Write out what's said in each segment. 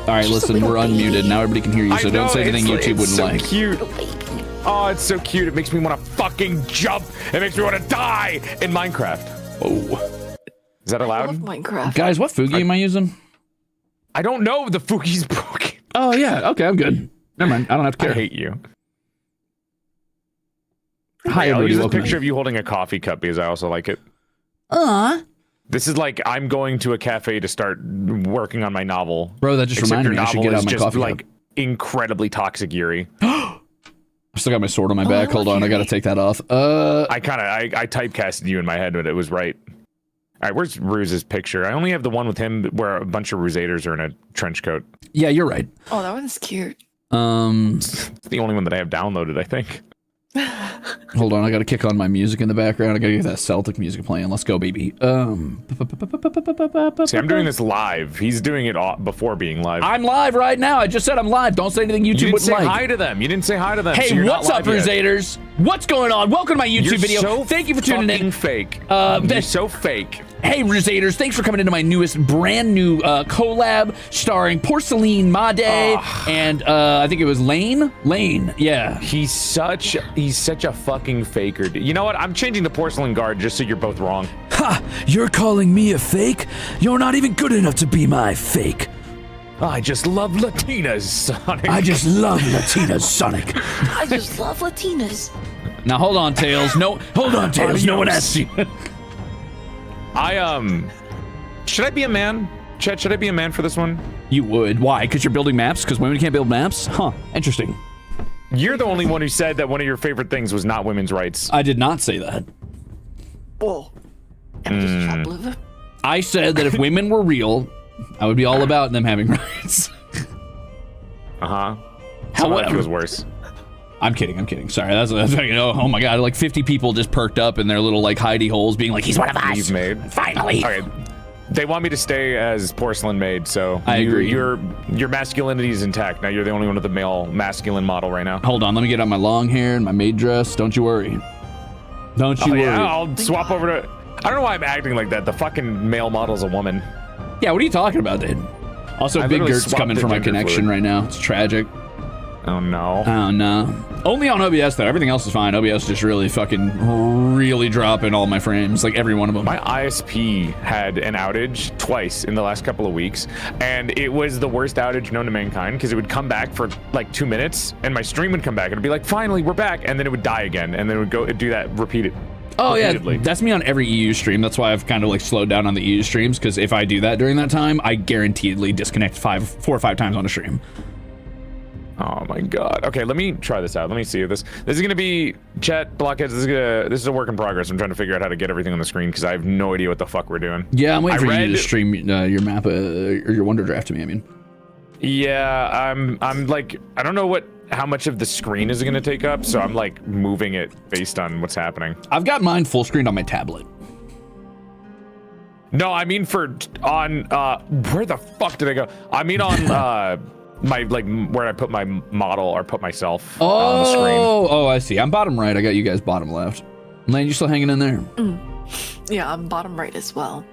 All right, listen, we're unmuted. Now everybody can hear you, so don't say anything YouTube wouldn't like. It's so cute. Oh, it's so cute. It makes me want to fucking jump. It makes me want to die in Minecraft. Oh. Is that allowed? I love Minecraft. Guys, what Fugi am I using? I don't know. The Fugi's broken. Oh, yeah. Okay, I'm good. Never mind. I don't have to care. I hate you. Hi, I'll everybody. use a Welcome. picture of you holding a coffee cup because I also like it. This is like I'm going to a cafe to start working on my novel. Bro, that just reminded me I should get out my coffee like cup. incredibly toxic Yuri. I still got my sword on my back. Hold on, I gotta take that off. I typecasted you in my head, but it was right. All right, where's Ruze's picture? I only have the one with him where a bunch of Ruzeters are in a trench coat. Yeah, you're right. Oh, that one's cute. It's the only one that I have downloaded, I think. Hold on, I gotta kick on my music in the background. I gotta get that Celtic music playing. Let's go, baby. See, I'm doing this live. He's doing it before being live. I'm live right now. I just said I'm live. Don't say anything YouTube wouldn't like. Hi to them. You didn't say hi to them. Hey, so what's up, Ruzeters? What's going on? Welcome to my YouTube video. So Thank you for tuning in. Fake. You're so fake. Hey, Ruzeters, thanks for coming into my brand new collab starring PorcelainMaid and I think it was Lane. Yeah. He's such a fucking faker. You know what? I'm changing the porcelain guard just so you're both wrong. Ha! You're calling me a fake? You're not even good enough to be my fake. I just love Latinas, Sonic. I just love Latinas, Sonic. I just love Latinas. Now hold on, Tails. No, hold on, Tails. No one asked you. Should I be a man? Chet, should I be a man for this one? You would. Why? Because you're building maps? Because women can't build maps? Huh. Interesting. You're the only one who said that one of your favorite things was not women's rights. I did not say that. Oh. I'm just chopped liver. I said that if women were real, I would be all about them having rights. Uh-huh. However, it was worse. I'm kidding. Sorry, that's like, oh my god, like 50 people just perked up in their little like hidey holes being like, he's one of us. He's made. Finally. Okay. They want me to stay as PorcelainMaid, so I agree. Your masculinity is intact. Now you're the only one with the male masculine model right now. Hold on, let me get on my long hair and my maid dress. Don't you worry. Don't you worry. Yeah, I'll swap over to... I don't know why I'm acting like that. The fucking male model's a woman. Yeah, what are you talking about, dude? Also, Big Gert's coming for my connection right now. It's tragic. Oh no. Oh no. Only on OBS though. Everything else is fine. OBS just really dropping all my frames, like every one of them. My ISP had an outage twice in the last couple of weeks, and it was the worst outage known to mankind because it would come back for like 2 minutes, and my stream would come back and it'd be like, finally, we're back, and then it would die again, and then it would go do that repeated. Oh yeah, that's me on every EU stream. That's why I've kind of like slowed down on the EU streams, because if I do that during that time, I guaranteedly disconnect 4 or 5 times on a stream. Oh my god. Okay, let me try this out. Let me see if this is gonna be chat blockheads. This is a work in progress. I'm trying to figure out how to get everything on the screen because I have no idea what the fuck we're doing. Yeah, I'm waiting for you to stream your MAPPA or your Wonder Draft to me. I mean. Yeah, I'm like, I don't know how much of the screen is gonna take up, so I'm like moving it based on what's happening. I've got mine full screen on my tablet. No, I mean on where the fuck did I go? I mean on my where I put my model or put myself on the screen. Oh, I see. I'm bottom right. I got you guys bottom left. Lane, you still hanging in there? Yeah, I'm bottom right as well.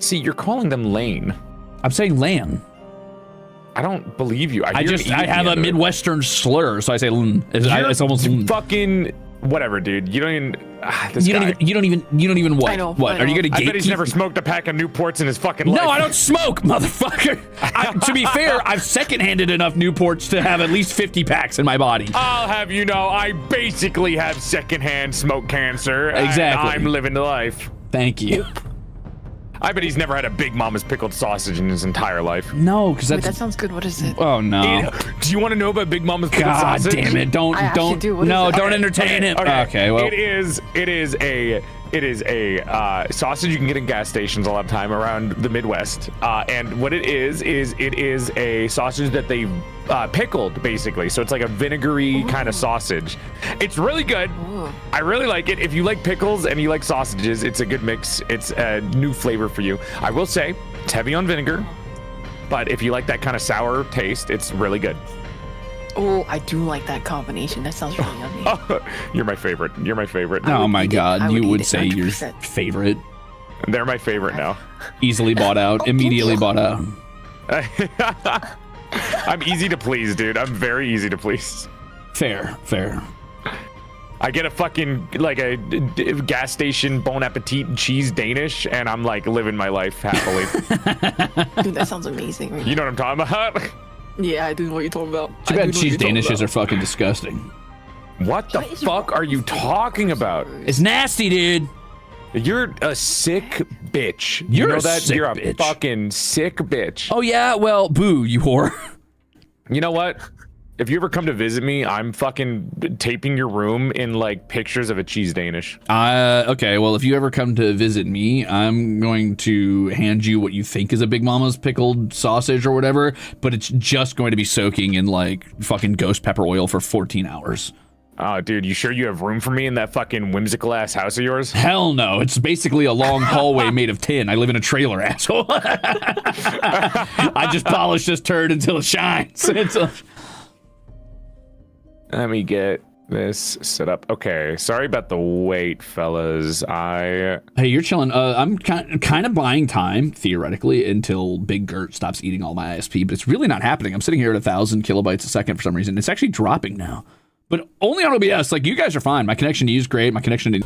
See, you're calling them Lane. I'm saying Lan. I don't believe you. I have a Midwestern slur, so I say Ln. It's almost fucking whatever, dude. You don't even. You don't even what? I know, what? Are you gonna? I bet he's never smoked a pack of Newports in his fucking life. No, I don't smoke, motherfucker. To be fair, I've second-handed enough Newports to have at least 50 packs in my body. I'll have you know, I basically have secondhand smoke cancer. Exactly. I'm living the life. Thank you. I bet he's never had a Big Mama's pickled sausage in his entire life. No, because that sounds good. What is it? Oh no. Do you want to know about Big Mama's pickled sausage? God damn it! Don't entertain it. Okay, well, it is a sausage you can get in gas stations a lot of time around the Midwest. And what it is a sausage that they pickled, basically. So it's like a vinegary kind of sausage. It's really good. I really like it. If you like pickles and you like sausages, it's a good mix. It's a new flavor for you. I will say it's heavy on vinegar, but if you like that kind of sour taste, it's really good. Oh, I do like that combination. That sounds really yummy. You're my favorite. You're my favorite. Oh my god, you would say your favorite. They're my favorite now. Easily bought out, immediately bought out. I'm easy to please, dude. I'm very easy to please. Fair, fair. I get a fucking, like, a gas station Bon Appetit cheese Danish, and I'm, like, living my life happily. Dude, that sounds amazing. You know what I'm talking about? Yeah, I do know what you're talking about. Too bad cheese Danishes are fucking disgusting. What the fuck are you talking about? It's nasty, dude. You're a sick bitch. You're you know a that? sick You're a bitch. fucking sick bitch. Oh, yeah? Well, boo, you whore. You know what? If you ever come to visit me, I'm fucking taping your room in, like, pictures of a cheese Danish. Okay, well, if you ever come to visit me, I'm going to hand you what you think is a Big Mama's pickled sausage or whatever, but it's just going to be soaking in, like, fucking ghost pepper oil for 14 hours. Oh, dude, you sure you have room for me in that fucking whimsical-ass house of yours? Hell no. It's basically a long hallway made of tin. I live in a trailer, asshole. I just polish this turd until it shines. Let me get this set up. Okay, sorry about the wait, fellas. Hey, you're chilling. I'm kind of buying time, theoretically, until Big Gert stops eating all my ISP, but it's really not happening. I'm sitting here at 1,000 kilobytes a second for some reason. It's actually dropping now. But only on OBS. Like, you guys are fine. My connection to you is great. My connection to...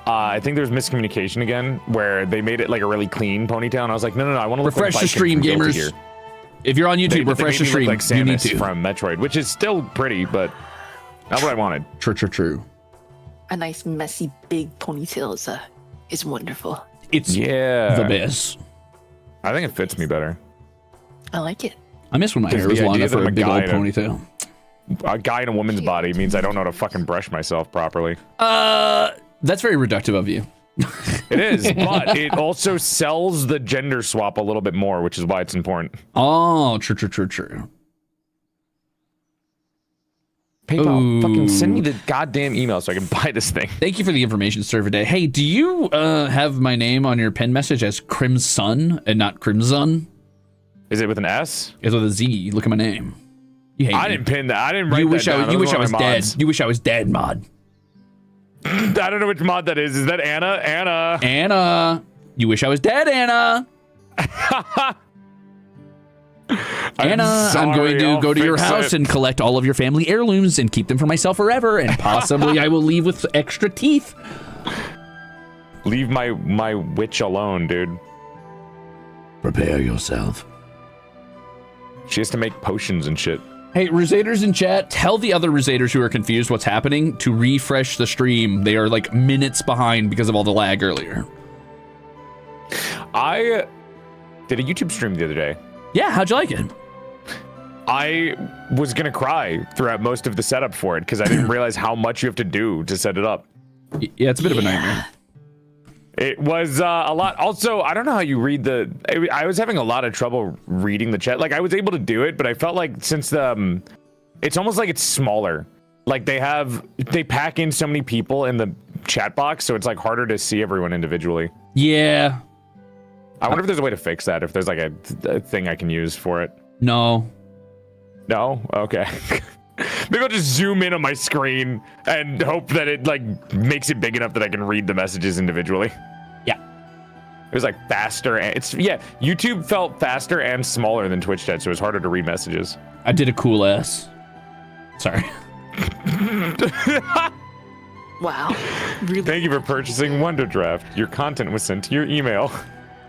I think there's miscommunication again, where they made it like a really clean ponytail, and I was like, no, I want to look refresh like the stream, Viking from Guilty gamers. Gear. If you're on YouTube, They refresh made the me look stream. like You need Samus to. from Metroid, which is still pretty, but not what I wanted. True. A nice, messy, big ponytail is wonderful. It's Yeah, the best. I think it fits me better. I like it. I miss when my hair was the long idea enough for that a I'm a big old guy to- ponytail. A guy in a woman's body means I don't know how to fucking brush myself properly. That's very reductive of you. It is, but it also sells the gender swap a little bit more, which is why it's important. Oh, true. PayPal, Ooh. fucking send me the goddamn email so I can buy this thing. Thank you for the information survey day. Hey, do you have my name on your pen message as Crimzon and not Crimzon? Is it with an S? It's with a Z. Look at my name. You hate I me. didn't pin that. I didn't write You that wish down. you wish I one was of my dead. mods. You wish I was dead, mod. I don't know which mod that is. Is that Anna? Anna. Anna. You wish I was dead, Anna. Anna, I'm going to go to your house and collect all of your family heirlooms and keep them for myself forever, and possibly I will leave with extra teeth. Leave my witch alone, dude. Prepare yourself. She has to make potions and shit. Hey, Ruzeters in chat, tell the other Ruzeters who are confused what's happening to refresh the stream. They are like minutes behind because of all the lag earlier. I did a YouTube stream the other day. Yeah, how'd you like it? I was gonna cry throughout most of the setup for it because I didn't realize how much you have to do to set it up. Yeah, it's a bit of a nightmare. It was a lot. Also, I don't know how you read the. I was having a lot of trouble reading the chat. Like I was able to do it, but I felt like since it's almost like it's smaller. Like they pack in so many people in the chat box, so it's like harder to see everyone individually. Yeah. I wonder if there's a way to fix that. If there's like a thing I can use for it. No. No? Okay. Maybe I'll just zoom in on my screen and hope that it like makes it big enough that I can read the messages individually. Yeah. It was like faster and YouTube felt faster and smaller than Twitch did, so it was harder to read messages. I did a cool ass. Sorry. Wow. Really? Thank you for purchasing Wonder Draft. Your content was sent to your email.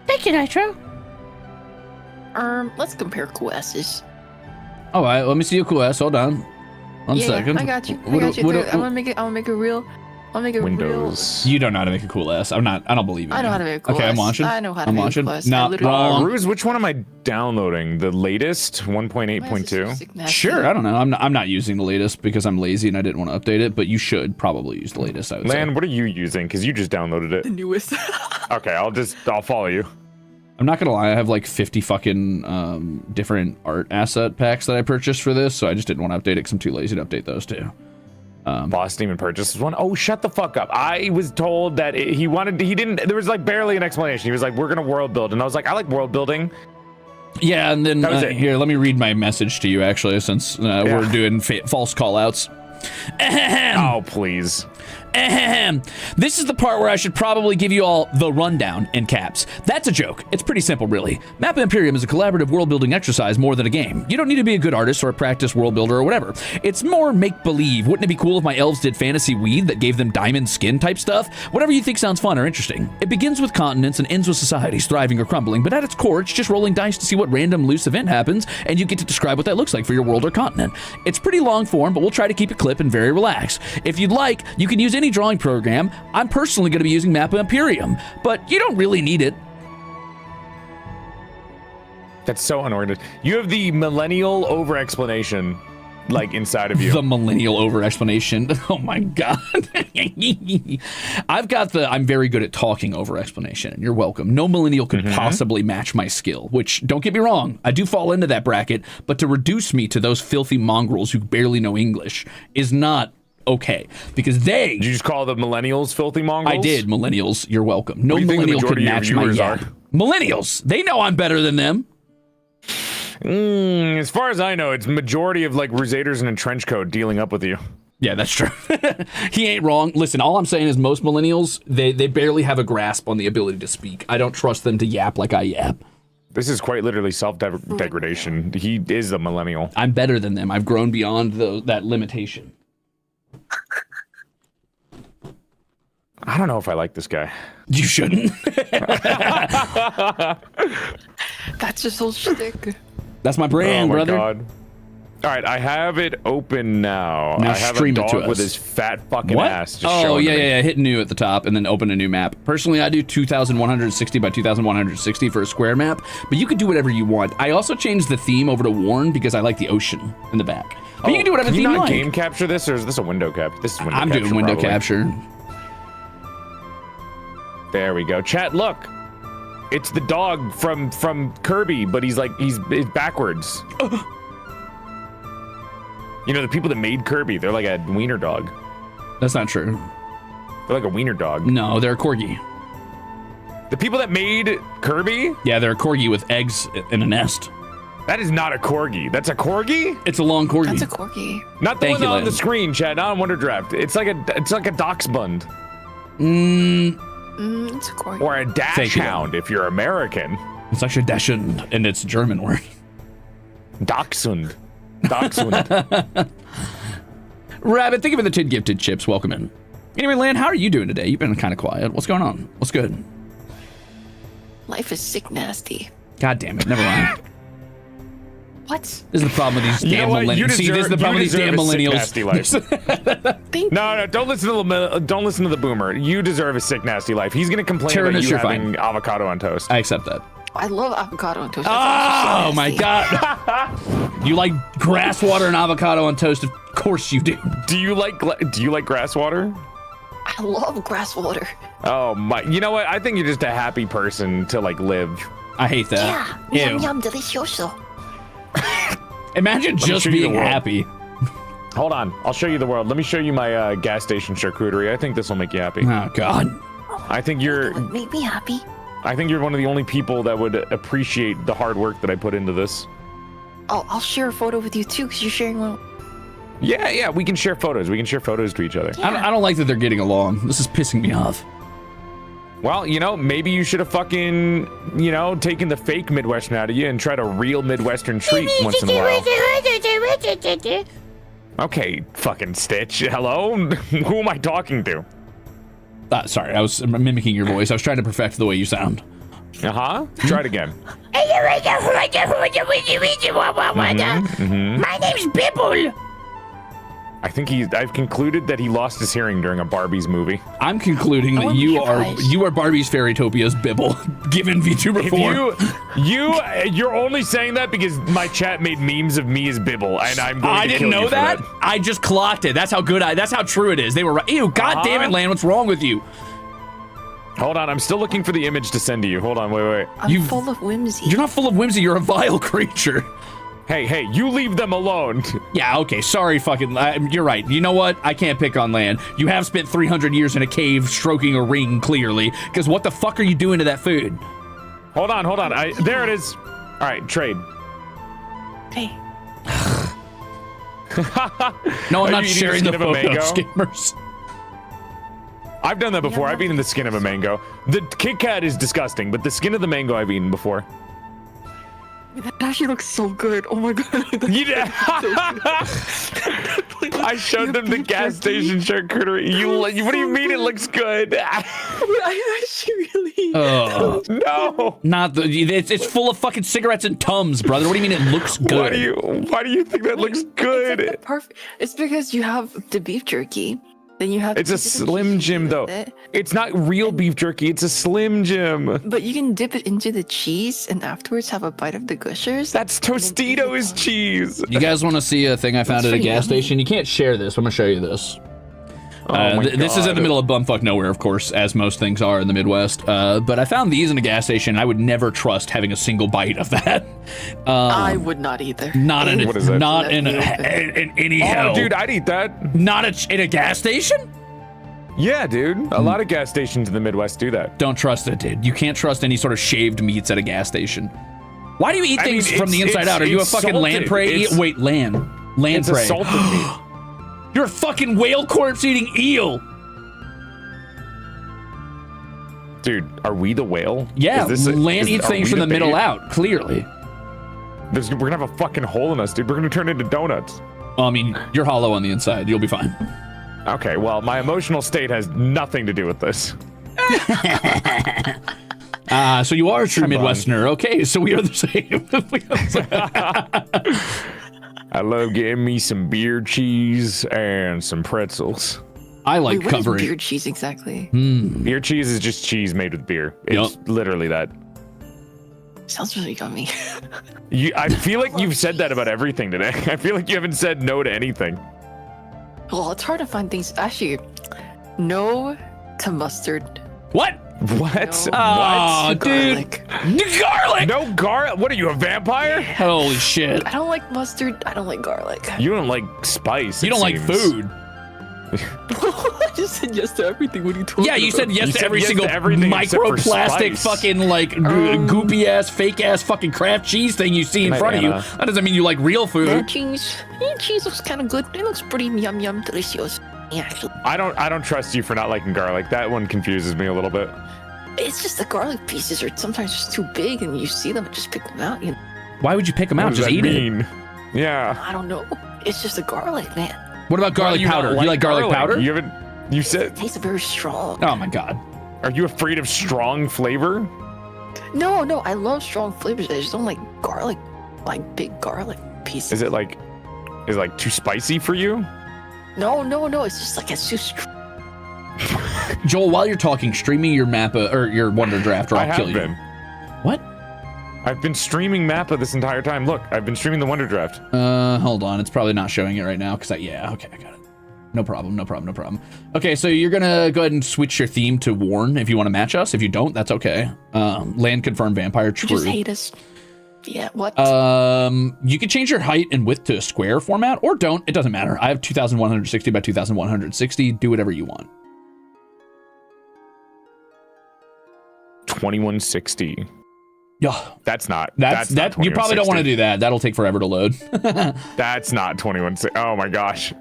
Thank you, Nitro. Let's compare cool S's. All right, let me see your cool ass. Hold on. One second. I got you. What- I got you. what- Dude, what- I'm gonna make it real. I'll make it Windows. You don't know how to make a cool S. I don't believe you. I know how to make a cool Okay, I'm S. launching. I know how to I'm make launching. a cool S. Not wrong. Ruze, which one am I downloading? The latest, 1.8.2? Sure, I don't know. I'm not using the latest because I'm lazy and I didn't want to update it, but you should probably use the latest, I would Lan, say. what are you using? Because you just downloaded it. The newest. Okay, I'll follow you. I'm not gonna lie, I have like 50 fucking different art asset packs that I purchased for this, so I just didn't want to update it because I'm too lazy to update those too. Boss didn't even purchase one. Oh, shut the fuck up. I was told that there was like barely an explanation. He was like, we're gonna world build. And I was like, I like world building. Yeah, and then That was it. here, let me read my message to you actually, since we're doing false call outs. Oh, please. This is the part where I should probably give you all the rundown in caps. That's a joke. It's pretty simple, really. MAPPA Imperium is a collaborative world-building exercise more than a game. You don't need to be a good artist or a practiced world builder or whatever. It's more make-believe. Wouldn't it be cool if my elves did fantasy weed that gave them diamond skin type stuff? Whatever you think sounds fun or interesting. It begins with continents and ends with societies thriving or crumbling, but at its core, it's just rolling dice to see what random loose event happens, and you get to describe what that looks like for your world or continent. It's pretty long form, but we'll try to keep it clip and very relaxed. If you'd like, you can use any drawing program. I'm personally going to be using MAPPA Imperium, but you don't really need it. That's so unorganized. You have the millennial over-explanation, like, inside of you. The millennial over-explanation. Oh my god. I'm very good at talking over-explanation, and you're welcome. No millennial could possibly match my skill, which, don't get me wrong, I do fall into that bracket, but to reduce me to those filthy mongrels who barely know English is not okay, because they... Did you just call the millennials filthy mongrels? I did, millennials. You're welcome. No What do you think the millennial could majority of match my viewers yap. are? Millennials. They know I'm better than them. As far as I know, it's majority of like Rusaders in a trench coat dealing up with you. Yeah, that's true. He ain't wrong. Listen, all I'm saying is most millennials, they barely have a grasp on the ability to speak. I don't trust them to yap like I yap. This is quite literally self-degradation. He is a millennial. I'm better than them. I've grown beyond that limitation. I don't know if I like this guy. You shouldn't. That's just whole shtick. That's my brand, brother. God. All right, I have it open now. Now I have stream a it to dog us. with his fat fucking What? ass. Just Oh, showing yeah, to me. yeah. Hit new at the top and then open a new map. Personally, I do 2,160 by 2,160 for a square map, but you can do whatever you want. I also changed the theme over to Warren because I like the ocean in the back. But you can do whatever Can theme you you not like. game capture this, or is this a window cap? This is window I'm capture. doing window probably. capture. There we go. Chat, look. It's the dog from Kirby, but he's backwards. You know, the people that made Kirby, they're like a wiener dog. That's not true. They're like a wiener dog. No, they're a corgi. The people that made Kirby? Yeah, they're a corgi with eggs in a nest. That is not a corgi. That's a corgi? It's a long corgi. That's a corgi. Not the Thank one you, on the Lynn. screen, chat. Not on Wonder Draft. It's like a dachshund It's a corgi. or a dash hound if you're American. It's actually Dachshund, and it's a German word. Dachshund. Dachshund. Rabbit, thank you for the 10 gifted chips. Welcome in. Anyway, Lan, how are you doing today? You've been kind of quiet. What's going on? What's good? Life is sick nasty. God damn it. Never mind. What? This is the problem with these You know damn what? You millennials. See, this is the problem with these damn deserve a sick, millennials. nasty life. Thank No, don't listen to the boomer. You deserve a sick, nasty life. He's gonna complain about Tyrannus, you you're having fine. avocado on toast. I accept that. I love avocado on toast. Oh my god. You like grass water and avocado on toast? Of course you do. Do you like grass water? I love grass water. Oh my! You know what? I think you're just a happy person to like live. I hate that. Yeah, Ew. yum yum delicioso. Imagine me just show you the being world. happy. Hold on, I'll show you the world. Let me show you my gas station charcuterie. I think this will make you happy. Oh god. I think you're Make me happy. one of the only people that would appreciate the hard work that I put into this. Oh, I'll share a photo with you too, because you're sharing one. Yeah, we can share photos. We can share photos to each other. I don't like that they're getting along. This is pissing me off. Well, you know, maybe you should have fucking, taken the fake Midwestern out of you and tried a real Midwestern treat once in a while. Okay, fucking Stitch. Hello? Who am I talking to? Sorry, I was mimicking your voice. I was trying to perfect the way you sound. Uh-huh. Try it again. My name's Bibble. I think I've concluded that he lost his hearing during a Barbie's movie. I'm concluding that you are Barbie's Fairytopia's Bibble, given VTuber 4. You're only saying that because my chat made memes of me as Bibble, and I'm going to didn't kill know you for that. I just clocked it. That's how true it is. They were right. Ew, god damn it, Lan, what's wrong with you? Hold on, I'm still looking for the image to send to you. Hold on, wait. I'm full of whimsy. You're not full of whimsy, you're a vile creature. Hey, you leave them alone. Yeah, okay, sorry, you're right. You know what? I can't pick on Lan. You have spent 300 years in a cave stroking a ring, clearly, because what the fuck are you doing to that food? Hold on. There it is. All right, trade. Hey. No, I'm not sharing the photos, gamers. I've done that before. I've eaten the skin of a mango. The Kit Kat is disgusting, but the skin of the mango I've eaten before. That actually looks so good. Oh my god. Yeah. I showed them the gas station charcuterie. What do you mean it looks good? I actually really. No. Not it's full of fucking cigarettes and Tums, brother. What do you mean it looks good? Why do you think that looks good? It's perfect. It's because you have the beef jerky. Then you have. It's a Slim Jim, though. It's not real beef jerky. It's a Slim Jim. But you can dip it into the cheese and afterwards have a bite of the gushers. That's Tostitos cheese. You guys want to see a thing I found at a gas station? You can't share this. I'm gonna show you this. This is in the middle of bumfuck nowhere, of course, as most things are in the Midwest. But I found these in a gas station. I would never trust having a single bite of that. I would not either. Not in any hell. Oh, dude, I'd eat that. Not in a gas station? Yeah, dude. A lot of gas stations in the Midwest do that. Don't trust it, dude. You can't trust any sort of shaved meats at a gas station. Why do you eat things from the inside out? Are you a fucking lamprey? Wait, lamprey. It's a salted meat. You're a fucking whale corpse eating eel. Dude, are we the whale? Yeah, Lan eats things from the middle out, clearly. We're gonna have a fucking hole in us, dude. We're gonna turn into donuts. Well, I mean, you're hollow on the inside. You'll be fine. Okay, well, my emotional state has nothing to do with this. So you are a true Midwesterner. Okay, so we are the same. I love getting me some beer cheese and some pretzels. I like What covering. is beer cheese exactly? Beer cheese is just cheese made with beer. It's literally that. Sounds really yummy. I feel like you've said that about everything today. I feel like you haven't said no to anything. Well, it's hard to find things. Actually, no to mustard. What? What? No. Oh, What? dude. Garlic. Garlic! No garlic? What are you, a vampire? Holy shit. I don't like mustard. I don't like garlic. You don't like spice. You don't like food. I just said yes to everything when you told me. Yeah, you said yes to every single everything except for microplastic spice. fucking like goopy ass, fake ass fucking Kraft cheese thing you see in front of you. That doesn't mean you like real food. That cheese. Yeah, cheese looks kind of good. It looks pretty yum delicious. Yeah, actually. I don't trust you for not liking garlic. That one confuses me a little bit. It's just the garlic pieces are sometimes just too big, and you see them and just pick them out. You know? Why would you pick them out? What does Just that eat it. mean? Yeah. I don't know. It's just the garlic, man. What about garlic powder? You like garlic powder? You haven't. You said. It tastes very strong. Oh my god. Are you afraid of strong flavor? No, I love strong flavors. I just don't like garlic, like big garlic pieces. Is it like too spicy for you? No. It's just like it's too strong. Joel, while you're talking, stream me your MAPPA or your Wonder Draft, or I'll kill you. Been. What? I've been streaming MAPPA this entire time. Look, I've been streaming the Wonder Draft. Hold on. It's probably not showing it right now because okay, I got it. No problem. Okay, so you're gonna go ahead and switch your theme to Warn if you want to match us. If you don't, that's okay. Land confirmed vampire, true. You just hate us. Yeah, what? You can change your height and width to a square format, or don't. It doesn't matter. I have 2,160 by 2,160. Do whatever you want. 2160. Yeah, that's not you probably don't want to do that. That'll take forever to load. That's not 2160. Oh my gosh.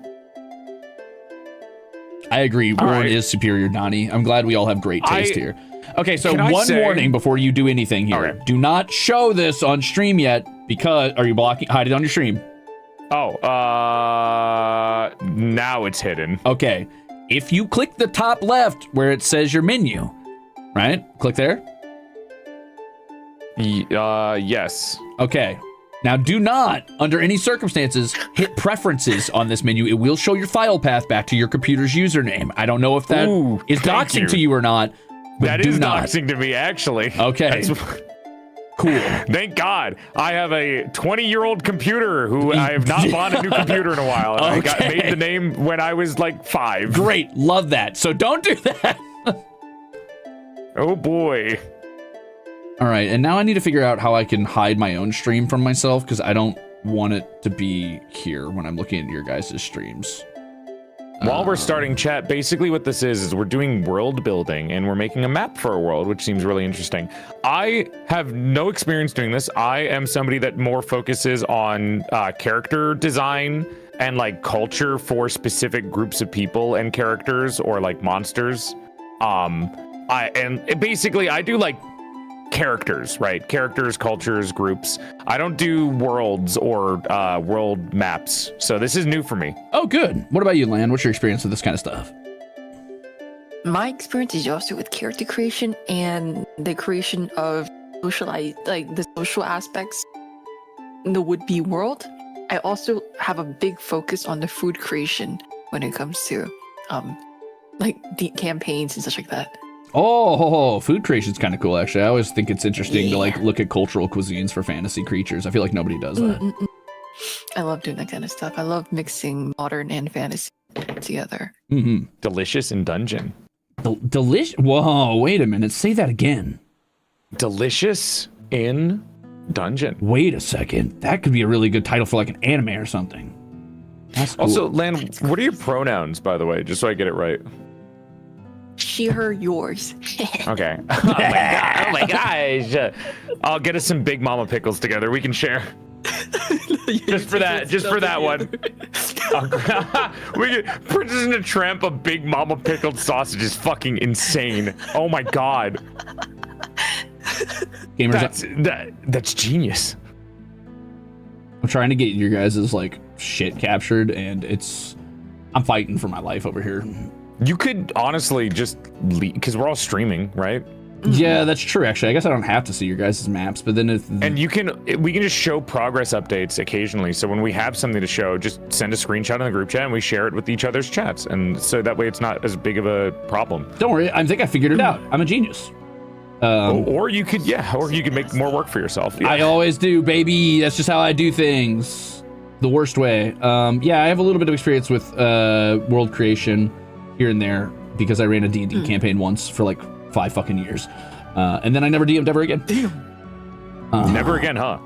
I agree. Warren is superior, Donnie. I'm glad we all have great taste here. Okay, so one warning before you do anything here. Okay. Do not show this on stream yet because are you hide it on your stream? Oh, now it's hidden. Okay. If you click the top left where it says your menu, right? Click there. Yes. Okay. Now, do not, under any circumstances, hit preferences on this menu. It will show your file path back to your computer's username. I don't know if that is doxing to you or not, but that is doxing to me, actually. Okay. Cool. Thank God. I have a 20-year-old computer who I have not bought a new computer in a while. And I got made the name when I was like 5. Great. Love that. So don't do that. Oh, boy. All right, and now I need to figure out how I can hide my own stream from myself because I don't want it to be here when I'm looking at your guys' streams. While we're starting chat, basically what this is we're doing world building and we're making a map for a world, which seems really interesting. I have no experience doing this. I am somebody that more focuses on character design and like culture for specific groups of people and characters or like monsters. I do like characters, right? Characters, cultures, groups. I don't do worlds or world maps. So this is new for me. Oh, good. What about you, Lan? What's your experience with this kind of stuff? My experience is also with character creation and the creation of the social aspects in the would-be world. I also have a big focus on the food creation when it comes to like the campaigns and such like that. Oh, food creation's kind of cool, actually. I always think it's interesting to like look at cultural cuisines for fantasy creatures. I feel like nobody does that. I love doing that kind of stuff. I love mixing modern and fantasy together. Delicious in dungeon. Delicious? Whoa, wait a minute. Say that again. Delicious in dungeon. Wait a second. That could be a really good title for like an anime or something. That's cool. Also, Lan, what are your pronouns, by the way, just so I get it right? She, her, yours. Okay. Oh my gosh. I'll get us some Big Mama pickles together. We can share. Just for that one. We get Princess and a Tramp, a Big Mama pickled sausage is fucking insane. Oh my god. Gamers, that's genius. I'm trying to get your guys' like shit captured, and I'm fighting for my life over here. You could honestly just leave, because we're all streaming, right? Yeah, that's true, actually. I guess I don't have to see your guys' maps, but then we can just show progress updates occasionally. So when we have something to show, just send a screenshot in the group chat and we share it with each other's chats. And so that way it's not as big of a problem. Don't worry, I think I figured it out. I'm a genius. Or you could make more work for yourself. Yeah. I always do, baby. That's just how I do things. The worst way. Yeah, I have a little bit of experience with world creation here and there because I ran a D&D campaign once for like 5 fucking years. And then I never DM'd ever again. Damn. Never again, huh?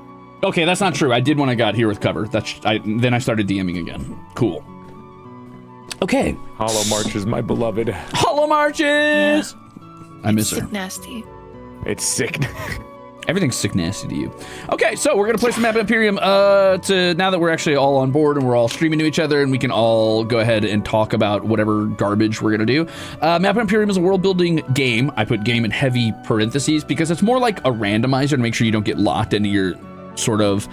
Okay, that's not true. I did when I got here with cover. Then I started DMing again. Cool. Okay. Hollow Marches, my beloved. Hollow Marches! Yeah. I miss her. Sick nasty. It's sick. Everything's sick nasty to you. Okay, so we're gonna play some MAPPA Imperium to now that we're actually all on board and we're all streaming to each other and we can all go ahead and talk about whatever garbage we're gonna do. MAPPA Imperium is a world building game. I put game in heavy parentheses because it's more like a randomizer to make sure you don't get locked into your sort of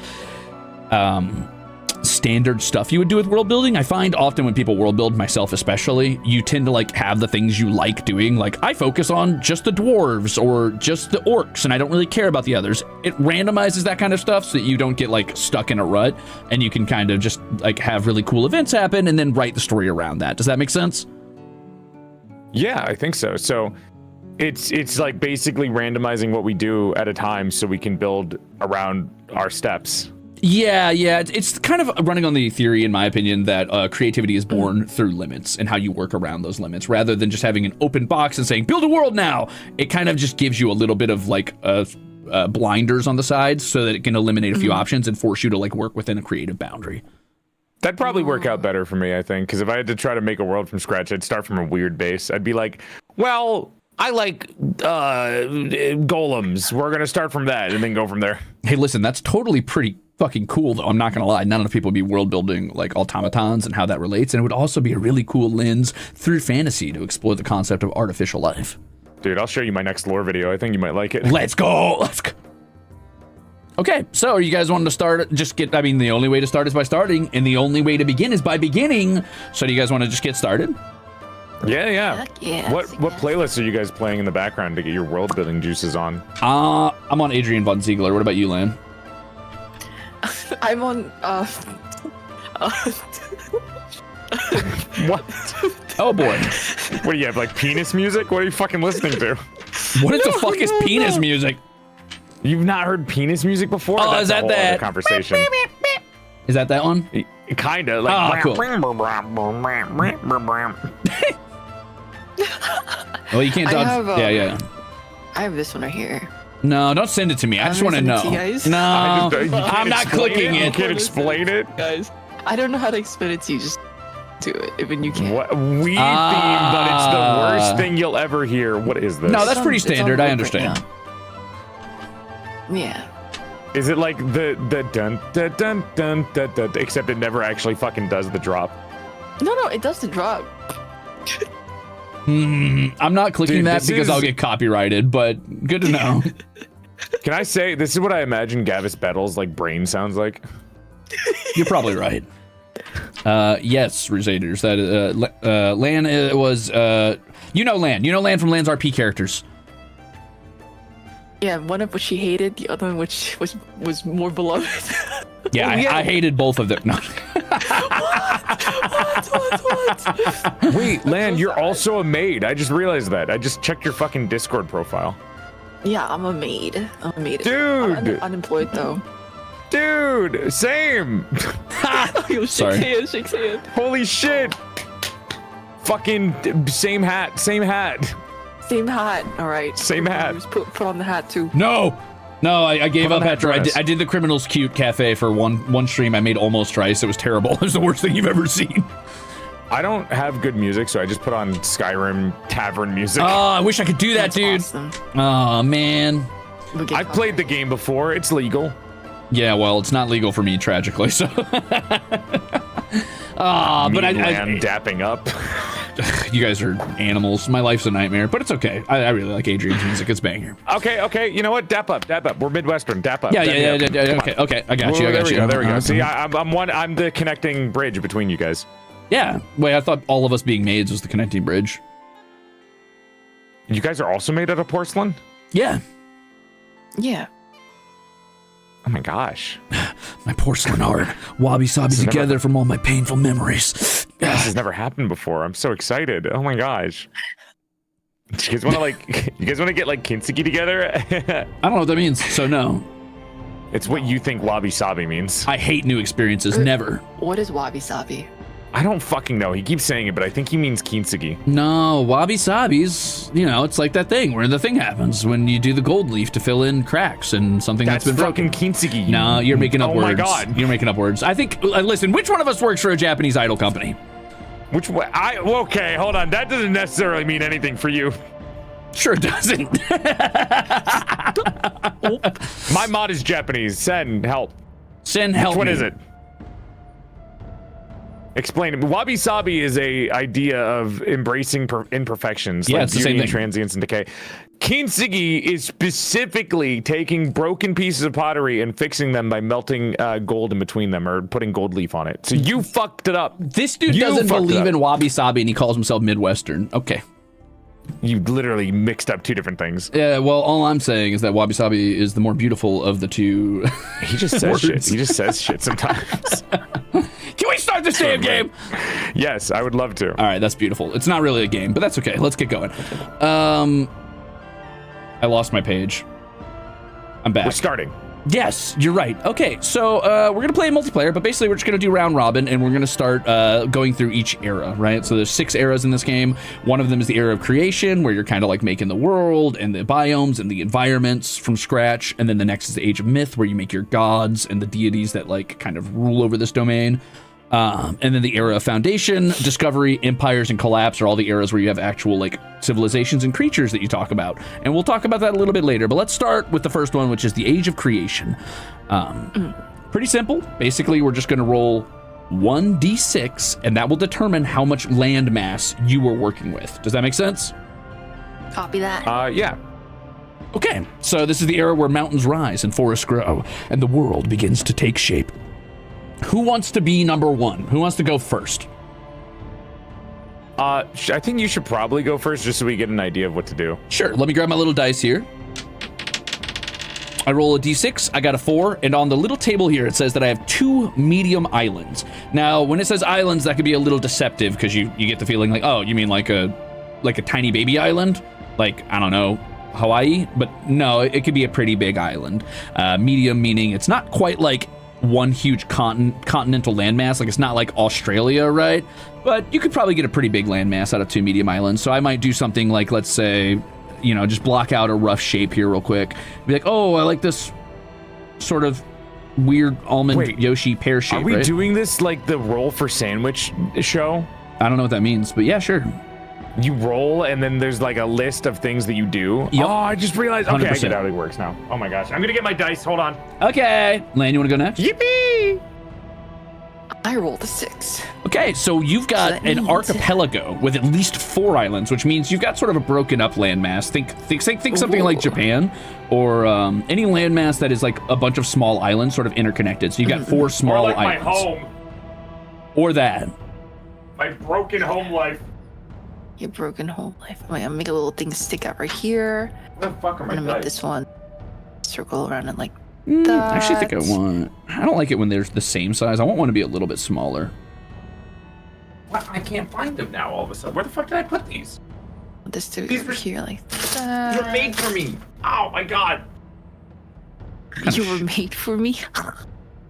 standard stuff you would do with world building. I find often when people world build, myself especially, you tend to like have the things you like doing. Like I focus on just the dwarves or just the orcs and I don't really care about the others. It randomizes that kind of stuff so that you don't get like stuck in a rut and you can kind of just like have really cool events happen and then write the story around that. Does that make sense? Yeah, I think so. So it's like basically randomizing what we do at a time so we can build around our steps. Yeah, it's kind of running on the theory, in my opinion, that creativity is born through limits and how you work around those limits, rather than just having an open box and saying, build a world now. It kind of just gives you a little bit of like blinders on the sides so that it can eliminate a few options and force you to like work within a creative boundary. That'd probably work out better for me, I think, because if I had to try to make a world from scratch, I'd start from a weird base. I'd be like, well, I like golems. We're going to start from that and then go from there. Hey, listen, that's totally pretty fucking cool, though. I'm not gonna lie, not enough people would be world building like automatons and how that relates, and it would also be a really cool lens through fantasy to explore the concept of artificial life. Dude, I'll show you my next lore video. I think you might like it. Let's go. Okay, so are you guys wanting to start? The only way to start is by starting, and the only way to begin is by beginning. So do you guys want to just get started? Yeah. Heck yeah. What playlists are you guys playing in the background to get your world building juices on? I'm on Adrian Von Ziegler. What about you, Lan? I'm on What? Oh boy. What do you have, like penis music? What are you fucking listening to? What the fuck is penis music? You've not heard penis music before? Oh, That's is that a whole other that? conversation? Is that one? Kinda. Like, Oh, cool. Well, you can't I dodge. have, yeah. I have this one right here. No, don't send it to me. I just want to know. You guys. No, you can't I'm not explain clicking You it. can't explain it. Guys, I don't know how to explain it to you. Just do it, even you can. What weed theme, but it's the worst thing you'll ever hear. What is this? No, that's pretty It's on standard. I loop understand. right now. Yeah. Is it like the dun dun dun dun dun dun, except it never actually fucking does the drop? No, it does the drop. I'm not clicking Dude, that this because is- I'll get copyrighted, but good to know. Can I say this is what I imagine Gavis Bettle's like brain sounds like? You're probably right. Yes, Ruzeters. That Lan was you know Lan from Lan's RP characters. Yeah, one of which she hated, the other one which was more beloved. Yeah, I hated both of them. No. What? Wait, Lan, you're also a maid. I just realized that. I just checked your fucking Discord profile. Yeah, I'm a maid. Dude! I'm unemployed though. Dude, same. Yo, Sorry. Shakes hand. Holy shit. Fucking same hat. Same hat. All right. Same hat. Just put on the hat too. No, I gave Put on up that after dress. I did the Criminals Cute Cafe for one stream. I made almost twice. It was terrible. It was the worst thing you've ever seen. I don't have good music, so I just put on Skyrim tavern music. Oh, I wish I could do that, That's dude. awesome. Oh man. We get I've played the game before. It's legal. Yeah, well, it's not legal for me, tragically. So. But Me and I Lan dapping up. you guys are animals. My life's a nightmare, but it's okay. I really like Adrian's music. It's banger. Okay. You know what? Dap up. We're Midwestern. Dap up. Yeah. Dap me up. Okay. I got you. Well, there we go. See, Uh-huh. I'm the connecting bridge between you guys. Yeah. Wait, I thought all of us being maids was the connecting bridge. You guys are also made out of porcelain? Yeah. Yeah. Oh my gosh. My porcelain art, wabi-sabi This has together from all my painful memories. This has never happened before. I'm so excited. Oh my gosh. You guys want to get like kintsugi together? I don't know what that means, so no. It's what you think wabi-sabi means. I hate new experiences. Never. What is wabi-sabi? I don't fucking know. He keeps saying it, but I think he means kintsugi. No, wabi-sabi's, it's like that thing where the thing happens when you do the gold leaf to fill in cracks and something that's been broken. fucking kintsugi. No, you're making up Oh words. my god. You're making up words. I think, listen, which one of us works for a Japanese idol company? Which way? Okay, hold on. That doesn't necessarily mean anything for you. Sure doesn't. My mod is Japanese. Sen, help. Sen, help What me. is it? Explain it. Wabi-sabi is a idea of embracing imperfections, Yeah, like it's the beauty same and thing. transience and decay. Kintsugi is specifically taking broken pieces of pottery and fixing them by melting gold in between them or putting gold leaf on it. So you fucked it up. This dude You doesn't fucked it believe up. in wabi-sabi and he calls himself Midwestern. Okay. You literally mixed up two different things. Yeah, well, all I'm saying is that wabi-sabi is the more beautiful of the two. He just says Words. shit. He just says shit sometimes. Can we start this damn game? Yes, I would love to. All right, that's beautiful. It's not really a game, but that's okay. Let's get going. I lost my page. I'm back. We're starting. Yes, you're right. Okay, so we're gonna play multiplayer, but basically we're just gonna do round robin, and we're gonna start going through each era, right? So there's 6 eras in this game. One of them is the era of creation, where you're kind of like making the world and the biomes and the environments from scratch, and then the next is the age of myth, where you make your gods and the deities that like kind of rule over this domain. And then the era of foundation, discovery, empires, and collapse are all the eras where you have actual like civilizations and creatures that you talk about. And we'll talk about that a little bit later, but let's start with the first one, which is the age of creation. Pretty simple. Basically, we're just going to roll 1d6, and that will determine how much land mass you were working with. Does that make sense? Copy that. Yeah. Okay, so this is the era where mountains rise and forests grow, and the world begins to take shape. Who wants to be number 1? Who wants to go first? I think you should probably go first just so we get an idea of what to do. Sure, let me grab my little dice here. I roll a d6, I got a 4, and on the little table here it says that I have 2 medium islands. Now, when it says islands, that could be a little deceptive because you get the feeling like, oh, you mean like a tiny baby island? Like, I don't know, Hawaii? But no, it could be a pretty big island. Medium meaning it's not quite like one huge continental landmass, like it's not like Australia, right? But you could probably get a pretty big landmass out of 2 medium islands. So I might do something like, let's say, you know, just block out a rough shape here real quick. Be like, oh, I like this sort of weird almond Yoshi pear shape. Are we right? doing this like the roll for sandwich show? I don't know what that means, but yeah, sure. You roll and then there's like a list of things that you do. Yep. Oh, I just realized. Okay, 100%. I get how it works now. Oh my gosh. I'm going to get my dice. Hold on. Okay. Lan, you want to go next? Yippee! I rolled a 6. Okay, so you've got that an means- archipelago with at least 4 islands, which means you've got sort of a broken up landmass. Think something like Japan, or any landmass that is like a bunch of small islands sort of interconnected. So you've got 4 small or like islands. my home. Or that. My broken home life. Your broken home life. Wait, I'm gonna make a little thing stick out right here. What the fuck are I'm my gonna make dice? this one circle around and like I actually think that. I don't like it when they're the same size. I want one to be a little bit smaller. What? I can't find them now all of a sudden. Where the fuck did I put these? This to These over were- here like These were that. made for me. Oh my god. You were made for me.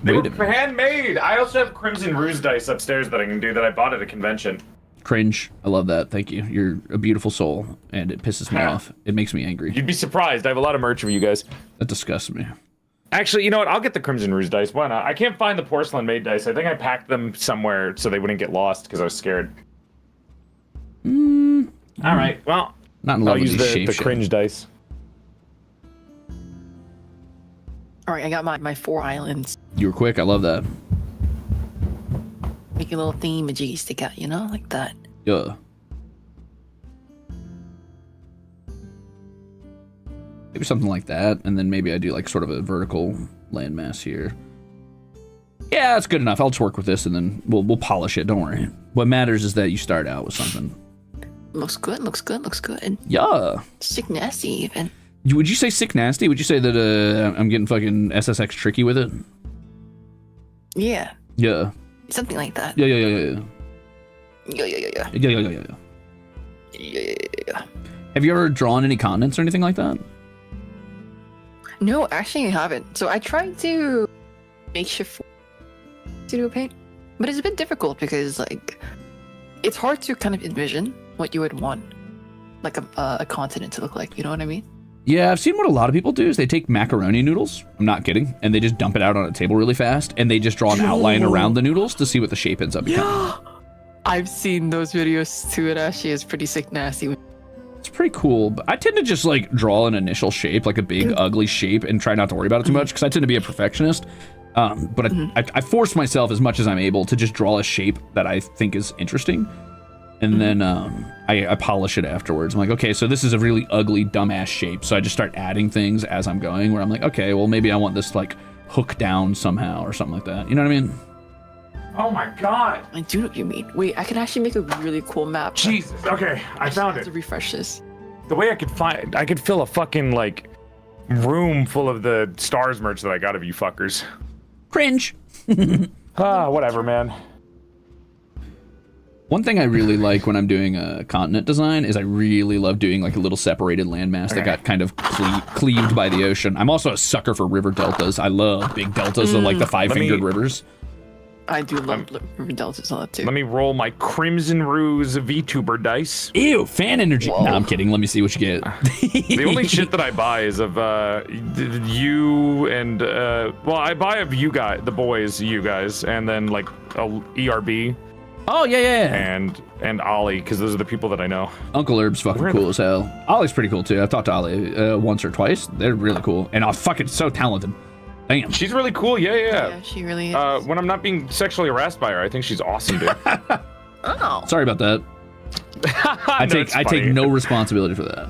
They Wait a were minute. handmade. I also have Crimzon Rulez dice upstairs that I can do that I bought at a convention. Cringe. I love that. Thank you. You're a beautiful soul, and it pisses me Yeah. off. It makes me angry. You'd be surprised. I have a lot of merch of you guys. That disgusts me. Actually, you know what? I'll get the Crimzon Rulez dice. Why not? I can't find the PorcelainMaid dice. I think I packed them somewhere so they wouldn't get lost because I was scared. All right. Well, Not in I'll love with use these the shape cringe dice. All right, I got my 4 islands. You were quick. I love that. Make a little thingy-majiggy stick out, you know, like that. Yeah. Maybe something like that, and then maybe I do like sort of a vertical landmass here. Yeah, that's good enough. I'll just work with this, and then we'll polish it. Don't worry. What matters is that you start out with something. Looks good, looks good, looks good. Yeah. Sick nasty even. Would you say sick nasty? Would you say that I'm getting fucking SSX tricky with it? Yeah, Yeah. something like that. Yeah. Yeah, yeah, yeah. Yeah. Have you ever drawn any continents or anything like that? No, actually I haven't. So I tried to makeshift to do paint, but it's a bit difficult because like it's hard to kind of envision what you would want like a continent to look like. You know what I mean? Yeah, I've seen what a lot of people do is they take macaroni noodles, I'm not kidding, and they just dump it out on a table really fast, and they just draw an outline around the noodles to see what the shape ends up becoming. I've seen those videos too. It actually is pretty sick nasty. It's pretty cool, but I tend to just like draw an initial shape, like a big ugly shape, and try not to worry about it too much because I tend to be a perfectionist. But I force myself as much as I'm able to just draw a shape that I think is interesting, and then I polish it afterwards. I'm like, okay, so this is a really ugly, dumbass shape, so I just start adding things as I'm going. Where I'm like, okay, well maybe I want this to, like hook down somehow or something like that. You know what I mean? Oh my god. I do know what you mean. Wait, I can actually make a really cool map. Jesus. Okay, I found have it. to refresh this. The way I could fill a fucking like room full of the stars merch that I got of you fuckers. Cringe. Whatever, man. One thing I really like when I'm doing a continent design is I really love doing like a little separated landmass that got kind of cleaved by the ocean. I'm also a sucker for river deltas. I love big deltas of like the five-fingered rivers. I do love river deltas on that too. Let me roll my Crimzon Rulez VTuber dice. Ew, fan energy. Whoa. Nah, I'm kidding. Let me see what you get. The only shit that I buy is of you and well, I buy of you guys, the boys, you guys, and then like ERB Oh, yeah. and Ollie, because those are the people that I know. Uncle Herb's fucking Where cool as hell. Ollie's pretty cool too. I've talked to Ollie once or twice. They're really cool. And fucking so talented. Damn. She's really cool. Yeah. Yeah, she really is. When I'm not being sexually harassed by her, I think she's awesome, dude. Oh. Sorry about that. I take no responsibility for that.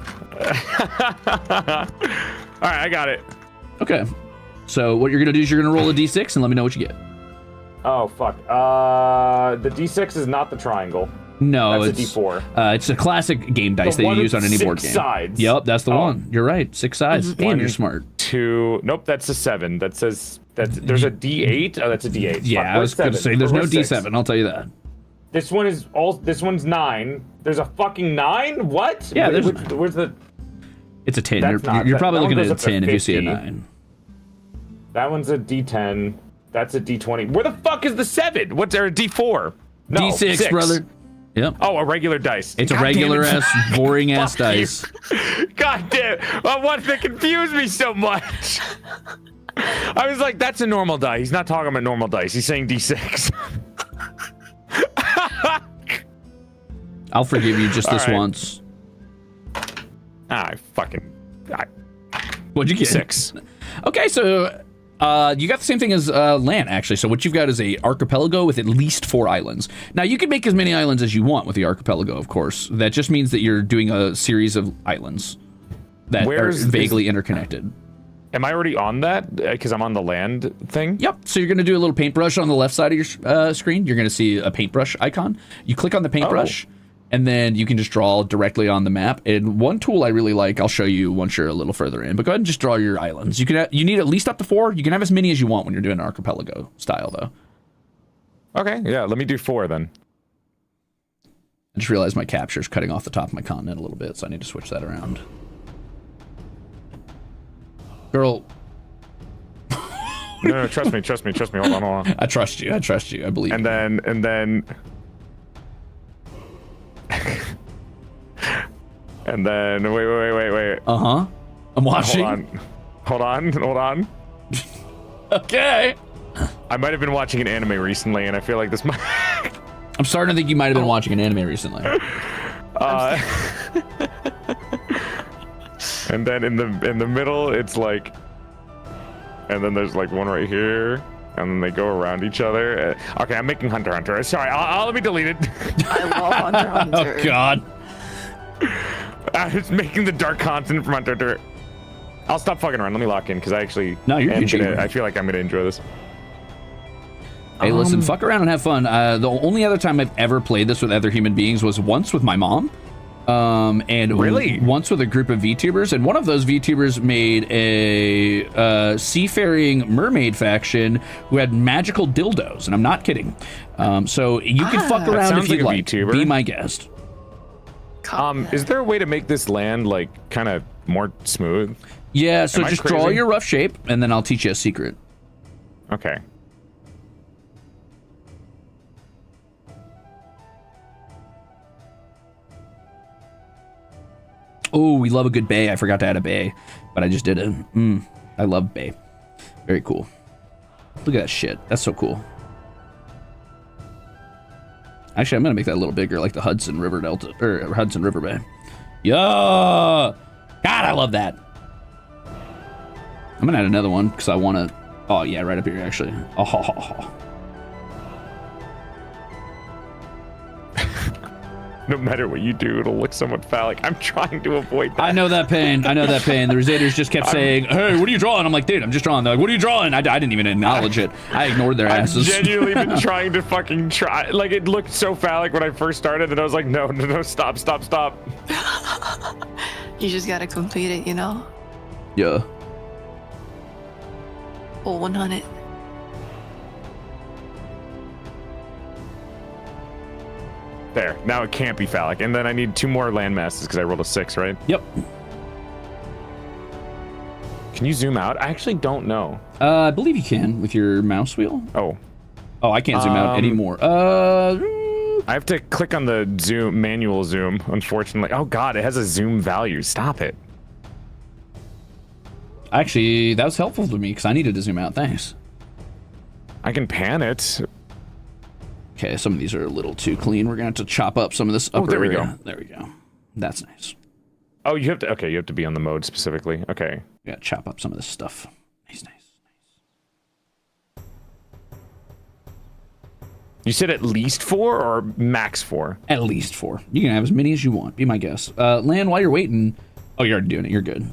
All right, I got it. Okay. So what you're gonna do is you're gonna roll a d6 and let me know what you get. Oh fuck. The D6 is not the triangle. No, That's it's a D4. It's a classic game dice that you use on any board game. Sides. Yep, that's the one. You're right. 6 sides. Damn, you're smart. 2. Nope, that's a 7. That says there's a D8. Oh, that's a D8. Yeah, I was going to say there's no D7. I'll tell you that. This one is This one's 9. There's a fucking 9. What? Yeah, where's the? It's a 10. You're probably looking at a 10 if you see a 9. That one's a D10. That's a D20. Where the fuck is the 7? What's there? A D4? No, D6, 6. brother. Yep. Oh, a regular dice. It's a regular ass, boring ass dice. God damn! What that confused me so much? I was like, "That's a normal die." He's not talking about normal dice. He's saying D6. I'll forgive you just this once. What'd you get? 6. Okay, so you got the same thing as land, actually. So what you've got is a archipelago with at least 4 islands. Now, you can make as many islands as you want with the archipelago, of course. That just means that you're doing a series of islands that are vaguely interconnected. Am I already on that? Because I'm on the land thing? Yep. So you're going to do a little paintbrush on the left side of your screen. You're going to see a paintbrush icon. You click on the paintbrush, and then you can just draw directly on the map. And one tool I really like, I'll show you once you're a little further in, but go ahead and just draw your islands. You need at least up to 4. You can have as many as you want when you're doing an archipelago style, though. Okay, yeah, let me do 4 then. I just realized my capture's cutting off the top of my continent a little bit, so I need to switch that around. Girl. No, trust me. Hold on. I trust you. I believe you. And then... And then, wait. Uh-huh. I'm watching. Hold on. Okay. I might have been watching an anime recently, and I feel like this might... I'm starting to think you might have been watching an anime recently. And then in the middle, it's like... And then there's like one right here, and then they go around each other. Okay, I'm making Hunter x Hunter. Sorry, I'll let me delete it. I love Hunter x Hunter. Oh, God. I was making the dark continent from Hunter x Hunter. I'll stop fucking around. Let me lock in, because I actually... No, you're I feel like I'm going to enjoy this. Hey, listen, fuck around and have fun. The only other time I've ever played this with other human beings was once with my mom. And really? Once with a group of VTubers, and one of those VTubers made a seafaring mermaid faction who had magical dildos, and I'm not kidding. So you can fuck around if you'd like. VTuber. Be my guest. Is there a way to make this land like kind of more smooth? Yeah, so just draw your rough shape, and then I'll teach you a secret. Okay. Oh, we love a good bay. I forgot to add a bay, but I just did it. I love bay. Very cool. Look at that shit. That's so cool. Actually, I'm gonna make that a little bigger, like the Hudson River Delta or Hudson River Bay. Yeah. God, I love that. I'm gonna add another one because I want to. Oh yeah, right up here actually. Oh. No matter what you do, it'll look somewhat phallic. I'm trying to avoid that. I know that pain. The Ruzeters just kept saying, "Hey, what are you drawing?" I'm like, "Dude, I'm just drawing." They're like, "What are you drawing?" I didn't even acknowledge it. I ignored their asses. I've genuinely been trying to fucking try. Like, it looked so phallic when I first started, and I was like, no, stop. You just gotta complete it, you know? Yeah. Full 100. There. Now it can't be phallic. And then I need 2 more land masses because I rolled a 6, right? Yep. Can you zoom out? I actually don't know. I believe you can with your mouse wheel. Oh, I can't zoom out anymore. I have to click on the zoom, manual zoom, unfortunately. Oh God, it has a zoom value. Stop it. Actually, that was helpful to me because I needed to zoom out. Thanks. I can pan it. Okay, some of these are a little too clean. We're gonna have to chop up some of this upper there we area. go. There we go. That's nice. Oh, you have to. Okay, you have to be on the mode specifically. Okay. Yeah, chop up some of this stuff. Nice. You said at least 4 or max 4? At least 4. You can have as many as you want. Be my guest. Land, while you're waiting. Oh, you're already doing it. You're good.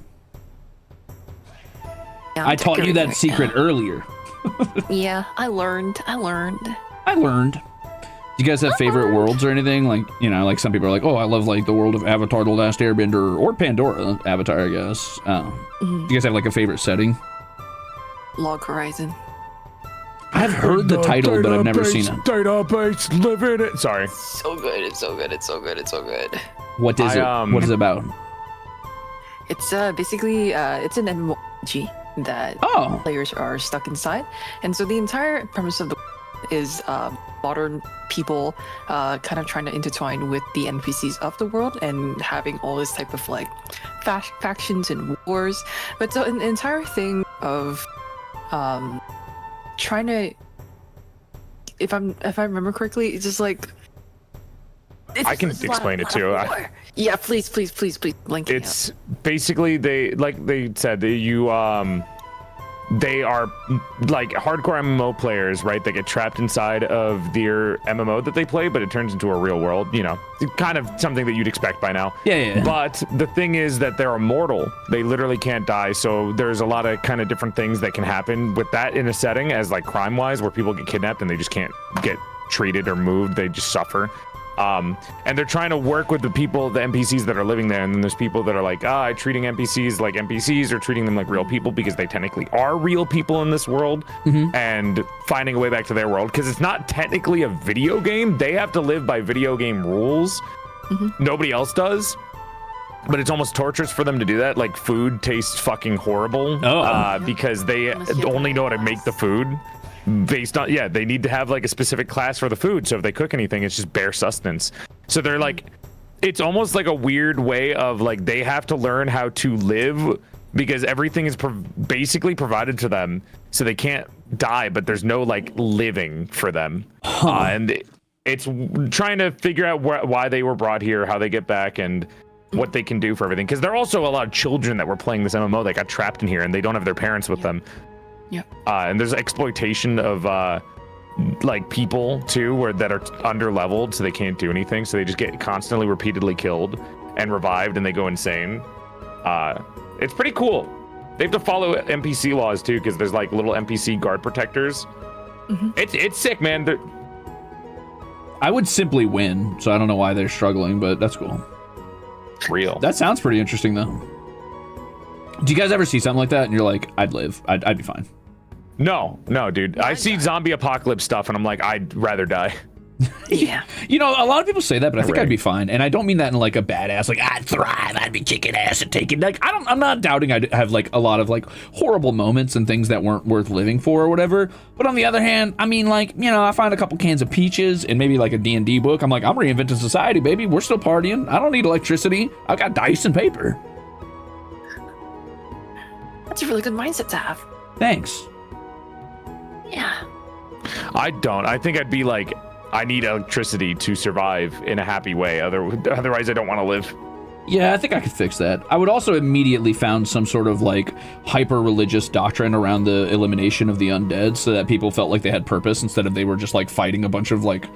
Yeah, I taught you that secret earlier. Yeah, I learned. Do you guys have favorite worlds or anything? Like, you know, like some people are like, oh, I love like the world of Avatar: The Last Airbender or Pandora Avatar, I guess. Do you guys have like a favorite setting? Log Horizon. I've heard the title, but I've never seen it. Database, live in it. Sorry. So good. It's so good. It's so good. It's so good. What is it? What is it about? It's basically it's an MMORPG that players are stuck inside, and so the entire premise of the is modern people kind of trying to intertwine with the NPCs of the world and having all this type of like factions and wars. But so an entire thing of trying to, if I remember correctly, it's just like I can explain it too. Yeah, please, blank. It's basically they said that they are like hardcore MMO players, right? They get trapped inside of their MMO that they play, but it turns into a real world, you know, kind of something that you'd expect by now. Yeah. But the thing is that they're immortal. They literally can't die. So there's a lot of kind of different things that can happen with that in a setting as like crime-wise, where people get kidnapped and they just can't get treated or moved. They just suffer. And they're trying to work with the people, the NPCs that are living there, and then there's people that are like, treating NPCs like NPCs or treating them like real people because they technically are real people in this world, and finding a way back to their world because it's not technically a video game. They have to live by video game rules. Nobody else does. But it's almost torturous for them to do that. Like food tastes fucking horrible because they only know how to make the food. Based on they need to have like a specific class for the food, so if they cook anything it's just bare sustenance. So they're like, it's almost like a weird way of like they have to learn how to live because everything is basically provided to them, so they can't die, but there's no like living for them. And it's trying to figure out why they were brought here, how they get back, and what they can do for everything, because there are also a lot of children that were playing this MMO that got trapped in here and they don't have their parents with them. Yeah. And there's exploitation of like people too, that are under leveled, so they can't do anything, so they just get constantly repeatedly killed and revived and they go insane. It's pretty cool. They have to follow NPC laws too, because there's like little NPC guard protectors. It's sick, man. I would simply win, so I don't know why they're struggling, but that's cool. Real. That sounds pretty interesting though. Do you guys ever see something like that and you're like, I'd live, I'd be fine? No, dude. I see zombie apocalypse stuff and I'm like, I'd rather die. Yeah. You know, a lot of people say that, but I think I'd be fine. And I don't mean that in like a badass, like I'd thrive, I'd be kicking ass and taking, like, I'm not doubting I'd have like a lot of like horrible moments and things that weren't worth living for or whatever. But on the other hand, I mean, like, you know, I find a couple cans of peaches and maybe like a D&D book. I'm like, I'm reinventing society, baby. We're still partying. I don't need electricity. I've got dice and paper. That's a really good mindset to have. Thanks. Yeah. I don't. I think I'd be like, I need electricity to survive in a happy way. Otherwise, I don't want to live. Yeah, I think I could fix that. I would also immediately found some sort of like hyper-religious doctrine around the elimination of the undead, so that people felt like they had purpose instead of they were just like fighting a bunch of like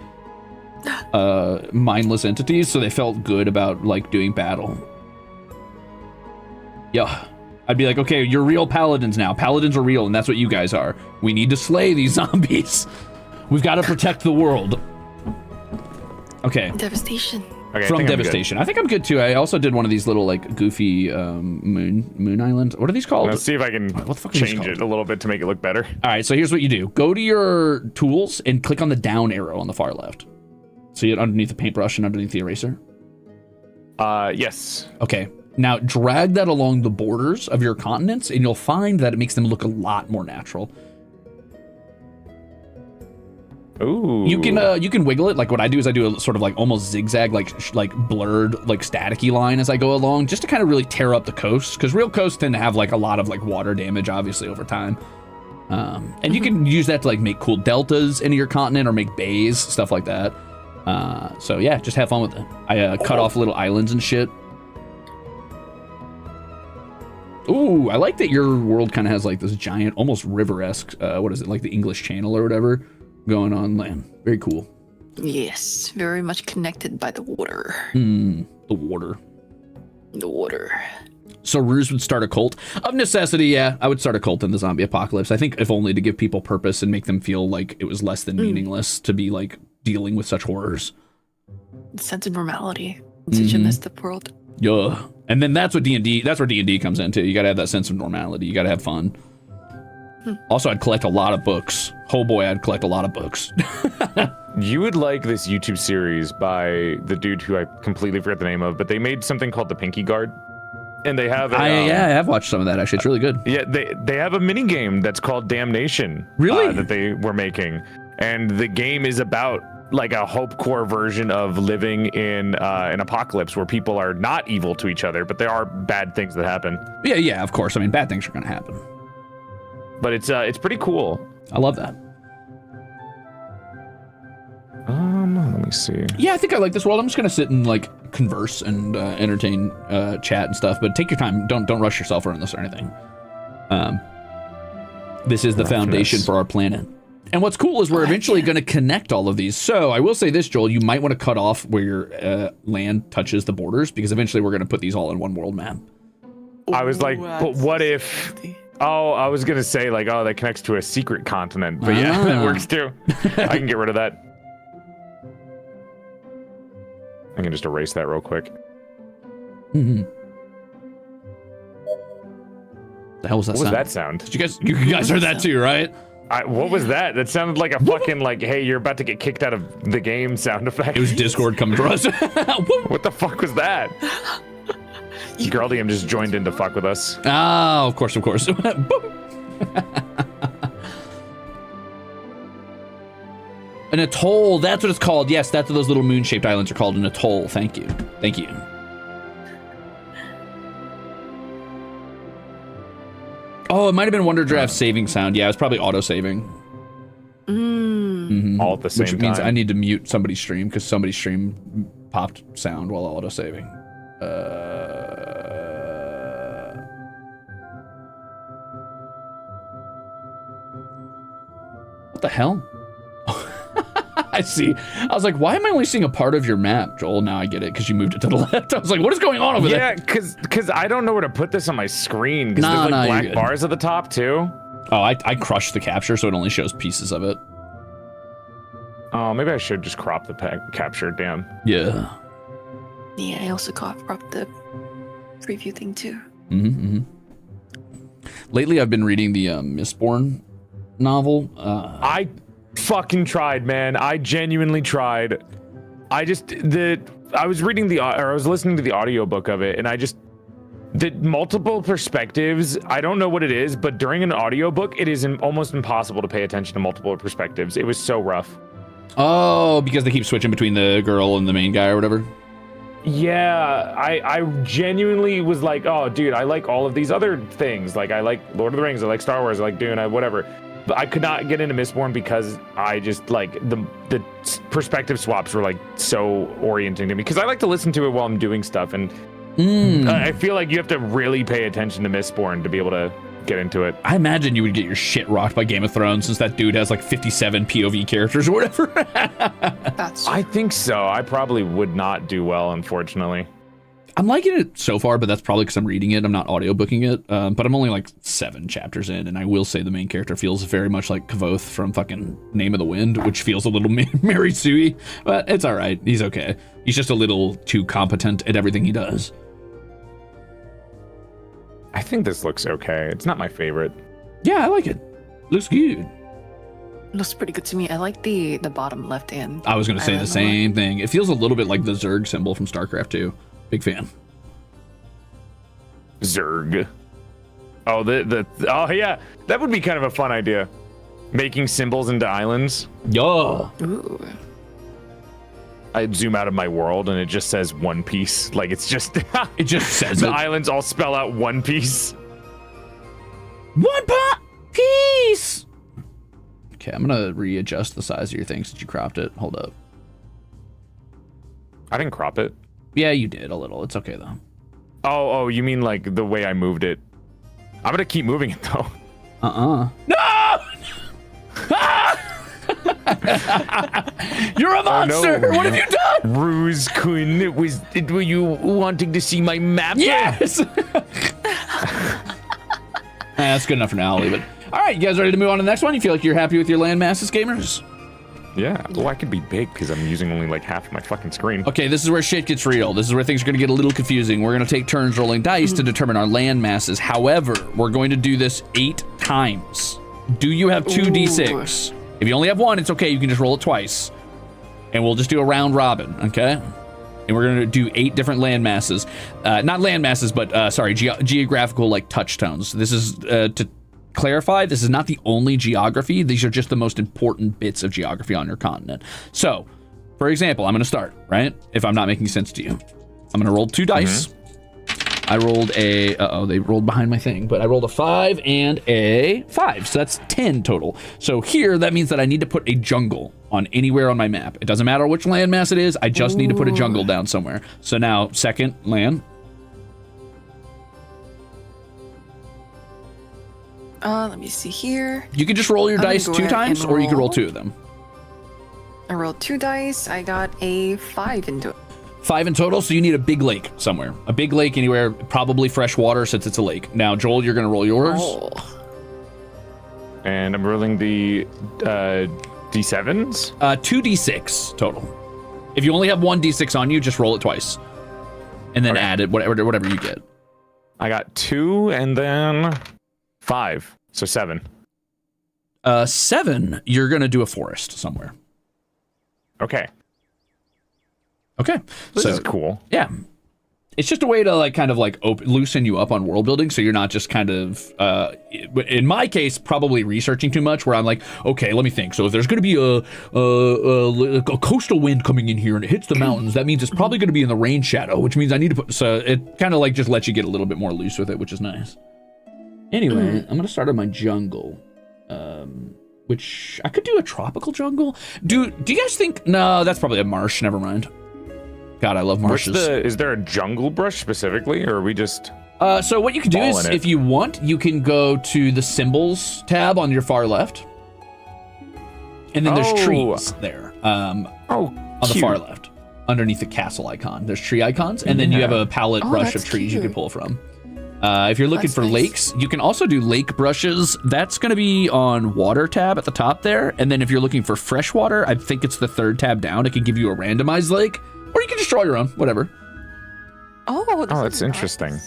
mindless entities, so they felt good about like doing battle. Yeah. I'd be like, okay, you're real paladins now. Paladins are real, and that's what you guys are. We need to slay these zombies. We've got to protect the world. Okay. Devastation. Okay, From Devastation. I think I'm good too. I also did one of these little like goofy moon islands. What are these called? Let's see if I can change it a little bit to make it look better. All right, so here's what you do. Go to your tools and click on the down arrow on the far left. See it underneath the paintbrush and underneath the eraser? Yes. Okay. Now drag that along the borders of your continents and you'll find that it makes them look a lot more natural. Ooh. You can wiggle it. Like what I do is I do a sort of like almost zigzag, like blurred, like staticky line as I go along, just to kind of really tear up the coast, because real coasts tend to have like a lot of like water damage, obviously, over time. And you can use that to like make cool deltas into your continent or make bays, stuff like that. So yeah, just have fun with it. I cut off little islands and shit. Ooh, I like that your world kind of has like this giant, almost river-esque, what is it, like the English Channel or whatever, going on land. Very cool. Yes, very much connected by the water. The water. The water. So Ruze would start a cult. Of necessity, yeah, I would start a cult in the zombie apocalypse. I think if only to give people purpose and make them feel like it was less than meaningless to be like dealing with such horrors. Sense of normality in such a messed up world. Yeah. And then that's what D&D, that's where D&D comes into. You got to have that sense of normality. You got to have fun. Also, I'd collect a lot of books. Oh boy, I'd collect a lot of books. You would like this YouTube series by the dude who I completely forget the name of, but they made something called the Pinky Guard. And they have I have watched some of that, actually. It's really good. Yeah, they have a mini game that's called Damnation. Really? That they were making. And the game is about like a hope core version of living in an apocalypse where people are not evil to each other, but there are bad things that happen. Yeah, of course. I mean, bad things are going to happen. But it's pretty cool. I love that. Let me see. Yeah, I think I like this world. I'm just going to sit and like converse and entertain chat and stuff, but take your time. Don't rush yourself around this or anything. This is the foundation for our planet. And what's cool is we're eventually going to connect all of these. So I will say this, Joel, you might want to cut off where your land touches the borders, because eventually we're going to put these all in one world map. I was like, but what if... Oh, I was going to say like, oh, that connects to a secret continent. But yeah, that works too. I can get rid of that. I can just erase that real quick. The hell was that What was sound? that sound? Did you guys heard that too, right? What was that? That sounded like a fucking like, hey, you're about to get kicked out of the game sound effect. It was Discord coming for us. What the fuck was that? Girldium just joined in to fuck with us. Oh, of course. An atoll, that's what it's called. Yes, that's what those little moon-shaped islands are called, an atoll. Thank you. Oh, it might have been Wonder Draft saving sound. Yeah, it's probably auto-saving. All at the same time. Which means I need to mute somebody's stream, because somebody's stream popped sound while auto-saving. What the hell? I see. I was like, why am I only seeing a part of your map, Joel? Now I get it, because you moved it to the left. I was like, what is going on over there? Yeah, because I don't know where to put this on my screen, because there's like black bars at the top too. Oh, I crushed the capture, so it only shows pieces of it. Oh, maybe I should just crop the capture, damn. Yeah. Yeah, I also cropped the preview thing too. Lately, I've been reading the Mistborn novel. I fucking tried, man. I genuinely tried. I was reading I was listening to the audiobook of it, and I just did multiple perspectives. I don't know what it is, but during an audiobook, it is almost impossible to pay attention to multiple perspectives. It was so rough. Oh, because they keep switching between the girl and the main guy or whatever? Yeah, I genuinely was like, oh, dude, I like all of these other things. Like, I like Lord of the Rings, I like Star Wars, I like Dune, whatever. But I could not get into Mistborn because I just, like, the perspective swaps were, like, so orienting to me. Because I like to listen to it while I'm doing stuff, and I feel like you have to really pay attention to Mistborn to be able to get into it. I imagine you would get your shit rocked by Game of Thrones, since that dude has, like, 57 POV characters or whatever. I think so. I probably would not do well, unfortunately. I'm liking it so far, but that's probably because I'm reading it. I'm not audiobooking it, but I'm only like 7 chapters in, and I will say the main character feels very much like Kavoth from fucking Name of the Wind, which feels a little Mary Sue-y, but it's all right. He's okay. He's just a little too competent at everything he does. I think this looks okay. It's not my favorite. Yeah, I like it. Looks good. Looks pretty good to me. I like the bottom left hand. I was going to say the same thing. It feels a little bit like the Zerg symbol from StarCraft 2. Big fan. Zerg. Oh, oh yeah, that would be kind of a fun idea. Making symbols into islands. Yeah. Ooh. I zoom out of my world and it just says One Piece. Like, it's just it just says the islands all spell out One Piece. Piece. Okay, I'm gonna readjust the size of your thing since you cropped it. Hold up. I didn't crop it. Yeah, you did a little. It's okay though. Oh, you mean like the way I moved it? I'm gonna keep moving it though. No! You're a monster! Oh, no. What have you done? Ruze Kun, were you wanting to see my map? Yes! That's good enough for now, I'll leave it. All right, you guys ready to move on to the next one? You feel like you're happy with your land masses, gamers? Yeah. Well, I could be big because I'm using only like half of my fucking screen. Okay, this is where shit gets real. This is where things are going to get a little confusing. We're going to take turns rolling dice to determine our land masses. However, we're going to do this 8 times. Do you have 2d6? If you only have 1, it's okay. You can just roll it twice. And we'll just do a round robin, okay? And we're going to do 8 different land masses. Not land masses, but, sorry, geographical, like, touchstones. This is, to clarify, this is not the only geography. These are just the most important bits of geography on your continent. So, for example, I'm going to start, right? If I'm not making sense to you. I'm going to roll 2 dice. I rolled a, they rolled behind my thing, but I rolled a 5 and a 5, so that's 10 total. So here, that means that I need to put a jungle on anywhere on my map. It doesn't matter which landmass it is, I just need to put a jungle down somewhere. So now, second land. Let me see here. You can just roll your dice 2 times, or you can roll 2 of them. I rolled 2 dice, I got a 5 into it. 5 in total, so you need a big lake somewhere. A big lake anywhere, probably fresh water since it's a lake. Now, Joel, you're going to roll yours. Oh. And I'm rolling the D7s? 2d6 total. If you only have 1 d6 on you, just roll it twice. And then add it, whatever you get. I got 2 and then 5, so 7. 7, you're going to do a forest somewhere. Okay. Okay. This is cool. Yeah. It's just a way to like kind of like loosen you up on world building, so you're not just kind of in my case probably researching too much, where I'm like, okay, let me think. So if there's going to be a coastal wind coming in here and it hits the mountains, that means it's probably going to be in the rain shadow, which means I need to put, so it kind of like just lets you get a little bit more loose with it, which is nice. Anyway, I'm going to start on my jungle. Which I could do a tropical jungle. Do you guys think, no, that's probably a marsh, never mind. God, I love marshes. Is there a jungle brush specifically, or are we just... So what you can do is, if you want, you can go to the symbols tab on your far left. And then there's trees there. On the far left, underneath the castle icon. There's tree icons, and then you have a palette brush of trees you can pull from. If you're looking for lakes, you can also do lake brushes. That's going to be on water tab at the top there. And then if you're looking for fresh water, I think it's the 3rd tab down. It can give you a randomized lake. Or you can just draw your own, whatever. Oh, that's interesting.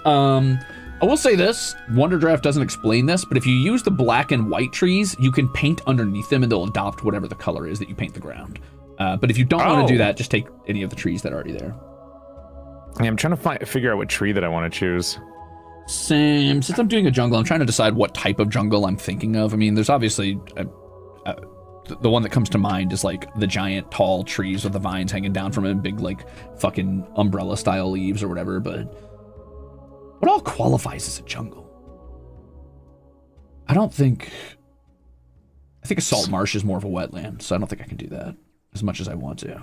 I will say this, Wonder Draft doesn't explain this, but if you use the black and white trees, you can paint underneath them and they'll adopt whatever the color is that you paint the ground. But if you don't want to do that, just take any of the trees that are already there. Yeah, I'm trying to figure out what tree that I want to choose. Same. Since I'm doing a jungle, I'm trying to decide what type of jungle I'm thinking of. I mean, there's obviously... the one that comes to mind is like the giant tall trees with the vines hanging down from it, big like fucking umbrella style leaves or whatever, but what all qualifies as a jungle? I think a salt marsh is more of a wetland, so I don't think I can do that as much as I want to.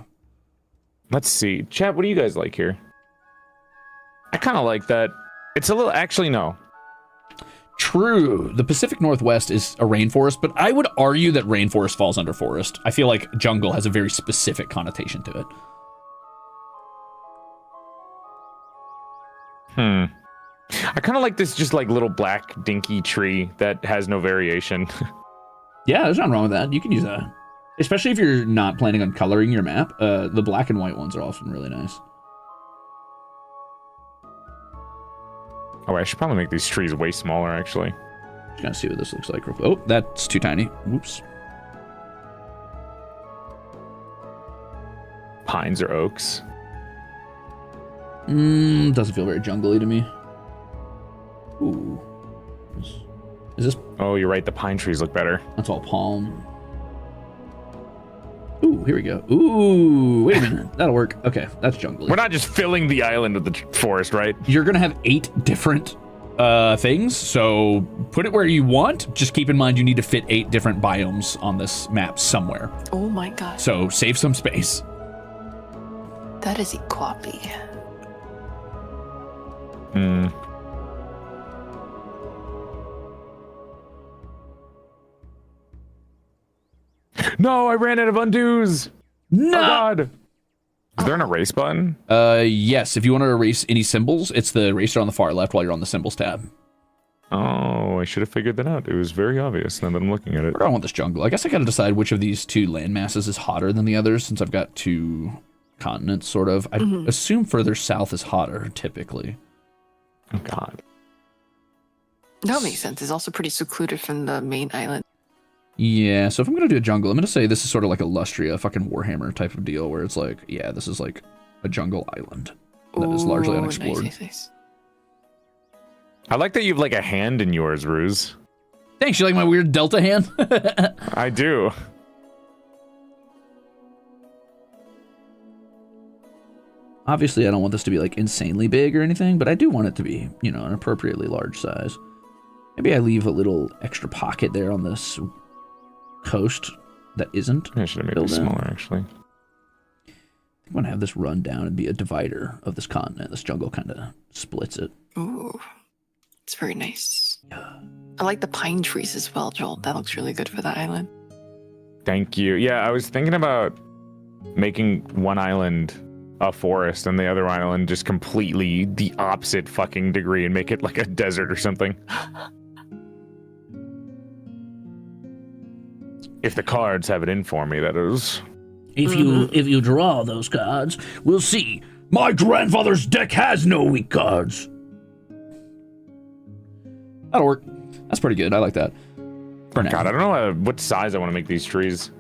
Let's see. Chat, what do you guys like here? I kind of like that. It's a little, actually, no. True. The Pacific Northwest is a rainforest, but I would argue that rainforest falls under forest. I feel like jungle has a very specific connotation to it. I kind of like this just like little black dinky tree that has no variation. Yeah, there's nothing wrong with that. You can use that. Especially if you're not planning on coloring your map. The black and white ones are often really nice. Oh, I should probably make these trees way smaller, actually. Just gotta see what this looks like. Oh, that's too tiny. Whoops. Pines or oaks? Doesn't feel very jungly to me. Ooh. Is this... Oh, you're right. The pine trees look better. That's all palm. Ooh, here we go. Ooh, wait a minute. That'll work. Okay, that's jungly. We're not just filling the island with the forest, right? You're gonna have 8 different things, so put it where you want. Just keep in mind you need to fit 8 different biomes on this map somewhere. Oh my god. So save some space. That is a copy. No, I ran out of undos. No. Oh god. Is there an erase button? Yes. If you want to erase any symbols, it's the eraser on the far left while you're on the symbols tab. Oh, I should have figured that out. It was very obvious now that I'm looking at it. Where do I want this jungle? I guess I gotta decide which of these two land masses is hotter than the others, since I've got two continents, sort of. I assume further south is hotter, typically. Oh, God. That makes sense. It's also pretty secluded from the main island. Yeah, so if I'm gonna do a jungle, I'm gonna say this is sort of like a Lustria, fucking Warhammer type of deal, where it's like, yeah, this is like a jungle island that is largely Ooh, unexplored. Nice. I like that you have like a hand in yours, Ruze. Thanks, you like my weird delta hand? I do. Obviously, I don't want this to be like insanely big or anything, but I do want it to be, you know, an appropriately large size. Maybe I leave a little extra pocket there on this coast that isn't. I should have made it smaller, actually. I'm gonna have this run down and be a divider of this continent. This jungle kind of splits it. Ooh, it's very nice. I like the pine trees as well, Joel. That looks really good for the island. Thank you. Yeah, I was thinking about making one island a forest and the other island just completely the opposite fucking degree and make it like a desert or something. If the cards have it in for me, that is. If you draw those cards, we'll see. My grandfather's deck has no weak cards. That'll work. That's pretty good. I like that. For now. God, I don't know what size I want to make these trees.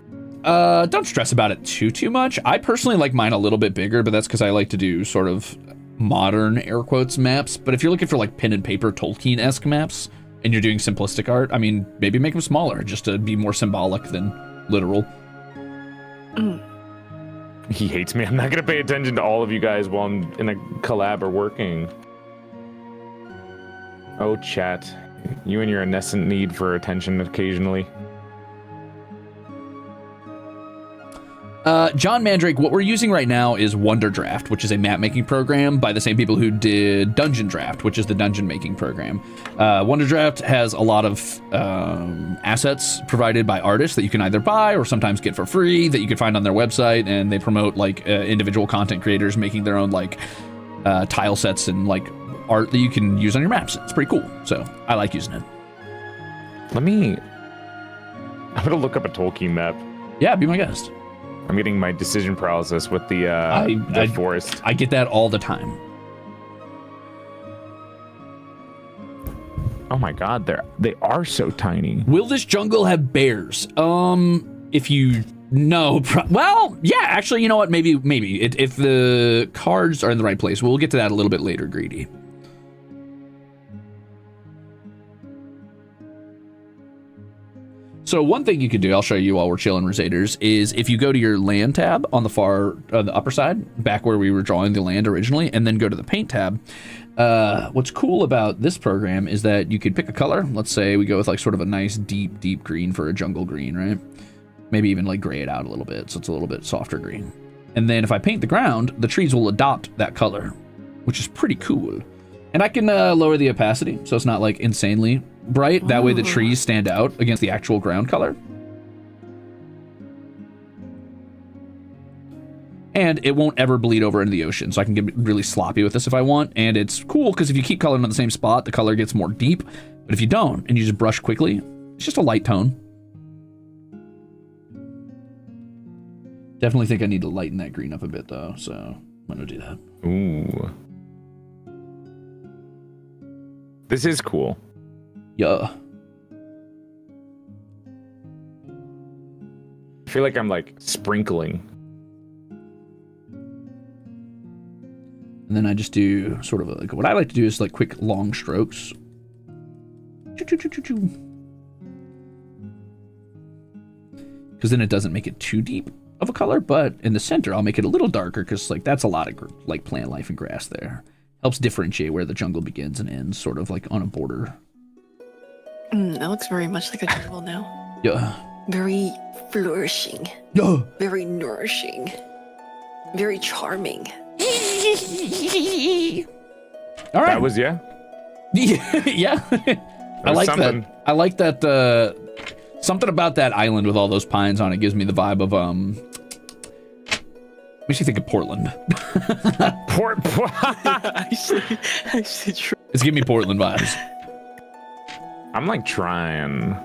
Don't stress about it too much. I personally like mine a little bit bigger, but that's because I like to do sort of modern air quotes maps. But if you're looking for like pen and paper Tolkien-esque maps and you're doing simplistic art, I mean, maybe make them smaller just to be more symbolic than literal. He hates me. I'm not going to pay attention to all of you guys while I'm in a collab or working. Oh, chat. You and your innocent need for attention occasionally. John Mandrake, what we're using right now is Wonder Draft, which is a map making program by the same people who did Dungeon Draft, which is the dungeon making program. Wonder Draft has a lot of assets provided by artists that you can either buy or sometimes get for free that you can find on their website, and they promote like individual content creators making their own like tile sets and like art that you can use on your maps. It's pretty cool, so I like using it. I'm gonna look up a Tolkien map. Yeah, be my guest. I'm getting my decision paralysis with the forest. I get that all the time. Oh my God, they are so tiny. Will this jungle have bears? If you know, well, yeah, actually, you know what? Maybe if the cards are in the right place, we'll get to that a little bit later, Greedy. So one thing you could do, I'll show you while we're chilling, Ruzeters, is if you go to your land tab on the upper side, back where we were drawing the land originally, and then go to the paint tab. What's cool about this program is that you could pick a color. Let's say we go with like sort of a nice deep green for a jungle green, right? Maybe even like gray it out a little bit so it's a little bit softer green. And then if I paint the ground, the trees will adopt that color, which is pretty cool. And I can lower the opacity so it's not like insanely bright. That way the trees stand out against the actual ground color. And it won't ever bleed over into the ocean, so I can get really sloppy with this if I want. And it's cool because if you keep coloring on the same spot, the color gets more deep. But if you don't, and you just brush quickly, it's just a light tone. Definitely think I need to lighten that green up a bit though, so I'm gonna do that. Ooh. This is cool. Yeah. I feel like I'm like sprinkling. And then I just do sort of like, what I like to do is like quick long strokes. Because then it doesn't make it too deep of a color, but in the center I'll make it a little darker because like that's a lot of like plant life and grass there. Helps differentiate where the jungle begins and ends, sort of like on a border. That looks very much like a jungle now. Yeah. Very flourishing. Yeah. Very nourishing. Very charming. All right. That was, yeah? Yeah. I like something. that. I like that. Something about that island with all those pines on it gives me the vibe of makes you think of Portland. Actually true. It's giving me Portland vibes. I'm like trying.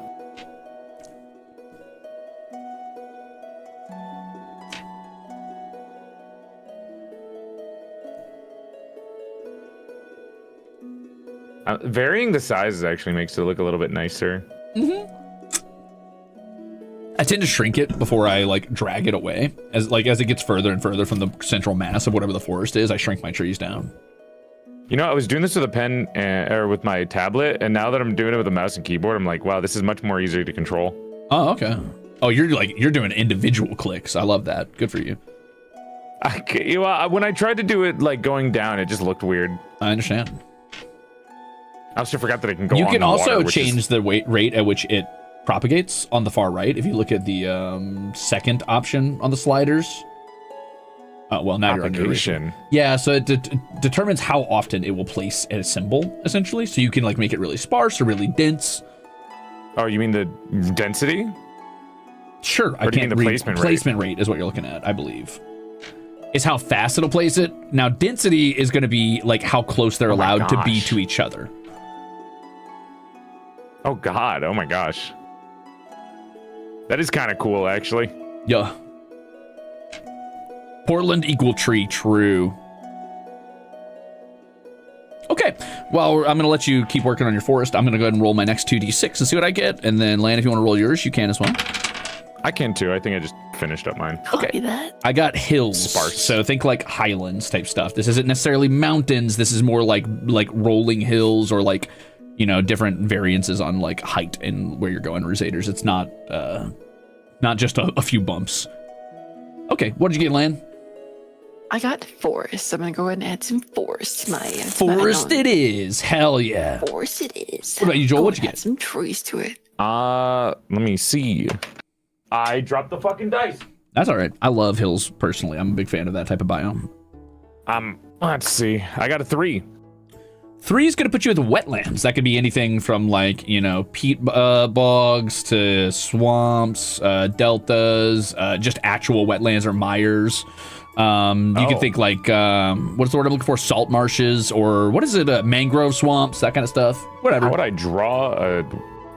Varying the sizes actually makes it look a little bit nicer. I tend to shrink it before I like drag it away. As it gets further and further from the central mass of whatever the forest is, I shrink my trees down. You know, I was doing this with a pen or with my tablet, and now that I'm doing it with a mouse and keyboard, I'm like, wow, this is much more easier to control. Oh, okay. Oh, you're doing individual clicks. I love that. Good for you. When I tried to do it like going down, it just looked weird. I understand. I also forgot that it can go. You on can the also water, change the rate at which it propagates on the far right. If you look at the second option on the sliders. Well, now you're on duration. Yeah, so it determines how often it will place a symbol, essentially. So you can like make it really sparse or really dense. Oh, you mean the density? Sure, I can't read. Placement rate is what you're looking at, I believe. Is how fast it'll place it. Now, density is going to be like how close they're allowed to be to each other. Oh God! Oh my gosh! That is kind of cool, actually. Yeah. Portland equal tree, true. Okay, well, I'm going to let you keep working on your forest. I'm going to go ahead and roll my next 2d6 and see what I get. And then, Lan, if you want to roll yours, you can as well. I can too. I think I just finished up mine. Copy that. I got hills. Sparse. So think like highlands type stuff. This isn't necessarily mountains. This is more like rolling hills or like, you know, different variances on like height and where you're going, Rusaders. It's not just a few bumps. Okay, what did you get, Lan? I got forest. I'm gonna go ahead and add some forest to my forest. It is. Hell yeah. Forest it is. What about you, Joel? What'd you get? Add some trees to it. Let me see. I dropped the fucking dice. That's all right. I love hills personally. I'm a big fan of that type of biome. Let's see. I got a 3. 3 is going to put you in the wetlands. That could be anything from like, you know, peat bogs to swamps, deltas, just actual wetlands or mires. You can think like, what's the word I'm looking for? Salt marshes or what is it? Mangrove swamps, that kind of stuff. Whatever. How would I draw a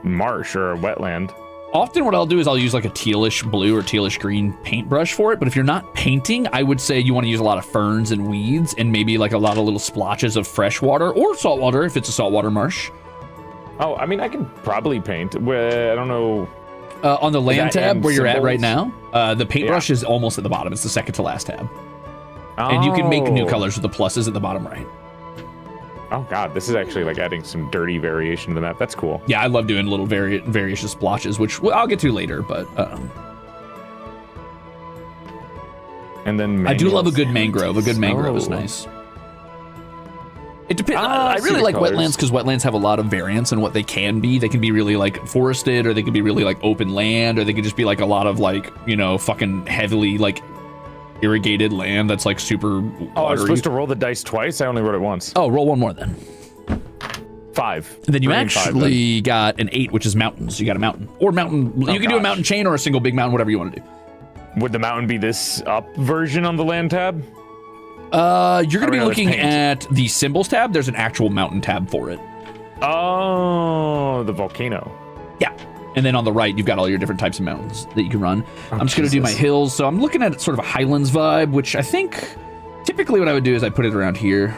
marsh or a wetland? Often what I'll do is I'll use like a tealish blue or tealish green paintbrush for it. But if you're not painting, I would say you want to use a lot of ferns and weeds and maybe like a lot of little splotches of fresh water or salt water if it's a saltwater marsh. Oh, I mean, I can probably paint. I don't know. On the land tab where you're at right now, the paintbrush Yeah. is almost at the bottom. It's the second to last tab. And you can make new colors with the pluses at the bottom right. Oh God, this is actually like adding some dirty variation to the map. That's cool. Yeah, I love doing little various splotches, which I'll get to later, but and then I do love a good mangrove. A good mangrove is nice. It depends. I really like wetlands because wetlands have a lot of variance in what they can be. They can be really like forested, or they can be really like open land, or they could just be like a lot of like, you know, fucking heavily like irrigated land that's like super watery. Oh, I was supposed to roll the dice twice? I only rolled it once. Oh, roll one more then. 5. And then you Brilliant actually got an 8, which is mountains. You got a mountain. Or mountain. You can do a mountain chain or a single big mountain, whatever you want to do. Would the mountain be this up version on the land tab? You're going to be looking at the symbols tab. There's an actual mountain tab for it. Oh, the volcano. Yeah. And then on the right, you've got all your different types of mountains that you can run. I'm just going to do my hills. So I'm looking at sort of a highlands vibe, which I think typically what I would do is I put it around here.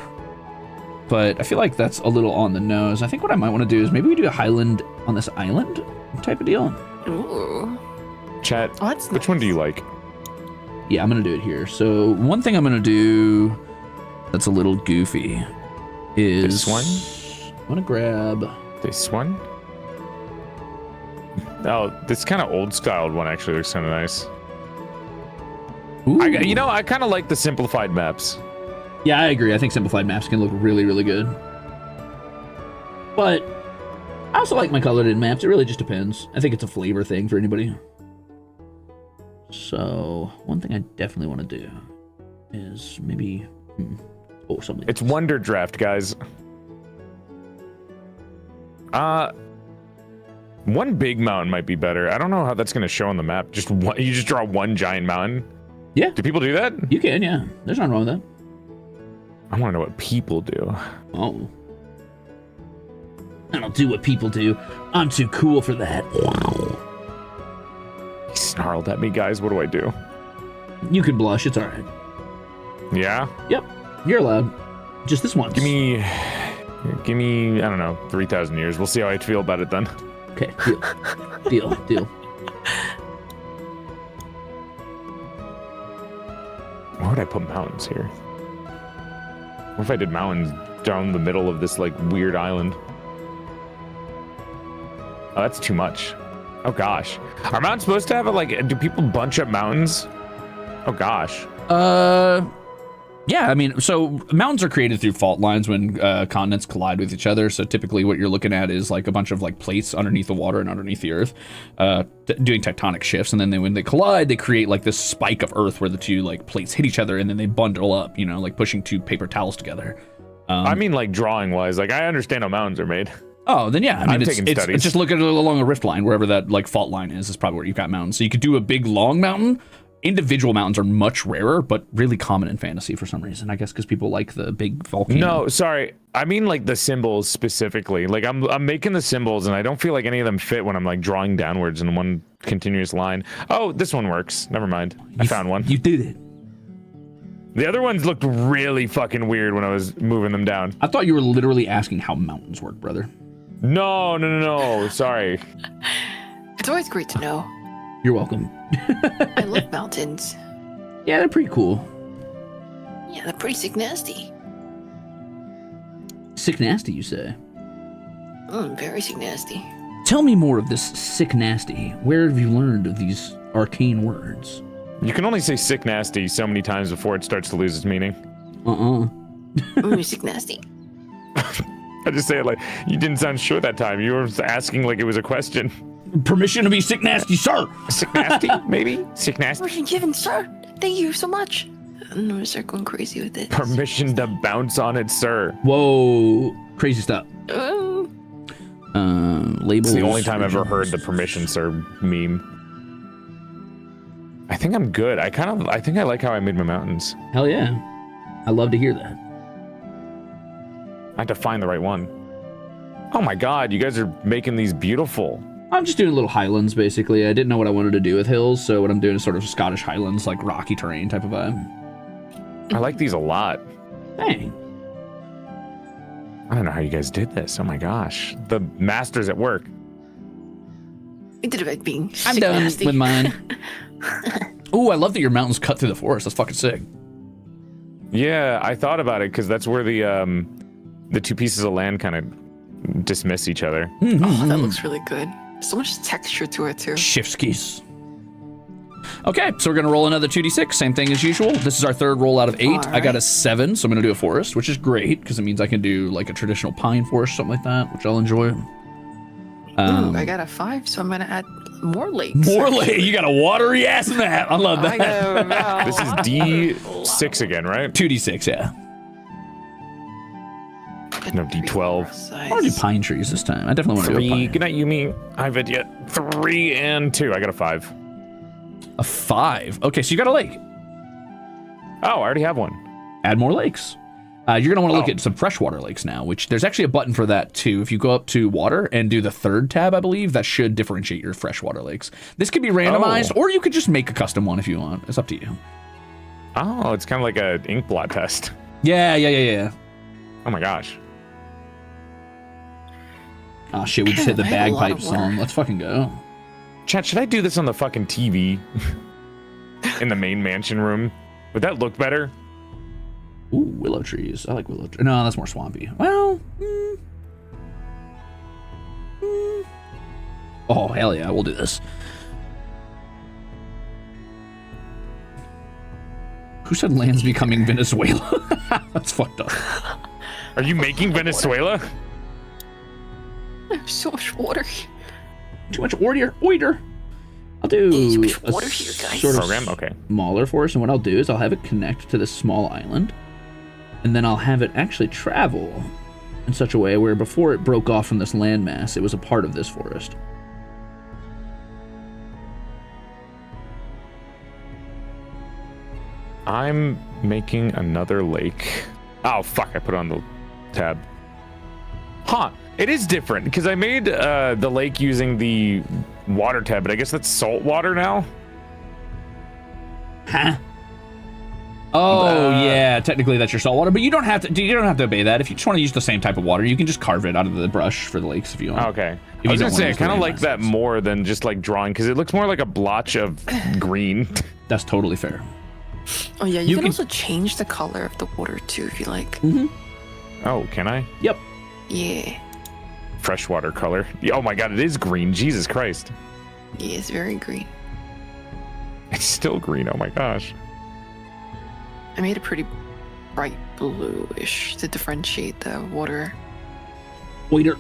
But I feel like that's a little on the nose. I think what I might want to do is maybe we do a highland on this island type of deal. Ooh. Chat, which one do you like? Yeah, I'm going to do it here. So one thing I'm going to do that's a little goofy is... This one? I'm going to grab... This one? Oh, this kind of old-styled one actually looks kind of nice. I kind of like the simplified maps. Yeah, I agree. I think simplified maps can look really, really good. But I also like my colored in maps. It really just depends. I think it's a flavor thing for anybody. So one thing I definitely want to do is maybe... Oh, something. It's Wonder Draft, guys. One big mountain might be better. I don't know how that's going to show on the map. Just one, you just draw one giant mountain. Yeah. Do people do that? You can, yeah. There's nothing wrong with that. I want to know what people do. Oh. I don't do what people do. I'm too cool for that. He snarled at me, guys. What do I do? You can blush. It's all right. Yeah? Yep. You're allowed. Just this once. Give me, I don't know, 3,000 years. We'll see how I feel about it then. Okay, deal. Where would I put mountains here? What if I did mountains down the middle of this, like, weird island? Oh, that's too much. Oh, gosh. Are mountains supposed to have, do people bunch up mountains? Oh, gosh. Yeah, I mean, so mountains are created through fault lines when continents collide with each other. So typically what you're looking at is like a bunch of like plates underneath the water and underneath the earth doing tectonic shifts. And then when they collide, they create like this spike of earth where the two like plates hit each other and then they bundle up, you know, like pushing two paper towels together. I mean, like drawing wise, like I understand how mountains are made. Oh, then yeah. I mean, it's just look at it along a rift line, wherever that like fault line is probably where you've got mountains. So you could do a big long mountain. Individual mountains are much rarer, but really common in fantasy for some reason. I guess because people like the big volcano. No, sorry. I mean like the symbols specifically. Like I'm making the symbols and I don't feel like any of them fit when I'm like drawing downwards in one continuous line. Oh, this one works. Never mind. I found one. You did it. The other ones looked really fucking weird when I was moving them down. I thought you were literally asking how mountains work, brother. No. Sorry. It's always great to know. You're welcome. I love mountains. Yeah, they're pretty cool. Yeah, they're pretty sick nasty. Sick nasty, you say? Very sick nasty. Tell me more of this sick nasty. Where have you learned of these arcane words? You can only say sick nasty so many times before it starts to lose its meaning. Sick nasty. I just say it like, you didn't sound sure that time. You were asking like it was a question. Permission to be sick nasty, sir. Sick nasty, maybe? Sick nasty? Permission given, sir. Thank you so much. I'm gonna start going crazy with it. Permission to bounce on it, sir. Whoa. Crazy stuff. Labels. It's the only time I've ever heard the permission, sir meme. I think I'm good. I think I like how I made my mountains. Hell yeah. I love to hear that. I have to find the right one. Oh my god, you guys are making these beautiful. I'm just doing little highlands, basically. I didn't know what I wanted to do with hills, so what I'm doing is sort of Scottish highlands, like rocky terrain type of vibe. I like these a lot. Dang. I don't know how you guys did this. Oh my gosh. The master's at work. We did it by being I'm sick done nasty. with mine. Ooh, I love that your mountains cut through the forest. That's fucking sick. Yeah, I thought about it, because that's where the two pieces of land kind of dismiss each other. Oh, that looks really good. So much texture to it too. Shift keys. Okay, so we're gonna roll another 2d6, same thing as usual. This is our third roll out of 8. I got a 7, so I'm gonna do a forest, which is great, because it means I can do like a traditional pine forest, something like that, which I'll enjoy. Ooh, I got a 5, so I'm gonna add more lakes. More lake, you got a watery ass in that. I love that. This is D6 again, right? 2d6, yeah. No, D12. I want to do pine trees this time. I definitely want to do a 3. pine. Good night, Yumi. I've had yet 3 and 2. I got a 5. A 5. Okay, so you got a lake. Oh, I already have one. Add more lakes. You're going to want to look at some freshwater lakes now, which there's actually a button for that too. If you go up to water and do the 3rd tab, I believe, that should differentiate your freshwater lakes. This could be randomized, or you could just make a custom one if you want. It's up to you. Oh, it's kind of like an ink blot test. Yeah. Oh my gosh. Oh shit, we just hit the bagpipe song. Let's fucking go. Chat, should I do this on the fucking TV? In the main mansion room? Would that look better? Ooh, willow trees. I like willow trees. No, that's more swampy. Well, oh, hell yeah, we'll do this. Who said land's becoming Venezuela? That's fucked up. Are you making Venezuela? There's so much water. Too much oider. I'll do Too much a water here, guys. sort of Program? Okay. smaller forest, and what I'll do is I'll have it connect to this small island, and then I'll have it actually travel in such a way where before it broke off from this landmass, it was a part of this forest. I'm making another lake. Oh, fuck, I put it on the tab. Huh. It is different because I made the lake using the water tab, but I guess that's salt water now. Huh? Oh yeah, technically that's your salt water, but you don't have to obey that. If you just want to use the same type of water, you can just carve it out of the brush for the lakes if you want. Okay. If I was gonna say I kind of like that more than just like drawing because it looks more like a blotch of green. That's totally fair. Oh yeah, you can also change the color of the water too if you like. Oh, can I? Yep. Yeah. Freshwater color. Oh my god, it is green. Jesus Christ. Yeah, it's very green. It's still green. Oh my gosh. I made it pretty bright bluish to differentiate the water. Waiter.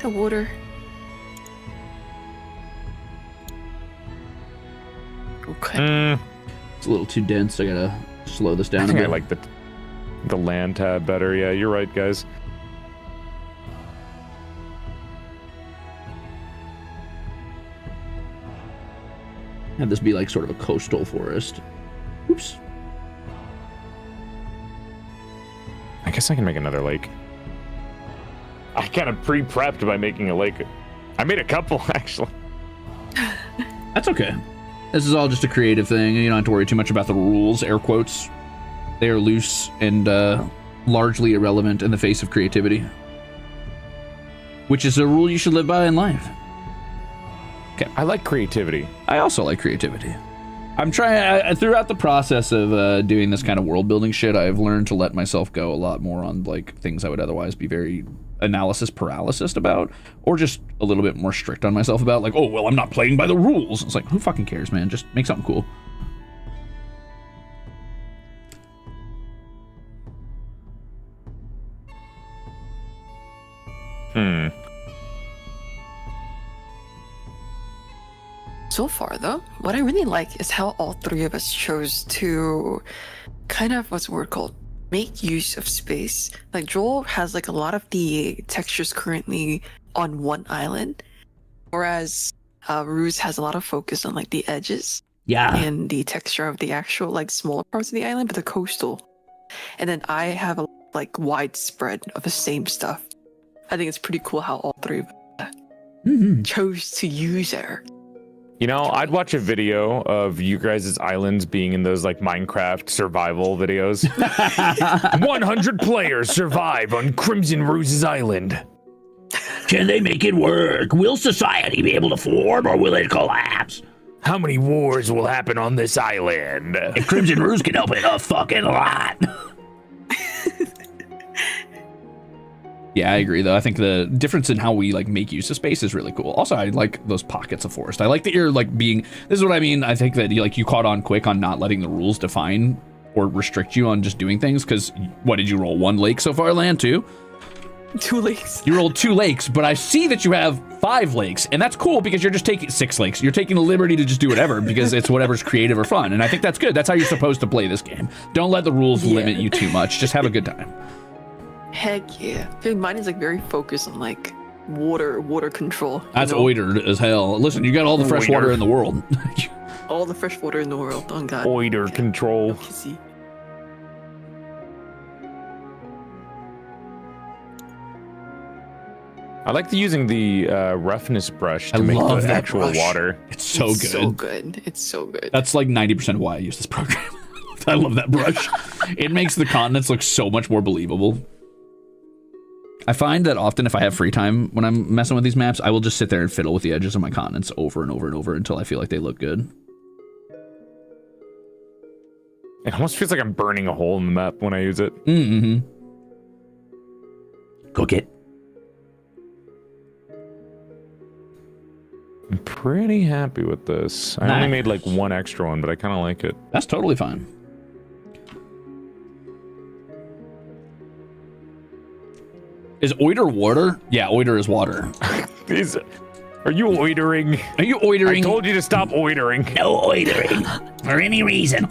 The water. Okay. It's a little too dense. I gotta slow this down I a think bit. I like the land tab better. Yeah, you're right, guys. Have this be like sort of a coastal forest. Oops. I guess I can make another lake. I kind of pre-prepped by making a lake. I made a couple, actually. That's okay. This is all just a creative thing. You don't have to worry too much about the rules, air quotes. They are loose and largely irrelevant in the face of creativity. Which is a rule you should live by in life. Okay. I like creativity. I also like creativity. I'm trying, throughout the process of doing this kind of world building shit, I've learned to let myself go a lot more on like things I would otherwise be very analysis paralysis about, or just a little bit more strict on myself about, like, oh, well, I'm not playing by the rules. It's like, who fucking cares, man? Just make something cool. So far, though, what I really like is how all three of us chose to kind of, what's the word called? Make use of space. Like, Joel has like a lot of the textures currently on one island, whereas Ruze has a lot of focus on like the edges. Yeah. And the texture of the actual like smaller parts of the island, but the coastal. And then I have a like widespread of the same stuff. I think it's pretty cool how all three of us chose to use it. You know, I'd watch a video of you guys' islands being in those like Minecraft survival videos. 100 players survive on Crimzon Rule's island. Can they make it work? Will society be able to form, or will it collapse? How many wars will happen on this island? If Crimzon Rulez can help it a fucking lot. Yeah, I agree, though. I think the difference in how we like make use of space is really cool. Also, I like those pockets of forest. I like that you're like being, this is what I mean. I think that you caught on quick on not letting the rules define or restrict you on just doing things. Because what did you roll? 1 lake so far, Land? 2? 2 lakes. You rolled 2 lakes, but I see that you have 5 lakes, and that's cool because you're just taking 6 lakes. You're taking the liberty to just do whatever because it's whatever's creative or fun. And I think that's good. That's how you're supposed to play this game. Don't let the rules limit you too much. Just have a good time. Heck yeah. I feel like mine is like very focused on like water control. That's oitered as hell. Listen, you got all the fresh water in the world. All the fresh water in the world. Oh god. Oiter control. Kissy. I like using the roughness brush to make the actual water. It's so good. So good. It's so good. That's like 90% of why I use this program. I love that brush. It makes the continents look so much more believable. I find that often if I have free time when I'm messing with these maps, I will just sit there and fiddle with the edges of my continents over and over and over until I feel like they look good. It almost feels like I'm burning a hole in the map when I use it. Mm-hmm. Cook it. I'm pretty happy with this. I only made like 1 extra one, but I kind of like it. That's totally fine. Is oiter water? Yeah, oiter is water. Are you oitering? Are you oitering? I told you to stop oitering. No oitering for any reason.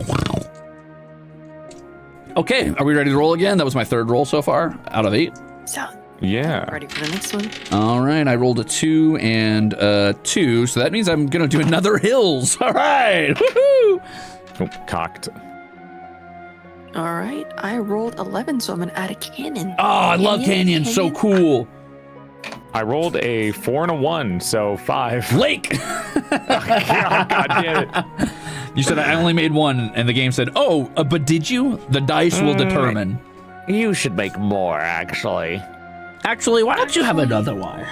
Okay, are we ready to roll again? That was my 3rd roll so far out of 8. So, yeah. ready for the next one? All right, I rolled a 2 and a 2, so that means I'm gonna do another hills. All right, woohoo! Oh, cocked. All right, I rolled 11, so I'm gonna add a canyon. Oh, I love canyons. So cool. I rolled a 4 and a 1, so 5. Lake. God damn it. You said I only made one, and the game said, "Oh, but did you? The dice will determine." You should make more, actually. Actually, why don't you have another one?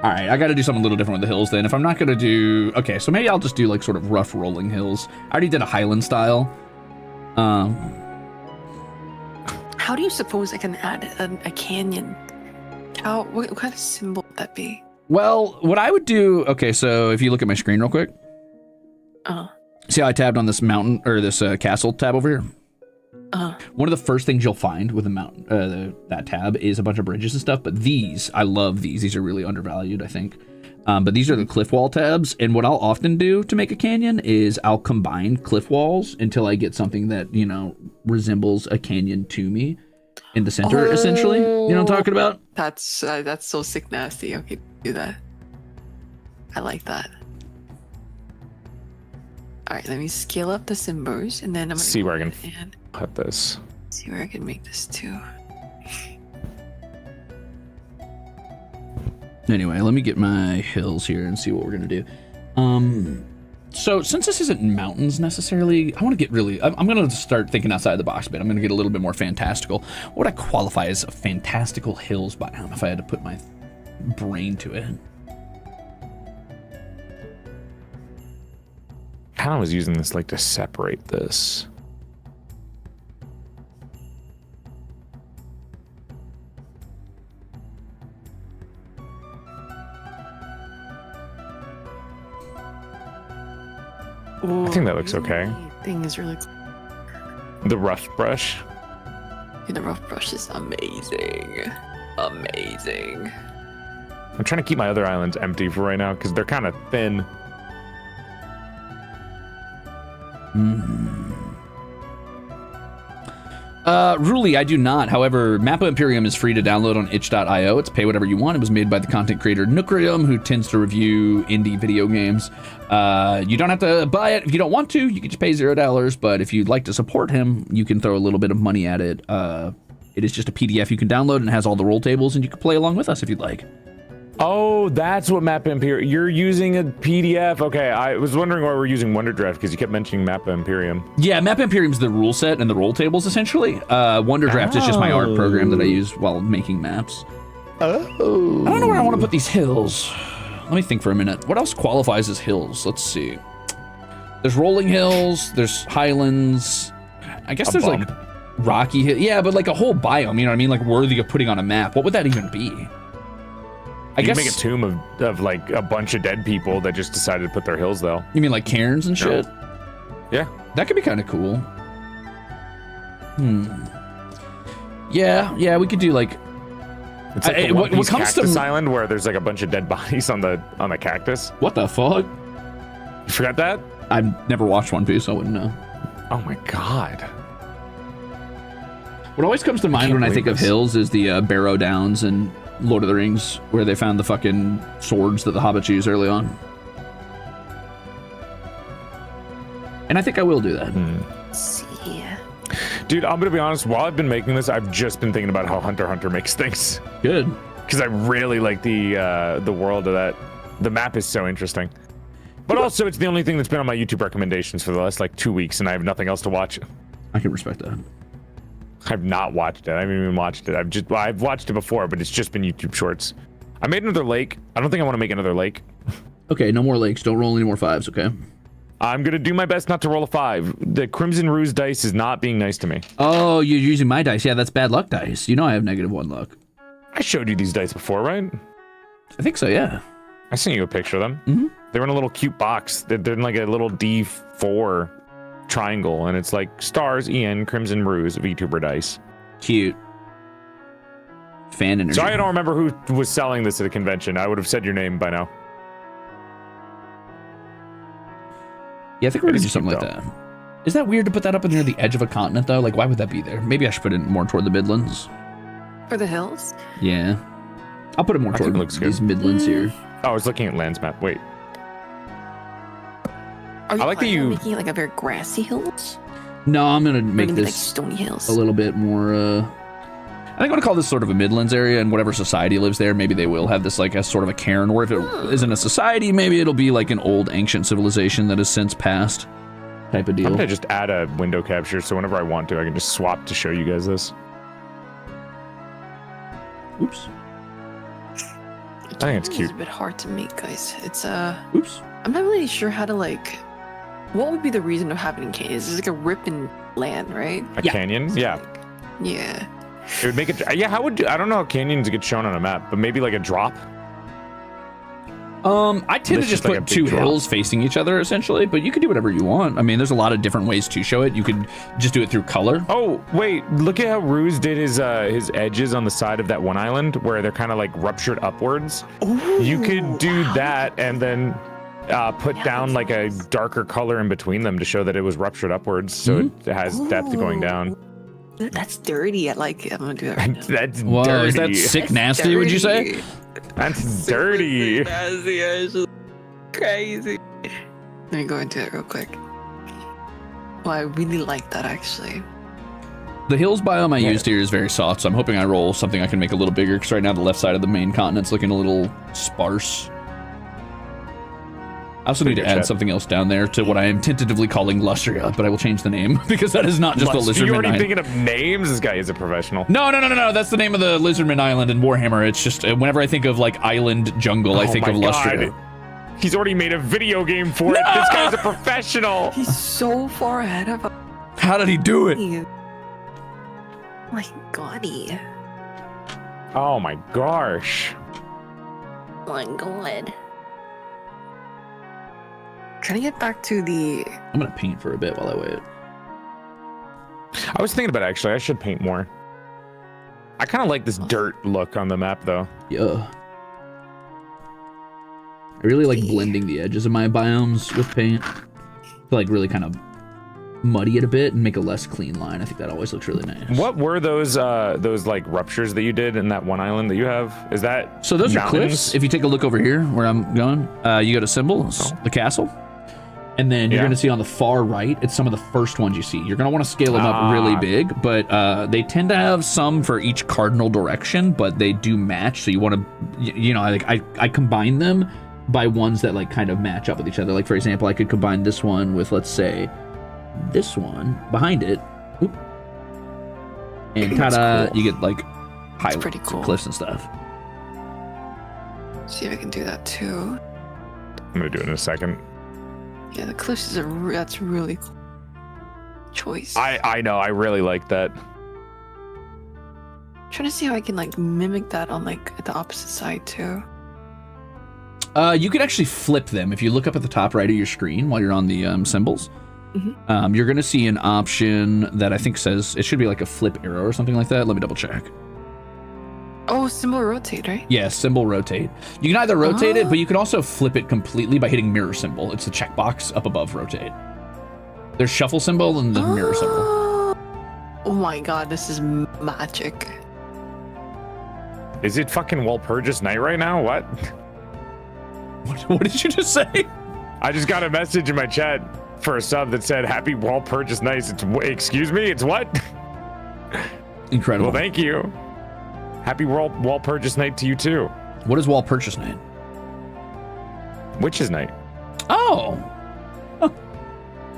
All right, I got to do something a little different with the hills then. If I'm not gonna do, okay, so maybe I'll just do like sort of rough rolling hills. I already did a Highland style. How do you suppose I can add a canyon? What kind of symbol would that be? Well, what I would do, okay, so if you look at my screen real quick. See how I tabbed on this mountain, or this castle tab over here? One of the first things you'll find with a mountain, that tab is a bunch of bridges and stuff, but these, I love these. These are really undervalued, I think. But these are the cliff wall tabs, and what I'll often do to make a canyon is I'll combine cliff walls until I get something that, you know, resembles a canyon to me in the center, essentially. You know what I'm talking about? That's so sick nasty. Okay, do that. I like that. All right, let me scale up the symbols, and then I'm gonna See where I can and put this. see where I can make this too. Anyway, let me get my hills here and see what we're gonna do. So since this isn't mountains necessarily, I want to get really, I'm gonna start thinking outside the box a bit. I'm gonna get a little bit more fantastical. What would I qualify as a fantastical hills biome if I had to put my brain to it? I kind of was using this like to separate this. Ooh, I think that looks okay. Thing is really The rough brush. cool. The rough brush is amazing. Amazing. I'm trying to keep my other islands empty for right now because they're kind of thin. Rulez, I do not. However, MAPPA Imperium is free to download on itch.io. It's pay whatever you want. It was made by the content creator Nookrium, who tends to review indie video games. You don't have to buy it if you don't want to. You can just pay $0. But if you'd like to support him, you can throw a little bit of money at it. It is just a PDF you can download and it has all the roll tables, and you can play along with us if you'd like. Oh, that's what MAPPA Imperium. You're using a PDF. Okay, I was wondering why we're using Wonderdraft because you kept mentioning MAPPA Imperium. Yeah, MAPPA Imperium's the rule set and the roll tables, essentially. Wonderdraft is just my art program that I use while making maps. Oh. I don't know where I want to put these hills. Let me think for a minute. What else qualifies as hills? Let's see. There's rolling hills. There's highlands. I guess there's like rocky hill. Yeah, but like a whole biome, you know what I mean? Like worthy of putting on a map. What would that even be? I guess make a tomb of like a bunch of dead people that just decided to put their hills though. You mean like cairns and shit? Yeah. That could be kind of cool. Yeah, we could do like. It's like the what comes cactus to island where there's like a bunch of dead bodies on the cactus. What the fuck? You forgot that? I've never watched One Piece, so I wouldn't know. Oh my god. What always comes to mind when I think of hills is the Barrow Downs and Lord of the Rings, where they found the fucking swords that the hobbits used early on. And I think I will do that. Let's see. Dude, I'm gonna be honest, while I've been making this, I've just been thinking about how Hunter x Hunter makes things. Good. Because I really like the world of that. The map is so interesting. But also, it's the only thing that's been on my YouTube recommendations for the last like 2 weeks, and I have nothing else to watch. I can respect that. I've not watched it. I haven't even watched it. I've watched it before, but it's just been YouTube shorts. I made another lake. I don't think I want to make another lake. Okay, no more lakes. Don't roll any more fives, okay? I'm gonna do my best not to roll a 5. The Crimzon Rulez dice is not being nice to me. Oh, you're using my dice. Yeah, that's bad luck dice. You know I have -1 luck. I showed you these dice before, right? I think so, yeah. I sent you a picture of them. Mm-hmm. They're in a little cute box. They're in like a little D4 triangle, and it's like HOLOSTARS-EN Crimzon Rulez VTuber dice. Cute. Fan energy. Sorry, I don't remember who was selling this at a convention. I would have said your name by now. Yeah, I think we're gonna do cute, something like that. Is that weird to put that up near the edge of a continent, though? Like, why would that be there? Maybe I should put it more toward the Midlands. For the hills? Yeah. I'll put it more toward these Midlands here. Oh, I was looking at lands map. Wait. Are you I like that you making it like a very grassy hills? No, I'm gonna make Maybe, this like stony hills. a little bit more. I think I'm gonna call this sort of a Midlands area, and whatever society lives there, maybe they will have this like as sort of a cairn. Or if it isn't a society, maybe it'll be like an old ancient civilization that has since passed, type of deal. I'm gonna just add a window capture, so whenever I want to, I can just swap to show you guys this. Oops. I think it's cute. It's a bit hard to make, guys. It's Oops. I'm not really sure how to like. What would be the reason of having canyons? It's like a rip in land, right? A canyon? Yeah. Yeah. It would make it. Yeah, how would I don't know how canyons get shown on a map, but maybe like a drop. I tend to It's just just like put a big two drop. hills facing each other essentially, but you can do whatever you want. I mean, there's a lot of different ways to show it. You could just do it through color. Oh wait, look at how Ruze did his edges on the side of that one island where they're kind of like ruptured upwards. Ooh, You could do wow. that and then put down like a darker color in between them to show that it was ruptured upwards, so it has depth going down. That's dirty. I like it. I'm gonna do that right now. That's Whoa, dirty. is that sick That's nasty, would you say? dirty. That's dirty. Nasty. It's just crazy. Let me go into it real quick. Well, I really like that actually. The hills biome I used here is very soft, so I'm hoping I roll something I can make a little bigger, because right now the left side of the main continent's looking a little sparse. I also need to add something else down there to what I am tentatively calling Lustria, but I will change the name because that is not just the Lizardman You already Island. thinking of names? This guy is a professional. No, that's the name of the Lizardman Island in Warhammer. It's just whenever I think of like island jungle, I think my of Lustria. God. He's already made a video game for it. This guy's a professional. He's so far ahead of us. How did he do it? My Goddy. Oh my gosh. My God. Trying to get back to the. I'm gonna paint for a bit while I wait. I was thinking about actually, I should paint more. I kind of like this dirt look on the map though. Yeah. I really like blending the edges of my biomes with paint. To like really kind of muddy it a bit and make a less clean line. I think that always looks really nice. What were those like ruptures that you did in that one island that you have? Is that So those mountains? are cliffs. If you take a look over here where I'm going, you go to symbols, the castle. And then you're going to see on the far right, it's some of the first ones you see. You're going to want to scale them up really big, but they tend to have some for each cardinal direction, but they do match. So you want to, you know, I combine them by ones that like kind of match up with each other. Like for example, I could combine this one with, let's say, this one behind it. Oop. And ta-da, cool. you get like high pretty cool. cliffs and stuff. See if I can do that too. I'm gonna do it in a second. Yeah, the cliffs is that's really cool choice. I know, I really like that. Trying to see how I can like mimic that on like the opposite side too. You could actually flip them. If you look up at the top right of your screen while you're on the symbols, you're going to see an option that I think says, it should be like a flip arrow or something like that. Let me double check. Oh, symbol rotate, right? Yeah, symbol rotate. You can either rotate it, but you can also flip it completely by hitting mirror symbol. It's the checkbox up above rotate. There's shuffle symbol and the mirror symbol. Oh my god, this is magic. Is it fucking Walpurgis night right now? What? What did you just say? I just got a message in my chat for a sub that said happy Walpurgis night. It's excuse me, it's what? Incredible. Well, thank you. Happy Walpurgis night to you too. What is Walpurgis night? Witch's night. Oh. Huh.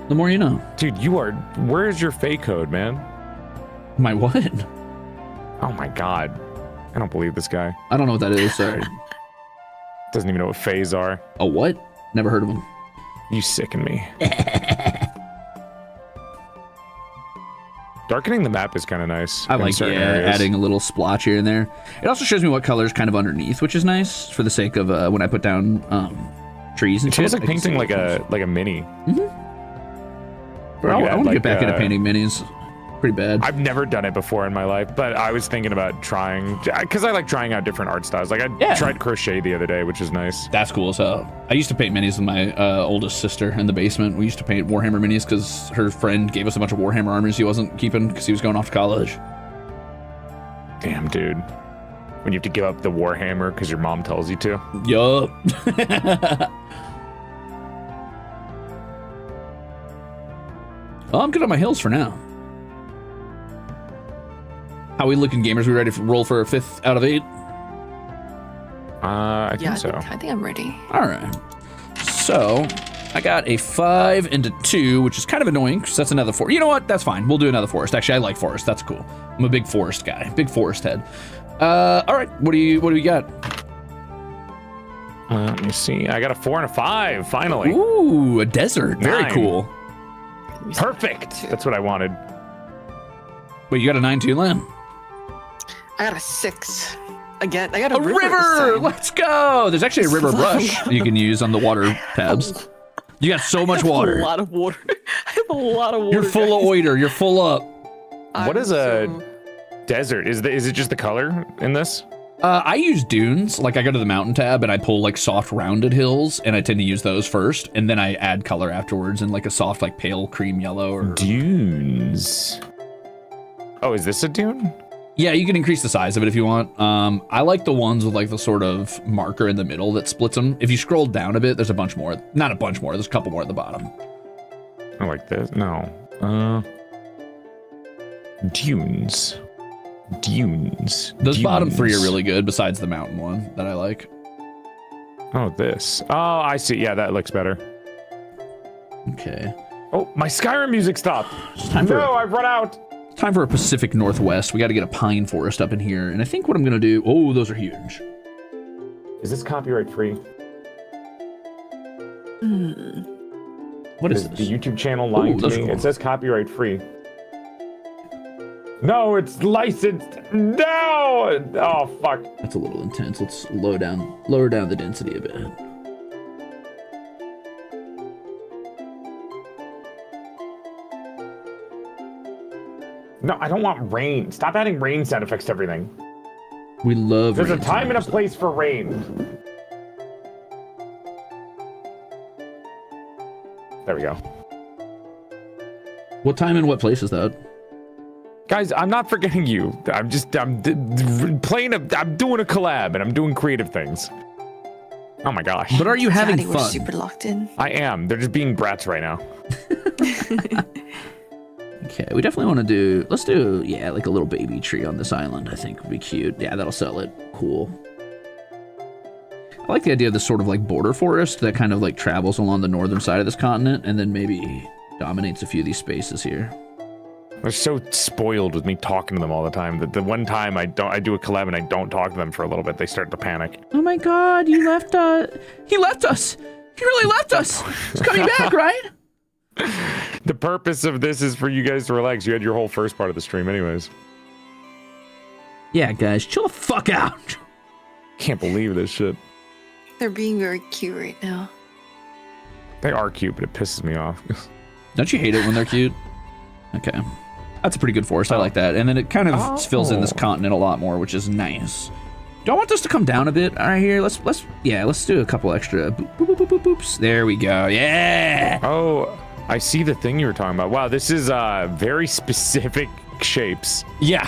The more you know. Dude, where's your fey code, man? My what? Oh my god. I don't believe this guy. I don't know what that is, sorry. Doesn't even know what fays are. A what? Never heard of them. You sicken me. Darkening the map is kind of nice. I in like, certain areas. adding a little splotch here and there. It also shows me what color's kind of underneath, which is nice for the sake of when I put down trees and It feels shit. like painting like a mini. Bro, I want to get back into painting minis. Pretty bad. I've never done it before in my life, but I was thinking about trying, because I like trying out different art styles. Like I tried crochet the other day, which is nice. That's cool as hell. I used to paint minis with my oldest sister in the basement. We used to paint Warhammer minis because her friend gave us a bunch of Warhammer armors he wasn't keeping because he was going off to college. Damn, dude. When you have to give up the Warhammer because your mom tells you to. Yup. Oh, I'm good on my hills for now. How we looking, gamers? We ready to roll for a 5th out of 8? I think so. I think I'm ready. All right. So I got a 5 and a 2, which is kind of annoying because that's another forest. You know what? That's fine. We'll do another forest. Actually, I like forest. That's cool. I'm a big forest guy. Big forest head. All right. What do we got? Let me see. I got a 4 and a 5. Finally. Ooh, a desert. Very 9. cool. Perfect. That's what I wanted. Wait, you got a 9 too, Len? I got a 6. Again, I got a A river. Let's go. There's actually a river brush you can use on the water tabs. You got so much water. A lot of water. I have a lot of water. You're full of oiter. You're full up. What is a desert? Is it just the color in this? I use dunes. Like I go to the mountain tab and I pull like soft rounded hills, and I tend to use those first, and then I add color afterwards in like a soft like pale cream yellow or dunes. Oh, is this a dune? Yeah, you can increase the size of it if you want. I like the ones with like the sort of marker in the middle that splits them. If you scroll down a bit, there's a bunch more. Not a bunch more. There's a couple more at the bottom. I like this. No. Dunes. Those bottom 3 are really good besides the mountain one that I like. Oh, this. Oh, I see. Yeah, that looks better. Okay. Oh, my Skyrim music stopped. No, I've run out. Time for a Pacific Northwest. We got to get a pine forest up in here. And I think what I'm going to do... Oh, those are huge. Is this copyright free? What is this? The YouTube channel lying to me? Cool. It says copyright free. No, it's licensed. No! Oh, fuck. That's a little intense. Let's lower down the density a bit. No, I don't want rain. Stop adding rain sound effects to everything. We love There's a time and a place for rain. There we go. What time and what place is that? Guys, I'm not forgetting you. I'm doing a collab and I'm doing creative things. Oh my gosh. But are you having Daddy, fun? We're super locked in. I am. They're just being brats right now. Okay, we definitely want to do, let's do, yeah, like a little baby tree on this island, I think would be cute. Yeah, that'll sell it. Cool. I like the idea of this sort of like border forest that kind of like travels along the northern side of this continent and then maybe dominates a few of these spaces here. They're so spoiled with me talking to them all the time that the one time I do a collab and I don't talk to them for a little bit, they start to panic. Oh my god, you left he left us! He really left us! He's coming back, right? The purpose of this is for you guys to relax. You had your whole first part of the stream anyways. Yeah, guys, chill the fuck out. Can't believe this shit. They're being very cute right now. They are cute, but it pisses me off. Don't you hate it when they're cute? Okay. That's a pretty good forest. I like that. And then it kind of fills in this continent a lot more, which is nice. Do I want this to come down a bit? All right, here. Let's do a couple extra boop, boop, boop, boop, boops. There we go. Yeah. Oh, I see the thing you were talking about. Wow, this is very specific shapes. Yeah.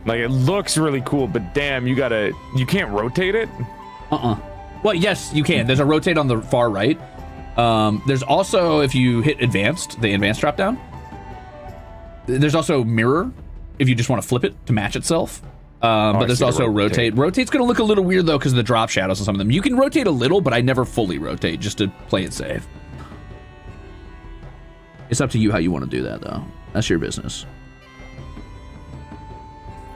Like it looks really cool, but damn, you can't rotate it? Well, yes, you can. There's a rotate on the far right. There's also, if you hit advanced, the advanced drop down. There's also mirror, if you just want to flip it to match itself. But there's also rotate. Rotate's going to look a little weird though because of the drop shadows on some of them. You can rotate a little, but I never fully rotate just to play it safe. It's up to you how you want to do that though. That's your business.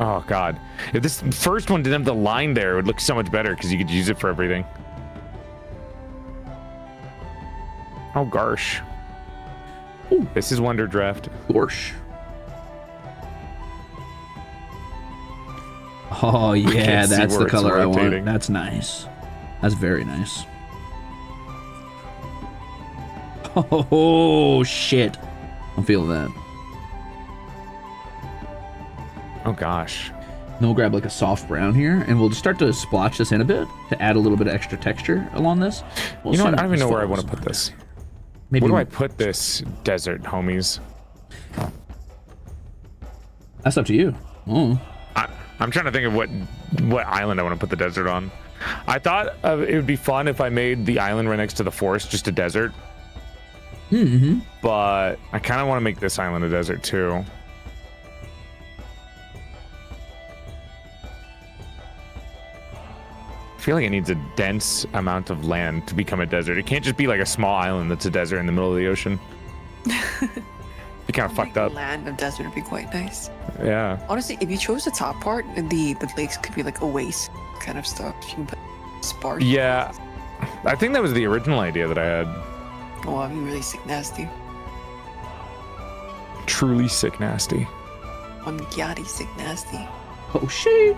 Oh god. If this first one didn't have the line there, it would look so much better because you could use it for everything. Oh gosh. Ooh. This is Wonder Draft. Gorsh. Oh yeah, that's the color I want. That's nice. That's very nice. Oh shit. I'm feeling that. Oh gosh. Then we'll grab like a soft brown here and we'll just start to splotch this in a bit to add a little bit of extra texture along this. You know what? I don't even know where I want to put this. Maybe where do I put this desert, homies? That's up to you. Oh. I'm trying to think of what island I want to put the desert on. I thought it would be fun if I made the island right next to the forest just a desert. Mm-hmm. But I kind of want to make this island a desert too. I feel like it needs a dense amount of land to become a desert. It can't just be like a small island that's a desert in the middle of the ocean. Be kind of fucked up. Land of desert would be quite nice. Yeah. Honestly, if you chose the top part, the lakes could be like a waste kind of stuff. You can put sparse. Yeah. I think that was the original idea that I had. Oh, I'd be really sick nasty. Truly sick nasty. I'm yachty sick nasty. Oh shit.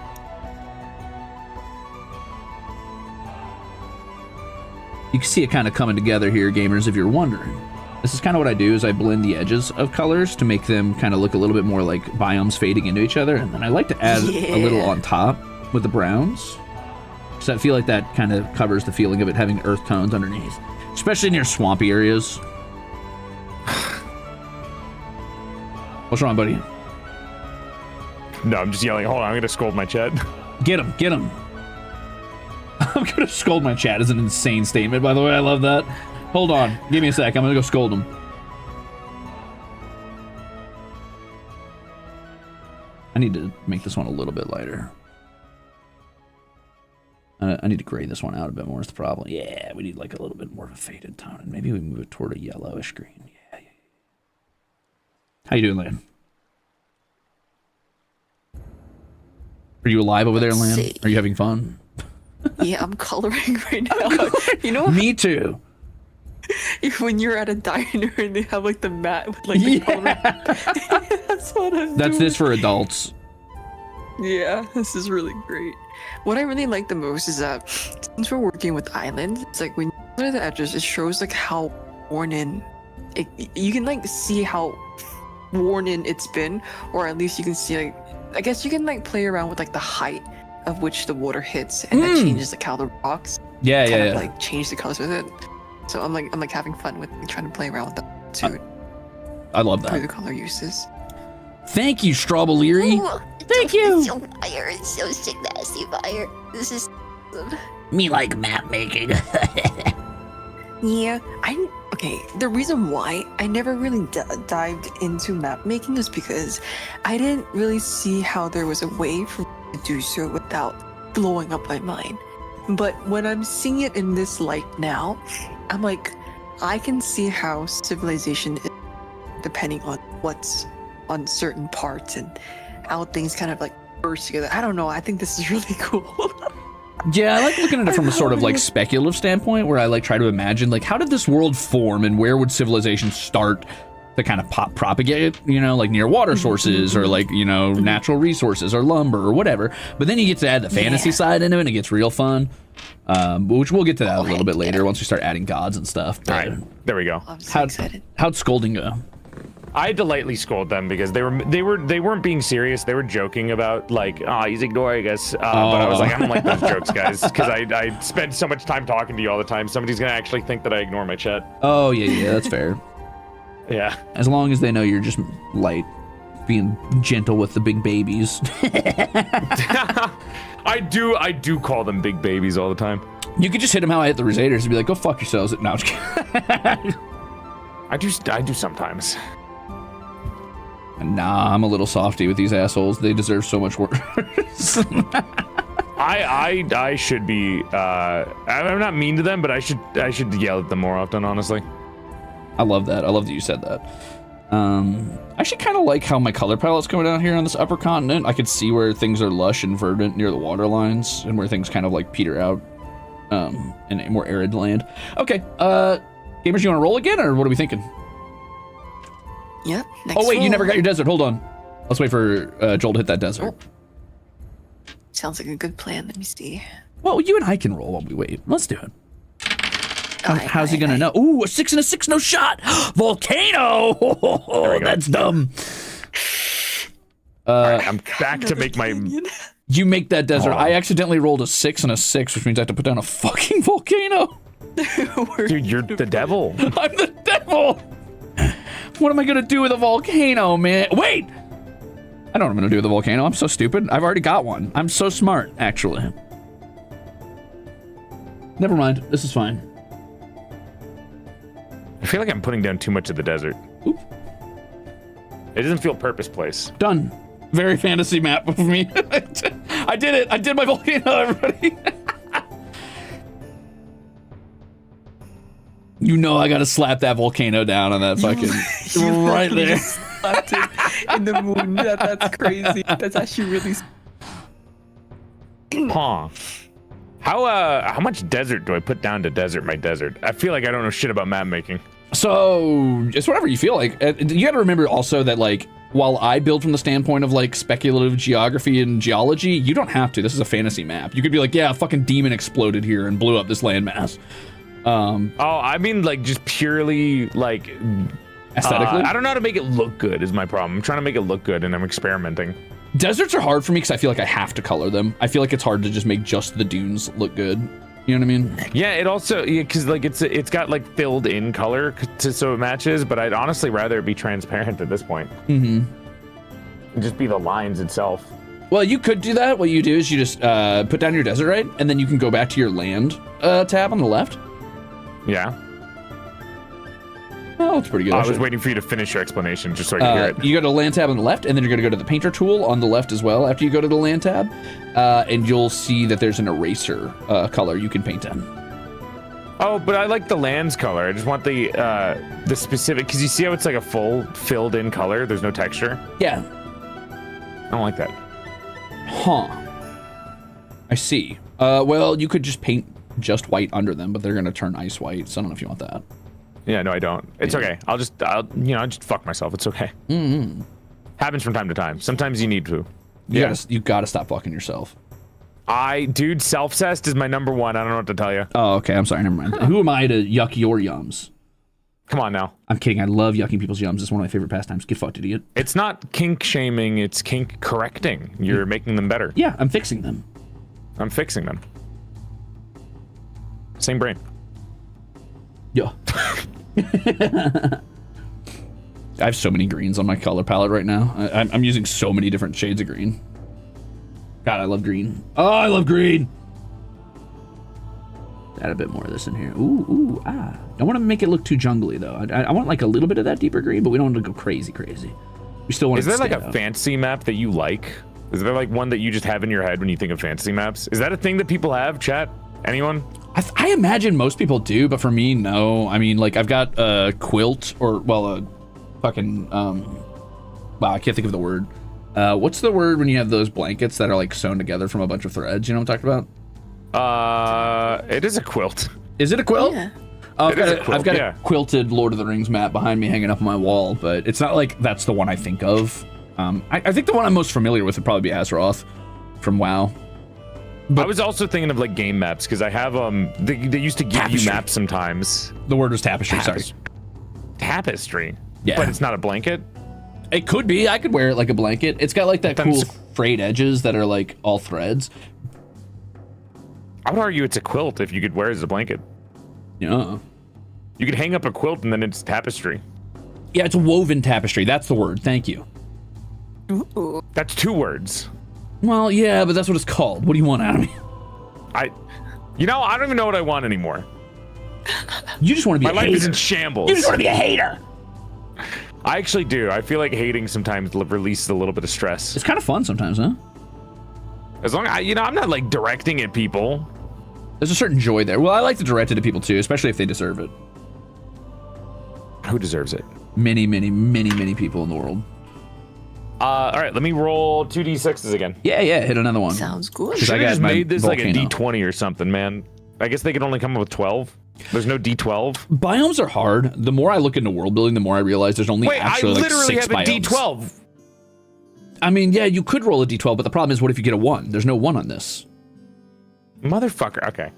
You can see it kind of coming together here, gamers, if you're wondering. This is kind of what I do, is I blend the edges of colors to make them kind of look a little bit more like biomes fading into each other, and then I like to add a little on top with the browns. So I feel like that kind of covers the feeling of it having earth tones underneath, especially near swampy areas. What's wrong, buddy? No, I'm just yelling. Hold on, I'm gonna scold my chat. Get him, get him. I'm gonna scold my chat is an insane statement, by the way. I love that. Hold on, give me a sec. I'm gonna go scold him. I need to make this one a little bit lighter. I need to gray this one out a bit more is the problem. Yeah, we need like a little bit more of a faded tone, and maybe we move it toward a yellowish green. Yeah. How you doing, Lan? Are you alive over there, Lan? See. Are you having fun? Yeah, I'm coloring right now. You know, Me too. when you're at a diner and they have like the mat with like the color. That's what I'm That's doing. this for adults. Yeah, this is really great. What I really like the most is that since we're working with islands, it's like when you look at the edges, it shows like how worn in you can like see how worn in it's been, or at least you can see like, I guess you can like play around with like the height of which the water hits, and that changes like how the rocks kind of like change the colors with it. So I'm like having fun with trying to play around with that too. I love Through the that. color uses. Thank you, Strawberry. Thank you. It's so fire. It's so sick nasty fire. This is awesome. Me like map making. Yeah, okay. The reason why I never really dived into map making is because I didn't really see how there was a way for me to do so without blowing up my mind. But when I'm seeing it in this light now, I'm like, I can see how civilization is depending on what's on certain parts and how things kind of like burst together. I don't know. I think this is really cool. Yeah, I like looking at it from a sort of like speculative standpoint, where I like try to imagine like how did this world form and where would civilization start to kind of propagate, you know, like near water sources or like, you know, natural resources or lumber or whatever. But then you get to add the fantasy side into it and it gets real fun, which we'll get to that a little bit later once we start adding gods and stuff. All right, there we go. I'm so excited. How'd scolding go? I had to lightly scold them because they weren't being serious. They were joking about like, he's ignoring us. But I was like, I don't like those jokes, guys, because I spend so much time talking to you all the time. Somebody's gonna actually think that I ignore my chat. Oh yeah, that's fair. Yeah. As long as they know you're just light, being gentle with the big babies. I do call them big babies all the time. You could just hit them how I hit the Ruzeters and be like, go fuck yourselves. No, I'm just kidding. I do sometimes. Nah, I'm a little softy with these assholes. They deserve so much worse. I should be. I'm not mean to them, but I should yell at them more often. Honestly. I love that. I love that you said that. I actually kind of like how my color palette's coming down here on this upper continent. I could see where things are lush and verdant near the water lines, and where things kind of like peter out in a more arid land. Okay, gamers, you want to roll again, or what are we thinking? Yep. Oh wait, you never got your desert. Hold on. Let's wait for Joel to hit that desert. Sounds like a good plan. Let me see. Well, you and I can roll while we wait. Let's do it. How's he gonna know? Ooh, a 6 and a 6, no shot. Volcano. That's dumb. All right, I'm back to make my. You make that desert. I accidentally rolled a 6 and a 6, which means I have to put down a fucking volcano. Dude, you're the devil. I'm the devil. What am I gonna do with a volcano, man? Wait! I know what I'm gonna do with a volcano. I'm so stupid. I've already got one. I'm so smart, actually. Never mind. This is fine. I feel like I'm putting down too much of the desert. Oop. It doesn't feel purpose place. Done. Very fantasy map for me. I did it. I did my volcano, everybody. You know I gotta slap that volcano down on that fucking right there. Slapped it in the moon. That's crazy. That's actually really. Huh. How much desert do I put down to desert my desert? I feel like I don't know shit about map making. So it's whatever you feel like. You gotta remember also that like while I build from the standpoint of like speculative geography and geology, you don't have to. This is a fantasy map. You could be like, yeah, a fucking demon exploded here and blew up this landmass. Oh, I mean like just purely like aesthetically. I don't know how to make it look good is my problem. I'm trying to make it look good and I'm experimenting. Deserts are hard for me because I feel like I have to color them. I feel like it's hard to just make just the dunes look good. You know what I mean? Yeah, it also because like it's got like filled in color so it matches, but I'd honestly rather it be transparent at this point. Mm-hmm. Just be the lines itself. Well, you could do that. What you do is you just put down your desert, right? And then you can go back to your land tab on the left. Yeah. Oh, it's pretty good. I was waiting for you to finish your explanation just so I could hear it. You go to the land tab on the left, and then you're going to go to the painter tool on the left as well after you go to the land tab. And you'll see that there's an eraser color you can paint in. Oh, but I like the lands color. I just want the specific, because you see how it's like a full filled in color? There's no texture. Yeah. I don't like that. Huh. I see. Well, you could just paint just white under them, but they're going to turn ice white, so I don't know if you want that. Yeah, no, I don't. It's okay. I'll just fuck myself. It's okay. Mm-hmm. Happens from time to time. Sometimes you need to. You gotta stop fucking yourself. Dude, self-cessed is my number one. I don't know what to tell you. Oh, okay. I'm sorry. Never mind. Who am I to yuck your yums? Come on now. I'm kidding. I love yucking people's yums. It's one of my favorite pastimes. Get fucked, idiot. It's not kink shaming. It's kink correcting. You're making them better. Yeah, I'm fixing them. I'm fixing them. Same brain. Yeah. I have so many greens on my color palette right now. I'm using so many different shades of green. God, I love green. Oh, I love green. Add a bit more of this in here. Ooh, ah. I want to make it look too jungly though. I want like a little bit of that deeper green, but we don't want to go crazy. We still want. Is there like a fantasy map that you like? Is there like one that you just have in your head when you think of fantasy maps? Is that a thing that people have? Chat? Anyone? I imagine most people do, but for me, no. I mean, like I've got a quilt or a fucking wow, I can't think of the word. What's the word when you have those blankets that are like sewn together from a bunch of threads? You know what I'm talking about? It is a quilt. Is it a quilt? Yeah. I've got a quilted Lord of the Rings map behind me hanging up on my wall, but it's not like that's the one I think of. I think the one I'm most familiar with would probably be Azeroth from WoW. But I was also thinking of like game maps because I have they used to give tapestry. You maps sometimes. The word was tapestry. Sorry. Tapestry. Yeah. But it's not a blanket. It could be. I could wear it like a blanket. It's got like that cool frayed edges that are like all threads. I would argue it's a quilt if you could wear it as a blanket. Yeah. You could hang up a quilt and then it's tapestry. Yeah, it's a woven tapestry. That's the word. Thank you. Ooh. That's 2 words. Well, yeah, but that's what it's called. What do you want out of me? I don't even know what I want anymore. You just want to be My a life hater. is in shambles. You just want to be a hater. I actually do. I feel like hating sometimes releases a little bit of stress. It's kind of fun sometimes, huh? As long as I'm not like directing at people. There's a certain joy there. Well, I like to direct it to people too, especially if they deserve it. Who deserves it? Many, many, many, many people in the world. All right, let me roll 2d6s again. Yeah, hit another one. Sounds good. I Should have got just my made this volcano. like a d20 or something, man. I guess they could only come up with 12. There's no d12. Biomes are hard. The more I look into world building, the more I realize there's only actually like 6 literally have biomes. a d12. I mean, yeah, you could roll a d12, but the problem is, what if you get a 1? There's no 1 on this. Motherfucker. Okay.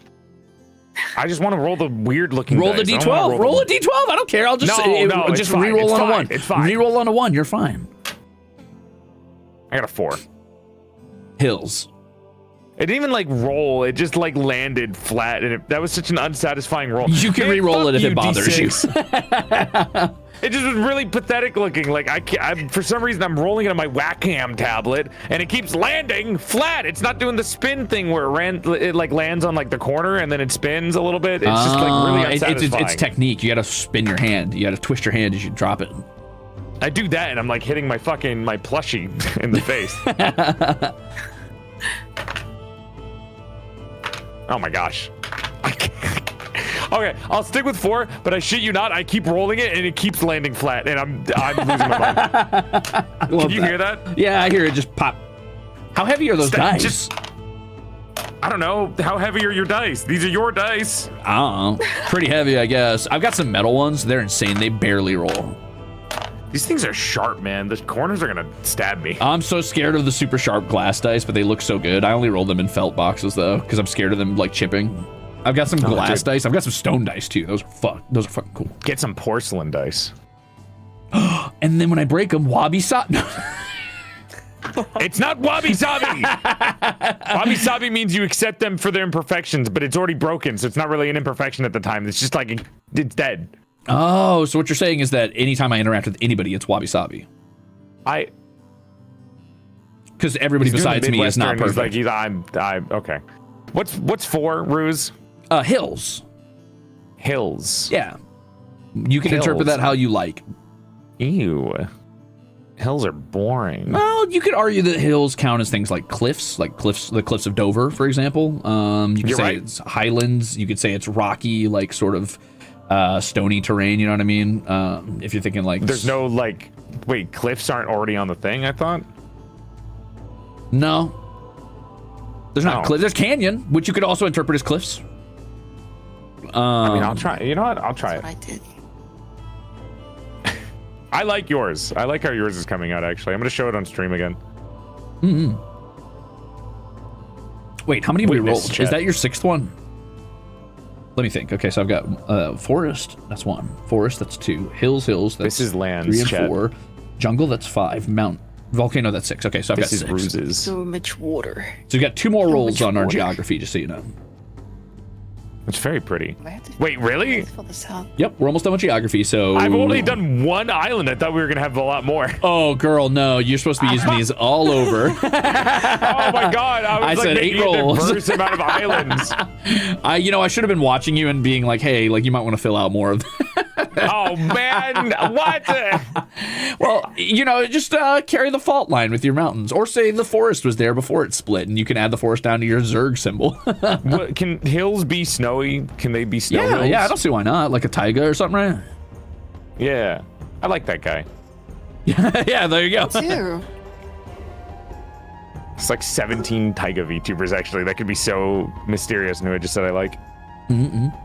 I just want to roll the weird looking Roll the dice. d12. Roll a d12. I don't care. I'll just it's fine. re-roll It's on fine. a 1. It's fine. Re-roll on a 1. You're fine. I got a 4. Hills. It didn't even like roll. It just like landed flat, and that was such an unsatisfying roll. You can Man, re-roll fuck it if you, it bothers you. D6. It just was really pathetic looking. Like I for some reason I'm rolling it on my Wacom tablet and it keeps landing flat. It's not doing the spin thing where it like lands on like the corner and then it spins a little bit. It's just like really unsatisfying. It's technique. You got to spin your hand. You got to twist your hand as you drop it. I do that and I'm like hitting my plushie in the face. Oh my gosh. Okay, I'll stick with 4, but I shit you not, I keep rolling it and it keeps landing flat, and I'm losing my mind. Can you hear that? Yeah, I hear it just pop. How heavy are those dice? I don't know. How heavy are your dice? These are your dice. I don't know. Pretty heavy, I guess. I've got some metal ones. They're insane. They barely roll. These things are sharp, man. The corners are gonna stab me. I'm so scared of the super sharp glass dice, but they look so good. I only roll them in felt boxes though, because I'm scared of them like chipping. I've got some glass dice. I've got some stone dice too. Those are fucking cool. Get some porcelain dice. And then when I break them, wabi-sabi. It's not wabi-sabi. Wabi-sabi means you accept them for their imperfections, but it's already broken, so it's not really an imperfection at the time. It's just like it's dead. Oh, so what you're saying is that anytime I interact with anybody, it's wabi-sabi. Because everybody besides me is not perfect. He's like, I'm okay. What's 4, Ruze? Hills. Hills. Yeah. You can interpret that how you like. Ew. Hills are boring. Well, you could argue that hills count as things like cliffs, the cliffs of Dover, for example. You could say it's highlands. You could say it's rocky, like sort of stony terrain. You know what I mean? If you're thinking like... There's no like... Wait, cliffs aren't already on the thing, I thought? No. There's not cliffs. There's canyon, which you could also interpret as cliffs. I mean, I'll try. You know what? I'll try it. I did. I like yours. I like how yours is coming out, actually. I'm going to show it on stream again. Mm-hmm. Wait, how many have we rolled? Chat. Is that your 6th one? Let me think. Okay, so I've got forest. That's 1. Forest, that's 2. Hills. That's this is lands, 3 and chat. 4. Jungle, that's 5. Mount. Volcano, that's 6. Okay, so I've got 6. This is Ruze's. So much water. So we've got 2 more rolls on our water. geography, just so you know. It's very pretty. I have to- Wait, I really? have to fill this out. Yep, we're almost done with geography, so... I've only done 1 island. I thought we were going to have a lot more. Oh, girl, no. You're supposed to be using these all over. Oh, my God. I was said 8 rolls. A diverse amount of islands. I should have been watching you and being like, hey, like, you might want to fill out more of Oh, man. What? Well, just carry the fault line with your mountains. Or say the forest was there before it split, and you can add the forest down to your Zerg symbol. What, can hills be snowy? Can they be snow hills? Yeah, I don't see why not. Like a taiga or something, right? Yeah. I like that guy. Yeah, there you go. Too. It's like 17 taiga VTubers, actually. That could be so mysterious. And who I just said I like. Mm-mm.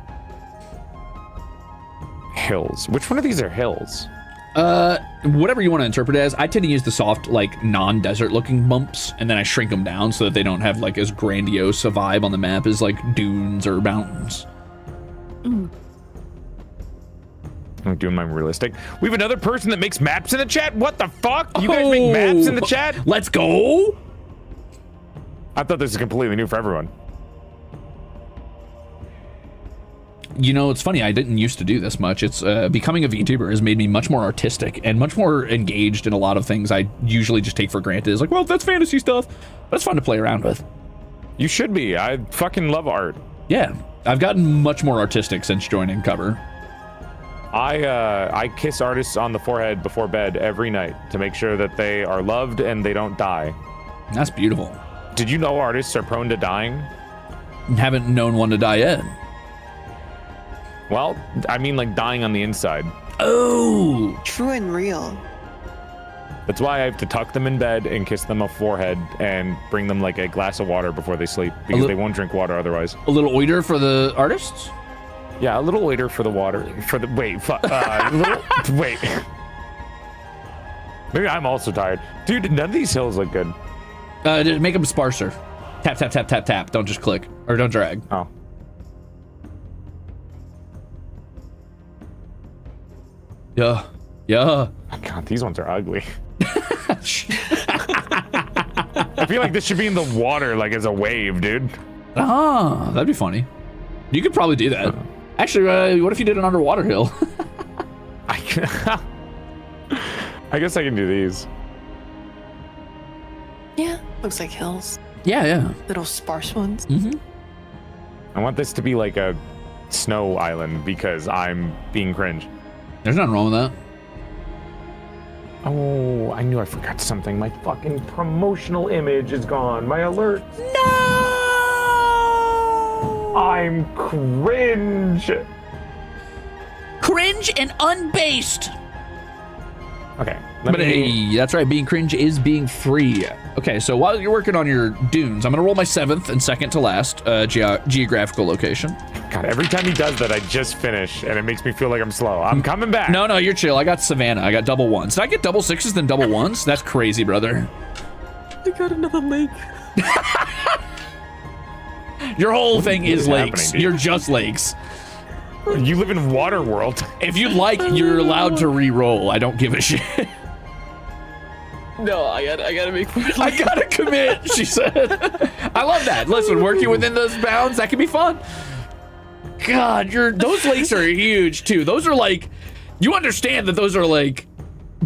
Hills. Which one of these are hills? Whatever you want to interpret it as. I tend to use the soft, like, non-desert looking bumps, and then I shrink them down so that they don't have, like, as grandiose a vibe on the map as, like, dunes or mountains. Mm. I'm doing mine realistic. We have another person that makes maps in the chat? What the fuck? You guys make maps in the chat? Let's go! I thought this was completely new for everyone. It's funny, I didn't used to do this much. It's becoming a VTuber has made me much more artistic and much more engaged in a lot of things I usually just take for granted. It's like, well, that's fantasy stuff. But it's fun to play around with. You should be. I fucking love art. Yeah, I've gotten much more artistic since joining Cover. I kiss artists on the forehead before bed every night to make sure that they are loved and they don't die. That's beautiful. Did you know artists are prone to dying? Haven't known one to die yet. Well, I mean like dying on the inside. Oh! True and real. That's why I have to tuck them in bed and kiss them on the forehead and bring them like a glass of water before they sleep because they won't drink water otherwise. A little oiter for the artists? Yeah, a little later for the water. Wait. Maybe I'm also tired. Dude, none of these hills look good. Just make them sparser. Tap, tap, tap, tap, tap. Don't just click. Or don't drag. Oh. Yeah. Yeah. Oh, God, these ones are ugly. I feel like this should be in the water, like as a wave, dude. Ah, that'd be funny. You could probably do that. Actually, what if you did an underwater hill? I guess I can do these. Yeah, looks like hills. Yeah. Little sparse ones. Mm-hmm. I want this to be like a snow island because I'm being cringe. There's nothing wrong with that. Oh, I knew I forgot something. My fucking promotional image is gone. My alert. No! I'm cringe. Cringe and unbased. Okay. But hey, that's right. Being cringe is being free. Okay, so while you're working on your dunes, I'm gonna roll my 7th and second to last geographical location. God, every time he does that, I just finish, and it makes me feel like I'm slow. I'm coming back. No, you're chill. I got Savannah. I got double ones. Did I get double 6s then double 1s? That's crazy, brother. I got another lake. Your whole thing What is is lakes. happening, dude? You're just lakes. You live in water world. If you'd like, you're allowed to re-roll. I don't give a shit. No, I gotta make I gotta commit, she said. I love that. Listen, working within those bounds, that can be fun. God, those lakes are huge too. Those are like, you understand that those are like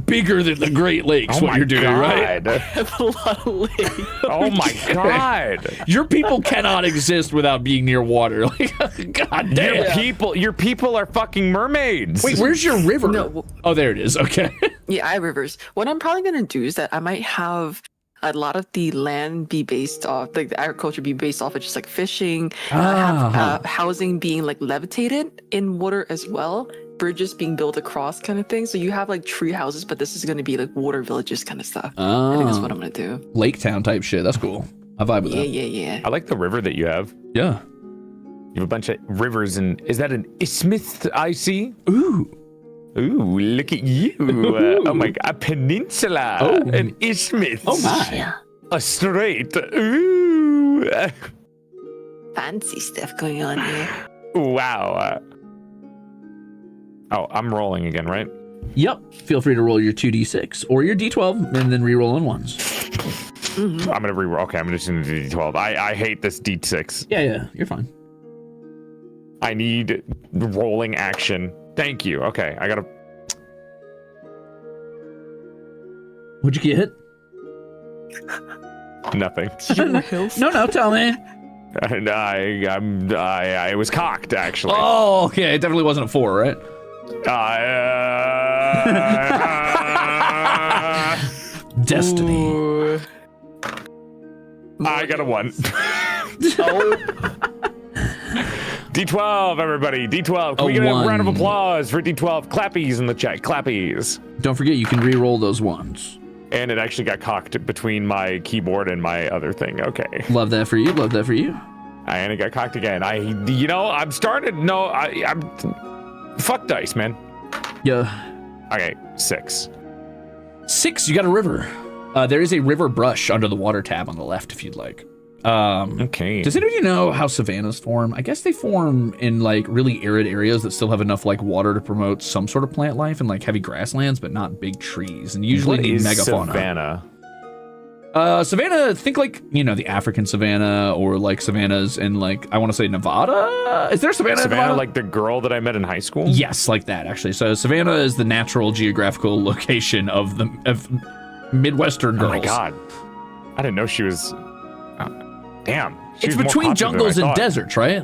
bigger than the Great Lakes, what you're doing, right? I have a lot of lakes. Oh my God. Your people cannot exist without being near water. Like, God damn. Your people are fucking mermaids. Wait, where's your river? No. Oh, there it is. Okay. Yeah, I have rivers. What I'm probably gonna do is that I might have a lot of the land be based off, like the agriculture be based off of just like fishing. And I have housing being like levitated in water as well. Bridges being built across kind of thing. So you have like tree houses, but this is going to be like water villages kind of stuff. I think that's what I'm going to do. Lake Town type shit. That's cool. I vibe with that. Yeah. I like the river that you have. Yeah. You have a bunch of rivers, and is that an isthmus I see? Ooh. Ooh, look at you. Oh my God, a peninsula. Oh. An isthmus. Oh my. Yeah. A strait. Ooh. Fancy stuff going on here. Wow. Oh, I'm rolling again, right? Yep. Feel free to roll your 2d6 or your d12 and then re-roll on ones. Mm-hmm. I'm gonna re-roll. Okay, I'm just gonna do D12. I hate this D6. Yeah. You're fine. I need rolling action. Thank you. Okay, I gotta. What'd you get? Nothing. No, tell me. And I was cocked actually. Oh, okay. It definitely wasn't a 4, right? Destiny. Ooh. I got a 1. Oh. D12, everybody. D12. Can we get a round of applause for D12? Clappies in the chat. Clappies. Don't forget, you can re-roll those ones. And it actually got cocked between my keyboard and my other thing. Okay. Love that for you. And it got cocked again. I'm starting. No, I'm. Fuck dice, man. Yeah. Okay, 6. 6, you got a river. There is a river brush under the water tab on the left if you'd like. Okay. Does any of you know how savannas form? I guess they form in like really arid areas that still have enough like water to promote some sort of plant life and like heavy grasslands, but not big trees, and usually What need is megafauna. savanna? Savanna, think like, the African savanna or like savannas in like, I want to say Nevada? Is there a savanna in Savannah, Nevada? like the girl that I met in high school? Yes, like that actually. So Savannah is the natural geographical location of Midwestern girls. Oh my God. I didn't know she was. Damn. It's between jungles and deserts, right?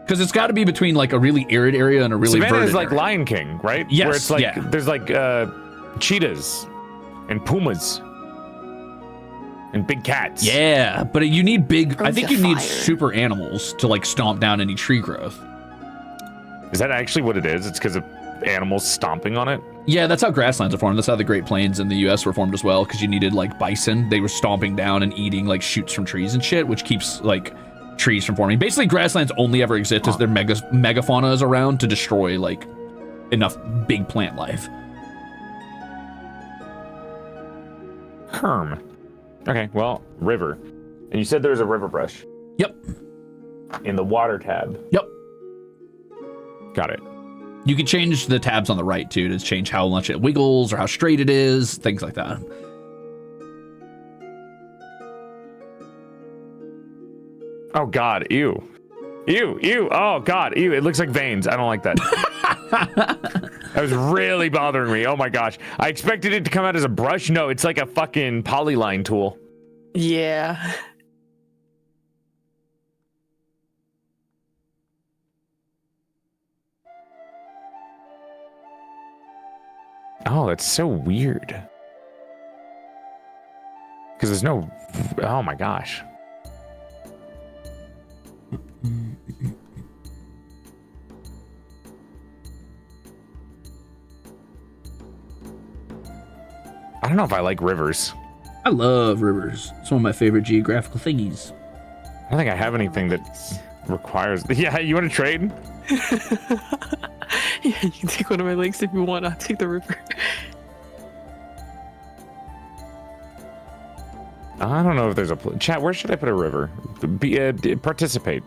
Because it's got to be between like a really arid area and a really Savannah verdant is like area. Lion King, right? Yes, Where it's like yeah. there's like cheetahs and pumas and big cats. Yeah, but you need big. I think you need Fire. super animals to like stomp down any tree growth. Is that actually what it is? It's because of animals stomping on it? Yeah, that's how grasslands are formed. That's how the Great Plains in the U.S. were formed as well, because you needed like bison. They were stomping down and eating like shoots from trees and shit, which keeps like trees from forming. Basically, grasslands only ever exist as their megafauna is around to destroy like enough big plant life. Herm. Okay, well, river. And you said there was a river brush Yep. in the water tab. Yep. Got it. You can change the tabs on the right too to change how much it wiggles or how straight it is, things like that. Oh God, ew. Ew, oh God, ew. It looks like veins. I don't like that. That was really bothering me. Oh my gosh. I expected it to come out as a brush. No, it's like a fucking polyline tool. Yeah. Oh, that's so weird. Because there's no... Oh my gosh. I don't know if I like rivers. I love rivers. It's one of my favorite geographical thingies. I don't think I have anything that requires... Yeah, you want to trade? Yeah, you can take one of my lakes if you want. I'll take the river. I don't know if there's a... Chat, where should I put a river? Participate.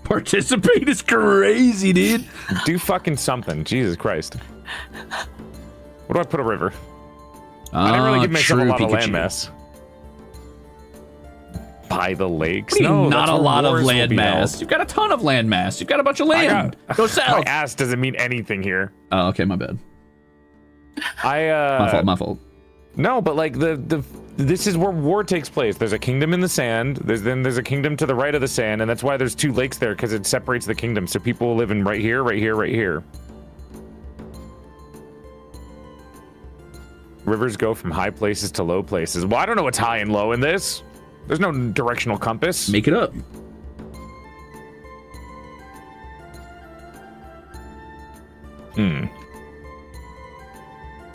Participate is crazy, dude. Do fucking something. Jesus Christ. Where do I put a river? I didn't really give myself a lot of landmass. By the lakes? No, not a lot of landmass. You've got a ton of landmass. You've got a bunch of land. Go south. My ass doesn't mean anything here. Oh, okay, my bad. My fault. No, but like this is where war takes place. There's a kingdom in the sand. There's a kingdom to the right of the sand, and that's why there's two lakes there, because it separates the kingdom. So people will live in right here, right here, right here. Rivers go from high places to low places. Well, I don't know what's high and low in this. There's no directional compass. Make it up.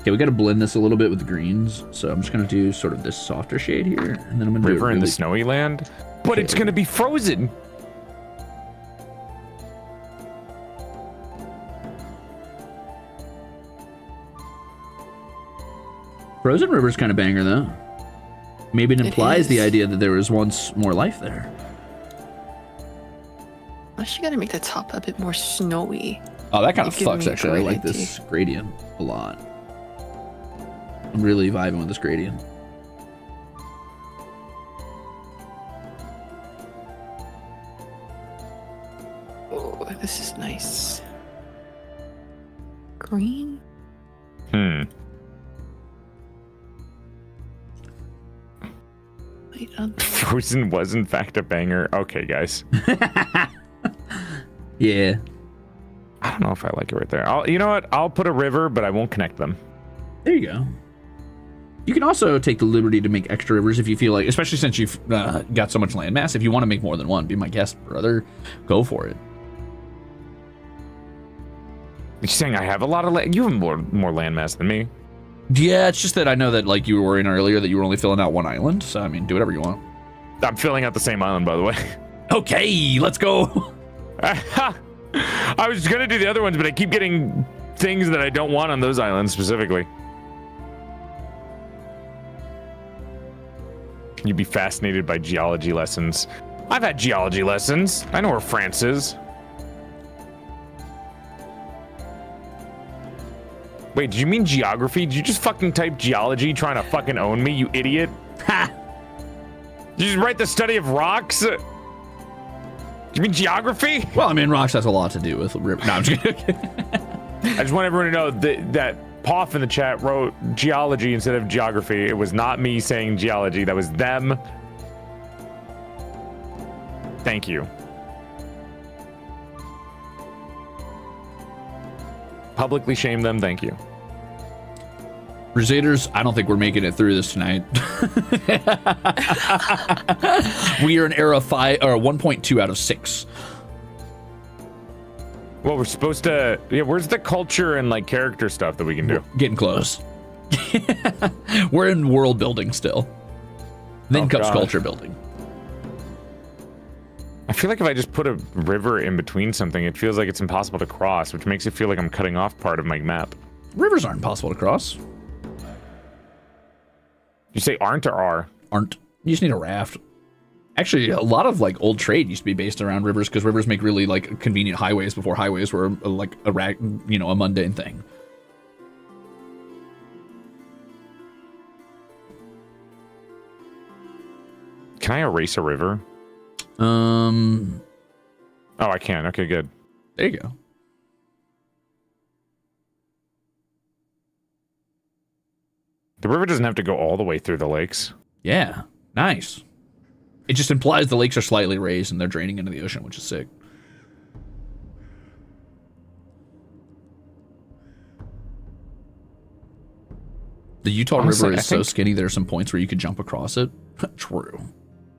Okay, we got to blend this a little bit with the greens. So I'm just going to do sort of this softer shade here. And then I'm going to do river in the snowy land. But okay. It's going to be frozen. Frozen River's kind of banger, though. Maybe it implies the idea that there was once more life there. I actually gotta make the top a bit more snowy. Oh, that kind of fucks, actually. I like this gradient a lot. I'm really vibing with this gradient. Oh, this is nice. Green? Frozen was in fact a banger. Okay, guys. Yeah. I don't know if I like it right there. You know what? I'll put a river, but I won't connect them. There you go. You can also take the liberty to make extra rivers if you feel like, especially since you've got so much landmass. If you want to make more than one, be my guest, brother. Go for it. You're saying I have a lot of land? You have more landmass than me. Yeah, it's just that I know that, like, you were worrying earlier that you were only filling out one island. So, I mean, do whatever you want. I'm filling out the same island, by the way. Okay, let's go. I was going to do the other ones, but I keep getting things that I don't want on those islands specifically. You'd be fascinated by geology lessons. I've had geology lessons. I know where France is. Wait, did you mean geography? Did you just fucking type geology trying to fucking own me, you idiot? Ha! Did you just write the study of rocks? Do you mean geography? Well, I mean, rocks has a lot to do with river. No, I'm just kidding. I just want everyone to know that Poff in the chat wrote geology instead of geography. It was not me saying geology. That was them. Thank you. Publicly shame them. Thank you. Crusaders, I don't think we're making it through this tonight. We are in era 5 or 1.2 out of 6. Well, we're supposed to. Yeah, where's the culture and like character stuff that we can do? Getting close. We're in world building still. Then comes culture building. I feel like if I just put a river in between something, it feels like it's impossible to cross, which makes it feel like I'm cutting off part of my map. Rivers aren't possible to cross. You say aren't or are? Aren't. You just need a raft. Actually, a lot of like old trade used to be based around rivers because rivers make really like convenient highways before highways were like a mundane thing. Can I erase a river? Oh, I can. Okay, good. There you go. The river doesn't have to go all the way through the lakes. Yeah, nice. It just implies the lakes are slightly raised and they're draining into the ocean, which is sick. The Utah Honestly, River is so skinny, there are some points where you could jump across it. True.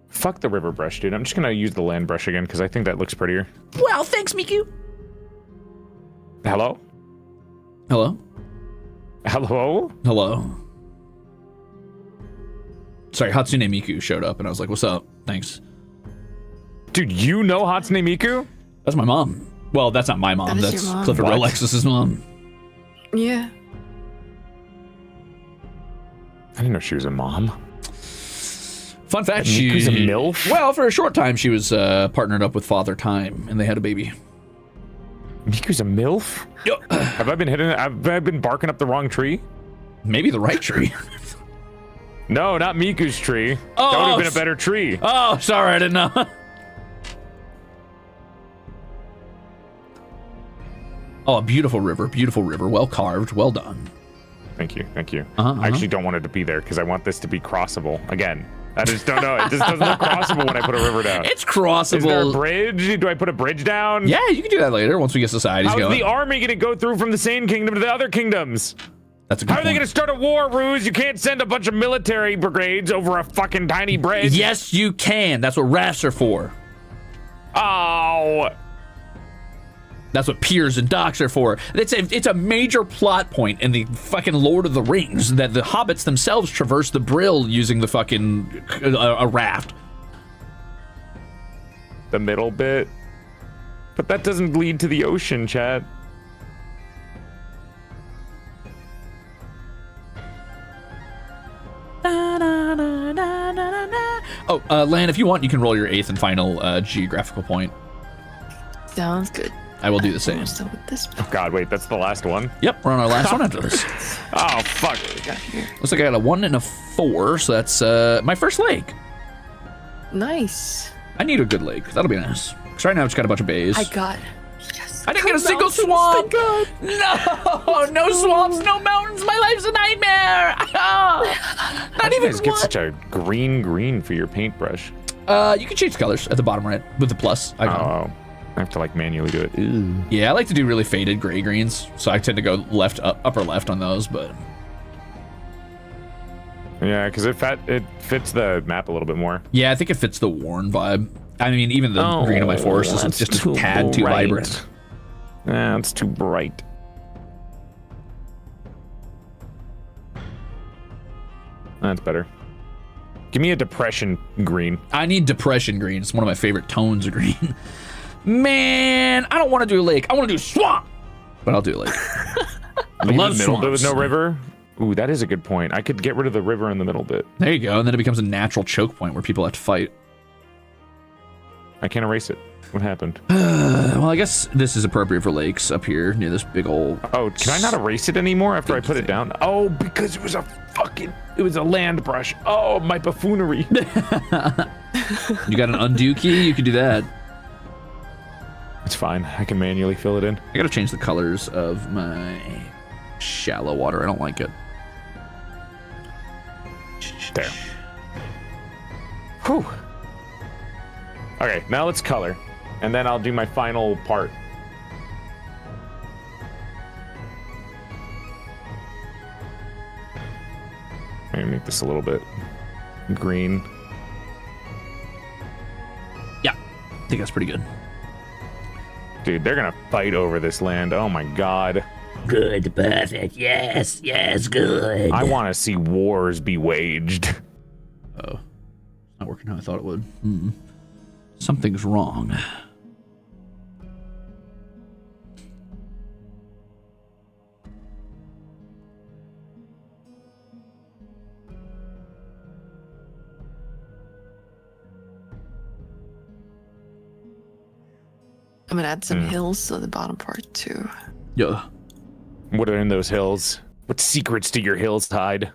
Fuck the river brush, dude. I'm just gonna use the land brush again because I think that looks prettier. Well, thanks, Miku. Hello? Hello? Hello? Hello? Sorry, Hatsune Miku showed up and I was like, what's up? Thanks. Dude, you know Hatsune Miku? That's my mom. Well, that's not my mom. That is That's your mom. Clifford What? Alexis's mom. Yeah. I didn't know she was a mom. Fun fact, Miku's a MILF? Well, for a short time, she was partnered up with Father Time, and they had a baby. Miku's a MILF? Yep. Have I been barking up the wrong tree? Maybe the right tree. No, not Miku's tree. Oh, That would have been a better tree. Oh, sorry, I didn't know. Oh, a beautiful river, well carved, well done. Thank you, thank you. Uh-huh, I actually don't want it to be there because I want this to be crossable. Again, I just don't know. It just doesn't look crossable when I put a river down. It's Is there a crossable. bridge? Do I put a bridge down? Yeah, you can do that later once we get societies How's going. the army going to go through from the same kingdom to the other kingdoms? That's a good How are they point. going to start a war, Ruze? You can't send a bunch of military brigades over a fucking tiny bridge. Yes, you can. That's what rafts are for. Oh. That's what piers and docks are for. It's a major plot point in the fucking Lord of the Rings that the hobbits themselves traverse the Brill using the fucking a raft. The middle bit. But that doesn't lead to the ocean, chat. Oh, Lan, if you want, you can roll your 8th and final geographical point. Sounds good. I will do the same. So with this Oh god, wait, that's the last one? Yep, we're on our last one after this. Oh, fuck. we got here. Looks like I got a 1 and a 4, so that's my first lake. Nice. I need a good lake. That'll be nice. Because right now it's got a bunch of bays. I got. Yes. I didn't get a single swamp. No, no swamps, no mountains. My life's a nightmare. Not You even guys get one. such a green for your paintbrush. You can change the colors at the bottom right with the plus icon. Oh, I have to like manually do it. Ew. Yeah, I like to do really faded gray greens, so I tend to go left, upper left on those. But Yeah, because it fits the map a little bit more. yeah, I think it fits the worn vibe. I mean, even the green of my forest is just a tad too vibrant. Yeah, it's too bright. That's better. Give me a depression green. I need depression green. It's one of my favorite tones of green. Man, I don't want to do a lake. I want to do swamp, but I'll do a lake. I Leave love the middle bit with swamps. no river. Ooh, that is a good point. I could get rid of the river in the middle bit. There you go, and then it becomes a natural choke point where people have to fight. I can't erase it. What happened? Well, I guess this is appropriate for lakes up here near this big old. Oh, can I not erase it anymore after I put it down? Oh, because it was a land brush. Oh, my buffoonery. You got an undo key? You can do that. It's fine. I can manually fill it in. I gotta change the colors of my shallow water. I don't like it. There. Whew. Okay, now let's color. And then I'll do my final part. Maybe make this a little bit green. Yeah, I think that's pretty good. Dude, they're gonna fight over this land. Oh my god. Good, perfect. Yes, yes, good. I want to see wars be waged. Oh, it's not working how I thought it would. Something's wrong. I'm gonna add some hills to the bottom part too. Yeah. What are in those hills? What secrets do your hills hide?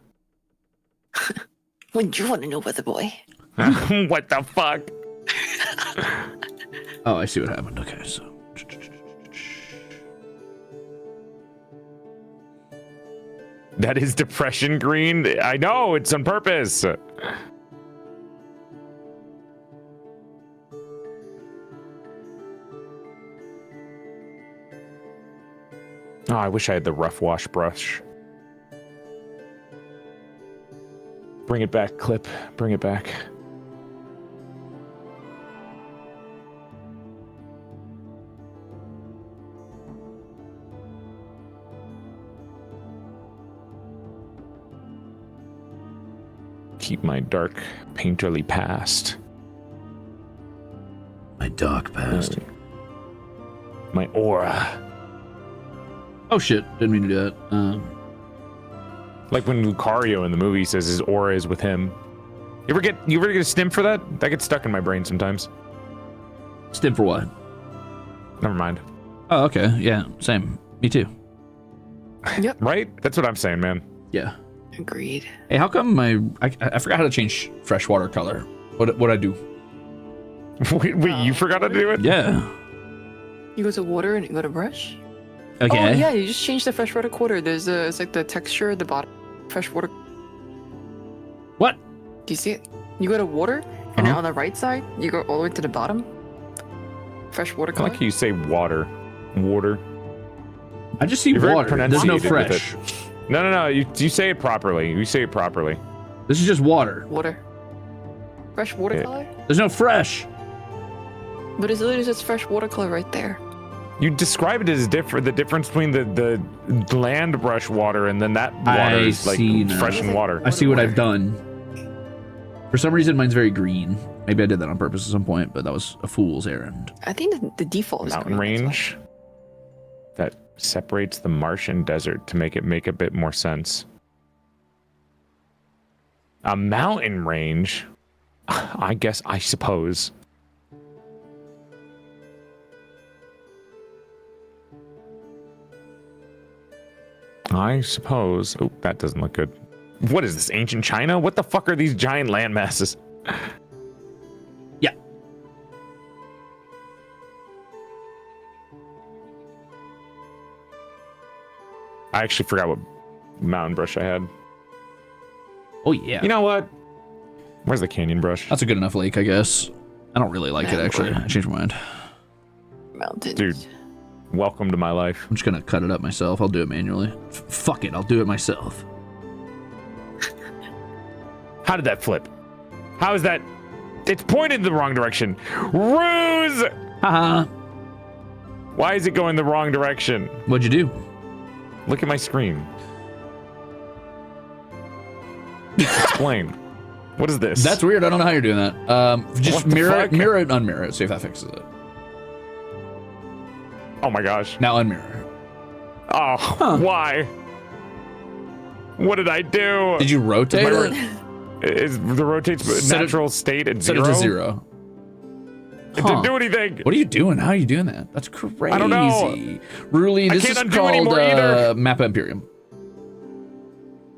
When you want to know, weather boy? What the fuck? Oh, I see what happened. Okay, so. That is depression green. I know, it's on purpose. Oh, I wish I had the rough wash brush. Bring it back, clip. Bring it back. Keep my dark, painterly past. My dark past. My aura. Oh shit! Didn't mean to do that. Like when Lucario in the movie says his aura is with him. You ever get a stim for that? That gets stuck in my brain sometimes. Stim for what? Never mind. Oh, okay. Yeah, same. Me too. Yep. Right? That's what I'm saying, man. Yeah. Agreed. Hey, how come I forgot how to change freshwater color? What I do? Wait, you forgot to do it? Yeah. You go to water and you go to brush. Okay. Oh yeah, you just change the freshwater color. There's it's like the texture at the bottom. Freshwater. What? Do you see it? You go to water, and then on the right side, you go all the way to the bottom. Freshwater I color. like how you say water. Water. I just see You're very water. There's no pronunciated with fresh. No. You say it properly. You say it properly. This is just water. Water. Fresh water Yeah. color? There's no fresh. But it's literally just fresh water color right there. You describe it as the difference between the land brush water and then that water I is like see now. fresh and water. I see what Water. I've done. For some reason, mine's very green. Maybe I did that on purpose at some point, but that was a fool's errand. I think the default is Mountain green, that's range that separates the marsh and desert to make it make a bit more sense. A mountain range? I suppose. I suppose. Oh, that doesn't look good. What is this, ancient China? What the fuck are these giant land masses? Yeah. I actually forgot what mountain brush I had. Oh yeah. You know what? Where's the canyon brush? That's a good enough lake, I guess. I don't really like it, actually. I changed my mind. why. Mountains. Dude. Welcome to my life. I'm just gonna cut it up myself. I'll do it manually. Fuck it, I'll do it myself. How did that flip? How is that? It's pointed in the wrong direction. Ruze! Haha. Why is it going the wrong direction? What'd you do? Look at my screen. Explain. What is this? That's weird. I don't know how you're doing that. Just What the mirror fuck? mirror it, unmirror it. See if that fixes it. Oh my gosh. Now unmirror. Oh, why? What did I do? Did you rotate it? Is the rotates Set it- natural state at Set zero? it to 0. It didn't do anything. What are you doing? How are you doing that? That's crazy. I don't know. Rulez, I this can't is undo called anymore either. MAPPA Imperium.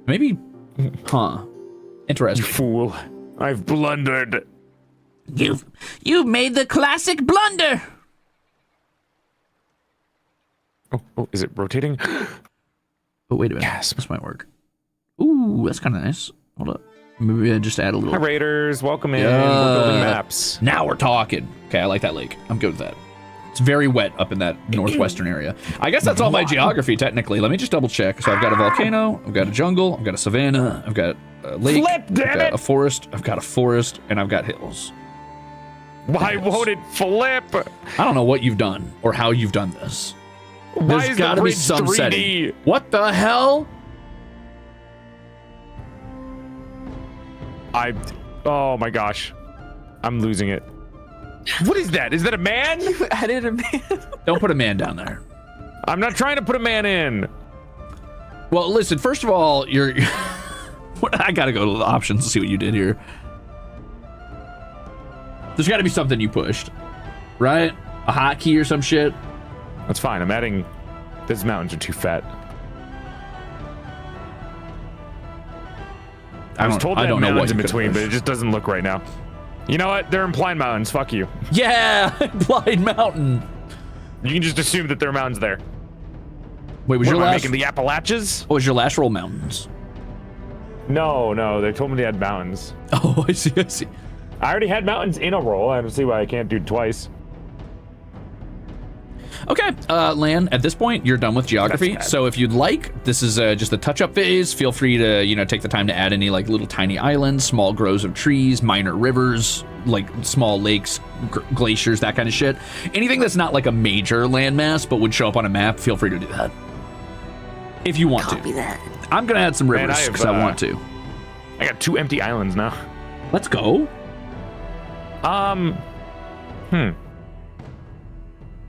Maybe, huh? Interesting. You fool. I've blundered. You've made the classic blunder. Oh, is it rotating? Oh, wait a minute. Yes. This might work. Ooh, that's kind of nice. Hold up. Maybe I just add a little. Hi, Raiders. Welcome in. We're building Yeah. maps. Now we're talking. Okay, I like that lake. I'm good with that. It's very wet up in that northwestern area. I guess that's all my geography, technically. Let me just double check. So I've got a volcano, I've got a jungle, I've got a savanna, I've got a lake, Flip, damn I've got it! a forest, I've got a forest, and I've got hills. Why Yes. won't it flip? I don't know what you've done or how you've done this. Why There's is the gotta be bridge some 3D? setting. What the hell? Oh my gosh. I'm losing it. What is that? Is that a man? You added a man. Don't put a man down there. I'm not trying to put a man in. Well, listen, first of all, you're... I gotta go to the options to see what you did here. There's gotta be something you pushed, right? A hotkey or some shit. That's fine. I'm adding... These mountains are too fat. I was told I to don't have know what mountains in you could've between, but it pushed. just doesn't look right now. You know what? They're implied mountains. Fuck you. Yeah, Blind Mountain. You can just assume that there are mountains there. Wait, was What, your am I last? making the Appalachians? What was your last roll? Mountains. No, they told me they had mountains. Oh, I see. I see. I already had mountains in a roll. I don't see why I can't do it twice. Okay, Lan, at this point, you're done with geography. That's bad. So if you'd like, this is just a touch-up phase. Feel free to, take the time to add any, like, little tiny islands, small groves of trees, minor rivers, like, small lakes, glaciers, that kind of shit. Anything that's not, like, a major landmass but would show up on a map, feel free to do that. If you want Copy to. that. I'm going to add some Man, rivers because I want to. I got 2 empty islands now. Let's go.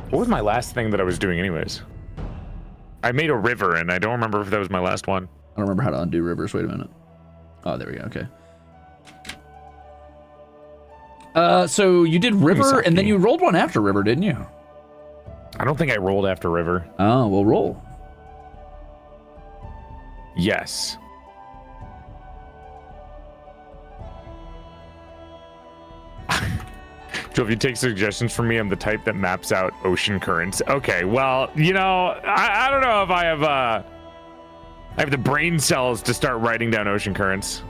What was my last thing that I was doing anyways? I made a river, and I don't remember if that was my last one. I don't remember how to undo rivers. Wait a minute. Oh, there we go. Okay. So you did river, and then you rolled one after river, didn't you? I don't think I rolled after river. Oh, well, roll. Yes. So if you take suggestions from me, I'm the type that maps out ocean currents. Okay, well, I don't know if I have the brain cells to start writing down ocean currents.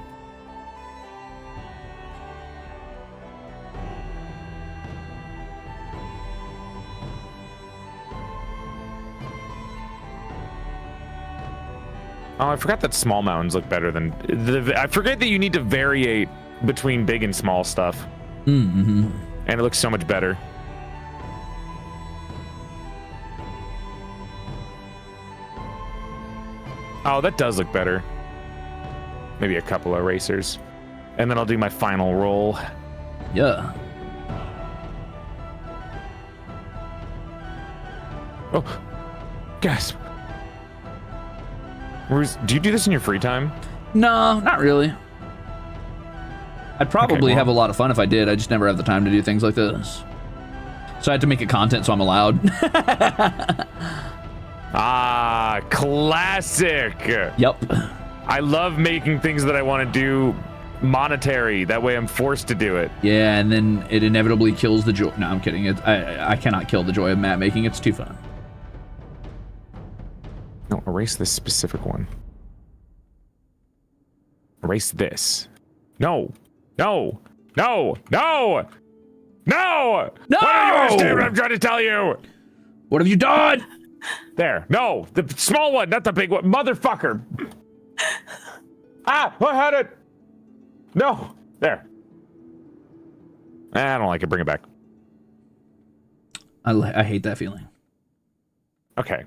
Oh, I forgot that small mountains look better than... I forget that you need to variate between big and small stuff. Mm-hmm. And it looks so much better. Oh, that does look better. Maybe a couple of erasers. And then I'll do my final roll. Yeah. Oh, gasp. Ruze, do you do this in your free time? No, not really. I'd probably well. have a lot of fun if I did. I just never have the time to do things like this. So I had to make it content so I'm allowed. Ah, classic. Yep. I love making things that I want to do monetary. That way I'm forced to do it. Yeah, and then it inevitably kills the joy. No, I'm kidding. I cannot kill the joy of map making. It's too fun. No, erase this specific one. Erase this. No. No. No. No. No. No! Why don't you understand what I'm trying to tell you? What have you done? There. No. The small one, not the big one. Motherfucker. Ah, I had it. No. There. I don't like it. Bring it back. I hate that feeling. Okay.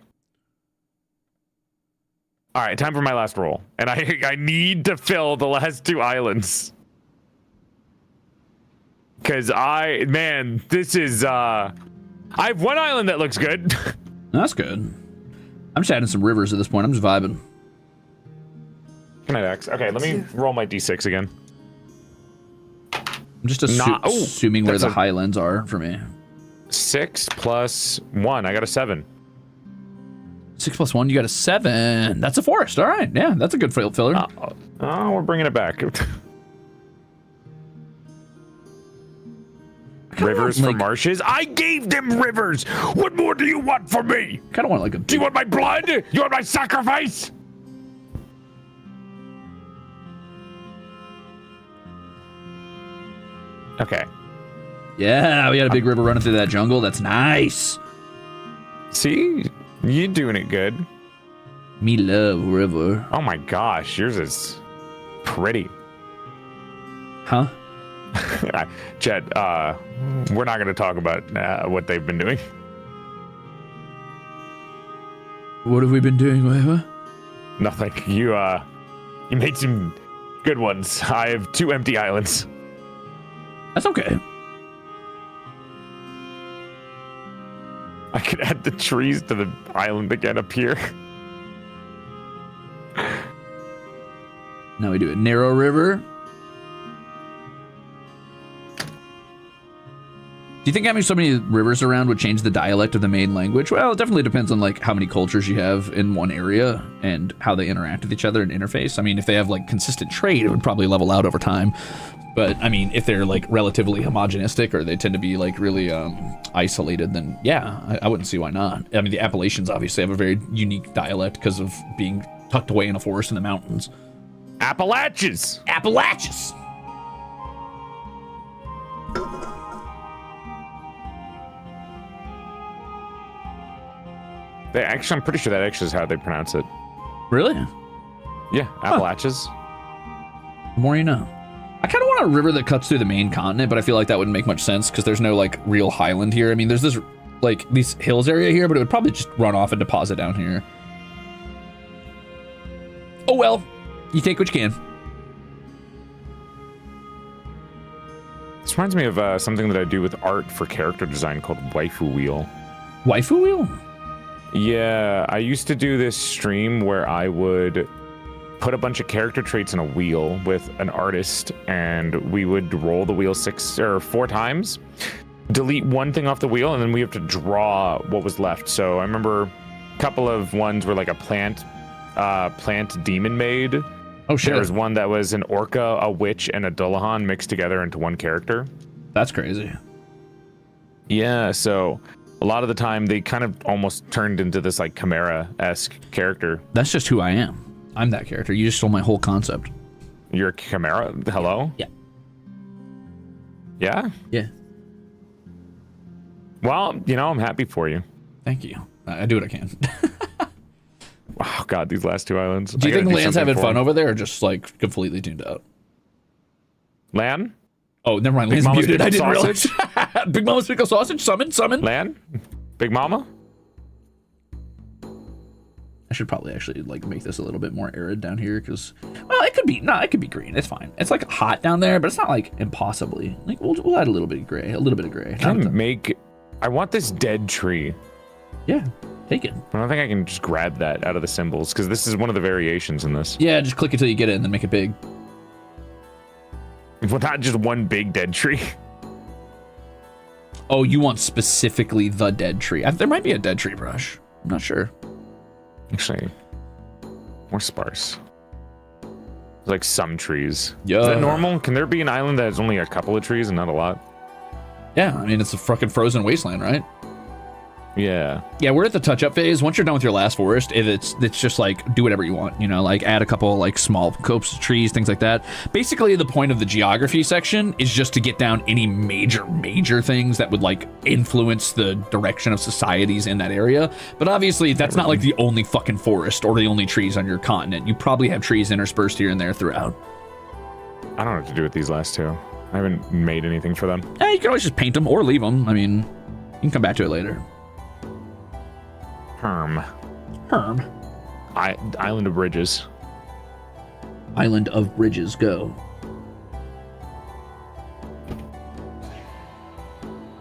All right, time for my last roll. And I need to fill the last 2 islands. Because this is, I have 1 island that looks good. That's good. I'm just adding some rivers at this point. I'm just vibing. Can I X? Okay, let me roll my D6 again. I'm just assuming where the highlands are for me. 6 plus 1, I got a 7. 6 plus 1, you got a 7. That's a forest. All right. Yeah, that's a good filler. Oh, we're bringing it back. Rivers for marshes? I gave them rivers! What more do you want from me? Kind of want like a... Do you want my blood? You want my sacrifice? Okay. Yeah, we got a big river running through that jungle. That's nice. See? You doing it good. Me love river. Oh my gosh, yours is pretty. Huh? Chet, we're not going to talk about what they've been doing. What have we been doing, Weva? Nothing. You made some good ones. I have 2 empty islands. That's okay. I could add the trees to the island again up here. Now we do a narrow river. you think having so many rivers around would change the dialect of the main language? Well, it definitely depends on like how many cultures you have in one area and how they interact with each other and interface. I mean, if they have like consistent trade, it would probably level out over time. But I mean, if they're like relatively homogenistic or they tend to be like really isolated, then yeah, I wouldn't see why not. I mean, the Appalachians obviously have a very unique dialect because of being tucked away in a forest in the mountains. Appalachians. Appalachians. I'm pretty sure that actually is how they pronounce it. Really? Yeah, Appalachians. The more you know. I kind of want a river that cuts through the main continent, but I feel like that wouldn't make much sense because there's no like real highland here. I mean, there's this like these hills area here, but it would probably just run off and deposit down here. Oh well, you take what you can. This reminds me of something that I do with art for character design called Waifu Wheel. Waifu Wheel? Yeah, I used to do this stream where I would put a bunch of character traits in a wheel with an artist, and we would roll the wheel 6 or 4 times, delete one thing off the wheel, and then we have to draw what was left. So I remember a couple of ones were like a plant demon made. Oh shit. There was one that was an orca, a witch, and a Dullahan mixed together into one character. That's crazy. Yeah, so a lot of the time they kind of almost turned into this like Chimera-esque character. That's just who I am. I'm that character. You just stole my whole concept. You're a Chimera? Hello? Yeah. Yeah? Yeah. Well, you know, I'm happy for you. Thank you. I do what I can. Oh god, these last 2 islands. Do you think Lan's having fun over there or just like completely tuned out? Lan? Oh, never mind. Big Lan's Mama's muted. I Pickle didn't Sausage? realize. Big Mama's Pickle Sausage. Summon. Lan? Big Mama? I should probably actually like make this a little bit more arid down here because, well, it could be green. It's fine. It's like hot down there, but it's not like impossibly. Like we'll add a little bit of gray. I want this dead tree. Yeah, take it. I don't think I can just grab that out of the symbols because this is one of the variations in this. Yeah, just click it till you get it and then make it big. Well, not just one big dead tree. Oh, you want specifically the dead tree. There might be a dead tree brush. I'm not sure. Actually, more sparse. Like some trees. Yeah. Is that normal? Can there be an island that has only a couple of trees and not a lot? Yeah, I mean, it's a fucking frozen wasteland, right? Yeah. Yeah, we're at the touch-up phase. Once you're done with your last forest, it's just like do whatever you want, you know, like add a couple like small copse of trees, things like that. Basically, the point of the geography section is just to get down any major things that would like influence the direction of societies in that area. But obviously, that's not like the only fucking forest or the only trees on your continent. You probably have trees interspersed here and there throughout. I don't know what to do with these last 2. I haven't made anything for them. You can always just paint them or leave them. I mean, you can come back to it later. Herm. Island of Bridges. Island of Bridges, go.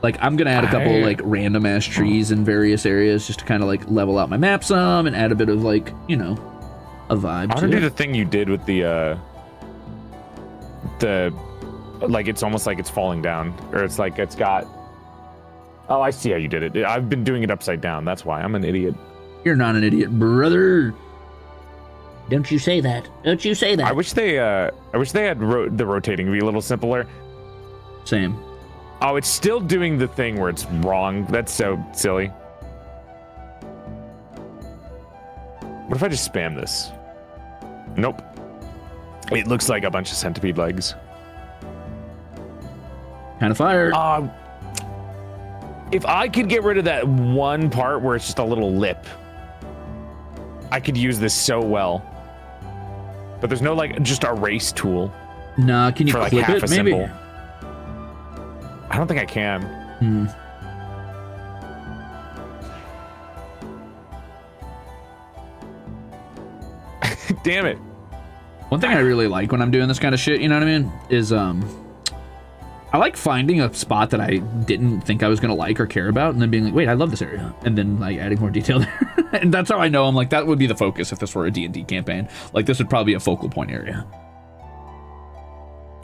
Like, I'm gonna add a couple like random ass trees in various areas just to kind of like level out my map some and add a bit of like, you know, a vibe. I want to do the thing you did with the like it's almost like it's falling down, or it's like it's got. Oh, I see how you did it. I've been doing it upside down. That's why I'm an idiot. You're not an idiot, brother. Don't you say that. Don't you say that. I wish they had the rotating be a little simpler. Same. Oh, it's still doing the thing where it's wrong. That's so silly. What if I just spam this? Nope. It looks like a bunch of centipede legs. Kind of fire. If I could get rid of that one part where it's just a little lip, I could use this so well. But there's no like just erase tool. Nah, can you for like clip half it? a Maybe. symbol. I don't think I can. Damn it. One thing I really like when I'm doing this kind of shit, you know what I mean, is I like finding a spot that I didn't think I was gonna like or care about, and then being like, wait, I love this area, and then like adding more detail there. And that's how I know I'm like, that would be the focus if this were a D&D campaign. Like this would probably be a focal point area.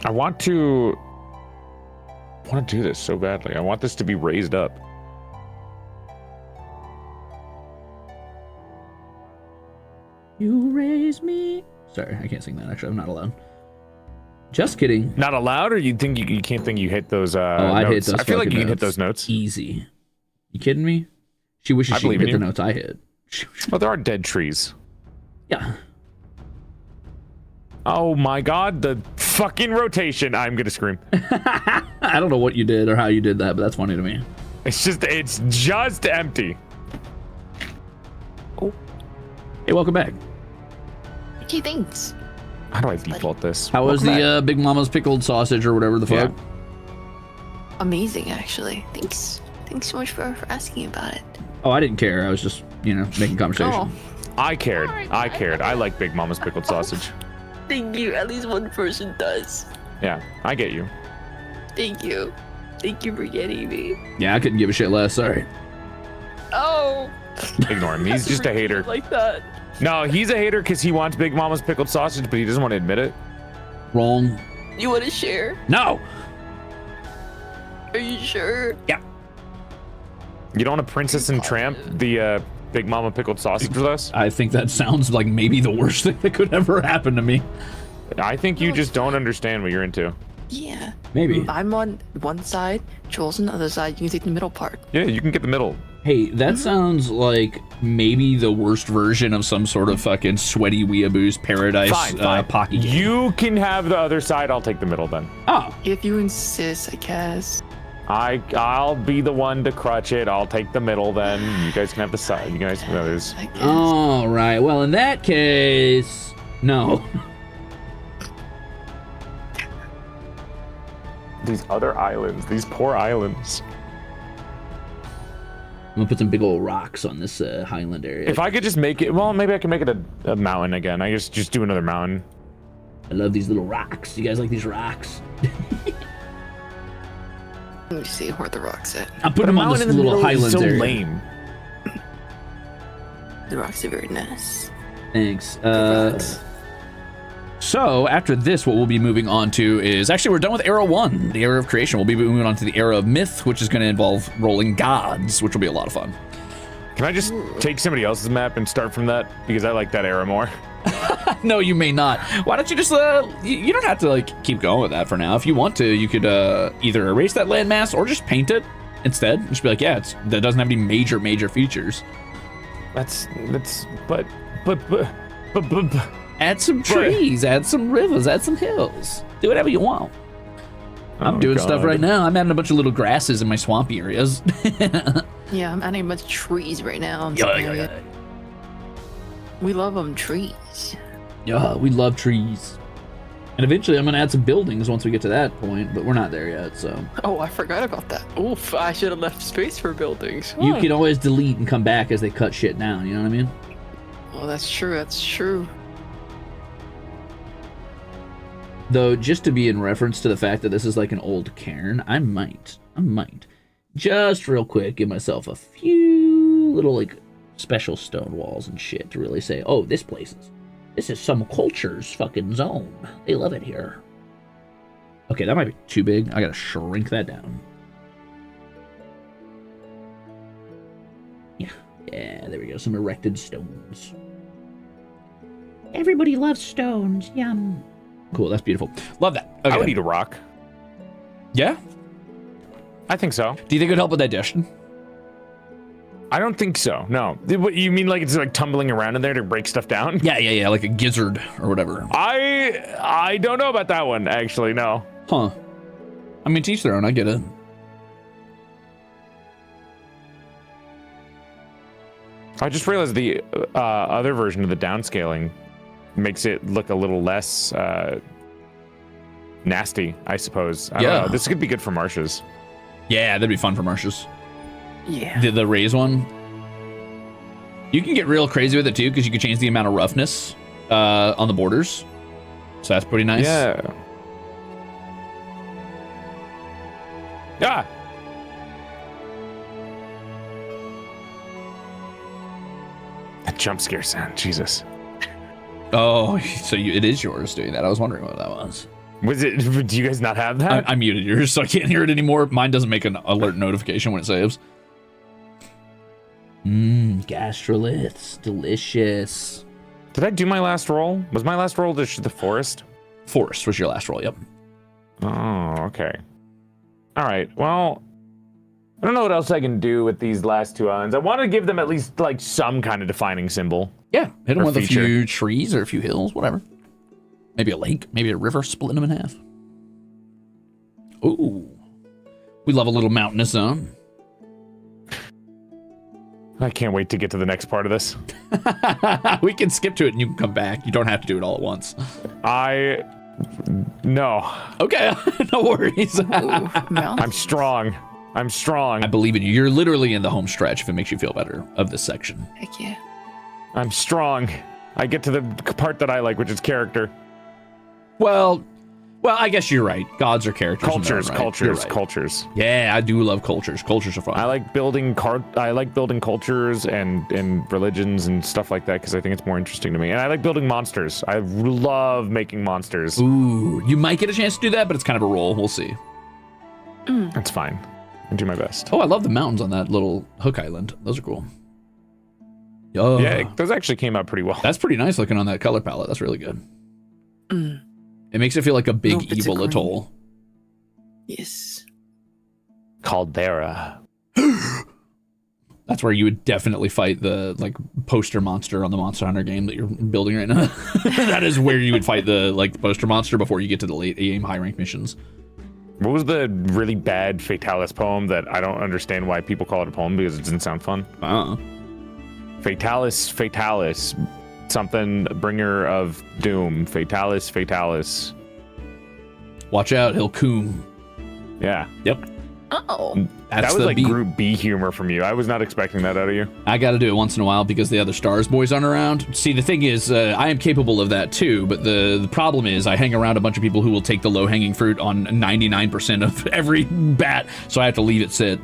I want to want to do this so badly. I want this to be raised up. You raise me. Sorry, I can't sing that. Actually, I'm not allowed. Just kidding. Not allowed, or you think you can't think you hit those I'd hit notes? those I feel like you fucking can hit notes those notes. easy. You kidding me? She wishes she could hit the notes I hit. Well, there are dead trees. Yeah. Oh my god, the fucking rotation. I'm gonna scream. I don't know what you did or how you did that, but that's funny to me. It's just empty. Oh. Hey, welcome back. Okay, thanks. How do I default this? How was the Big Mama's pickled sausage or whatever the fuck? Amazing, actually. Thanks so much for asking about it. Oh, I didn't care. I was just, making conversation. Oh, I cared. I like Big Mama's pickled sausage. thank you. At least one person does. Yeah, I get you. Thank you. Thank you for getting me. Yeah, I couldn't give a shit less. Sorry. Oh. Ignore him. He's just a hater. Like that. No, he's a hater because he wants Big Mama's pickled sausage, but he doesn't want to admit it. Wrong. You want to share? No. Are you sure? Yeah. You don't want to Princess and Tramp the Big Mama pickled sausage with us? I think that sounds like maybe the worst thing that could ever happen to me. I think you just don't understand what you're into. Yeah. Maybe. I'm on one side, Joel's on the other side. You can take the middle part. Yeah, you can get the middle. Hey, that sounds like maybe the worst version of some sort of fucking sweaty weeaboo's paradise Fine. pocky game. You can have the other side. I'll take the middle then. Oh. If you insist, I guess. I'll be the one to crutch it. I'll take the middle then. You guys can have the side. You guys can have others. I guess. All right. Well, in that case, no. These other islands. These poor islands. I'm gonna put some big old rocks on this highland area. If I could just make it, well, maybe I can make it a mountain again. I just do another mountain. I love these little rocks. You guys like these rocks? Let me see where the rock's at. I'm putting them on this little highlands so area. lame. The rocks are very nice. Thanks. Congrats. So after this, what we'll be moving on to is actually we're done with era 1, the era of creation. We'll be moving on to the era of myth, which is going to involve rolling gods, which will be a lot of fun. Can I just take somebody else's map and start from that? Because I like that era more. No, you may not. Why don't you just you don't have to like keep going with that for now. If you want to, you could either erase that landmass or just paint it instead. Just be like, yeah, that doesn't have any major features. But Add some trees, add some rivers, add some hills. Do whatever you want. I'm doing stuff right now. I'm adding a bunch of little grasses in my swampy areas. Yeah, I'm adding a bunch of trees right now. Yeah. We love them, trees. Yeah, we love trees. And eventually I'm going to add some buildings once we get to that point, but we're not there yet, so. Oh, I forgot about that. Oof, I should have left space for buildings. You can always delete and come back as they cut shit down, you know what I mean? Oh, that's true. Though, just to be in reference to the fact that this is like an old cairn, I might, just real quick, give myself a few little, like, special stone walls and shit to really say, oh, this is some culture's fucking zone. They love it here. Okay, that might be too big. I gotta shrink that down. Yeah, there we go. Some erected stones. Everybody loves stones. Yum. Cool, that's beautiful. Love that. Okay. I would eat a rock. Yeah? I think so. Do you think it would help with digestion? I don't think so. No. What, you mean like it's like tumbling around in there to break stuff down? Yeah, like a gizzard or whatever. I don't know about that one, actually, no. Huh. I mean, to each their own, I get it. I just realized the other version of the downscaling makes it look a little less nasty, I suppose. I don't know. This could be good for marshes. Yeah, that'd be fun for marshes. Yeah. The raise one. You can get real crazy with it too, because you can change the amount of roughness on the borders. So that's pretty nice. Yeah. Ah! That jump scare sound, Jesus. Oh, so it is yours doing that. I was wondering what that was. Was it? Do you guys not have that? I muted yours, so I can't hear it anymore. Mine doesn't make an alert notification when it saves. Gastroliths, delicious. Did I do my last roll? Was my last roll the forest? Forest was your last roll, yep. Oh, okay. All right. Well, I don't know what else I can do with these last two islands. I want to give them at least like some kind of defining symbol. Yeah, hit them Or with feature. a few trees or a few hills, whatever. Maybe a lake, maybe a river, splitting them in half. Ooh. We love a little mountainous zone. I can't wait to get to the next part of this. We can skip to it and you can come back. You don't have to do it all at once. No. Okay, no worries. I'm strong. I'm strong. I believe in you. You're literally in the home stretch if it makes you feel better of this section. Heck yeah. I'm strong. I get to the part that I like, which is character. Well, I guess you're right. Gods are characters. Cultures, right. cultures, Right. cultures. Yeah, I do love cultures. Cultures are fun. I like building cultures and religions and stuff like that because I think it's more interesting to me. And I like building monsters. I love making monsters. Ooh, you might get a chance to do that, but it's kind of a roll. We'll see. That's fine. I do my best. Oh, I love the mountains on that little hook island. Those are cool. Oh, Yeah, those actually came out pretty well. that's pretty nice looking on that color palette. That's really good. Mm. It makes it feel like a big Nope, it's a evil green. atoll. Yes. Caldera. That's where you would definitely fight the like poster monster on the Monster Hunter game that you're building right now. That is where you would fight the like poster monster before you get to the late game high rank missions. What was the really bad Fatalis poem that I don't understand why people call it a poem because it doesn't sound fun? Fatalis, something bringer of doom. Fatalis. Watch out, he'll coom. Yeah. Yep. Oh. That's That was the like beat. Group B humor from you. I was not expecting that out of you. I got to do it once in a while because the other Stars boys aren't around. See, the thing is, I am capable of that too, but the problem is I hang around a bunch of people who will take the low-hanging fruit on 99% of every bat, so I have to leave it sit.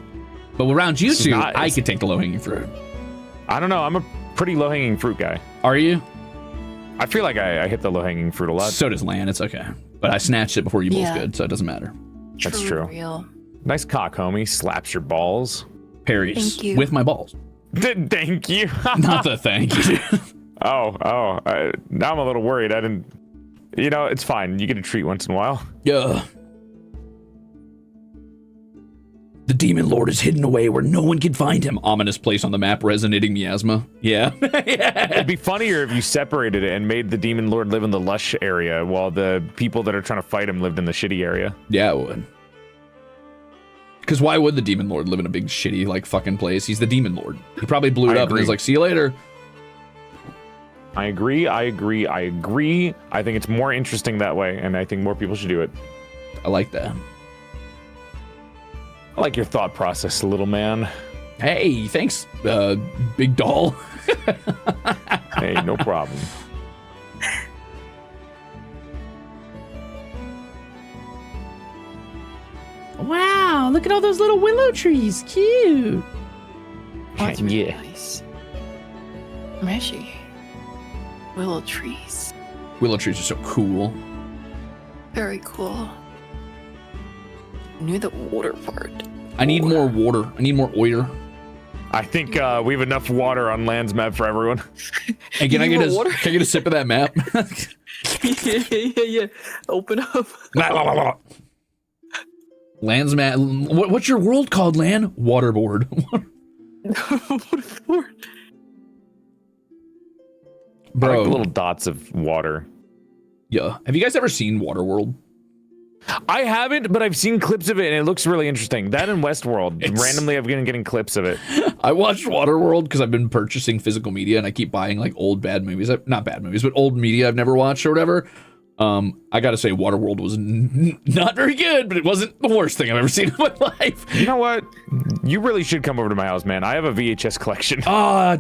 But around you two, I could take the low-hanging fruit. I don't know. I'm a pretty low-hanging fruit guy. Are you? I feel like I hit the low-hanging fruit a lot. So does Lan, it's okay. But I snatched it before you both Yeah. did, so it doesn't matter. That's true. Real. Nice cock, homie. Slaps your balls. Parries Thank you. with my balls. Thank you. Not the thank you. Oh. Now I'm a little worried. I didn't... You know, it's fine. You get a treat once in a while. Yeah. The Demon Lord is hidden away where no one can find him. Ominous place on the map, resonating miasma. Yeah. Yeah. It'd be funnier if you separated it and made the Demon Lord live in the lush area while the people that are trying to fight him lived in the shitty area. Yeah, it would. Because why would the Demon Lord live in a big shitty like fucking place? He's the Demon Lord. He probably blew it up and was like, see you later. I agree. I think it's more interesting that way, and I think more people should do it. I like that. I like your thought process, little man. Hey, thanks, big doll. Hey, no problem. Wow, look at all those little willow trees. Cute. Oh, that's really nice. Meshy. Willow trees. Willow trees are so cool. Very cool. Near the water part. I need more water. I need more oil. I think we have enough water on Land's map for everyone. Hey, can I need get more water? can I get a sip of that map? yeah. Open up. Land's map. What's your world called, Land? Waterboard. I Bro. like the little dots of water. Yeah. Have you guys ever seen Waterworld? I haven't, but I've seen clips of it, and it looks really interesting. That and Westworld. Randomly, I've been getting clips of it. I watched Waterworld because I've been purchasing physical media, and I keep buying like old bad movies. Not bad movies, but old media I've never watched or whatever. I gotta say, Waterworld was not very good, but it wasn't the worst thing I've ever seen in my life. You know what? You really should come over to my house, man. I have a VHS collection.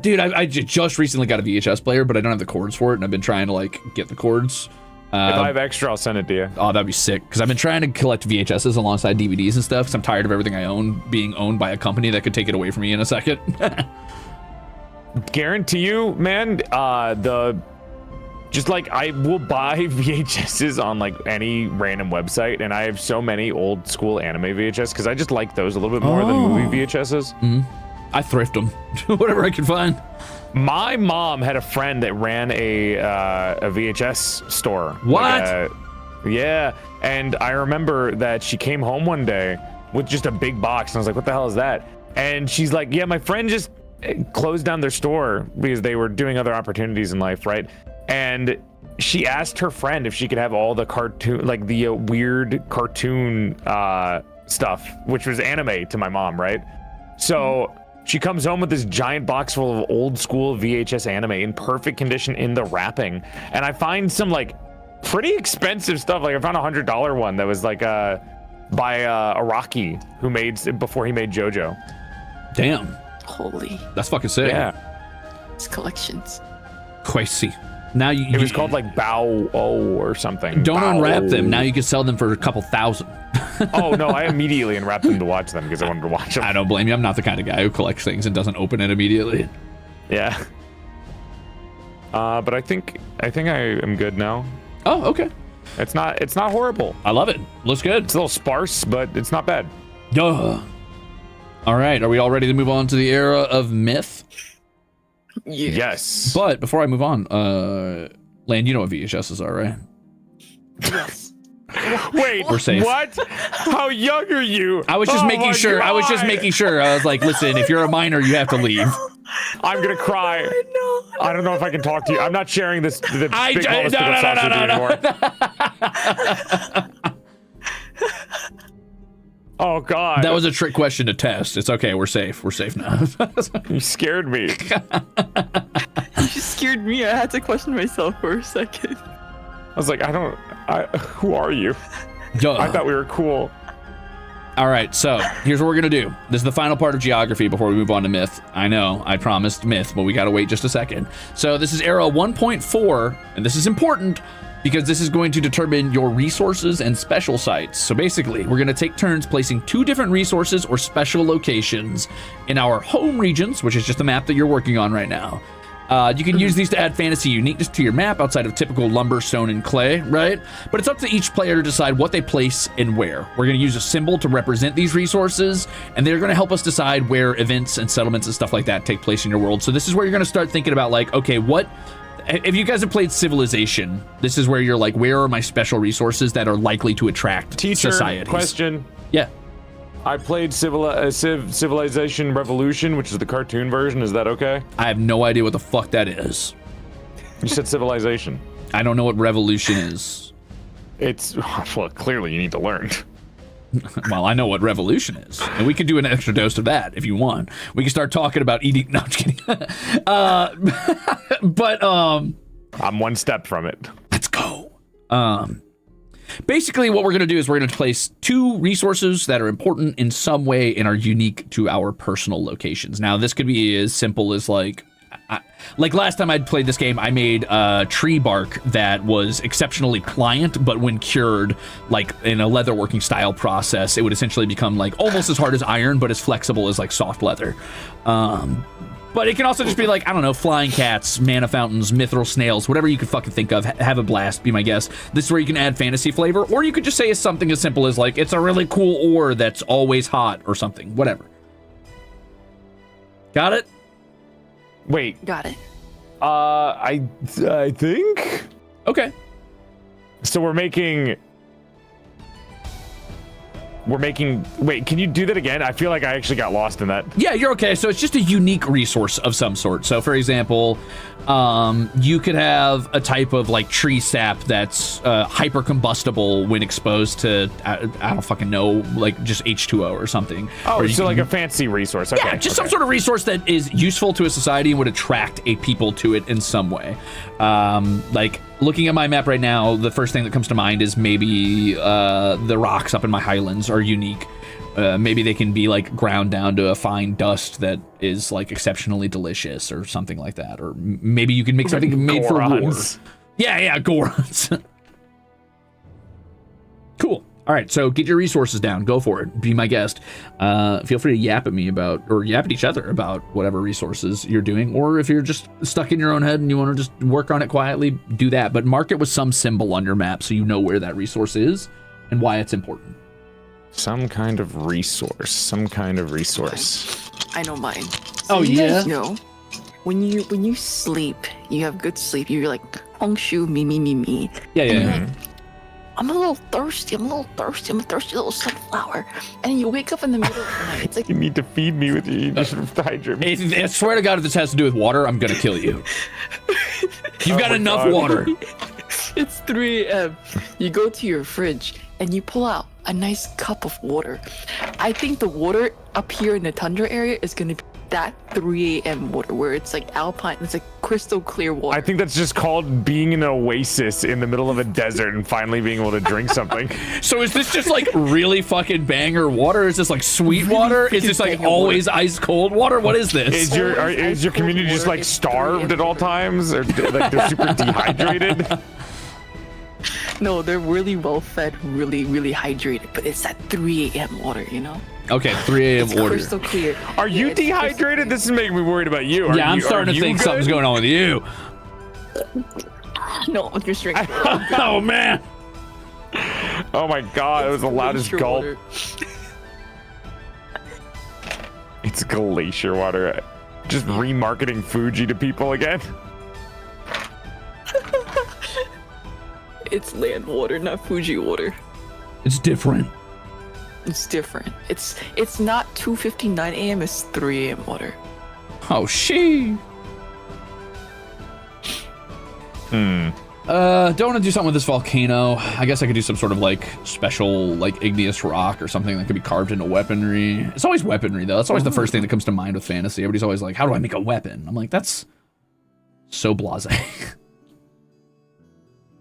Dude, I just recently got a VHS player, but I don't have the cords for it, and I've been trying to like get the cords. If I have extra, I'll send it to you. Oh, that'd be sick. Because I've been trying to collect VHSs alongside DVDs and stuff. Because I'm tired of everything I own being owned by a company that could take it away from me in a second. Guarantee you, man, the just like I will buy VHSs on like any random website, and I have so many old school anime VHS because I just like those a little bit more than movie VHSs. I thrift them, whatever I can find. My mom had a friend that ran a VHS store. What? Yeah, and I remember that she came home one day with just a big box, and I was like, "What the hell is that?" And she's like, "Yeah, my friend just closed down their store because they were doing other opportunities in life, right?" And she asked her friend if she could have all the cartoon, like the weird cartoon stuff, which was anime to my mom, right? So she comes home with this giant box full of old school VHS anime in perfect condition in the wrapping, and I find some like pretty expensive stuff. Like I found $100 one that was like by Araki, who made before he made JoJo. Damn, Holy, that's fucking sick. Yeah, it's collections. Crazy. Now it was called like Bao O or something. Don't Bao unwrap them. O. Now you can sell them for a couple thousand. Oh no, I immediately unwrapped them to watch them because I wanted to watch them. I don't blame you. I'm not the kind of guy who collects things and doesn't open it immediately. Yeah. But I think I am good now. Oh, okay. It's not horrible. I love it. Looks good. It's a little sparse, but it's not bad. Duh. All right. Are we all ready to move on to the era of myth? Yes. But before I move on, Land, you know what VHSs are, right? Yes. Wait, We're safe. What? How young are you? I was just making sure. God. I was just making sure. I was like, listen, if you're a minor, you have to leave. I'm gonna cry. I don't know if I can talk to you. I'm not sharing this. The big sausage anymore. Oh God. That was a trick question to test. It's okay. We're safe. We're safe now. You scared me. You scared me. I had to question myself for a second. I was like, who are you? Duh. I thought we were cool. All right, so here's what we're gonna do. This is the final part of geography before we move on to myth. I know, I promised myth, but we gotta wait just a second. So this is era 1.4, and this is important because this is going to determine your resources and special sites. So basically, we're gonna take turns placing 2 different resources or special locations in our home regions, which is just the map that you're working on right now. You can use these to add fantasy uniqueness to your map outside of typical lumber, stone, and clay, right? But it's up to each player to decide what they place and where. We're going to use a symbol to represent these resources, and they're going to help us decide where events and settlements and stuff like that take place in your world. So this is where you're going to start thinking about, like, okay, if you guys have played Civilization, this is where you're like, where are my special resources that are likely to attract societies? Question. Yeah. I played Civilization Revolution, which is the cartoon version. Is that okay? I have no idea what the fuck that is. You said Civilization. I don't know what revolution is. It's, well, clearly you need to learn. Well, I know what revolution is, and we can do an extra dose of that if you want. We can start talking about eating. No, I'm just kidding. I'm one step from it. Let's go. Basically, what we're going to do is we're going to place 2 resources that are important in some way and are unique to our personal locations. Now, this could be as simple as like last time I'd played this game, I made tree bark that was exceptionally pliant, but when cured, like in a leatherworking style process, it would essentially become like almost as hard as iron, but as flexible as like soft leather. But it can also just be like, I don't know, flying cats, mana fountains, mithril snails, whatever you could fucking think of. Have a blast, be my guest. This is where you can add fantasy flavor, or you could just say something as simple as like, it's a really cool ore that's always hot or something, whatever. Got it? Wait. Got it. I think. Okay. So we're making. Wait, can you do that again? I feel like I actually got lost in that. Yeah, you're okay. So it's just a unique resource of some sort. So for example, you could have a type of like tree sap that's hyper combustible when exposed to, I don't fucking know, like just H2O or something. Oh, so like a fancy resource. Okay. Yeah, just some sort of resource that is useful to a society and would attract a people to it in some way. Like looking at my map right now, the first thing that comes to mind is maybe the rocks up in my highlands are unique. Maybe they can be like ground down to a fine dust that is like exceptionally delicious or something like that. Or maybe you can make something made for war. Yeah, gorons. Cool. All right, so get your resources down. Go for it. Be my guest. Feel free to yap at me about, or yap at each other about whatever resources you're doing. Or if you're just stuck in your own head and you want to just work on it quietly, do that. But mark it with some symbol on your map so you know where that resource is and why it's important. Some kind of resource. Some kind of resource. I know mine. Oh, you yeah? guys know, when you sleep, you have good sleep. You're like, hong shu, me. Yeah. I'm a little thirsty. I'm a thirsty little sunflower. And you wake up in the middle of the night. It's like, You need to feed me with you. You should hydrate me. I swear to God, if this has to do with water, I'm going to kill you. You've got enough water. it's 3 a.m. You go to your fridge and you pull out a nice cup of water. I think the water up here in the tundra area is going to be that 3 a.m. water where it's like alpine, it's like crystal clear water. I think that's just called being in an oasis in the middle of a desert and finally being able to drink something. So is this just like really fucking banger water? Is this like sweet water? Is this like always ice cold water? What is this? Is your community just like starved at all times, or like they're super dehydrated? No, they're really well fed, really hydrated, but it's that 3 a.m. water, you know? Okay, 3 a.m. It's water. crystal clear. Are you it's crystal dehydrated? This is making me worried about you. I'm starting to think something's going on with you. clear. No, I'm just drinking. Oh, man. Oh my god, it was the loudest gulp. Water. It's glacier water. Just remarketing Fuji to people again. It's land water, not Fuji water. It's different. It's different. It's not 2:59 a.m. It's 3 a.m. water. Oh, she. Don't want to do something with this volcano. I guess I could do some sort of like special like igneous rock or something that could be carved into weaponry. It's always weaponry though. That's always the first thing that comes to mind with fantasy. Everybody's always like, how do I make a weapon? I'm like, that's so blasé.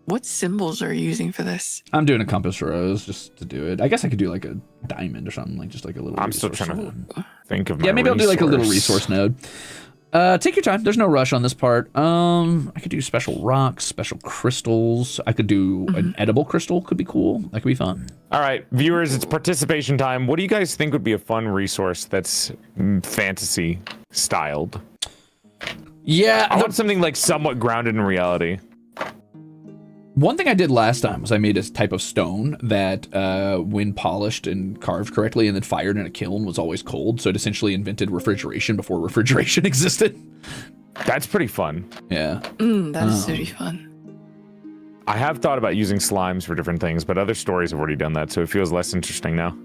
What symbols are you using for this? I'm doing a compass rose just to do it. I guess I could do like a diamond or something, like just like a little. I'm still trying to think of my maybe I'll do like a little resource. resource node. Take your time. There's no rush on this part. I could do special rocks, special crystals. I could do an edible crystal. Could be cool. That could be fun. All right, viewers, it's participation time. What do you guys think would be a fun resource that's fantasy styled? Yeah, I want something like somewhat grounded in reality. one thing I did last time was I made a type of stone that, when polished and carved correctly and then fired in a kiln, was always cold. So it essentially invented refrigeration before refrigeration existed. That's pretty fun. Yeah. That's really fun. I have thought about using slimes for different things, but other stories have already done that, so it feels less interesting now.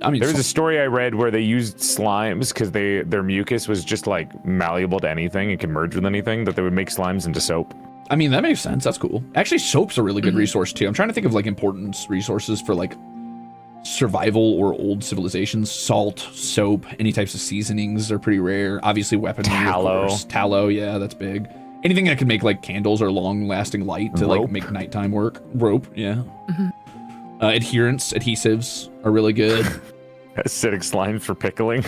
I mean, There was a story I read where they used slimes because their mucus was just like malleable to anything. It could merge with anything, that they would make slimes into soap. I mean, that makes sense. That's cool. Actually, soap's a really good resource too. I'm trying to think of like important resources for like survival or old civilizations. Salt, soap, any types of seasonings are pretty rare. Obviously, weaponry, Tallow. of course. Tallow, yeah, that's big. Anything that can make like candles or long-lasting light to Rope. like make nighttime work. Rope, yeah. Adhesives are really good. Acidic slimes for pickling.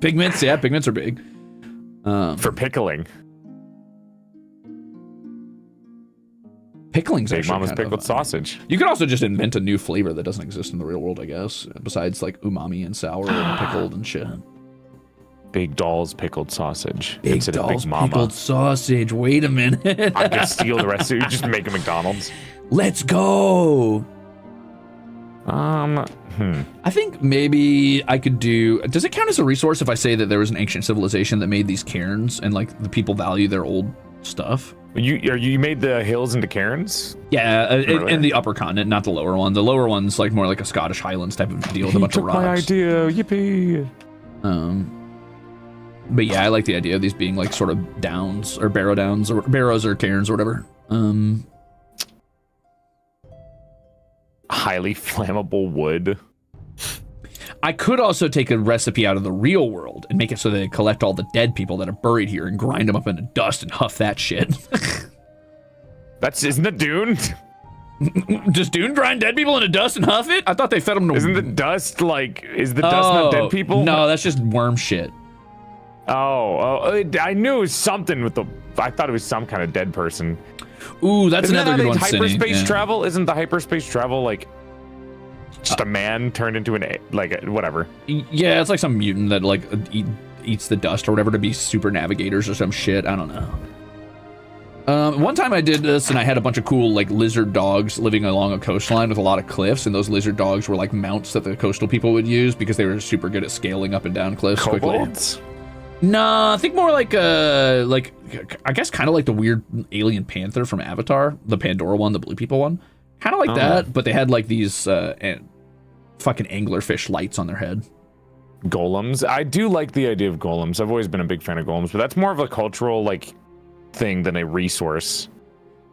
Pigments, yeah, pigments are big. For pickling. Pickling's Big actually Mama's kind of, pickled sausage. You could also just invent a new flavor that doesn't exist in the real world, I guess. Besides like umami and sour and pickled and shit. Big Doll's pickled sausage. Big instead of Doll's Big Mama. pickled sausage. Wait a minute. I'm gonna steal the rest of it. Just make a McDonald's. Let's go. I think maybe I could do. Does it count as a resource if I say that there was an ancient civilization that made these cairns and like the people value their old stuff? You made the hills into cairns? Yeah, Really? in the upper continent, not the lower one. The lower one's like more like a Scottish Highlands type of deal with a bunch of rocks. My idea, yippee! But yeah, I like the idea of these being like sort of downs or barrows or cairns or whatever. Highly flammable wood. I could also take a recipe out of the real world and make it so they collect all the dead people that are buried here and grind them up into dust and huff that shit. Isn't that Dune? Does Dune grind dead people into dust and huff it? I thought they fed them to. Isn't the dust like? Is the dust not dead people? No, that's just worm shit. Oh, I knew it was something with the. I thought it was some kind of dead person. Ooh, that's Isn't another that good one. hyperspace Cindy. travel? Isn't the hyperspace travel like just a man turned into whatever? Yeah, it's like some mutant that like eats the dust or whatever to be super navigators or some shit. I don't know. One time I did this and I had a bunch of cool like lizard dogs living along a coastline with a lot of cliffs, and those lizard dogs were like mounts that the coastal people would use because they were super good at scaling up and down cliffs Kobolds? quickly. Nah, I think more like I guess kind of like the weird alien panther from Avatar, the Pandora one, the blue people one. Kind of like that, but they had like these fucking anglerfish lights on their head. Golems. I do like the idea of golems. I've always been a big fan of golems, but that's more of a cultural like thing than a resource.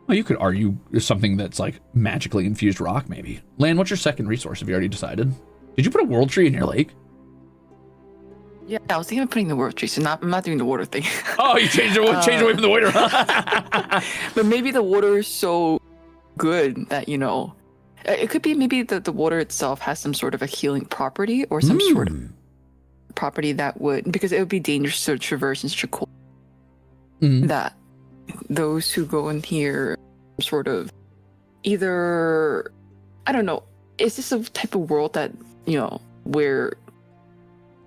Well, you could argue something that's like magically infused rock, maybe. Lan, what's your second resource? Have you already decided? Did you put a world tree in your lake? Yeah, I was thinking of putting the world tree, so I'm not doing the water thing. Oh, you changed away from the water. But maybe the water is so good that, you know, it could be maybe the water itself has some sort of a healing property or some sort of property that would, because it would be dangerous to traverse in such a cold that those who go in here sort of either, I don't know, is this a type of world that, you know, where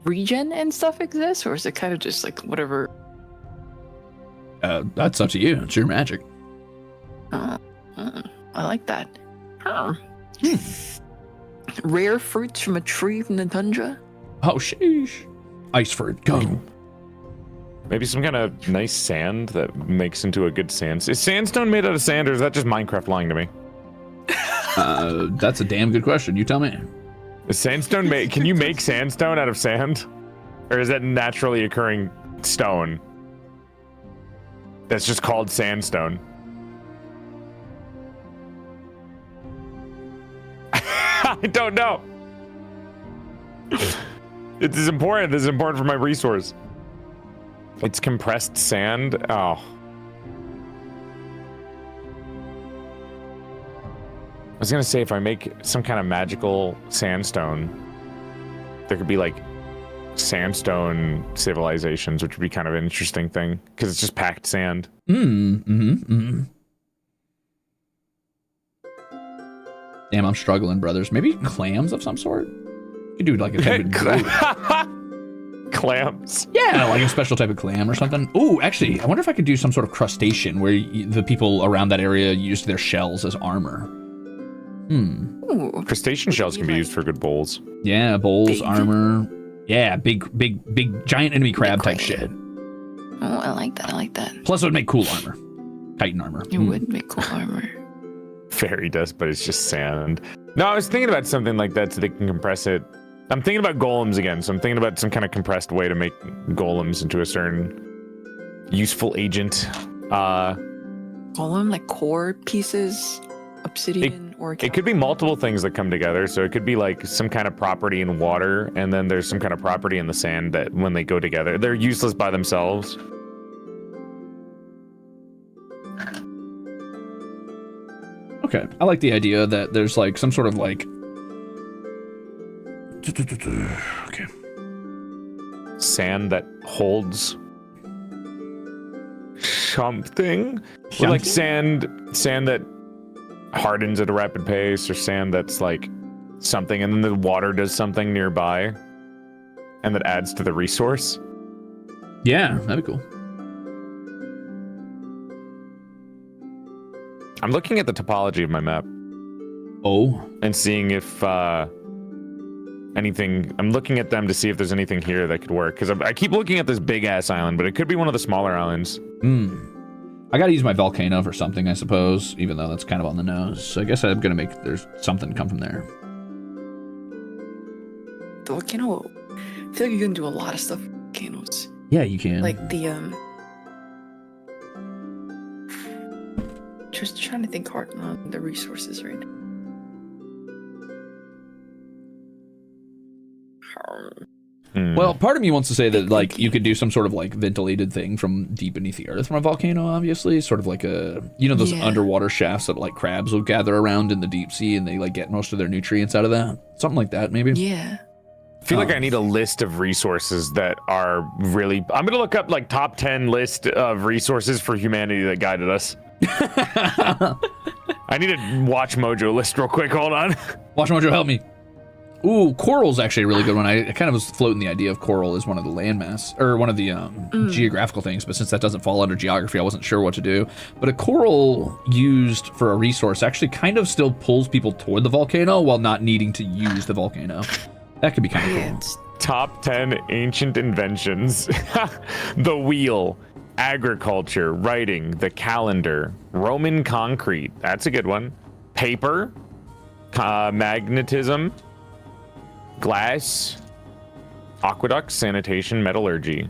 regen and stuff exists, or is it kind of just like whatever? That's up to you. It's your magic. I like that. Rare fruits from a tree from the tundra. Oh, sheesh. Ice fruit, go. Maybe some kind of nice sand that makes into a good sand. Is sandstone made out of sand, or is that just Minecraft lying to me? That's a damn good question. You tell me. Is sandstone made? Can you make sandstone out of sand, or is that naturally occurring stone that's just called sandstone? I don't know. This is important. This is important for my resource. It's compressed sand. Oh. I was gonna say, if I make some kind of magical sandstone, there could be like sandstone civilizations, which would be kind of an interesting thing because it's just packed sand. Damn, I'm struggling, brothers. Maybe clams of some sort? You could do like a type of Clams. yeah, like a special type of clam or something. Ooh, actually, I wonder if I could do some sort of crustacean where the people around that area used their shells as armor. Ooh. Crustacean shells can be used for good bowls. Yeah, bowls, Big. armor. Yeah, big, giant enemy crab type crab. shit. Oh, I like that. I like that. Plus, it would make cool armor. Titan armor. You would make cool armor. Fairy dust, but it's just sand. No, I was thinking about something like that so they can compress it. I'm thinking about golems again, so I'm thinking about some kind of compressed way to make golems into a certain useful agent. Golem, like core pieces, obsidian, or It could be multiple things that come together. So it could be like some kind of property in water, and then there's some kind of property in the sand that when they go together, they're useless by themselves. Okay, I like the idea that there's like some sort of like. Okay. Sand that holds something. Or like sand that hardens at a rapid pace, or sand that's like something, and then the water does something nearby, and that adds to the resource. Yeah, that'd be cool. I'm looking at the topology of my map Oh, and seeing if anything. I'm looking at them to see if there's anything here that could work, because I keep looking at this big ass island, but it could be one of the smaller islands. I gotta use my volcano for something, I suppose, even though that's kind of on the nose. So I guess I'm gonna make there's something come from there. the volcano. I feel like you can do a lot of stuff with volcanoes. Yeah, you can. Like the just trying to think hard on the resources right now. Well, part of me wants to say that like you could do some sort of like ventilated thing from deep beneath the earth from a volcano, obviously, sort of like a those underwater shafts that like crabs will gather around in the deep sea, and they like get most of their nutrients out of that. Something like that, maybe. Yeah. I feel like I need a list of resources that are really. I'm gonna look up like top 10 list of resources for humanity that guided us. I need to watch Mojo list real quick. Hold on. Watch Mojo, help me. Ooh, coral's actually a really good one. I kind of was floating the idea of coral as one of the landmass, or one of the geographical things, but since that doesn't fall under geography, I wasn't sure what to do. But a coral used for a resource actually kind of still pulls people toward the volcano while not needing to use the volcano. That could be kind of cool. Top 10 ancient inventions. The wheel, agriculture, writing, the calendar, Roman concrete. That's a good one. Paper, magnetism, glass, aqueducts, sanitation, metallurgy.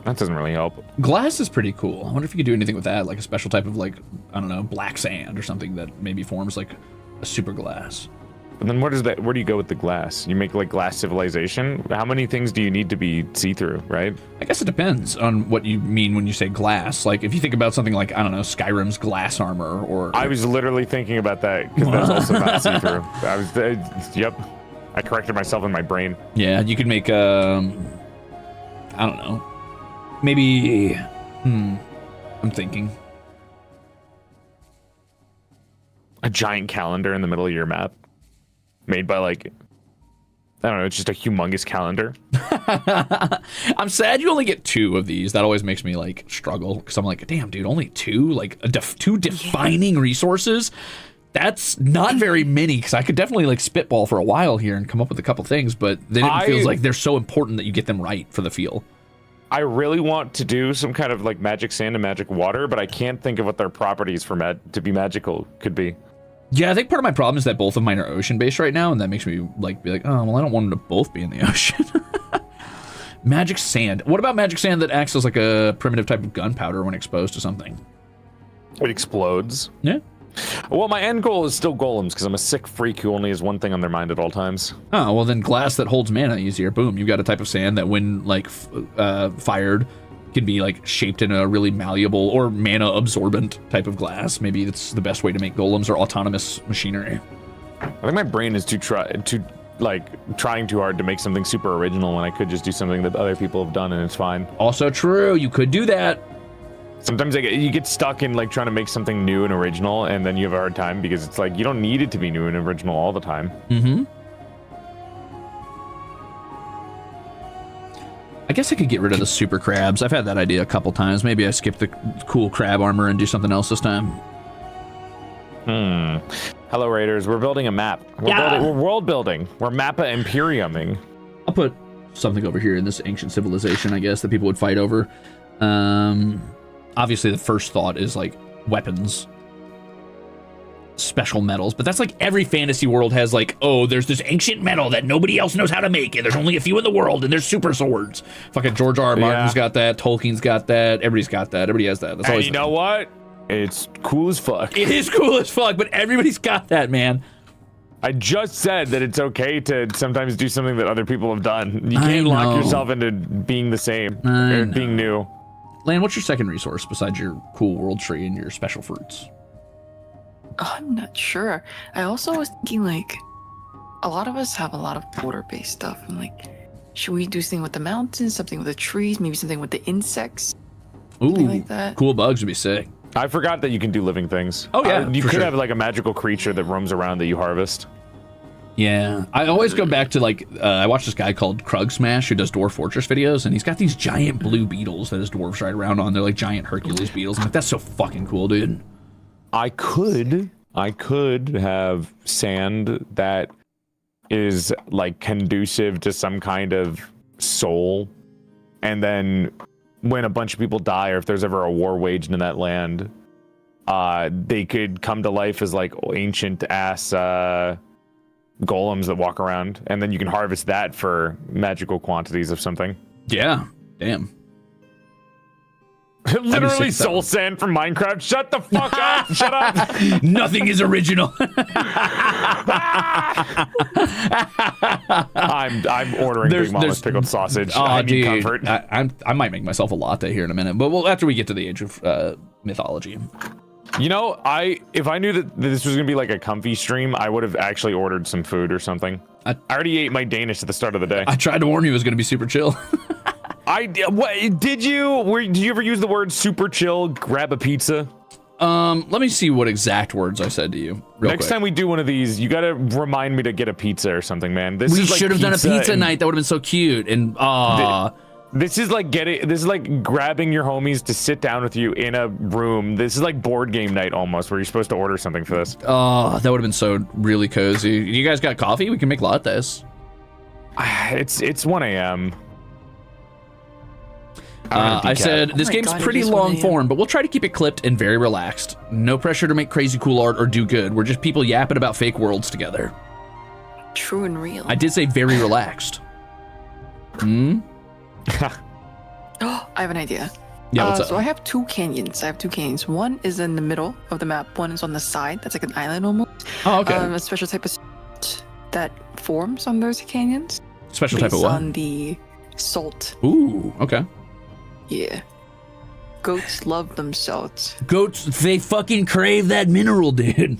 That doesn't really help. Glass is pretty cool. I wonder if you could do anything with that, like a special type of, like, I don't know, black sand or something that maybe forms like a super glass. But then where do you go with the glass? You make like glass civilization? How many things do you need to be see-through, right? I guess it depends on what you mean when you say glass. Like if you think about something like, I don't know, Skyrim's glass armor or... I was literally thinking about that because that's also not see-through. Yep. I corrected myself in my brain. Yeah, you could make, I don't know. Maybe, I'm thinking. A giant calendar in the middle of your map. Made by like, I don't know, it's just a humongous calendar. I'm sad you only get 2 of these. That always makes me like struggle because I'm like, damn, dude, only 2? Like 2 defining resources? That's not very many because I could definitely like spitball for a while here and come up with a couple things, but then it feels like they're so important that you get them right for the feel. I really want to do some kind of like magic sand and magic water, but I can't think of what their properties for to be magical could be. Yeah, I think part of my problem is that both of mine are ocean-based right now, and that makes me like be like, oh, well, I don't want them to both be in the ocean. Magic sand. What about magic sand that acts as like a primitive type of gunpowder when exposed to something? It explodes. Yeah. Well, my end goal is still golems because I'm a sick freak who only has one thing on their mind at all times. Oh, well then glass that holds mana easier. Boom, you've got a type of sand that when like fired can be like shaped in a really malleable or mana absorbent type of glass. Maybe that's the best way to make golems or autonomous machinery. I think my brain is trying too hard to make something super original when I could just do something that other people have done and it's fine. Also true, you could do that. Sometimes you get stuck in like trying to make something new and original, and then you have a hard time because it's like you don't need it to be new and original all the time. Mm-hmm. I guess I could get rid of the super crabs. I've had that idea a couple times. Maybe I skip the cool crab armor and do something else this time. Hello, Raiders. We're building a map. We're world building. We're MAPPA Imperiuming. I'll put something over here in this ancient civilization, I guess, that people would fight over. Obviously, the first thought is like weapons. Special metals, but that's like every fantasy world has like, oh, there's this ancient metal that nobody else knows how to make, and there's only a few in the world, and there's super swords. Fucking George R. R. Martin's got that, Tolkien's got that, everybody's got that, everybody has that. That's and you know what? It's cool as fuck. It is cool as fuck, but everybody's got that, man. I just said that it's okay to sometimes do something that other people have done. You can't lock yourself into being the same, or being new. Lan, what's your second resource besides your cool world tree and your special fruits? I'm not sure. I also was thinking, like, a lot of us have a lot of water-based stuff. And, like, should we do something with the mountains, something with the trees, maybe something with the insects? Something like that. Cool bugs would be sick. I forgot that you can do living things. Oh, yeah. You could have, like, a magical creature that roams around that you harvest. Yeah. I always go back to, like, I watched this guy called Krug Smash who does Dwarf Fortress videos, and he's got these giant blue beetles that his dwarves ride around on. They're like giant Hercules beetles. I'm like, that's so fucking cool, dude. I could have sand that is like conducive to some kind of soul, and then when a bunch of people die, or if there's ever a war waged in that land, they could come to life as like ancient ass golems that walk around, and then you can harvest that for magical quantities of something. Yeah, damn. Literally soul sand from Minecraft. Shut the fuck up. Shut up. Nothing is original. I'm ordering Big Mama's pickled sausage. Oh, I need dude, comfort. I might make myself a latte here in a minute, but after we get to the age of mythology. You know, if I knew that this was gonna be like a comfy stream, I would have actually ordered some food or something. I already ate my Danish at the start of the day. I tried to warn you it was gonna be super chill. Did you ever use the word super chill? Grab a pizza. Let me see what exact words I said to you. Next time we do one of these, you gotta remind me to get a pizza or something, man. We should have done a pizza night. That would have been so cute. And this is like grabbing your homies to sit down with you in a room. This is like board game night almost, where you're supposed to order something for this. Oh, that would have been so really cozy. You guys got coffee? We can make lattes. It's 1 a.m. I said this game's pretty long form, but we'll try to keep it clipped and very relaxed. No pressure to make crazy cool art or do good. We're just people yapping about fake worlds together. True and real. I did say very relaxed. Oh, I have an idea. Yeah, what's up? So I have two canyons. One is in the middle of the map. One is on the side. That's like an island almost. Oh, okay. A special type of that forms on those canyons. Special type of what? On the salt. Ooh, okay. Yeah. Goats love them salts. Goats, they fucking crave that mineral, dude.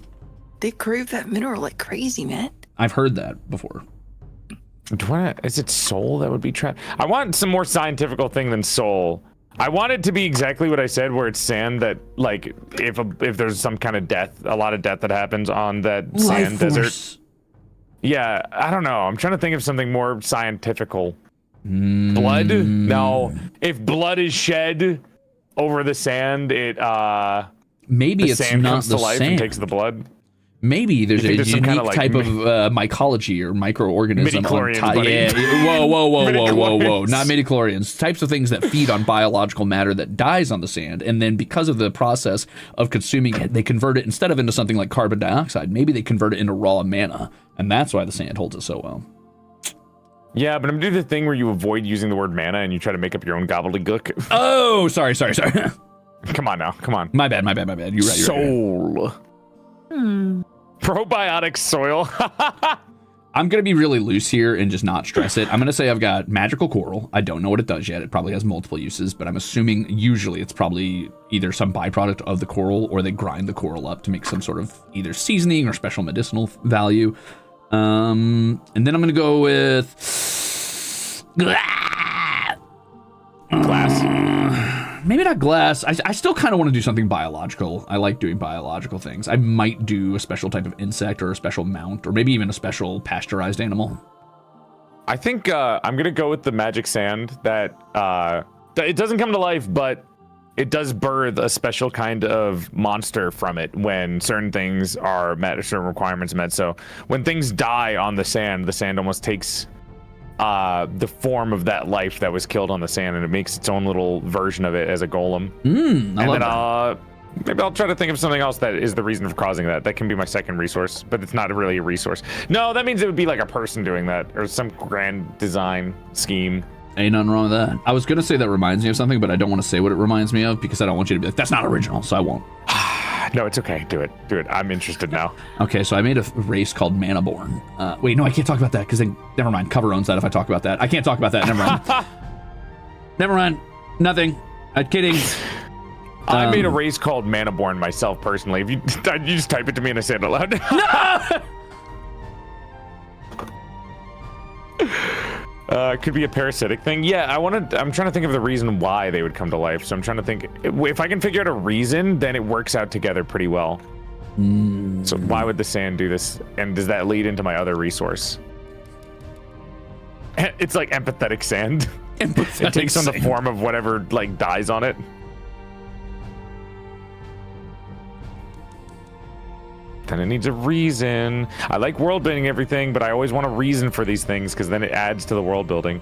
They crave that mineral like crazy, man. I've heard that before. Is it soul that would be trapped? I want some more scientifical thing than soul. I want it to be exactly what I said, where it's sand that, like, if there's some kind of death, a lot of death that happens on that sand desert. Yeah, I don't know. I'm trying to think of something more scientifical. Blood? No. If blood is shed over the sand, maybe it's sand not comes the to life sand. and takes the blood. Maybe there's a unique kind of, like, type of mycology or microorganism on top. Yeah. Whoa. Not midichlorians. Types of things that feed on biological matter that dies on the sand. And then because of the process of consuming it, they convert it instead of into something like carbon dioxide. Maybe they convert it into raw mana. And that's why the sand holds it so well. Yeah, but I'm doing the thing where you avoid using the word mana and you try to make up your own gobbledygook. Oh, sorry. Come on now. Come on. My bad. You're right. Soul. Probiotic soil. I'm going to be really loose here and just not stress it. I'm going to say I've got magical coral. I don't know what it does yet. It probably has multiple uses, but I'm assuming usually it's probably either some byproduct of the coral or they grind the coral up to make some sort of either seasoning or special medicinal value. And then I'm going to go with glass. Maybe not glass. I still kind of want to do something biological. I like doing biological things. I might do a special type of insect or a special mount or maybe even a special pasteurized animal. I think I'm going to go with the magic sand that it doesn't come to life, but it does birth a special kind of monster from it when certain things are met, certain requirements met. So when things die on the sand almost takes the form of that life that was killed on the sand, and it makes its own little version of it as a golem. Maybe I'll try to think of something else that is the reason for causing that. That can be my second resource, but it's not really a resource. No, that means it would be like a person doing that or some grand design scheme. Ain't nothing wrong with that. I was going to say that reminds me of something, but I don't want to say what it reminds me of because I don't want you to be like, that's not original, so I won't. No, it's okay. Do it. I'm interested now. Okay, so I made a race called Manaborn. Wait, no, I can't talk about that because then, never mind. Cover owns that if I talk about that. I can't talk about that. Never mind. Never mind. Nothing. I'm kidding. I made a race called Manaborn myself personally. If you just type it to me and I say it out loud. No! It could be a parasitic thing. Yeah, I'm trying to think of the reason why they would come to life. So I'm trying to think, if I can figure out a reason, then it works out together pretty well. So why would the sand do this? And does that lead into my other resource? It's like empathetic sand. It takes on the form of whatever like dies on it. Then it needs a reason. I like world building everything, but I always want a reason for these things because then it adds to the world building.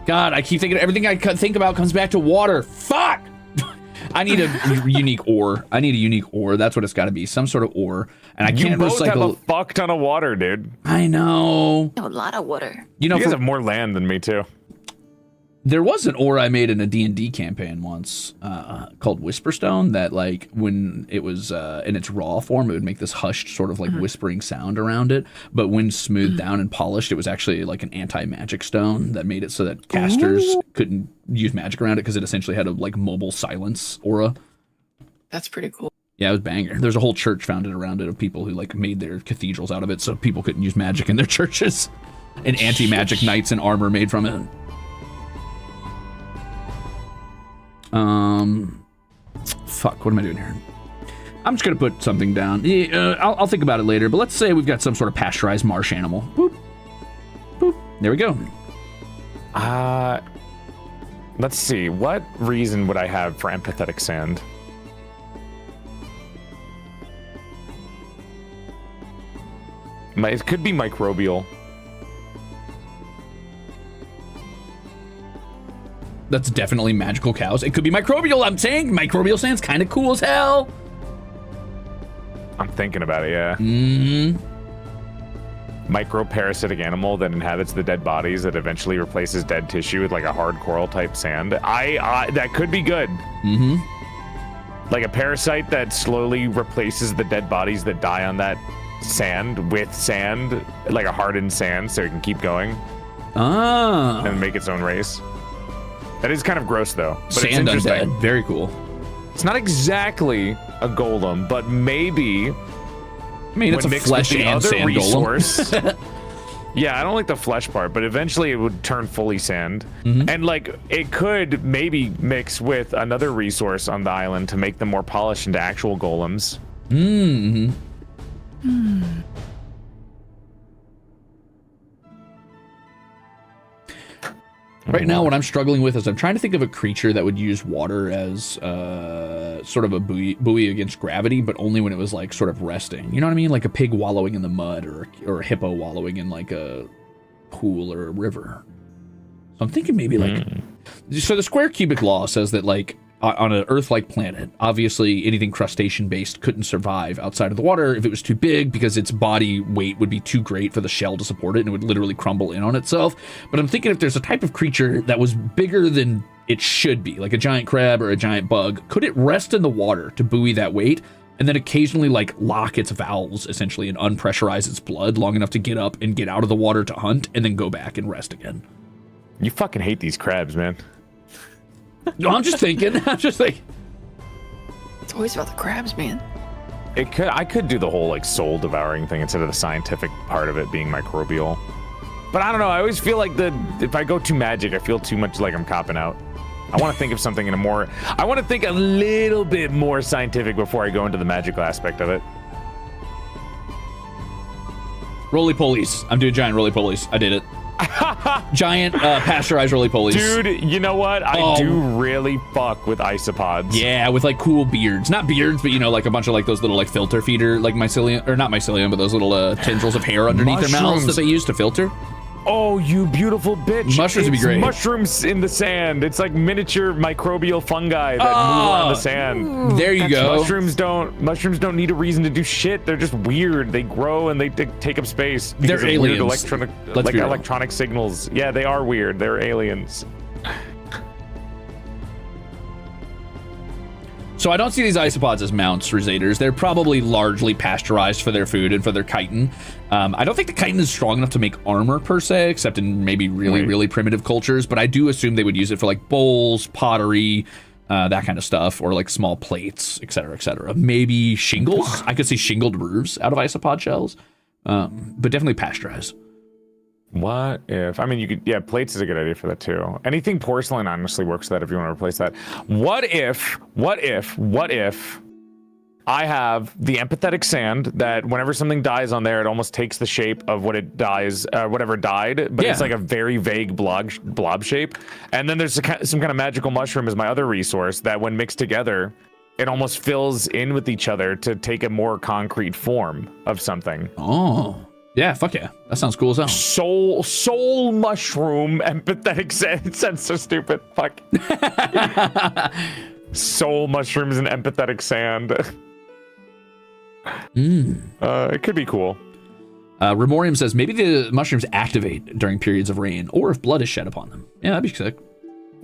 God, I keep thinking everything I think about comes back to water. Fuck! I need a unique ore. That's what it's got to be. Some sort of ore. And I can't both recycle. have a fuck ton of water, dude. I know. A lot of water. You know, you guys have more land than me too. There was an ore I made in a D&D campaign once called Whisperstone that, like, when it was in its raw form, it would make this hushed sort of, like, whispering sound around it. But when smoothed down and polished, it was actually, like, an anti-magic stone that made it so that casters couldn't use magic around it because it essentially had a, like, mobile silence aura. That's pretty cool. Yeah, it was banger. There's a whole church founded around it of people who, like, made their cathedrals out of it so people couldn't use magic in their churches. and anti-magic knights and armor made from it. Fuck, what am I doing here? I'm just gonna put something down. Yeah, I'll think about it later, but let's say we've got some sort of pasteurized marsh animal. Boop. Boop. There we go. Let's see. What reason would I have for empathetic sand? It could be microbial. That's definitely magical cows. It could be microbial. I'm saying microbial sand's kind of cool as hell. I'm thinking about it, yeah. Microparasitic animal that inhabits the dead bodies that eventually replaces dead tissue with like a hard coral type sand. That could be good. Like a parasite that slowly replaces the dead bodies that die on that sand with sand, like a hardened sand, so it can keep going. And make its own race. That is kind of gross though. But Sand it's interesting. undead. Very cool. It's not exactly a golem, but maybe. I mean, it's a flesh and sand golem. Yeah, I don't like the flesh part, but eventually it would turn fully sand. And like it could maybe mix with another resource on the island to make them more polished into actual golems. Right now, what I'm struggling with is I'm trying to think of a creature that would use water as sort of a buoy against gravity, but only when it was like sort of resting. You know what I mean? Like a pig wallowing in the mud, or a hippo wallowing in like a pool or a river. So I'm thinking maybe like. So the square cubic law says that like on an Earth-like planet, obviously anything crustacean-based couldn't survive outside of the water if it was too big, because its body weight would be too great for the shell to support it, and it would literally crumble in on itself. But I'm thinking if there's a type of creature that was bigger than it should be, like a giant crab or a giant bug, could it rest in the water to buoy that weight, and then occasionally like lock its valves, essentially, and unpressurize its blood long enough to get up and get out of the water to hunt, and then go back and rest again? You fucking hate these crabs, man. No, I'm just thinking. It's always about the crabs, man. I could do the whole like soul devouring thing instead of the scientific part of it being microbial. But I don't know. I always feel like if I go too magic, I feel too much like I'm copping out. I want to think of something in a more. I want to think a little bit more scientific before I go into the magical aspect of it. Roly-polies. I'm doing giant roly-polies. I did it. Giant pasteurized roly-polies. Dude, you know what? I do really fuck with isopods. Yeah, with like cool beards. Not beards, but you know, like a bunch of like those little like filter feeder, like mycelium, or not mycelium, but those little tendrils of hair underneath their mouths that they use to filter. Oh, you beautiful bitch. Mushrooms would be great. Mushrooms in the sand. It's like miniature microbial fungi that move on the sand. There you go. Mushrooms don't need a reason to do shit. They're just weird. They grow and they take up space. They're aliens. Weird electronic signals. Yeah, they are weird. They're aliens. So I don't see these isopods as mounts, Ruzeters. They're probably largely pasteurized for their food and for their chitin. I don't think the chitin is strong enough to make armor per se, except in maybe really primitive cultures. But I do assume they would use it for like bowls, pottery, that kind of stuff, or like small plates, et cetera, et cetera. Maybe shingles. I could see shingled roofs out of isopod shells, but definitely pasteurized. What if, I mean, you could, yeah, plates is a good idea for that too. Anything porcelain honestly works for that if you want to replace that. What if I have the empathetic sand that whenever something dies on there, it almost takes the shape of what it dies, whatever died, but it's like a very vague blob shape. And then there's some kind of magical mushroom as my other resource that when mixed together, it almost fills in with each other to take a more concrete form of something. Oh. Yeah, fuck yeah. That sounds cool as hell. Soul mushroom empathetic sand. It sounds so stupid. Fuck. Soul mushrooms and empathetic sand. It could be cool. Remorium says maybe the mushrooms activate during periods of rain, or if blood is shed upon them. Yeah, that'd be sick.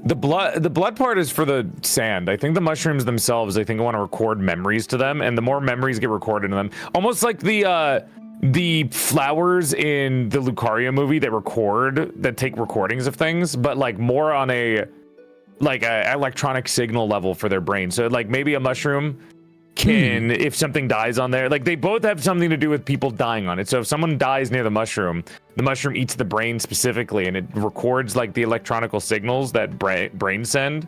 The blood part is for the sand. I think the mushrooms themselves, I think I want to record memories to them, and the more memories get recorded to them, almost like the flowers in the Lucaria movie that take recordings of things, but like more on a electronic signal level for their brain. So like maybe a mushroom can, if something dies on there, like they both have something to do with people dying on it. So if someone dies near the mushroom, the mushroom eats the brain specifically, and it records like the electronical signals that brain send,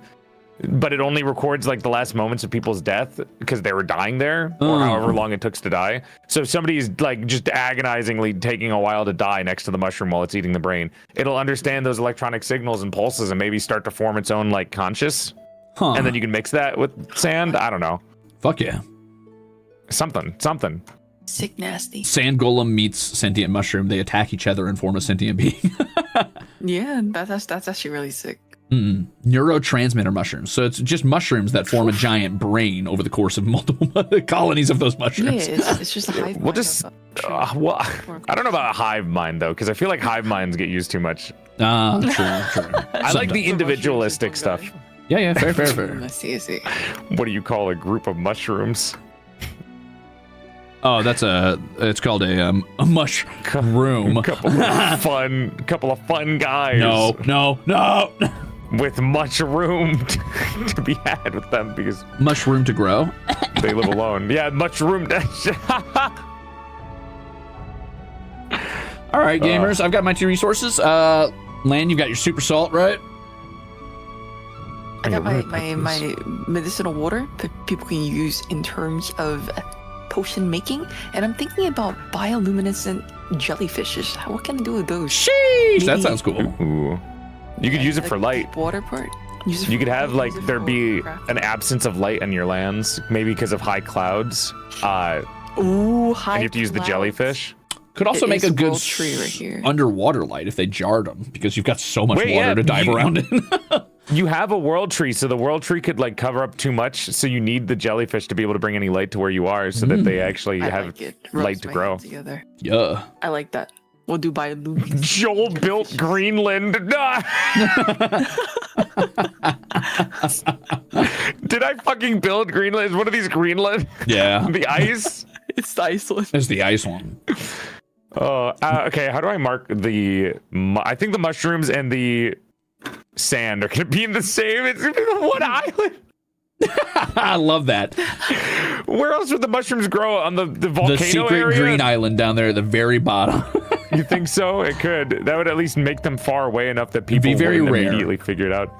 but it only records like the last moments of people's death because they were dying there, or however long it took to die. So if somebody's like just agonizingly taking a while to die next to the mushroom while it's eating the brain, it'll understand those electronic signals and pulses and maybe start to form its own like conscious. And then you can mix that with sand. I don't know. Fuck yeah. Something. Sick nasty. Sand golem meets sentient mushroom. They attack each other and form a sentient being. Yeah, that's actually really sick. Neurotransmitter mushrooms. So it's just mushrooms that form a giant brain over the course of multiple colonies of those mushrooms. Yeah, it's just a hive mind. We'll just, well, I don't know about a hive mind though, because I feel like hive minds get used too much. True. I like the individualistic stuff. Yeah, fair. I see. What do you call a group of mushrooms? Oh, it's called a mushroom. Couple of fun guys. No. With much room to be had with them because Mushroom to grow. they live alone. Yeah, much room. All right, gamers. I've got my 2 resources. Lan, you've got your super salt, right? I got my medicinal water that people can use in terms of potion making, and I'm thinking about bioluminescent jellyfishes. What can I do with those? Sheesh, that sounds cool. Ooh. You could use it for light. Water part. You could have like there be an absence of light on your lands, maybe because of high clouds. Ooh, high. And you have to use the jellyfish. Could also make a good tree right here. underwater light if they jarred them, because you've got so much water to dive around in. You have a world tree, so the world tree could like cover up too much, so you need the jellyfish to be able to bring any light to where you are, so that they actually have light to grow. Together. Yeah. I like that. We'll do bioluminescent. Joel built Greenland. Did I fucking build Greenland? Is one of these Greenland? Yeah. The ice? It's the ice one. It's the ice one. Okay, how do I mark the... I think the mushrooms and the sand are going to be in the same... It's going to be the one island. I love that. Where else would the mushrooms grow? On the volcano The secret area? green island down there at the very bottom. You think so? It could. That would at least make them far away enough that people very wouldn't rare. immediately figure it out.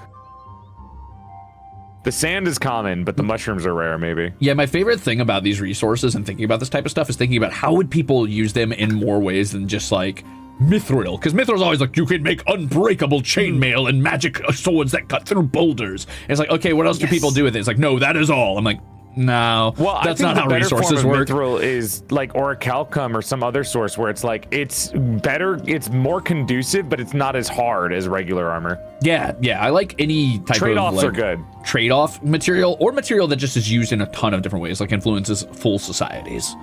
The sand is common, but the mushrooms are rare, maybe. Yeah, my favorite thing about these resources and thinking about this type of stuff is thinking about how would people use them in more ways than just like mithril, because mithril's always like, you can make unbreakable chainmail and magic swords that cut through boulders. And it's like, okay, what else do people do with it? It's like, no, that is all. I'm like, no, well, that's not how resources work. Mithril is like orichalcum or some other source where it's like, it's better, it's more conducive, but it's not as hard as regular armor. Yeah, I like any type Trade-offs of like, are good. Trade-off material, or material that just is used in a ton of different ways, like influences full societies.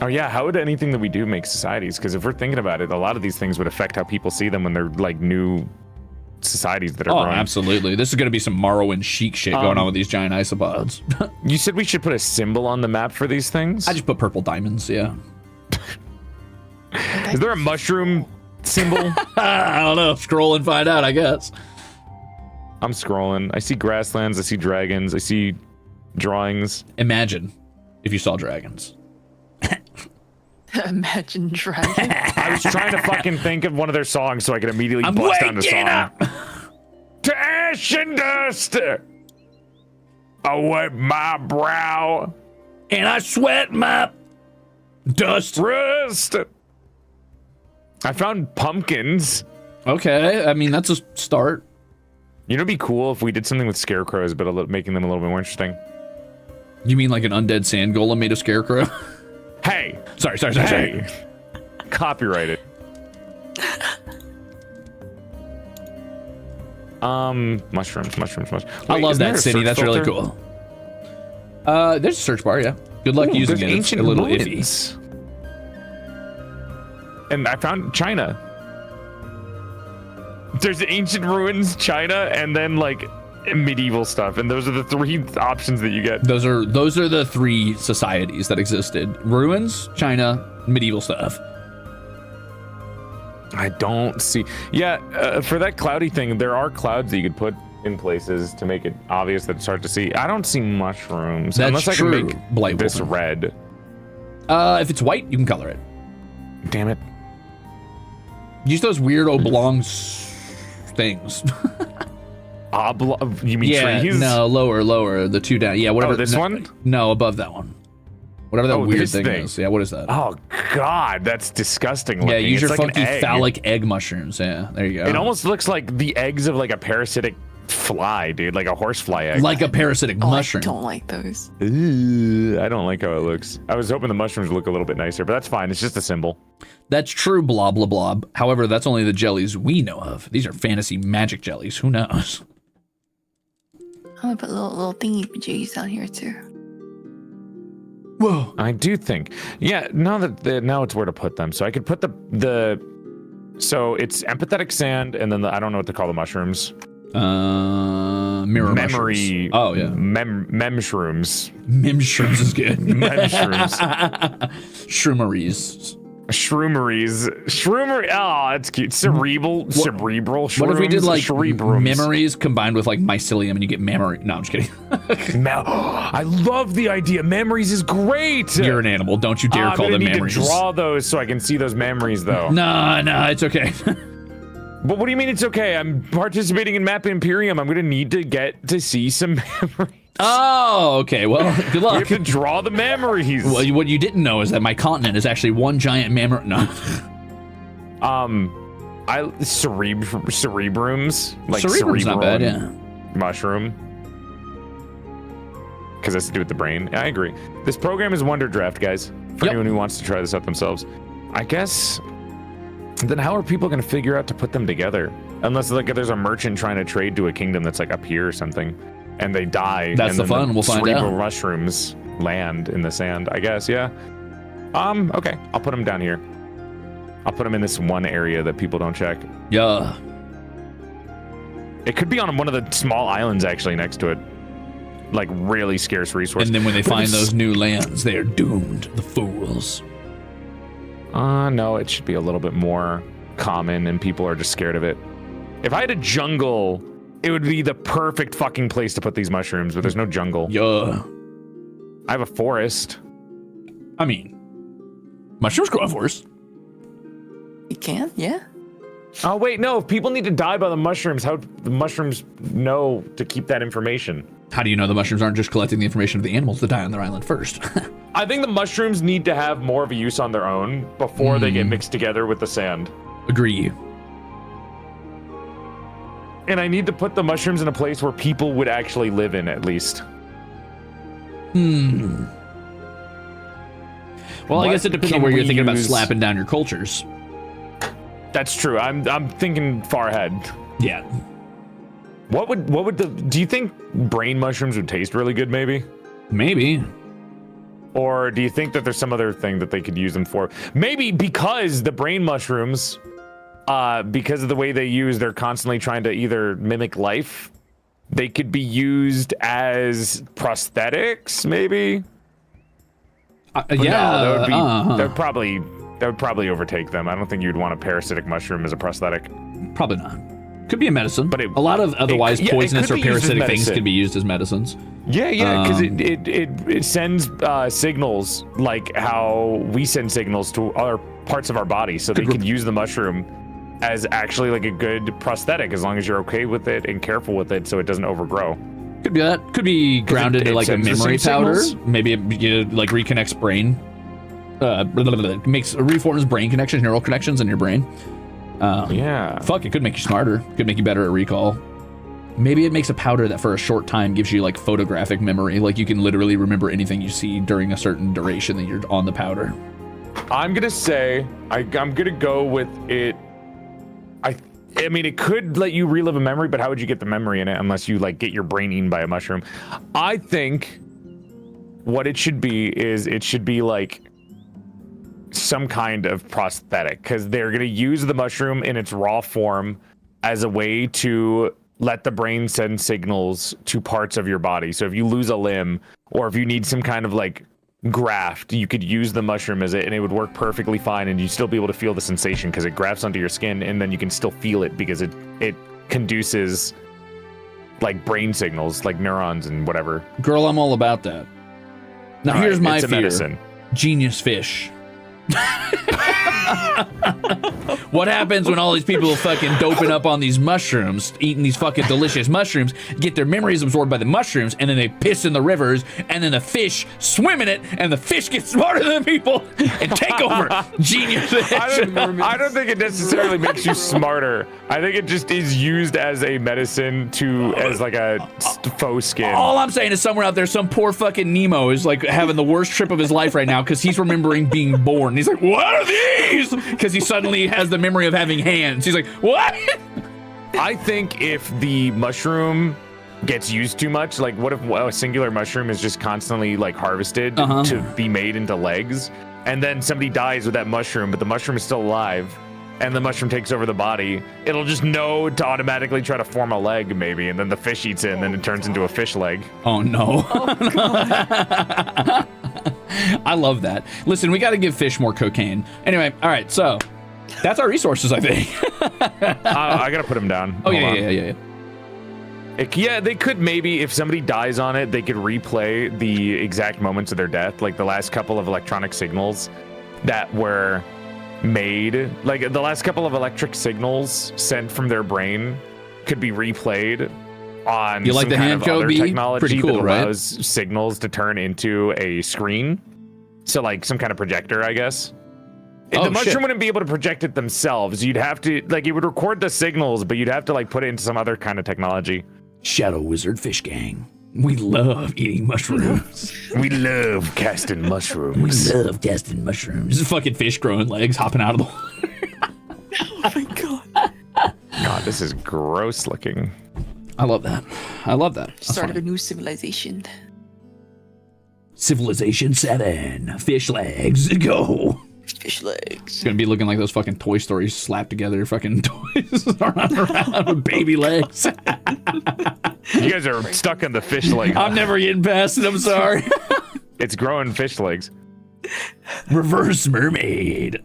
Oh yeah, how would anything that we do make societies? Because if we're thinking about it, a lot of these things would affect how people see them when they're like new societies that are growing. Absolutely. This is going to be some Morrowind chic shit going on with these giant isopods. You said we should put a symbol on the map for these things? I just put purple diamonds, yeah. Is there a mushroom symbol? I don't know. Scroll and find out, I guess. I'm scrolling. I see grasslands. I see dragons. I see drawings. Imagine if you saw dragons. Imagine dragon. I was trying to fucking think of one of their songs so I could immediately bust down the song. Up. To ash and dust. I wipe my brow. And I sweat my dust. Rust. I found pumpkins. Okay, I mean, that's a start. You know, it'd be cool if we did something with scarecrows, but making them a little bit more interesting. You mean like an undead sand golem made of scarecrow? Hey. Sorry. Hey. Copyrighted. Mushrooms. Wait, I love that city. That's really cool. There's a search bar, yeah. Good luck using it. It's a little iffy. And I found China. There's ancient ruins, China, and then like medieval stuff, and those are the 3 options that you get. Those are the 3 societies that existed: ruins, China, medieval stuff. I don't see. Yeah, for that cloudy thing, there are clouds that you could put in places to make it obvious that it's hard to see. I don't see mushrooms. That's unless true. I can make Blight this Wolfen. red. If it's white, you can color it. Damn it. Use those weird oblong things. You mean trees? No, lower. The two down. Yeah, whatever. This one? No, above that one. Whatever that weird thing is. Yeah, what is that? Oh, God, that's disgusting looking. Yeah, use your like funky phallic egg mushrooms. Yeah, there you go. It almost looks like the eggs of like a parasitic fly, dude, like a horsefly egg. Like a parasitic mushroom. I don't like those. I don't like how it looks. I was hoping the mushrooms would look a little bit nicer, but that's fine. It's just a symbol. That's true, blah, blah, blah. However, that's only the jellies we know of. These are fantasy magic jellies. Who knows? I'm gonna put little thingy pajays down here too. Whoa. I do think. Yeah, now it's where to put them. So I could put so it's empathetic sand, and then I don't know what to call the mushrooms. Mirror memory. Mushrooms. Oh yeah. Memshrooms. Memshrooms is good. Memshrooms. Shroomeries. Shroomery. Oh, that's cute. Cerebral. Shrooms, what if we did like cerebrums. memories combined with like mycelium and you get memory? No, I'm just kidding. I love the idea. Memories is great. You're an animal. Don't you dare call them memories. I need to draw those so I can see those memories though. No, it's okay. But what do you mean it's okay? I'm participating in MAPPA Imperium. I'm going to need to get to see some memories. Oh, okay. Well, good luck. We have to draw the memories. Well, what you didn't know is that my continent is actually one giant memory. No. Cerebrums. Like Cerebrum's not bad, yeah. Mushroom. Because that's to do with the brain. Yeah, I agree. This program is Wonder Draft, guys. For anyone who wants to try this out themselves. I guess... Then how are people going to figure out to put them together? Unless like there's a merchant trying to trade to a kingdom that's like up here or something. And they die. That's the fun. We'll find out. Mushrooms land in the sand, I guess. Yeah. Okay. I'll put them down here. I'll put them in this one area that people don't check. Yeah. It could be on one of the small islands actually next to it. Like really scarce resource. And then when they find those new lands, they are doomed. The fools. No, it should be a little bit more common and people are just scared of it. If I had a jungle, it would be the perfect fucking place to put these mushrooms, but there's no jungle. Yeah. I have a forest. I mean, mushrooms grow in forests. You can? Yeah. Oh, wait, no. If people need to die by the mushrooms, how do the mushrooms know to keep that information? How do you know the mushrooms aren't just collecting the information of the animals that die on their island first? I think the mushrooms need to have more of a use on their own before they get mixed together with the sand. Agree. And I need to put the mushrooms in a place where people would actually live in, at least. Well, I guess it depends on where you're thinking about slapping down your cultures. That's true. I'm thinking far ahead. Yeah. What would do you think brain mushrooms would taste really good, maybe? Maybe. Or do you think that there's some other thing that they could use them for? Maybe because the brain mushrooms, because of the way they use, they're constantly trying to either mimic life. They could be used as prosthetics, maybe. Yeah, no, that would probably overtake them. I don't think you'd want a parasitic mushroom as a prosthetic. Probably not. Could be a medicine, but a lot of otherwise poisonous or parasitic things can be used as medicines. Yeah, because it sends signals like how we send signals to other parts of our body, so they could use the mushroom as actually like a good prosthetic as long as you're okay with it and careful with it so it doesn't overgrow. Could be that. Could be grounded in like a memory powder. Maybe it like reconnects brain. Reforms brain connections, neural connections in your brain. Yeah. Fuck, it could make you smarter. Could make you better at recall. Maybe it makes a powder that for a short time gives you like photographic memory. Like you can literally remember anything you see during a certain duration that you're on the powder. I'm gonna say I'm gonna go with it. I mean, it could let you relive a memory, but how would you get the memory in it unless you like get your brain eaten by a mushroom? I think what it should be is it should be like some kind of prosthetic, because they're going to use the mushroom in its raw form as a way to let the brain send signals to parts of your body. So if you lose a limb or if you need some kind of like graft, you could use the mushroom as it and it would work perfectly fine, and you'd still be able to feel the sensation because it grafts onto your skin, and then you can still feel it because it conduces like brain signals, like neurons and whatever. Girl, I'm all about that. Now here's my fear. Medicine. Genius fish. What happens when all these people fucking doping up on these mushrooms, eating these fucking delicious mushrooms, get their memories absorbed by the mushrooms, and then they piss in the rivers, and then the fish swim in it, and the fish get smarter than people and take over. Genius. I don't think it necessarily makes you smarter. I think it just is used as a medicine as like a faux skin. All I'm saying is somewhere out there, some poor fucking Nemo is like having the worst trip of his life right now because he's remembering being born. He's like, what are these? Because he suddenly has the memory of having hands. He's like, what? I think if the mushroom gets used too much, like what if a singular mushroom is just constantly like harvested to be made into legs, and then somebody dies with that mushroom, but the mushroom is still alive, and the mushroom takes over the body, it'll just know to automatically try to form a leg maybe, and then the fish eats it, and then it turns into a fish leg. Oh no. Oh, God. I love that. Listen, we got to give fish more cocaine. Anyway, all right, so that's our resources, I think. I gotta put them down. Oh, Hold on. yeah. Yeah, they could maybe, if somebody dies on it, they could replay the exact moments of their death, like the last couple of electronic signals that were made, like the last couple of electric signals sent from their brain could be replayed on some kind of other technology that allows signals to turn into a screen. So like some kind of projector, I guess. The mushroom wouldn't be able to project it themselves. You'd have to, like, it would record the signals, but you'd have to like put it into some other kind of technology. Shadow Wizard Fish Gang. We love eating mushrooms. We love casting mushrooms. We love casting mushrooms. This fucking fish growing legs hopping out of the water. Oh my God. God, this is gross looking. I love that. I love that. That's Start of a funny. new civilization. Civilization 7. Fish legs. Go. Fish legs. It's gonna be looking like those fucking Toy Story slapped together fucking toys around with baby legs. You guys are stuck on the fish leg. I'm never getting past it. I'm sorry. It's growing fish legs. Reverse mermaid.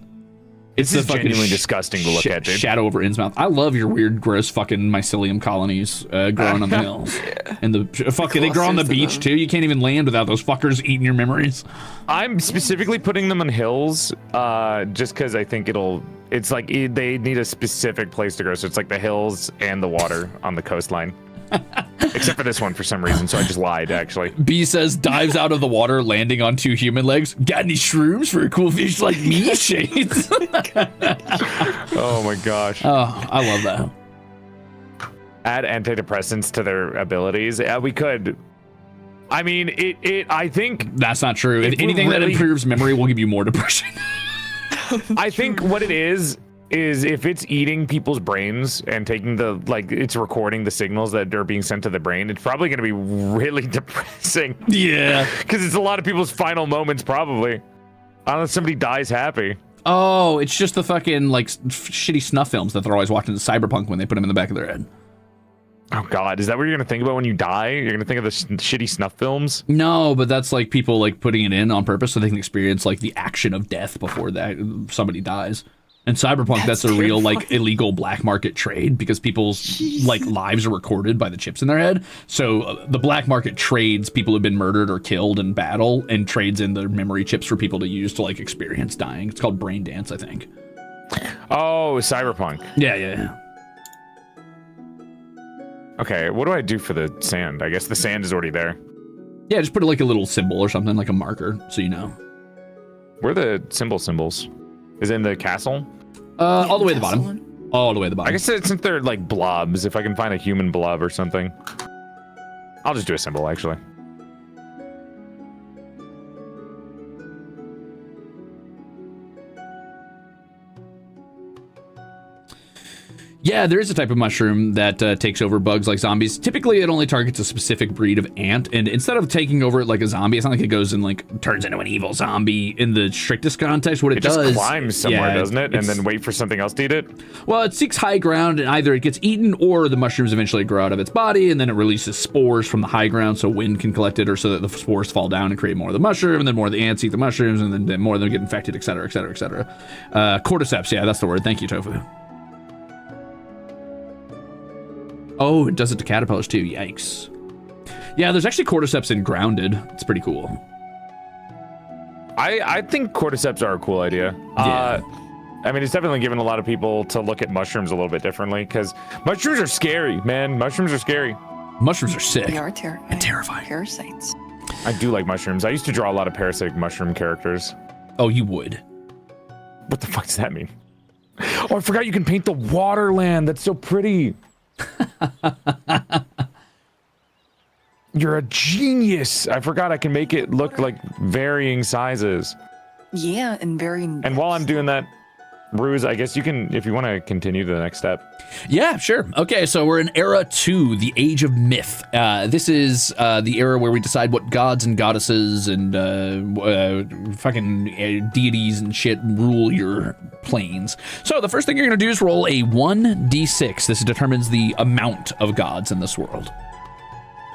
It's This is the fucking genuinely disgusting to look at, dude. Shadow over Innsmouth. I love your weird, gross fucking mycelium colonies growing on the hills. And the fucking they grow on the beach too. You can't even land without those fuckers eating your memories. I'm specifically putting them on hills, just because I think it's like they need a specific place to grow. So it's like the hills and the water on the coastline. Except for this one for some reason, so I just lied, actually. B says, dives out of the water, landing on 2 human legs. Got any shrooms for a cool fish like me, Shades? Oh my gosh. Oh, I love that. Add antidepressants to their abilities. Yeah, we could. I mean, I think... That's not true. If anything that improves memory will give you more depression. I think what it is if it's eating people's brains and taking it's recording the signals that are being sent to the brain, it's probably going to be really depressing. Yeah. Because it's a lot of people's final moments, probably. Unless somebody dies happy. Oh, it's just the fucking, like, shitty snuff films that they're always watching the Cyberpunk when they put them in the back of their head. Oh, God. Is that what you're going to think about when you die? You're going to think of the shitty snuff films? No, but that's, like, people, like, putting it in on purpose so they can experience, like, the action of death before somebody dies. In Cyberpunk, that's a real, like, illegal black market trade because people's, like, lives are recorded by the chips in their head. So the black market trades people who've been murdered or killed in battle and trades in their memory chips for people to use to, like, experience dying. It's called brain dance, I think. Oh, Cyberpunk. Yeah. Okay, what do I do for the sand? I guess the sand is already there. Yeah, just put, like, a little symbol or something, like a marker, so you know. Where are the symbols? Is it in the castle? All the way to the bottom. All the way to the bottom. I guess since they're like blobs, if I can find a human blob or something. I'll just do a symbol, actually. Yeah, there is a type of mushroom that takes over bugs like zombies. Typically, it only targets a specific breed of ant, and instead of taking over it like a zombie, it's not like it goes and like turns into an evil zombie in the strictest context. What it does, just climbs somewhere, doesn't it? And then wait for something else to eat it? Well, it seeks high ground, and either it gets eaten or the mushrooms eventually grow out of its body, and then it releases spores from the high ground so wind can collect it, or so that the spores fall down and create more of the mushroom, and then more of the ants eat the mushrooms, and then more of them get infected, etc., etc., etc. Cordyceps, yeah, that's the word. Thank you, Tofu. Oh, it does it to caterpillars too. Yikes. Yeah, there's actually cordyceps in Grounded. It's pretty cool. I think cordyceps are a cool idea. Yeah. I mean, it's definitely given a lot of people to look at mushrooms a little bit differently because mushrooms are scary, man. Mushrooms are scary. Mushrooms are sick. They are terrifying. And terrifying. Parasites. I do like mushrooms. I used to draw a lot of parasitic mushroom characters. Oh, you would. What the fuck does that mean? Oh, I forgot you can paint the waterland. That's so pretty. You're a genius. I forgot I can make it look like varying sizes. Yeah, and varying. And while I'm doing that, Ruze, I guess you can, if you want to continue to the next step. Yeah, sure. Okay, so we're in Era 2, the Age of Myth. This is the era where we decide what gods and goddesses and fucking deities and shit rule your planes. So the first thing you're going to do is roll a 1d6. This determines the amount of gods in this world.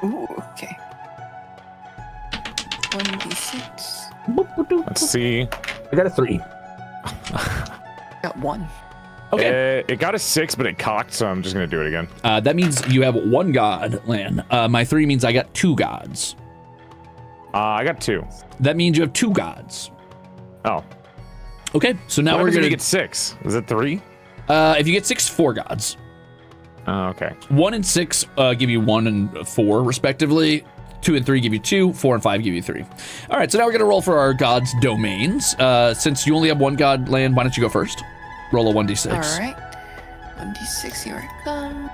Ooh, okay. 1d6. Let's see. I got a 3. Got 1. Okay. It got a 6, but it cocked, so I'm just going to do it again. That means you have 1 god, Lan. My 3 means I got 2 gods. I got 2. That means you have 2 gods. Oh. Okay, so now we're going going to get 6. Is it 3? If you get 6, 4 gods. Oh, okay. 1 and 6 give you 1 and 4, respectively. 2 and 3 give you 2. 4 and 5 give you 3. All right, so now we're going to roll for our god's domains. Since you only have 1 god, Land, why don't you go first? Roll a 1d6. All right. 1d6, here I come.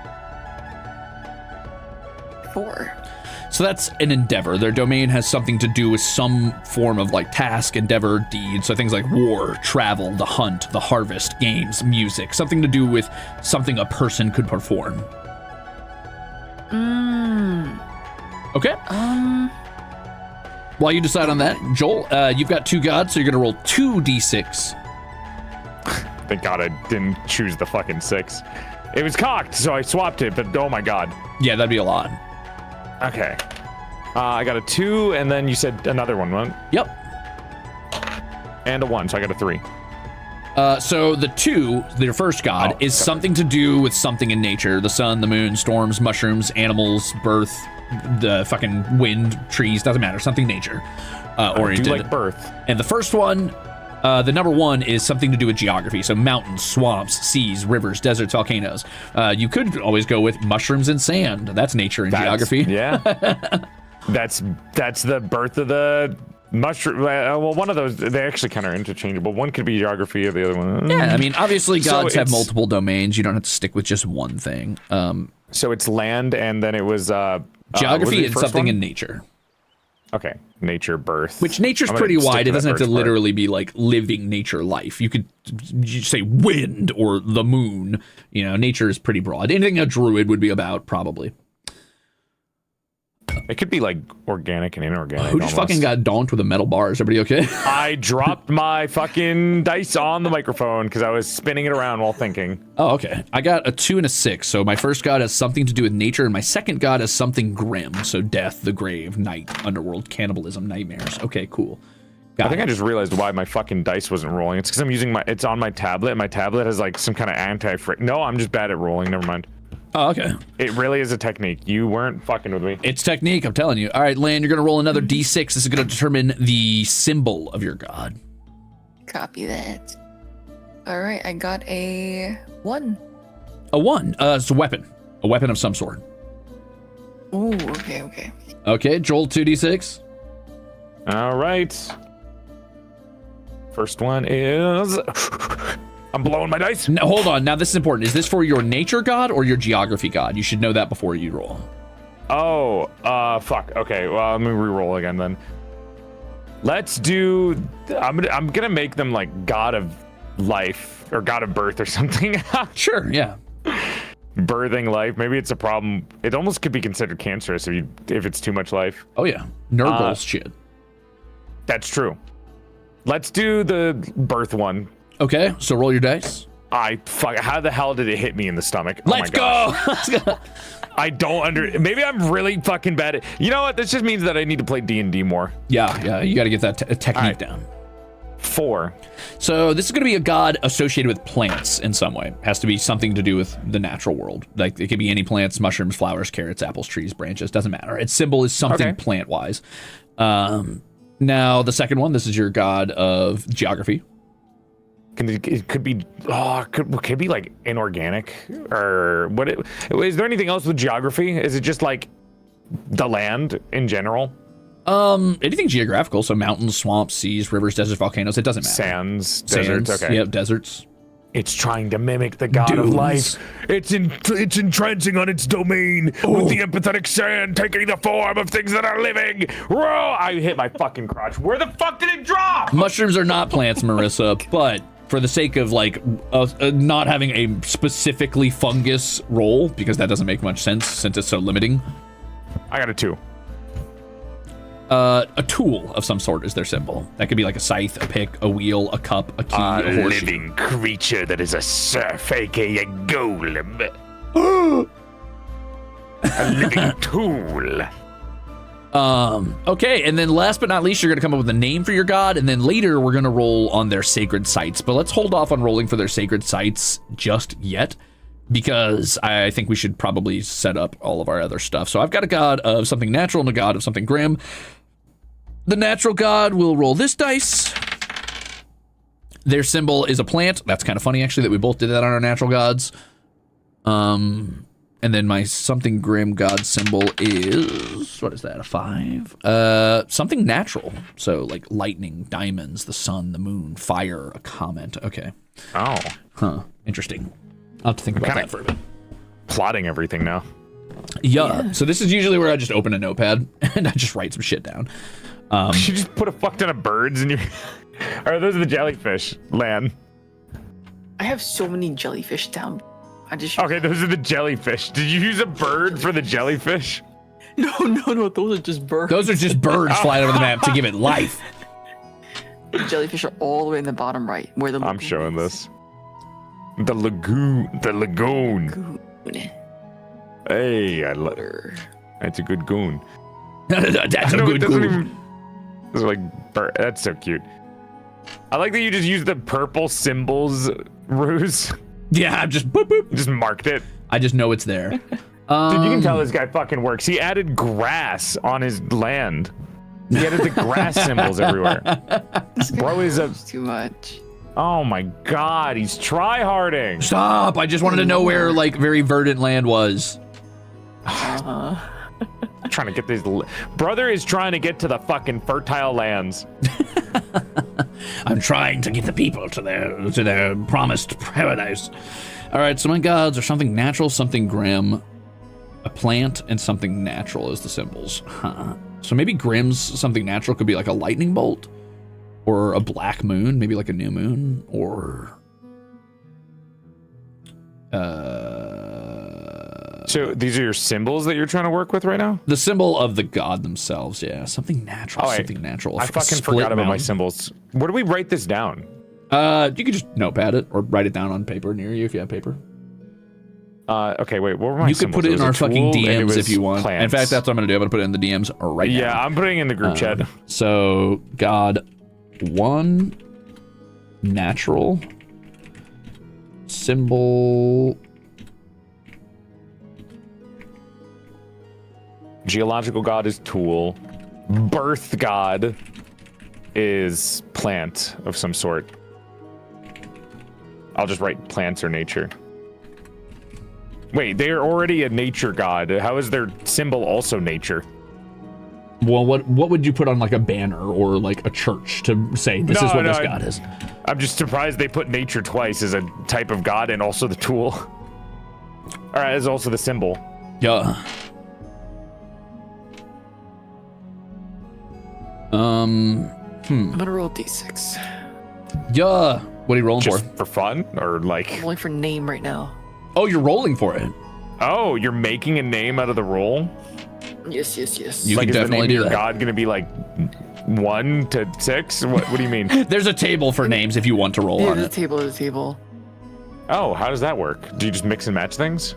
4. So that's an endeavor. Their domain has something to do with some form of like task, endeavor, deed. So things like war, travel, the hunt, the harvest, games, music, something to do with something a person could perform. Okay. While you decide on that, Joel, you've got 2 gods, so you're going to roll 2d6. Thank God I didn't choose the fucking 6. It was cocked, so I swapped it, but oh my God. Yeah, that'd be a lot. Okay. I got a 2, and then you said another one, right? Yep. And a 1, so I got a 3. So the 2, their first god, is something to do with something in nature. The sun, the moon, storms, mushrooms, animals, birth, the fucking wind, trees, doesn't matter. Something nature oriented. I do like birth. And the first one, the number 1 is something to do with geography. So mountains, swamps, seas, rivers, deserts, volcanoes. You could always go with mushrooms and sand. That's nature and geography. Yeah. That's the birth of the mushroom. Well, one of those, they actually kind of interchangeable. One could be geography, or the other one. Yeah, I mean, obviously gods have it's- multiple domains. You don't have to stick with just one thing. So it's land, and then it was Geography was it and first something one? in nature. Okay, nature, birth. Which nature's I'm gonna pretty stick wide. It that doesn't have to first part. literally be like living nature life. You could say wind or the moon. You know, nature is pretty broad. Anything a druid would be about, probably. It could be like organic and inorganic. Who just fucking got donked with a metal bar? Is everybody okay? I dropped my fucking dice on the microphone because I was spinning it around while thinking. Oh, okay. I got a 2 and a 6. So my first god has something to do with nature, and my second god has something grim. So death, the grave, night, underworld, cannibalism, nightmares. Okay, cool. I think I just realized why my fucking dice wasn't rolling. It's because I'm using it's on my tablet, and my tablet has like some kind of anti-frick. No, I'm just bad at rolling. Never mind. Oh, okay. It really is a technique. You weren't fucking with me. It's technique, I'm telling you. All right, Lan, you're going to roll another d6. This is going to determine the symbol of your god. Copy that. All right, I got a 1. A 1. It's a weapon. A weapon of some sort. Ooh, okay. Okay, Joel, 2d6. All right. First one is... I'm blowing my dice. Now, hold on. Now, this is important. Is this for your nature god or your geography god? You should know that before you roll. Oh, fuck. Okay, well, let me re-roll again then. Let's do... I'm gonna make them like god of life or god of birth or something. Sure, yeah. Birthing life. Maybe it's a problem. It almost could be considered cancerous if it's too much life. Oh, yeah. Nurgle's shit. That's true. Let's do the birth one. Okay, so roll your dice. How the hell did it hit me in the stomach? Let's go! Let's go. I don't maybe I'm really fucking bad at, you know what? This just means that I need to play D&D more. Yeah, you got to get that technique down. 4. So this is going to be a god associated with plants in some way. Has to be something to do with the natural world. Like it could be any plants, mushrooms, flowers, carrots, apples, trees, branches. Doesn't matter. Its symbol is something plant-wise. Now the second one, this is your god of geography. It could be could be like inorganic or what? Is there anything else with geography? Is it just like the land in general? Anything geographical, so mountains, swamps, seas, rivers, deserts, volcanoes, it doesn't matter. Sands, deserts, okay. Yep, deserts. It's trying to mimic the god of life. It's entrenching on its domain with the empathetic sand taking the form of things that are living. Whoa, I hit my fucking crotch. Where the fuck did it drop? Mushrooms are not plants, Marissa, but for the sake of like not having a specifically fungus role, because that doesn't make much sense since it's so limiting. I got a 2. A tool of some sort is their symbol. That could be like a scythe, a pick, a wheel, a cup, a key, a horseshoe. Living creature that is a serf, aka golem. A living tool. Okay, and then last but not least, you're gonna come up with a name for your god, and then later we're gonna roll on their sacred sites. But let's hold off on rolling for their sacred sites just yet, because I think we should probably set up all of our other stuff. So I've got a god of something natural and a god of something grim. The natural god will roll this dice. Their symbol is a plant. That's kind of funny, actually, that we both did that on our natural gods. And then my something grim god symbol is, what is that, a 5? Something natural. So like lightning, diamonds, the sun, the moon, fire, a comet. Okay. Oh. Huh. Interesting. I'll have to think about that for a bit. Plotting everything now. Yeah. So this is usually where I just open a notepad and I just write some shit down. You just put a fuck ton of birds in your... Or those are the jellyfish, Lan. I have so many jellyfish down. I just... Okay, those are the jellyfish. Did you use a bird for the jellyfish? No, those are just birds. Those are just birds flying over the map to give it life. The jellyfish are all the way in the bottom right, where the I'm showing this. The lagoon. Hey, I love her. That's a good goon. That's a good goon. This is like, that's so cute. I like that you just used the purple symbols, Ruze. Yeah, I'm just boop boop. Just marked it. I just know it's there. Dude, you can tell this guy fucking works. He added grass on his land. He added the grass symbols everywhere. Bro is too much. Oh my god, he's tryharding. Stop! I just wanted to know where like very verdant land was. Trying to get these. Brother is trying to get to the fucking fertile lands. I'm trying to get the people to their promised paradise. All right, so my gods are something natural, something grim, a plant, and something natural as the symbols. Huh. So maybe grim's something natural could be like a lightning bolt, or a black moon, maybe like a new moon, or So these are your symbols that you're trying to work with right now? the symbol of the god themselves. Yeah, something natural, Oh, something natural. I fucking forgot about my symbols. Where do we write this down? You could just notepad it or write it down on paper near you if you have paper. Okay, wait, what were my You could symbols? put it in was our a fucking tool, and it DMs if was you want. plants. In fact, that's what I'm gonna do. I'm gonna put it in the DMs right now. Yeah, I'm putting it in the group chat. So god 1 natural symbol. Geological god is tool. Birth god is plant of some sort. I'll just write plants or nature. Wait, they're already a nature god. How is their symbol also nature? Well, what would you put on like a banner or like a church to say this is what this god is? I'm just surprised they put nature twice as a type of god and also the tool. All right, as also the symbol. Yeah. I'm gonna roll d6. Yeah. What are you rolling Just for? for fun or like? I'm rolling for name right now. Oh, you're rolling for it. Oh, you're making a name out of the roll? Yes. You Like, can is the definitely name do of your that. god gonna be like 1 to 6? What do you mean? There's a table for names if you want to roll on The it. table. Oh, how does that work? Do you just mix and match things?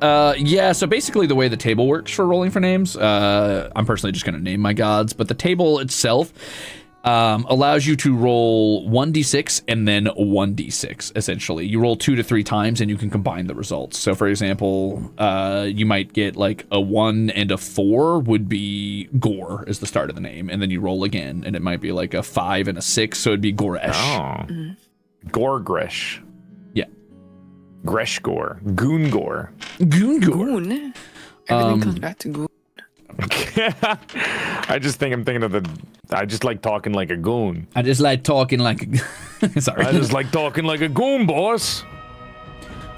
Yeah, so basically the way the table works for rolling for names, I'm personally just going to name my gods, but the table itself, allows you to roll 1d6 and then 1d6, essentially. You roll 2 to 3 times and you can combine the results. So, for example, you might get like a 1 and a 4 would be Gore is the start of the name. And then you roll again, and it might be like a 5 and a 6, so it'd be Goresh. Oh. Gore Grish. Yeah. Gresh Gore. Goon Gore. Goon Gore. Goon. Everything comes back to goon. I'm thinking of I just like talking like a goon. I just like talking like a... Sorry. I just like talking like a goon, boss.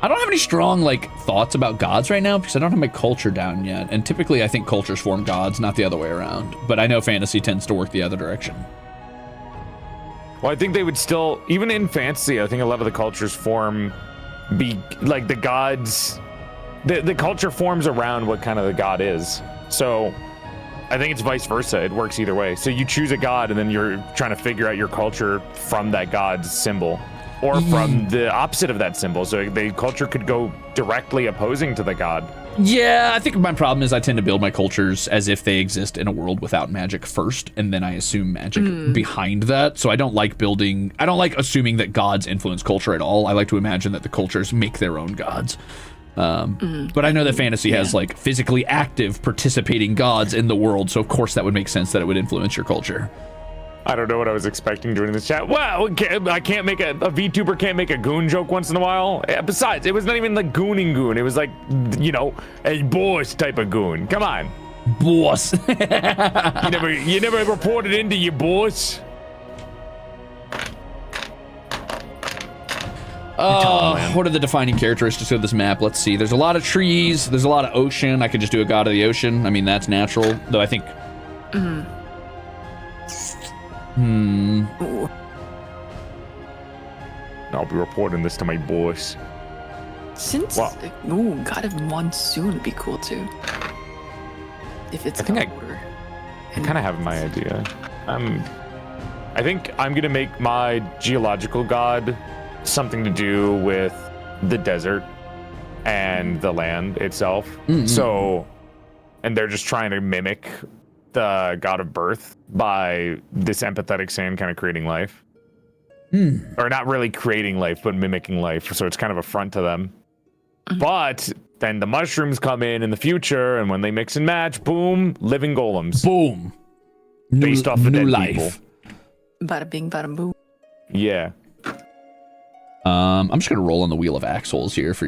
I don't have any strong like thoughts about gods right now because I don't have my culture down yet. And typically I think cultures form gods, not the other way around. But I know fantasy tends to work the other direction. Well, I think they would still, even in fantasy, I think a lot of the cultures form like the gods. The culture forms around what kind of the god is. So I think it's vice versa. It works either way. So you choose a god and then you're trying to figure out your culture from that god's symbol or from the opposite of that symbol. So the culture could go directly opposing to the god. Yeah, I think my problem is I tend to build my cultures as if they exist in a world without magic first, and then I assume magic behind that. So I don't like assuming that gods influence culture at all. I like to imagine that the cultures make their own gods. But I know that fantasy has like physically active participating gods in the world, so of course that would make sense that it would influence your culture. I don't know what I was expecting during this chat. Well, I can't make a VTuber can't make a goon joke once in a while. Besides, it was not even like gooning goon. It was like, you know, a boss type of goon. Come on, boss. you never reported into your boss. What are the defining characteristics of this map? Let's see. There's a lot of trees. There's a lot of ocean. I could just do a god of the ocean. I mean, that's natural. Though I think... I'll be reporting this to my boss. Since... God of Monsoon would be cool, too. If it's I kind of have my idea. I think I'm going to make my geological god something to do with the desert and the land itself. So, and they're just trying to mimic the god of birth by this empathetic sand kind of creating life. Or not really creating life, but mimicking life. So it's kind of a front to them. But then the mushrooms come in the future, and when they mix and match, boom, living golems. Boom. Based off of dead life. Bada bing, bada boom. Yeah. I'm just gonna roll on the wheel of axles here for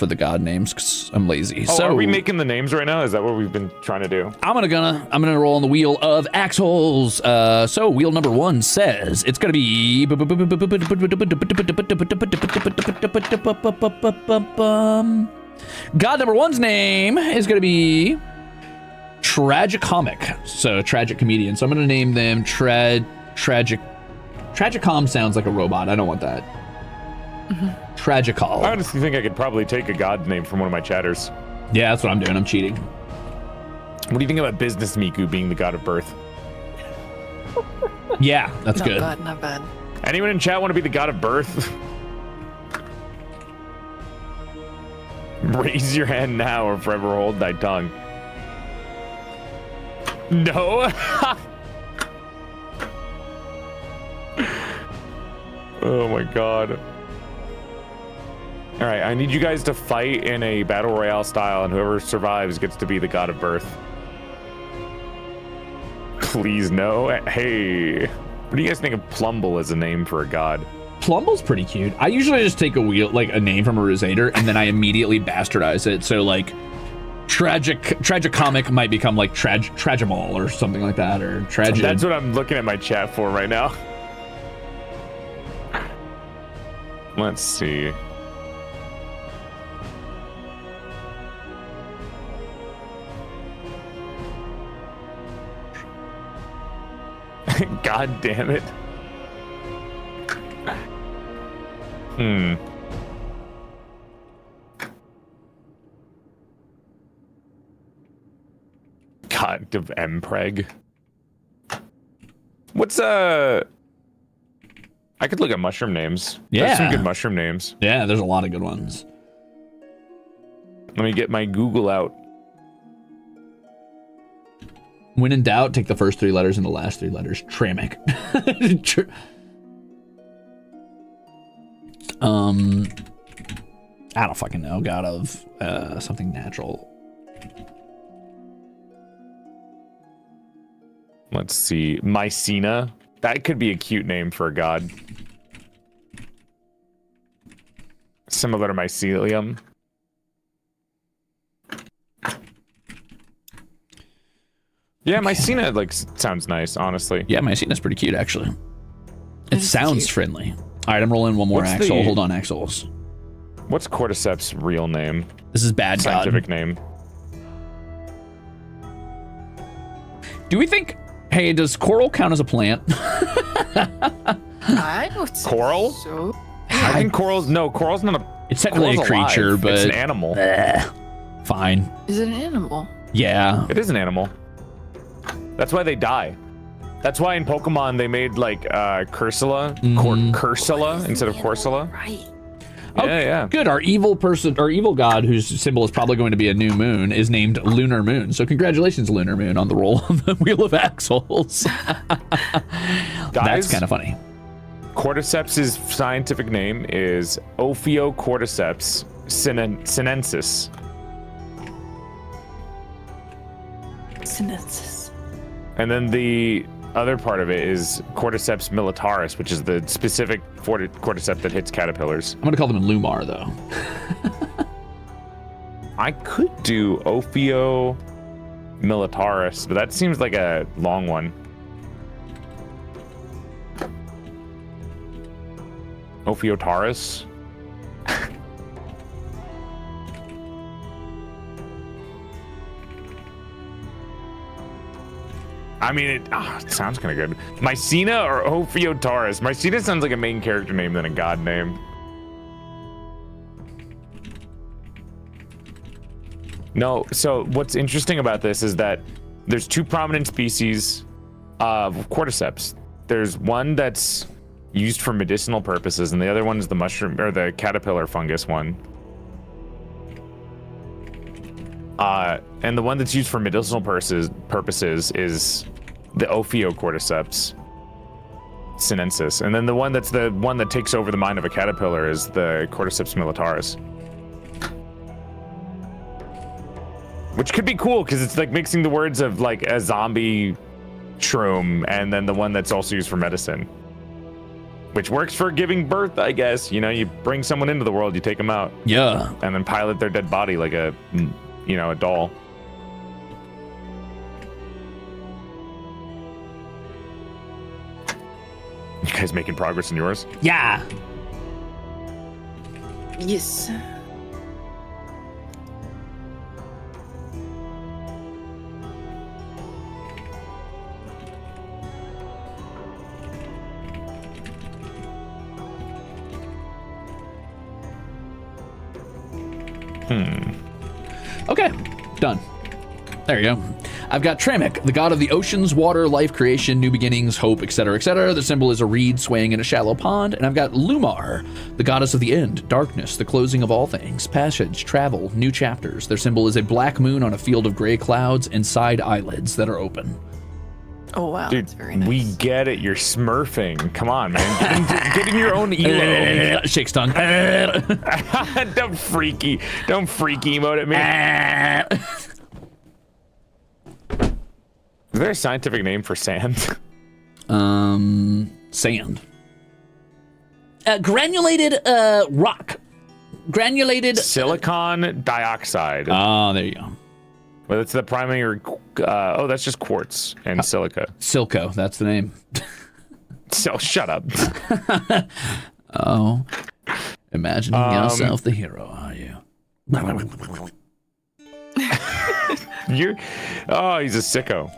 the god names because I'm lazy. Oh, so are we making the names right now? Is that what we've been trying to do? I'm gonna roll on the wheel of axles. So wheel number 1 says it's gonna be god number 1's name is gonna be Tragicomic. So tragic comedian. So I'm gonna name them Tragicom sounds like a robot. I don't want that. Tragical. I honestly think I could probably take a god name from one of my chatters. Yeah, that's what I'm doing. I'm cheating. What do you think about Business Miku being the god of birth? Yeah, that's good. Not bad. Anyone in chat want to be the god of birth? Raise your hand now or forever hold thy tongue. No. Oh my god. All right, I need you guys to fight in a battle royale style, and whoever survives gets to be the god of birth. Please no. Hey, what do you guys think of Plumble as a name for a god? Plumble's pretty cute. I usually just take a name from a Ruzader, and then I immediately bastardize it. So like, Tragicomic might become like Tragimal or something like that, or Tragic. That's what I'm looking at my chat for right now. Let's see. God damn it. God of Mpreg. What's I could look at mushroom names. Yeah. There's some good mushroom names. Yeah, there's a lot of good ones. Let me get my Google out. When in doubt, take the first 3 letters and the last 3 letters. Tramic. I don't fucking know. God of something natural. Let's see. Mycena. That could be a cute name for a god. Similar to mycelium. Yeah, Mycena like sounds nice, honestly. Yeah, Mycena's pretty cute actually. It sounds cute. friendly. All right, I'm rolling one more What's Axel. the- Hold on, Axels. What's Cordycep's real name? This is bad god. Scientific name. Do we think? Hey, does coral count as a plant? I would say Coral? so. I think coral's not a. It's technically a coral's creature, alive. but it's an animal. Fine. Is it an animal? Yeah. It is an animal. That's why they die. That's why in Pokemon they made like Cursula, Cursula instead of Corsola. Right. Yeah. Good. Our evil god, whose symbol is probably going to be a new moon, is named Lunar Moon. So congratulations, Lunar Moon, on the roll on the Wheel of Axles. That's kind of funny. Cordyceps's scientific name is Ophiocordyceps sinensis. Sinensis. And then the other part of it is Cordyceps militaris, which is the specific cordyceps that hits caterpillars. I'm going to call them Lumar, though. I could do Ophio militaris, but that seems like a long one. Ophiotaurus. I mean, it sounds kind of good. Mycena or Ophiotaurus? Mycena sounds like a main character name than a god name. No, so what's interesting about this is that there's 2 prominent species of cordyceps. There's one that's used for medicinal purposes, and the other one is the mushroom or the caterpillar fungus one. And the one that's used for medicinal purposes is the Ophiocordyceps sinensis, and then the one that's the one that takes over the mind of a caterpillar is the Cordyceps militaris. Which could be cool because it's like mixing the words of like a zombie shroom and then the one that's also used for medicine. Which works for giving birth, I guess. You know, you bring someone into the world, you take them out. Yeah. And then pilot their dead body like a, you know, a doll. You guys making progress in yours? Yeah. Yes. Okay, done. There you go. I've got Tramic, the god of the oceans, water, life, creation, new beginnings, hope, etc., etc. The symbol is a reed swaying in a shallow pond. And I've got Lumar, the goddess of the end, darkness, the closing of all things, passage, travel, new chapters. Their symbol is a black moon on a field of gray clouds and side eyelids that are open. Oh wow, Dude, that's very nice. we get it. You're smurfing. Come on, man. Get in your own elo. Shakes tongue. Don't freaky emote at me. Is there a scientific name for sand? Sand. Granulated rock. Granulated Silicon dioxide. Oh, there you go. Well, that's the primary. That's just quartz and silica. Silco, that's the name. So shut up. Oh, imagining yourself the hero, are you? He's a sicko.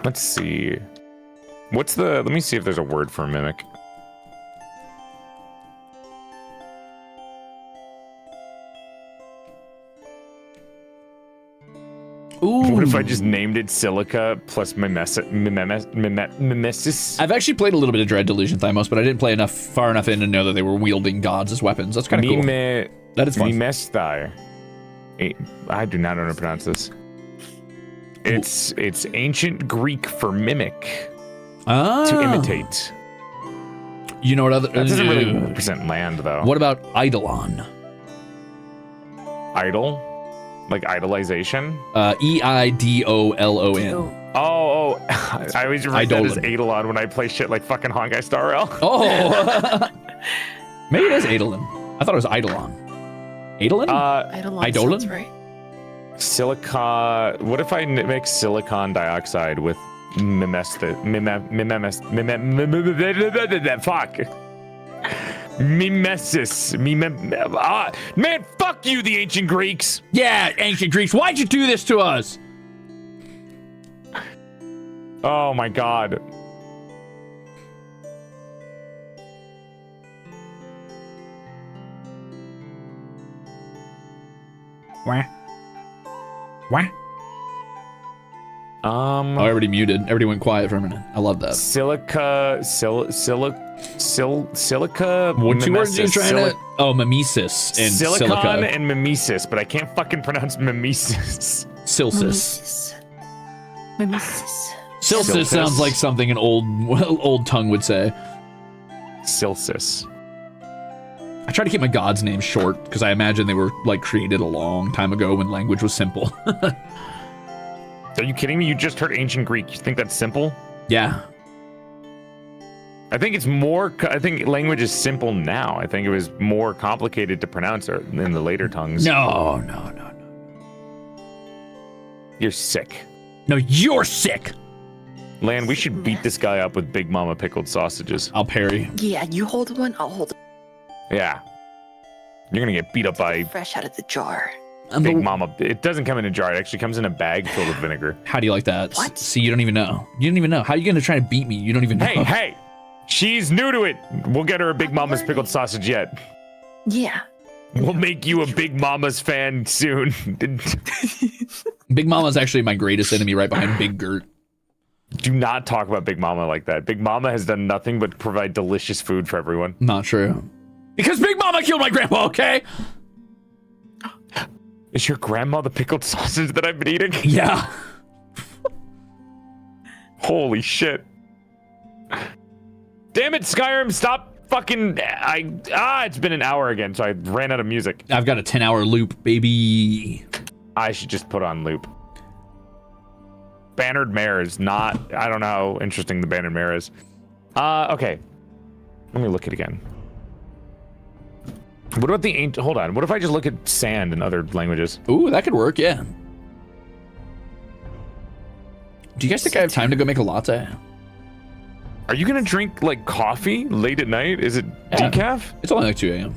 Let's see. Let me see if there's a word for mimic. Ooh. What if I just named it Silica plus Mimesis? I've actually played a little bit of Dread Delusion Thymos, but I didn't play far enough in to know that they were wielding gods as weapons. That's kind of cool. That is fun. Mimestai. I do not know how to pronounce this. It's ancient Greek for mimic, to imitate. You know what other? That doesn't really represent land, though. What about eidolon? Idol? Like idolization? EIDOLON. Oh, I always refer that as Eidolon when I play shit like fucking Honkai Star Rail. Oh, maybe it is eidolon. I thought it was eidolon. Eidolon? Eidolon? Right. Silica. What if I mix silicon dioxide with fuck. Mimesis. Man, fuck you, the ancient Greeks. Yeah, ancient Greeks. Why'd you do this to us? Oh my god. Wah. Oh, everybody muted. Everybody went quiet for a minute. I love that. Silica. What two words are you trying to? Oh, mimesis and silicon silica. And mimesis, but I can't fucking pronounce mimesis. Silsis. Mimesis. Silsis sounds like something an old tongue would say. Silsis. I try to keep my god's names short because I imagine they were like created a long time ago when language was simple. Are you kidding me? You just heard ancient Greek. You think that's simple? Yeah. I think it's more. I think language is simple now. I think it was more complicated to pronounce in the later tongues. No. You're sick. No, you're sick. Lan, we should beat this guy up with Big Mama pickled sausages. I'll parry. Yeah, you hold one, I'll hold it. Yeah. You're gonna get beat up by fresh out of the jar. Big Mama. It doesn't come in a jar. It actually comes in a bag filled with vinegar. How do you like that? What? See, you don't even know. You don't even know. How are you gonna try to beat me? You don't even know. Hey. She's new to it. We'll get her a Big Mama's pickled sausage yet. Yeah. We'll make you a Big Mama's fan soon. Big Mama's actually my greatest enemy right behind Big Gert. Do not talk about Big Mama like that. Big Mama has done nothing but provide delicious food for everyone. Not true. Because Big Mama killed my grandpa, okay? Is your grandma the pickled sausage that I've been eating? Yeah. Holy shit. Damn it, Skyrim, stop fucking... it's been an hour again, so I ran out of music. I've got a 10-hour loop, baby. I should just put on loop. Bannered mare is not... I don't know how interesting the bannered mare is. Okay. Let me look at it again. What about the ancient... Hold on. What if I just look at sand in other languages? Ooh, that could work, yeah. Do you guys think I have time to go make a latte? Are you going to drink, like, coffee late at night? Is it decaf? It's only like 2 a.m.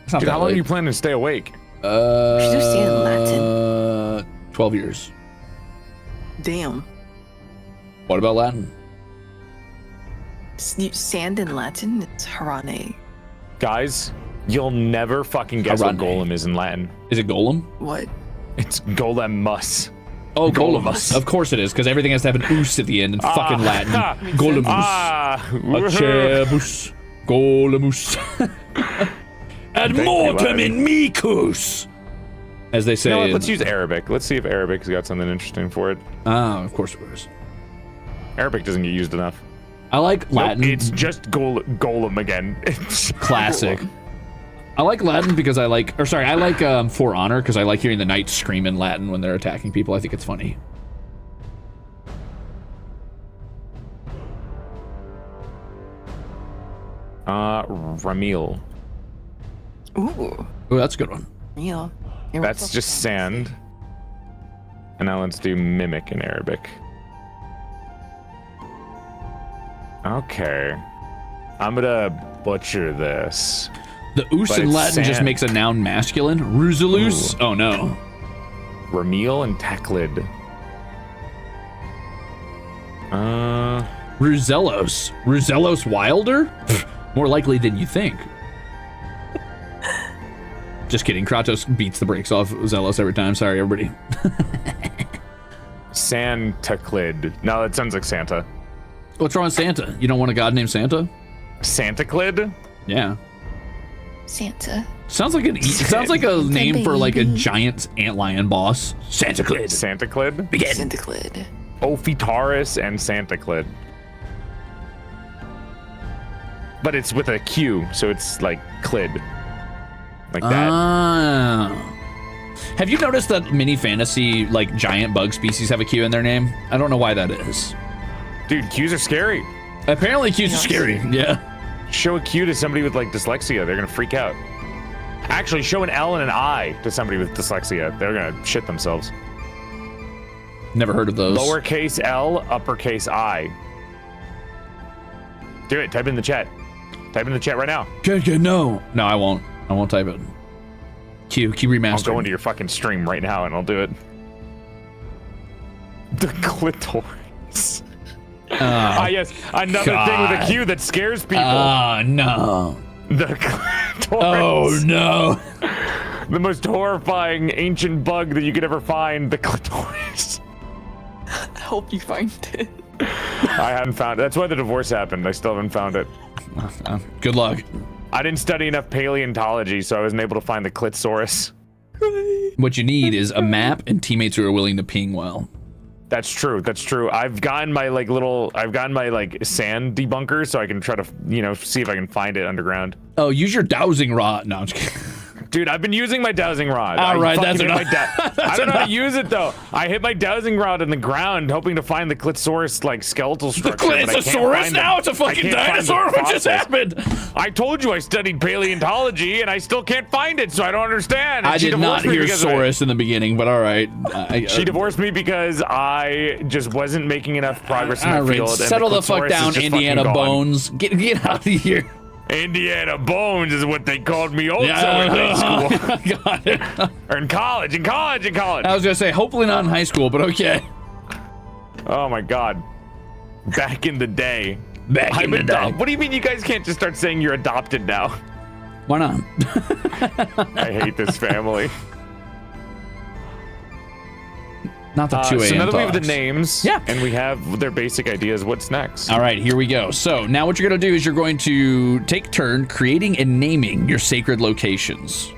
It's not Dude, that how long late. are you planning to stay awake? Should have seen in Latin. 12 years. Damn. What about Latin? Sand in Latin, it's harane. Guys, you'll never fucking guess what golem is in Latin. Is it golem? What? It's golemus. Oh, golemus. Of course it is, because everything has to have an oos at the end in fucking Latin. Golemus. Aceribus. Golemus. Ad mortem in micus. As they say. You know what, let's use Arabic. Let's see if Arabic's got something interesting for it. Oh, of course it is. Arabic doesn't get used enough. I like Latin. Nope, it's just golem again. Classic. Golem. I like Latin because I like For Honor because I like hearing the knights scream in Latin when they're attacking people. I think it's funny. Ramil. Ooh, that's a good one. real. That's just sand. And now let's do mimic in Arabic. Okay. I'm gonna butcher this. The oos But in it's Latin just sand. makes a noun masculine. Ruzelus. Oh no. Ramil and Taclid. Ruzellos. Ruzellos Wilder? Pfft, more likely than you think. Just kidding. Kratos beats the brakes off Zelos every time. Sorry, everybody. Santaclid. No, that sounds like Santa. What's wrong with Santa? You don't want a god named Santa? Santaclid? Yeah. Santa. Sounds like a name for like a giant antlion boss. Santaclid. Santaclid? Begin. Santaclid. Ophitaurus and Santaclid. But it's with a Q, so it's like Clid. Like that. Have you noticed that mini fantasy like giant bug species have a Q in their name? I don't know why that is. Dude, Qs are scary. Apparently Qs are scary. Yeah. Show a Q to somebody with like dyslexia, they're gonna freak out. Actually, show an L and an I to somebody with dyslexia, they're gonna shit themselves. Never heard of those. Lowercase L, uppercase I. Do it, type it in the chat. Type it in the chat right now. No. No, I won't. I won't type it. Q remaster. I'll go into your fucking stream right now and I'll do it. The clitoris. Yes, another thing with a Q that scares people. Oh, no. The clitoris. Oh, no. The most horrifying ancient bug that you could ever find, the clitoris. I hope you find it. I haven't found it. That's why the divorce happened. I still haven't found it. Good luck. I didn't study enough paleontology, so I wasn't able to find the clitosaurus. What you need is a map and teammates who are willing to ping well. That's true. That's true. I've gotten my sand debunker, so I can try to, see if I can find it underground. Oh, use your dowsing rod. No, I'm just kidding. Dude, I've been using my dowsing rod. All right, that's enough. I don't know how to use it though. I hit my dowsing rod in the ground, hoping to find the clitosaurus like skeletal structure. The clitosaurus now? It's a fucking dinosaur. What just happened? I told you I studied paleontology, and I still can't find it, so I don't understand. I did not hear saurus in the beginning, but all right. She divorced me because I just wasn't making enough progress in my field. Settle the fuck down, Indiana Bones. Get out of here. Indiana Bones is what they called me also in high school. Got it. Or in college. I was gonna say, hopefully not in high school, but okay. Oh my god. Back in the day. Back in the day. What do you mean you guys can't just start saying you're adopted now? Why not? I hate this family. Not the 2 a.m. So now that we have the talks. names, and we have their basic ideas, what's next? All right, here we go. So now what you're going to do is you're going to take turn creating and naming your sacred locations.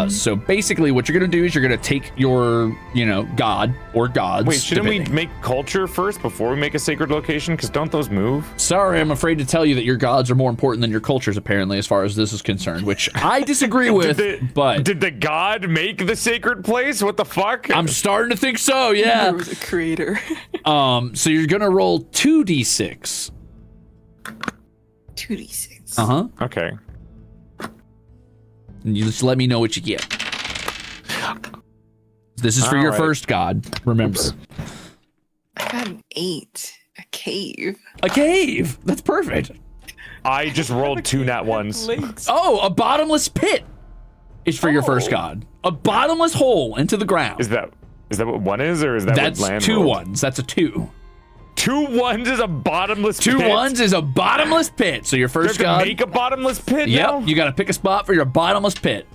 So basically what you're going to do is you're going to take your, god or gods. Wait, shouldn't we make culture first before we make a sacred location? Because don't those move? Sorry, I'm afraid to tell you that your gods are more important than your cultures, apparently, as far as this is concerned, which I disagree with, but... Did the god make the sacred place? What the fuck? I'm starting to think so, yeah. There was a creator. So you're going to roll 2d6. 2d6. Uh-huh. Okay. And you just let me know what you get. This is for your first god, remember. I got an 8. A cave. A cave! That's perfect. I just rolled 2 nat ones. Oh, a bottomless pit is for your first god. A bottomless hole into the ground. Is that what 1 is, or is that That's what land 2 rolled? ones. That's a 2. 2 1s is a bottomless pit? 2 1s is a bottomless pit. So your first god... make a bottomless pit now? Yep, you gotta pick a spot for your bottomless pit.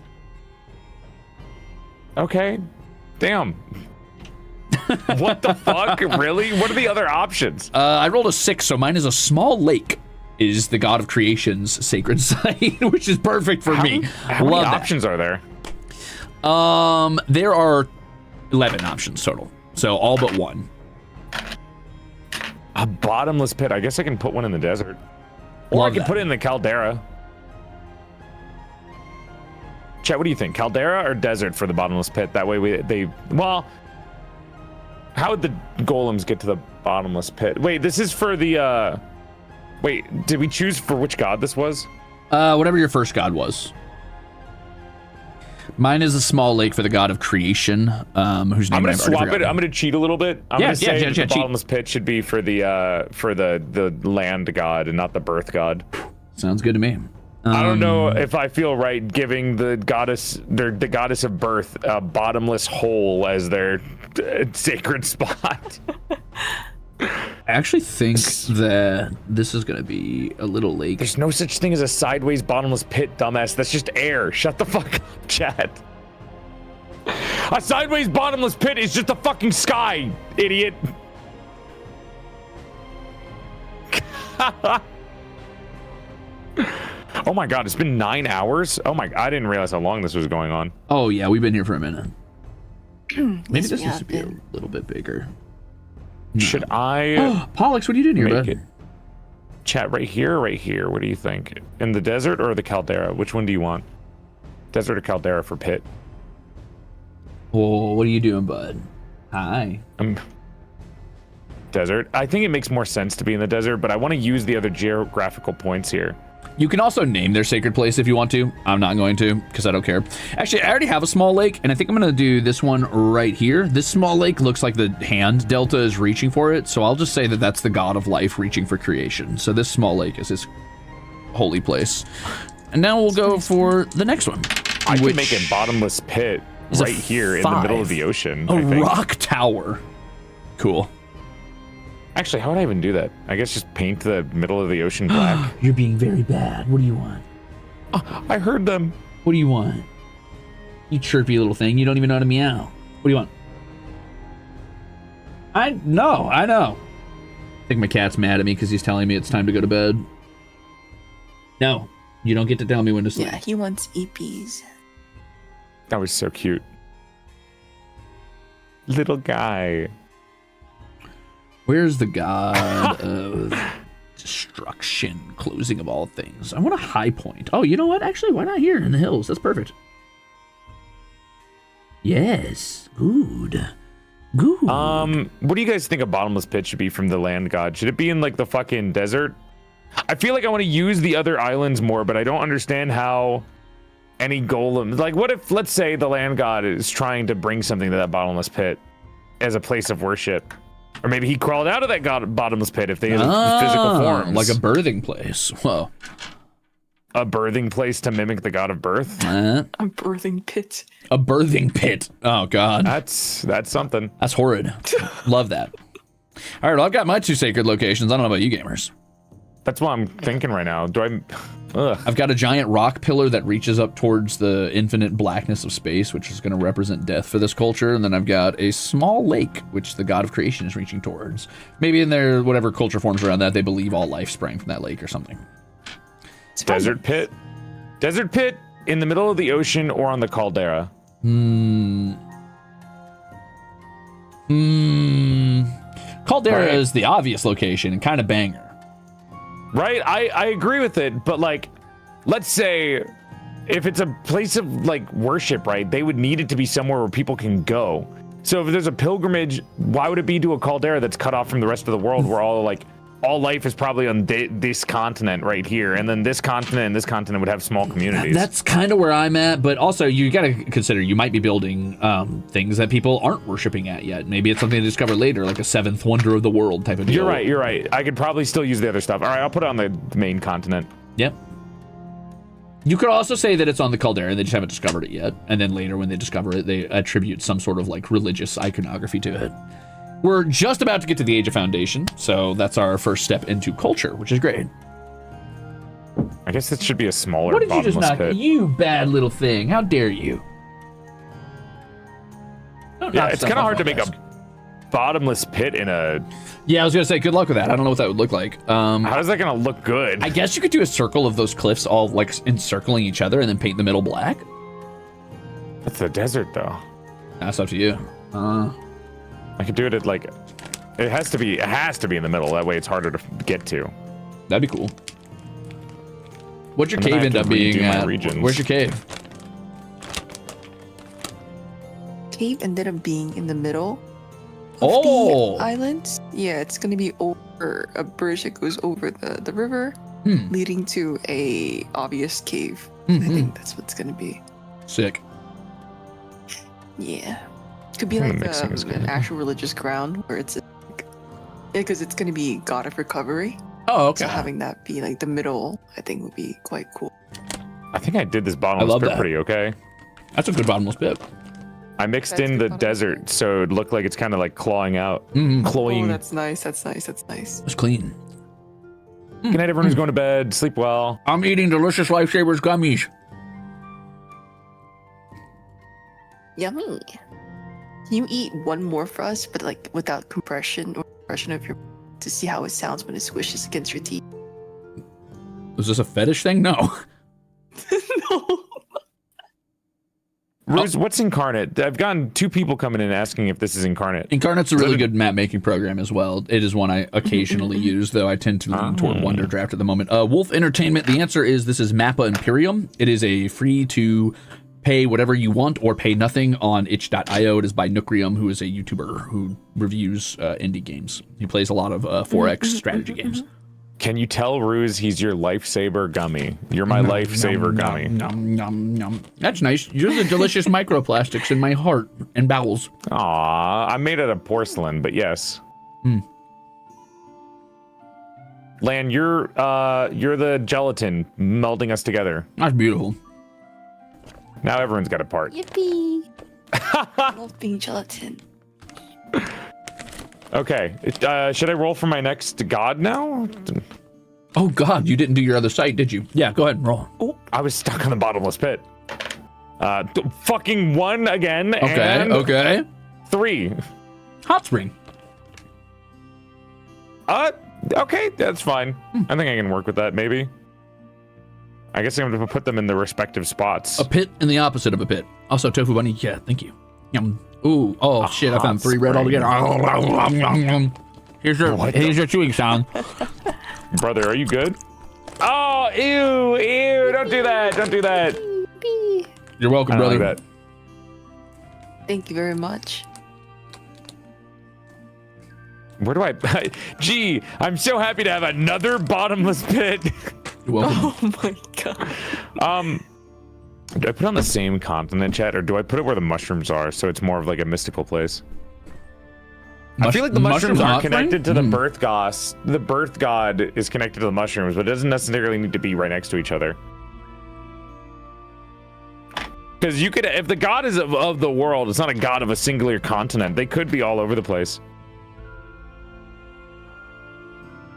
Okay. Damn. What the fuck? Really? What are the other options? I rolled a 6, so mine is a small lake. Is the god of creation's sacred site, which is perfect for me. How many options are there? There are 11 options total. So all but 1. A bottomless pit. I guess I can put one in the desert. Or I can put it in the caldera. Chat, what do you think? Caldera or desert for the bottomless pit? That way well, how would the golems get to the bottomless pit? Wait, this is for the, wait, did we choose for which god this was? Whatever your first god was. Mine is a small lake for the god of creation, whose name I'm gonna I've already swap it. forgotten. I'm gonna cheat a little bit. I'm gonna say the bottomless pit should be for the land god and not the birth god. Sounds good to me. I don't know if I feel right giving the goddess of birth a bottomless hole as their sacred spot. I actually think that this is gonna be a little lake. There's no such thing as a sideways bottomless pit, dumbass. That's just air. Shut the fuck up, chat. A sideways bottomless pit is just the fucking sky, idiot. Oh my god, it's been 9 hours. Oh my, I didn't realize how long this was going on. Oh yeah, we've been here for a minute. Maybe Yes, this we needs have to be a been. little bit bigger. Should I Pollux, what are you doing here, make bud? it chat right here or right here? What do you think? In the desert or the caldera? Which one do you want? Desert or caldera for pit? Oh, what are you doing, bud? Hi. Desert. I think it makes more sense to be in the desert, but I want to use the other geographical points here. You can also name their sacred place if you want to. I'm not going to because I don't care. Actually, I already have a small lake, and I think I'm going to do this one right here. This small lake looks like the hand delta is reaching for it, so I'll just say that that's the god of life reaching for creation. So this small lake is his holy place. And now we'll go for the next one. I could make a bottomless pit is a right here in the middle of the ocean. A I think. rock tower. Cool. Actually, how would I even do that? I guess just paint the middle of the ocean black. You're being very bad. What do you want? Oh, I heard them. What do you want? You chirpy little thing. You don't even know how to meow. What do you want? I know. I think my cat's mad at me because he's telling me it's time to go to bed. No, you don't get to tell me when to sleep. Yeah, he wants EPs. That was so cute. Little guy. Where's the god of destruction, closing of all things? I want a high point. Oh, you know what? Actually, why not here in the hills? That's perfect. Yes. Good. Good. What do you guys think a bottomless pit should be from the land god? Should it be in like the fucking desert? I feel like I want to use the other islands more, but I don't understand how any golem, like what if, let's say the land god is trying to bring something to that bottomless pit as a place of worship. Or maybe he crawled out of that bottomless pit if they have physical forms. Like a birthing place. Whoa. A birthing place to mimic the god of birth? A birthing pit. A birthing pit. Oh, God. That's something. That's horrid. Love that. All right, well, I've got my 2 sacred locations. I don't know about you gamers. That's what I'm thinking right now. Do I... Ugh. I've got a giant rock pillar that reaches up towards the infinite blackness of space, which is going to represent death for this culture. And then I've got a small lake, which the god of creation is reaching towards. Maybe in their whatever culture forms around that, they believe all life sprang from that lake or something. Desert pit? Desert pit in the middle of the ocean or on the caldera? Caldera Right. is the obvious location and kind of banger. Right? I agree with it, but like, let's say if it's a place of like worship, right, they would need it to be somewhere where people can go. So if there's a pilgrimage, why would it be to a caldera that's cut off from the rest of the world where all life is probably on this continent right here, and then this continent and this continent would have small communities. That's kind of where I'm at, but also you got to consider you might be building things that people aren't worshiping at yet. Maybe it's something to discover later, like a 7th wonder of the world type of deal. You're right. I could probably still use the other stuff. All right, I'll put it on the main continent. Yep. You could also say that it's on the caldera, they just haven't discovered it yet, and then later when they discover it, they attribute some sort of like religious iconography to it. We're just about to get to the Age of Foundation, so that's our first step into culture, which is great. I guess it should be a smaller What did you just bottomless knock? pit. You bad little thing! How dare you? Don't Yeah, knock it's stuff kind of off hard to my make desk. a bottomless pit in a... Yeah, I was gonna say good luck with that. I don't know what that would look like. How is that gonna look good? I guess you could do a circle of those cliffs all like encircling each other and then paint the middle black. That's the desert, though. That's up to you. I could do it at like... It has to be in the middle. That way it's harder to get to. That'd be cool. What'd your And then I cave have end to up being redo my at? regions. Where's your cave? Cave ended up being in the middle of Oh! the islands. Yeah, it's gonna be over a bridge that goes over the river, Hmm. leading to a obvious cave. Mhm. I think that's what's gonna be. Sick. Yeah, could be I'm like mixing this an game. actual religious ground where it's like, yeah, because it's gonna be god of recovery. Oh, okay. So having that be like the middle, I think would be quite cool. I think I did this bottomless love pit that. pretty okay. That's a good bottomless pit. I mixed That's in good the bottomless desert, pit. so it looked like it's kind of like clawing out. Mm-hmm. Cloying. Oh, that's nice. That's nice. That's nice. It's clean. Good night, everyone who's going to bed. Sleep well. I'm eating delicious Lifesavers gummies. Yummy. Can you eat one more for us, but like without compression or compression of your, to see how it sounds when it squishes against your teeth? Is this a fetish thing? No. No. Ruze, what's Incarnate? I've gotten 2 people coming in asking if this is Incarnate. Incarnate's a really good map making program as well. It is one I occasionally use, though I tend to lean toward Wonder Draft at the moment. Wolf Entertainment, the answer is this is MAPPA Imperium. It is a free to pay whatever you want or pay nothing on itch.io. It is by Nookrium, who is a YouTuber who reviews indie games. He plays a lot of 4X strategy games. Can you tell Ruze he's your lifesaver gummy? You're my lifesaver gummy. Nom, nom, nom. That's nice. You're the delicious microplastics in my heart and bowels. Aw, I'm made out of porcelain, but yes. Lan, you're the gelatin melding us together. That's beautiful. Now everyone's got a part. Yippee! I love being gelatin. Okay, should I roll for my next god now? Oh God, you didn't do your other site, did you? Yeah, go ahead and roll. Oh, I was stuck on the bottomless pit. Fucking 1 again. Okay, and okay. 3. Hot spring. Okay, that's fine. I think I can work with that, maybe. I guess I'm gonna put them in the respective spots. A pit and the opposite of a pit. Also, tofu bunny. Yeah, thank you. Yum. Ooh, oh shit! I found 3 red altogether. Here's your chewing sound. Brother, are you good? Oh, ew! Don't do that! Don't do that! You're welcome, I don't brother. like that. Thank you very much. Where do I? Gee, I'm so happy to have another bottomless pit. You're welcome. Oh my god. Do I put it on the same continent, chat, or do I put it where the mushrooms are, so it's more of like a mystical place? I feel like the mushrooms are connected to the birth gods. The birth god is connected to the mushrooms, but it doesn't necessarily need to be right next to each other. Because you could, if the god is of the world, it's not a god of a singular continent. They could be all over the place.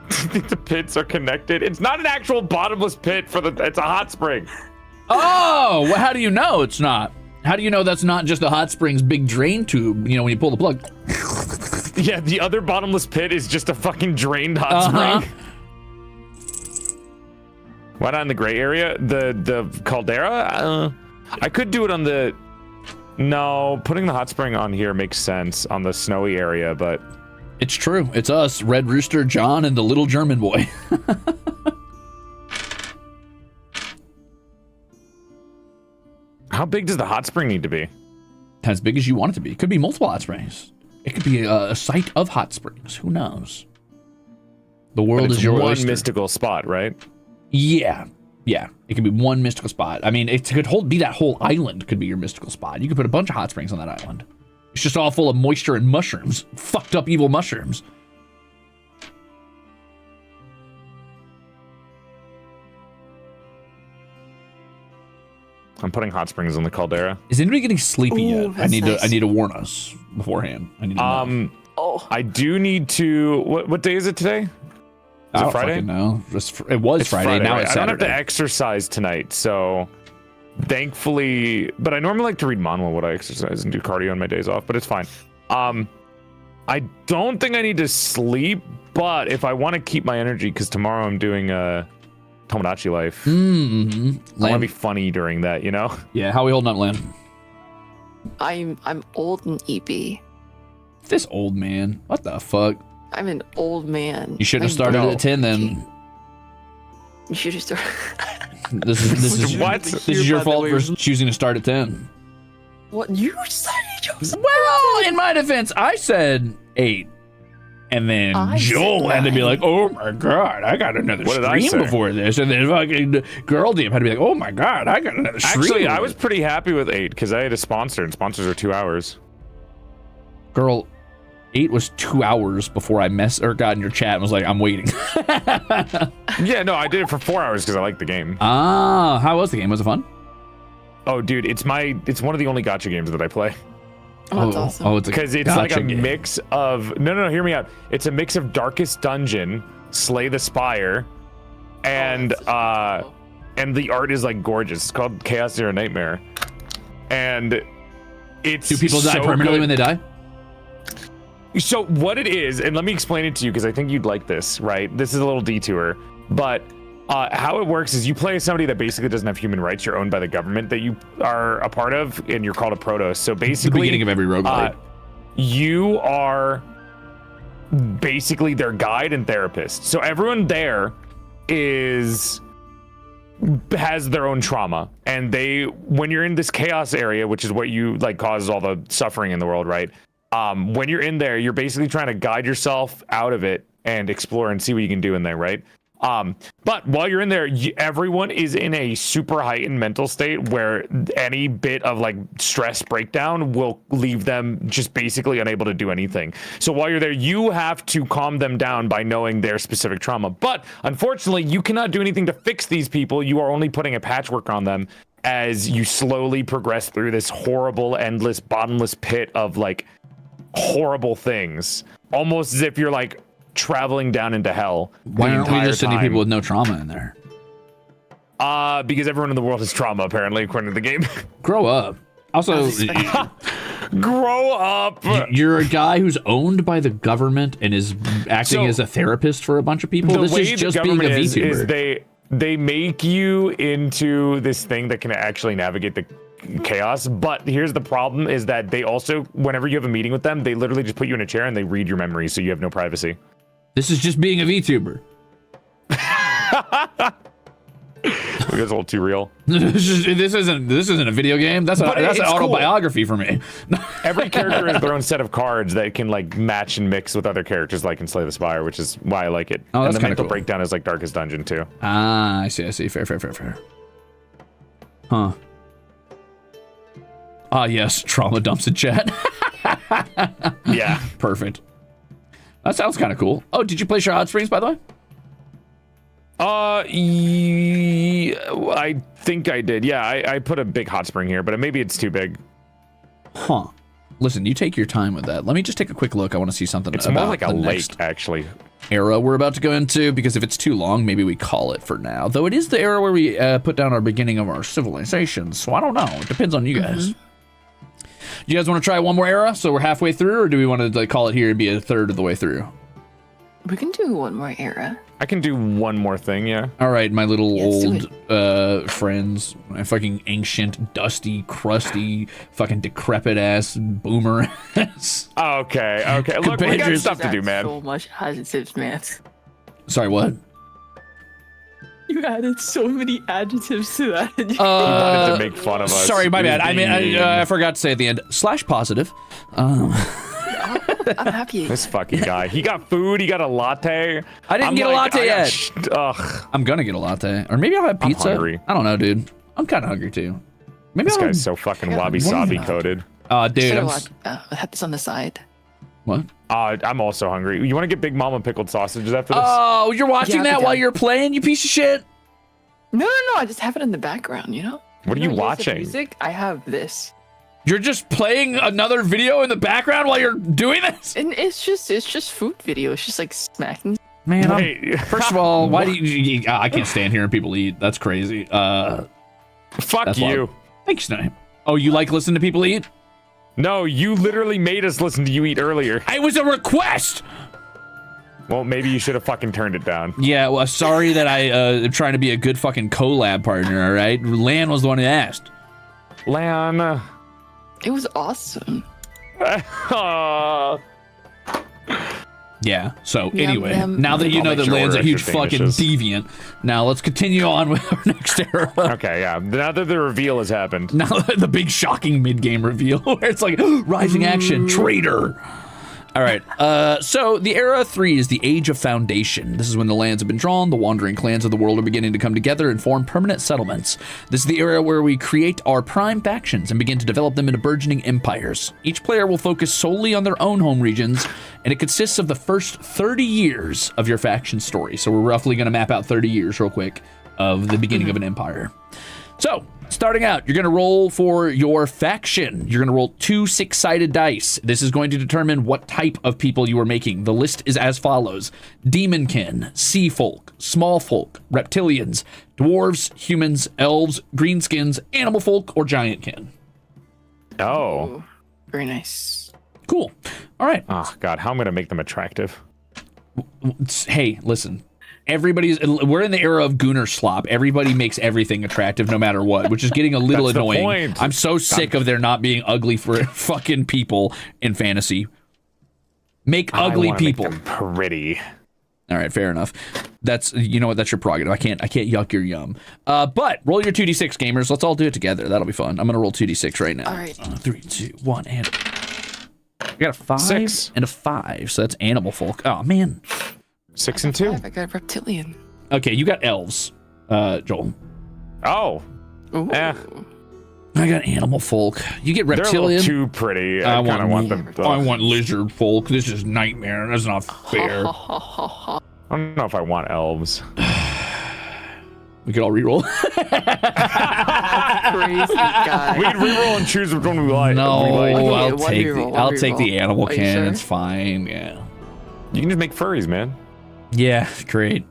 I think the pits are connected. It's not an actual bottomless pit it's a hot spring. Oh, well, how do you know it's not? How do you know that's not just the hot spring's big drain tube? You know, when you pull the plug. Yeah, the other bottomless pit is just a fucking drained hot spring. Why not in the gray area? The caldera? I could do it on the... No, putting the hot spring on here makes sense on the snowy area, but... It's true. It's us, Red Rooster, John, and the little German boy. How big does the hot spring need to be? As big as you want it to be. It could be multiple hot springs. It could be a site of hot springs. Who knows? The world is your one oyster. mystical spot, right? Yeah. Yeah. It could be one mystical spot. I mean, it could be that whole island could be your mystical spot. You could put a bunch of hot springs on that island. It's just all full of moisture and mushrooms. Fucked up evil mushrooms. I'm putting hot springs on the caldera. Is anybody getting sleepy yet? I need nice. to warn us beforehand. I need to know. I do need to. What day is it today? Is it Friday? No, it was Friday. Now right? it's I don't have Saturday. to exercise tonight, so thankfully. But I normally like to read manhwa when I exercise and do cardio on my days off. But it's fine. I don't think I need to sleep, but if I want to keep my energy, because tomorrow I'm doing Tomodachi Life. Mm-hmm. I want to be funny during that, you know? Yeah, how are we holding up, Lan? I'm old and EP. This old man. What the fuck? I'm an old man. You shouldn't have started at 10 then. You should have started. This is What? This is your fault for choosing to start at 10. What? You said Well, in my defense, I said 8. And then Joel had to be like, oh my god, I got another stream before this. And then fucking Girl Deep had to be like, oh my god, I got another stream. Actually, I was pretty happy with 8 because I had a sponsor, and sponsors are 2 hours. Girl, 8 was 2 hours before I got in your chat and was like, I'm waiting. Yeah, no, I did it for 4 hours because I liked the game. Ah, how was the game? Was it fun? Oh, dude, it's one of the only gacha games that I play. Oh, that's awesome. Oh, it's because it's like a mix of no, hear me out. It's a mix of Darkest Dungeon, Slay the Spire, and the art is like gorgeous. It's called Chaos Zero Nightmare, and it's do people die permanently when they die? So what it is, and let me explain it to you because I think you'd like this. Right, this is a little detour, but How it works is you play as somebody that basically doesn't have human rights. You're owned by the government that you are a part of, and you're called a Protoss. So basically, the beginning of every roguelike. You are basically their guide and therapist. So everyone there has their own trauma, and when you're in this chaos area, which is what you like causes all the suffering in the world, right? When you're in there, you're basically trying to guide yourself out of it and explore and see what you can do in there, right? But while you're in there, everyone is in a super heightened mental state where any bit of like stress breakdown will leave them just basically unable to do anything. So while you're there, you have to calm them down by knowing their specific trauma. But unfortunately, you cannot do anything to fix these people. You are only putting a patchwork on them as you slowly progress through this horrible, endless, bottomless pit of like horrible things. Almost as if you're like traveling down into hell. Why aren't we just sending people with no trauma in there? Because everyone in the world has trauma, apparently, according to the game. Grow up. Also, grow up. You're a guy who's owned by the government and is acting as a therapist for a bunch of people. This is just being a VTuber. Is they make you into this thing that can actually navigate the chaos. But here's the problem: is that they also, whenever you have a meeting with them, they literally just put you in a chair and they read your memories, so you have no privacy. This is just being a VTuber. It gets a little too real. This isn't a video game. That's an autobiography for me. Every character has their own set of cards that can like match and mix with other characters, like in Slay the Spire, which is why I like it. Oh, that's and the mental cool. breakdown is like Darkest Dungeon too. Ah, I see. Fair. Huh. Ah, yes. Trauma dumps in chat. Yeah. Perfect. That sounds kind of cool. Oh, did you play Hot Springs, by the way? I think I did. Yeah, I put a big hot spring here, but maybe it's too big. Huh. Listen, you take your time with that. Let me just take a quick look. I want to see something It's about more like a the lake, next actually. era we're about to go into, because if it's too long, maybe we call it for now. Though it is the era where we put down our beginning of our civilization, so I don't know. It depends on you guys. You guys want to try one more era, so we're halfway through, or do we want to like call it here and be a third of the way through? We can do one more era. I can do one more thing, yeah. All right, my little Let's old friends, my fucking ancient, dusty, crusty, fucking decrepit ass boomer ass. Okay. Look, we got stuff to do, man. So much adjectives, man. Sorry, what? You added so many adjectives to that. He wanted to make fun of us. Sorry, my He was bad. I being mean, mean. I forgot to say at the end, /positive. I'm happy. This fucking guy. He got food. He got a latte. I didn't get a latte yet. Ugh. I'm gonna get a latte, or maybe I'll have pizza. hungry. I don't know, dude. I'm kind of hungry too. Maybe This I'll guy's so fucking wabi-sabi coated. dude. Have this on the side. What? I'm also hungry. You want to get Big Mama pickled sausages after this? Oh, you're watching Yeah, that okay. while you're playing, you piece of shit. No. I just have it in the background. You know. What are you You know, here's the watching? Music. I have this, You're just playing another video in the background while you're doing this? and it's just food video. It's just like smacking. Man, Wait. first of all, why do you I can't stand hearing people eat. That's crazy. Fuck That's you. wild. Thanks, Snipe. Oh, you like listening to people eat? No, you literally made us listen to you eat earlier. It was a request. Well, maybe you should have fucking turned it down. Yeah, well, sorry that I am trying to be a good fucking collab partner, all right? Lan was the one who asked. Lan. It was awesome. Yeah, so Yum, anyway, yum. now that you I'll know make that sure Lan's a order huge extra fucking dishes. deviant, now let's continue on with our next era. Okay, yeah. Now that the reveal has happened. Now the big shocking mid-game reveal where it's like, rising action, traitor. All right, so the Era 3 is the Age of Foundation. This is when the lands have been drawn, the wandering clans of the world are beginning to come together and form permanent settlements. This is the era where we create our prime factions and begin to develop them into burgeoning empires. Each player will focus solely on their own home regions, and it consists of the first 30 years of your faction story. So we're roughly going to map out 30 years real quick of the beginning of an empire. So, starting out, you're going to roll for your faction. You're going to roll 2 6-sided dice. This is going to determine what type of people you are making. The list is as follows: Demonkin, Sea Folk, Small Folk, Reptilians, Dwarves, Humans, Elves, Greenskins, Animal Folk, or Giantkin. Oh. Very nice. Cool. All right. Oh, God. How am I going to make them attractive? Hey, listen. we're in the era of Gooner slop. Everybody makes everything attractive no matter what, which is getting a little That's the annoying. point. I'm so sick of there not being ugly for fucking people in fantasy. Make ugly people make them pretty. All right, fair enough. That's, you know what, that's your prerogative. I can't yuck your yum. But roll your 2d6, gamers. Let's all do it together. That'll be fun. I'm gonna roll 2d6 right now. All right. 3, 2, 1, and I got a 5 6. and a 5. So that's animal folk. Oh man. 6 and 2. I got reptilian. Okay, you got elves, Joel. Oh. Ooh. I got animal folk. You get They're a reptilian. little too pretty. I kind of want them. I want lizard folk. This is nightmare. That's not fair. I don't know if I want elves. We could all reroll. Crazy guy. We can reroll and choose which one we like. No, we like. Okay, I'll one take reroll, one I'll take the reroll. animal Are you can. sure? It's fine. Yeah. You can just make furries, man. Yeah, great.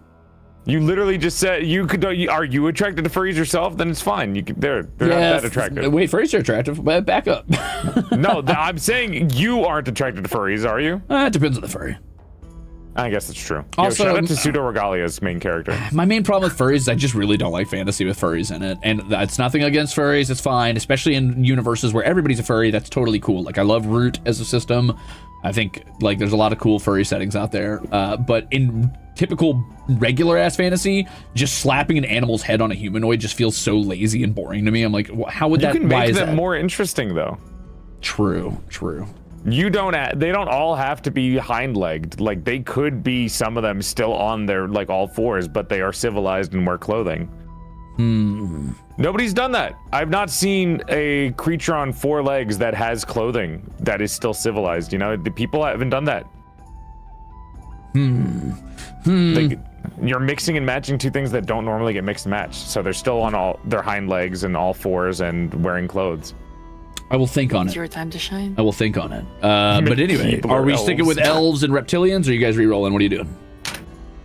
You literally just said you could. Are you attracted to furries yourself? Then it's fine. You could. They're not that attractive. Wait, furries are attractive. But back up. No, I'm saying you aren't attracted to furries, are you? It depends on the furry. I guess that's true. Also, shout out to Pseudo Regalia's main character. My main problem with furries is I just really don't like fantasy with furries in it. And that's nothing against furries. It's fine, especially in universes where everybody's a furry. That's totally cool. Like, I love Root as a system. I think, like, there's a lot of cool furry settings out there. But in typical regular-ass fantasy, just slapping an animal's head on a humanoid just feels so lazy and boring to me. I'm like, how would that... You can why make is them that? more interesting, though. True. You don't. They don't all have to be hind-legged. Like, they could be, some of them, still on their, like, all fours, but they are civilized and wear clothing. Nobody's done that. I've not seen a creature on 4 legs that has clothing that is still civilized. You know, the people haven't done that. Like, you're mixing and matching two things that don't normally get mixed and matched. So they're still on all their hind legs and all fours and wearing clothes. I will think on It's it. your time to shine. I will think on it. But anyway, People are are we sticking elves. with elves and reptilians, or are you guys re-rolling? What are you doing?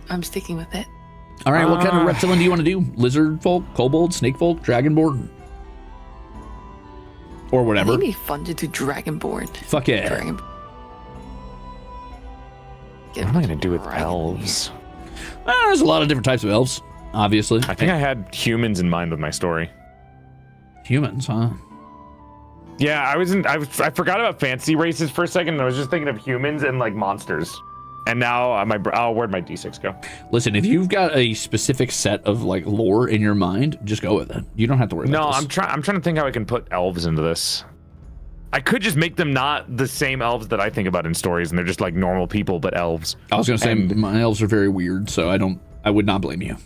I'm sticking with it. All right, what kind of reptilian do you want to do? Lizard folk, kobold, snake folk, dragonborn? Or whatever. It'd be fun to do Dragonborn. Fuck yeah. Dragon. What am I gonna do with elves? There's a lot of different types of elves, obviously. I think I had humans in mind with my story. Humans, huh? Yeah, I forgot about fantasy races for a second, and I was just thinking of humans and like monsters. And now where'd my D6 go? Listen, if you've got a specific set of like lore in your mind, just go with it. You don't have to worry No, about this. I'm trying to think how I can put elves into this. I could just make them not the same elves that I think about in stories, and they're just like normal people, but elves. I was gonna say And my elves are very weird, so I would not blame you.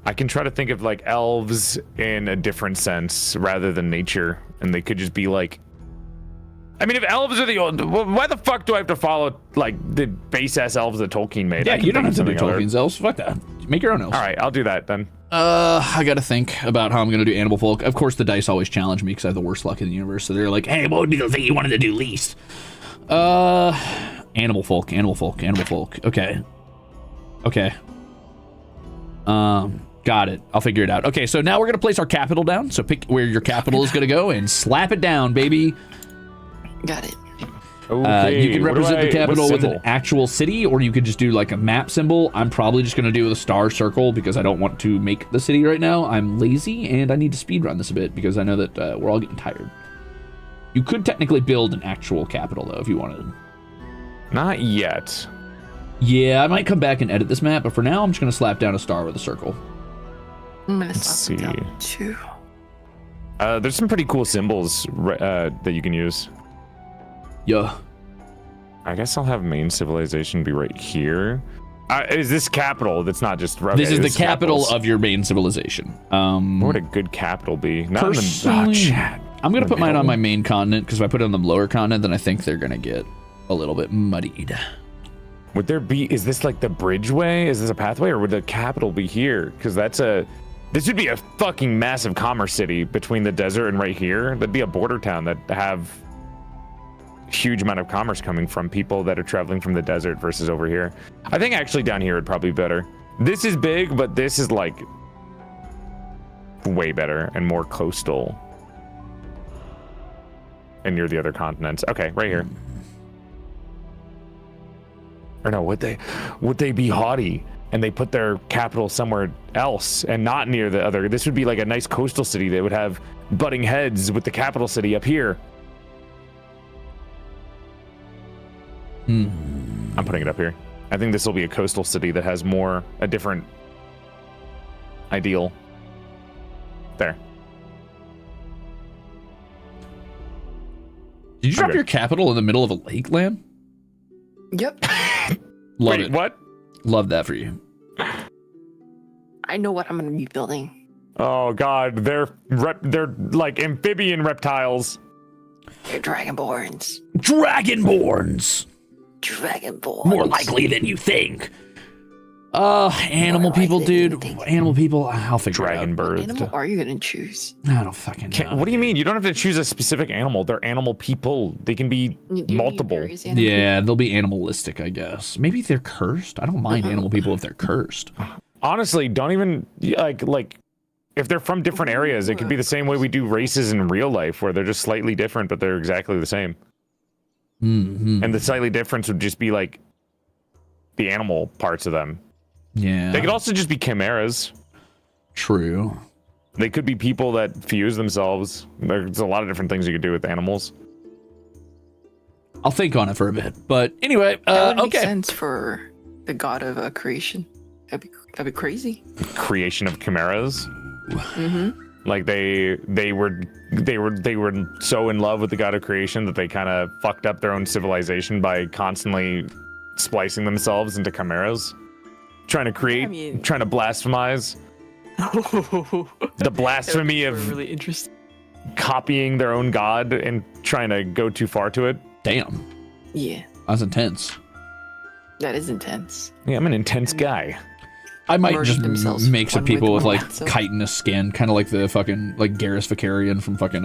I can try to think of like elves in a different sense rather than nature, and they could just be like. I mean, if elves are the old, why the fuck do I have to follow like the base ass elves that Tolkien made? Yeah, I can you don't think have to of do something other. Tolkien's elves. Fuck that. Make your own elves. All right, I'll do that then. I gotta think about how I'm gonna do animal folk. Of course, the dice always challenge me because I have the worst luck in the universe. So they're like, "Hey, what would be the thing you wanted to do least?" Animal folk. Okay. Got it. I'll figure it out. Okay, so now we're gonna place our capital down. So pick where your capital is gonna go and slap it down, baby. Got it. Okay, You can what do represent the what capital with an symbol? actual city, or you could just do like a map symbol. I'm probably just going to do the star circle because I don't want to make the city right now. I'm lazy and I need to speed run this a bit because I know that we're all getting tired. You could technically build an actual capital though if you wanted. Not yet. Yeah, I might come back and edit this map, but for now I'm just going to slap down a star with a circle. I'm gonna Let's slap it see. down too. There's some pretty cool symbols that you can use. Yeah. I guess I'll have main civilization be right here. Is this capital? That's not just. Okay, This is the capital capitals. of your main civilization. What would a good capital be? Not in the Personally, chat. I'm going to In the put mine on middle. my main continent because if I put it on the lower continent, then I think they're going to get a little bit muddied. Would there be? Is this like the bridgeway? Is this a pathway, or would the capital be here? Because this would be a fucking massive commerce city between the desert and right here. That'd be a border town that have huge amount of commerce coming from people that are traveling from the desert versus over here. I think actually down here would probably be better. This is big, but this is like way better and more coastal. And near the other continents. Okay, right here. Or no, would they be haughty? and they put their capital somewhere else and not near the other. This would be like a nice coastal city that would have butting heads with the capital city up here. I'm putting it up here. I think this will be a coastal city that has a different ideal. There. Did you drop your capital in the middle of a lake, Lan? Yep. Love Wait, it. what? Love that for you. I know what I'm gonna be building. Oh god, they're like amphibian reptiles. They're dragonborns. Dragonborns. Dragonborns. More likely than you think. Animal people, dude. Animal people. I'll figure it out. Dragon What birds. animal are you gonna choose? I don't fucking know. What do you mean? You don't have to choose a specific animal. They're animal people. They can be Do you need multiple. various animals? Yeah, they'll be animalistic, I guess. Maybe they're cursed. I don't mind animal people if they're cursed. Honestly, don't even like if they're from different areas, it could be the same way we do races in real life, where they're just slightly different, but they're exactly the same. Mm-hmm. And the slightly difference would just be like the animal parts of them. Yeah. They could also just be chimeras. True. They could be people that fuse themselves. There's a lot of different things you could do with animals. I'll think on it for a bit. But anyway, That would make okay. sense for the god of creation. That'd be crazy. Creation of chimeras. Mm-hmm. Like they were so in love with the god of creation that they kind of fucked up their own civilization by constantly splicing themselves into chimeras, trying to create, trying to blasphemize. The blasphemy of really interesting. copying their own god and trying to go too far to it. Damn. Yeah, That's intense. that is intense. Yeah, I'm an intense guy. I might Merge just themselves make some one people with like so. chitinous skin, kind of like the fucking like Garrus Vicarian from fucking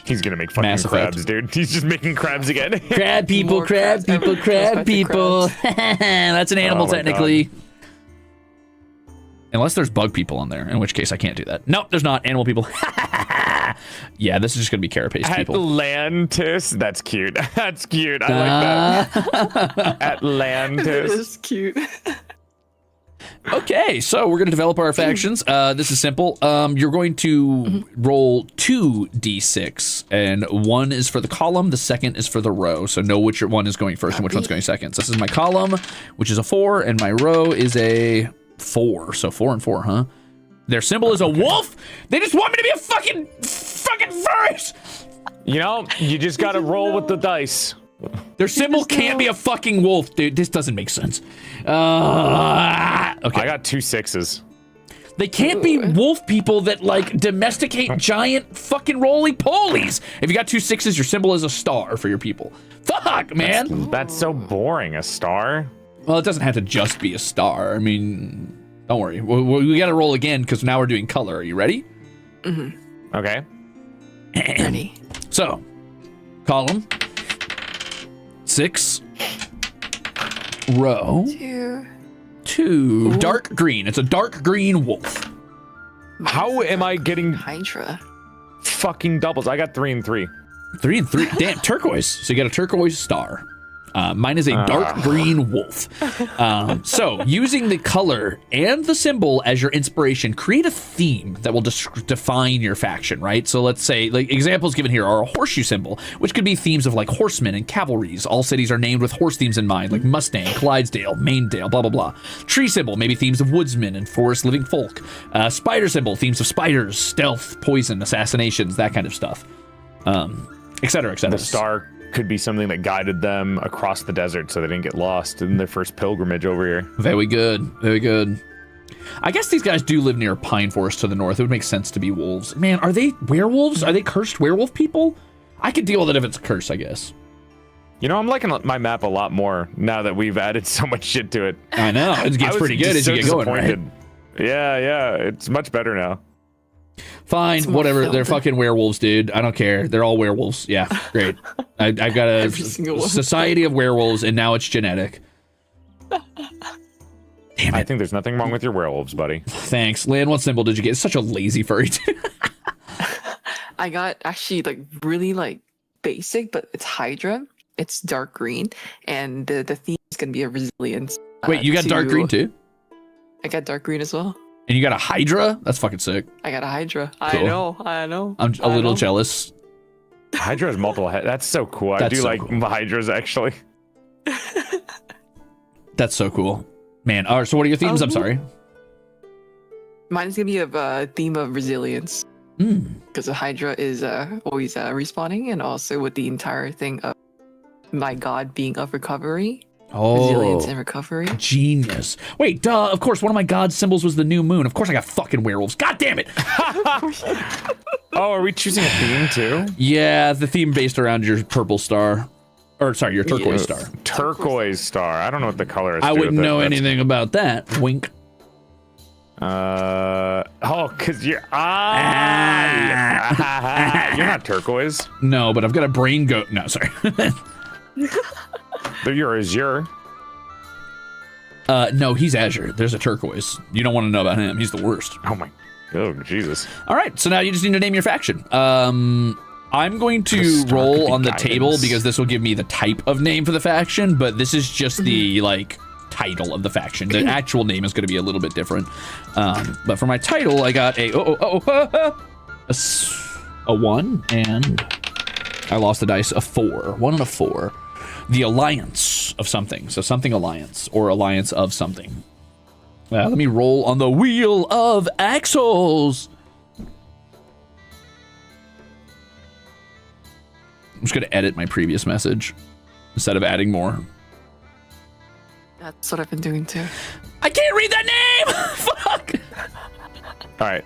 He's gonna make fucking Mass Effect. crabs, dude. He's just making crabs again. crab people, More crab crabs, people, crab everyone people. expected That's an animal Oh my technically. Unless there's bug people on there, in which case I can't do that. Nope, there's not animal people. Yeah, this is just gonna be carapace people. Atlantis. That's cute. That's cute. I like that. Atlantis. is cute. Okay, so we're going to develop our factions. This is simple. You're going to roll 2d6, and one is for the column, the second is for the row. So know which one is going first and which one's going second. So this is my column, which is a 4, and my row is a 4. So 4 and 4, huh? Their symbol is a wolf. They just want me to be a fucking furries. You know, you just gotta roll with the dice. Their symbol can't be a fucking wolf, dude. This doesn't make sense. Okay. I got 2 6s. They can't be wolf people that like domesticate giant fucking roly-polies. If you got 2 6s, your symbol is a star for your people. Fuck, man. That's so boring. A star? Well, it doesn't have to just be a star. I mean, don't worry. We got to roll again because now we're doing color. Are you ready? Okay. Ready. So, column 6, row 2, dark green. It's a dark green wolf. How am I getting Hydra. fucking doubles? I got 3 and 3. 3 and 3. Damn, turquoise. So you got a turquoise star. Mine is a dark green wolf. So using the color and the symbol as your inspiration, create a theme that will define your faction, right? So let's say, like examples given here are a horseshoe symbol, which could be themes of like horsemen and cavalries. All cities are named with horse themes in mind, like Mustang, Clydesdale, Maindale, blah, blah, blah. Tree symbol, maybe themes of woodsmen and forest living folk. Spider symbol, themes of spiders, stealth, poison, assassinations, that kind of stuff. Et cetera, et cetera. The star could be something that guided them across the desert so they didn't get lost in their first pilgrimage over here. Very good. Very good. I guess these guys do live near a pine forest to the north. It would make sense to be wolves. Man, are they werewolves? Are they cursed werewolf people? I could deal with it if it's a curse, I guess. You know, I'm liking my map a lot more now that we've added so much shit to it. I know. It gets pretty good as you get going, right? Yeah, it's much better now. Fine, whatever. They're fucking werewolves, dude. I don't care. They're all werewolves. Yeah, great. I've got a society of werewolves, and now it's genetic. Damn I it. think there's nothing wrong with your werewolves, buddy. Thanks. Lan, what symbol did you get? It's such a lazy furry. I got actually like really like basic, but it's Hydra. It's dark green, and the theme is gonna be a resilience. Wait, you got dark green too? I got dark green as well. And you got a Hydra? That's fucking sick. I got a Hydra. Cool. I know. I'm a little jealous. Hydra has multiple heads. That's so cool. I That's do so like cool. Hydras actually. That's so cool. Man, all right, so what are your themes? I'm sorry. Mine is gonna be a theme of resilience. Because the Hydra is always respawning, and also with the entire thing of my god being of recovery. Resilience and recovery. Genius. Wait, duh, of course, one of my god symbols was the new moon. Of course I got fucking werewolves. God damn it. Oh, are we choosing a theme too? Yeah, the theme based around your purple star. Or, sorry, your turquoise star. Turquoise star. I don't know what the color is. I wouldn't know anything about that. Wink. Because you're... you're not turquoise. No, but I've got a brain goat. No, sorry. You're Azure. No, he's Azure. There's a turquoise. You don't want to know about him. He's the worst. Oh, Jesus. All right, so now you just need to name your faction. I'm going to roll on the table because this will give me the type of name for the faction, but this is just the, like, title of the faction. The actual name is going to be a little bit different. But for my title, I got a 1, and I lost a dice, a 4. 1 and a 4. The Alliance of something. So something alliance, or alliance of something. Let me roll on the Wheel of Axles. I'm just going to edit my previous message instead of adding more. That's what I've been doing too. I can't read that name! Fuck! All right,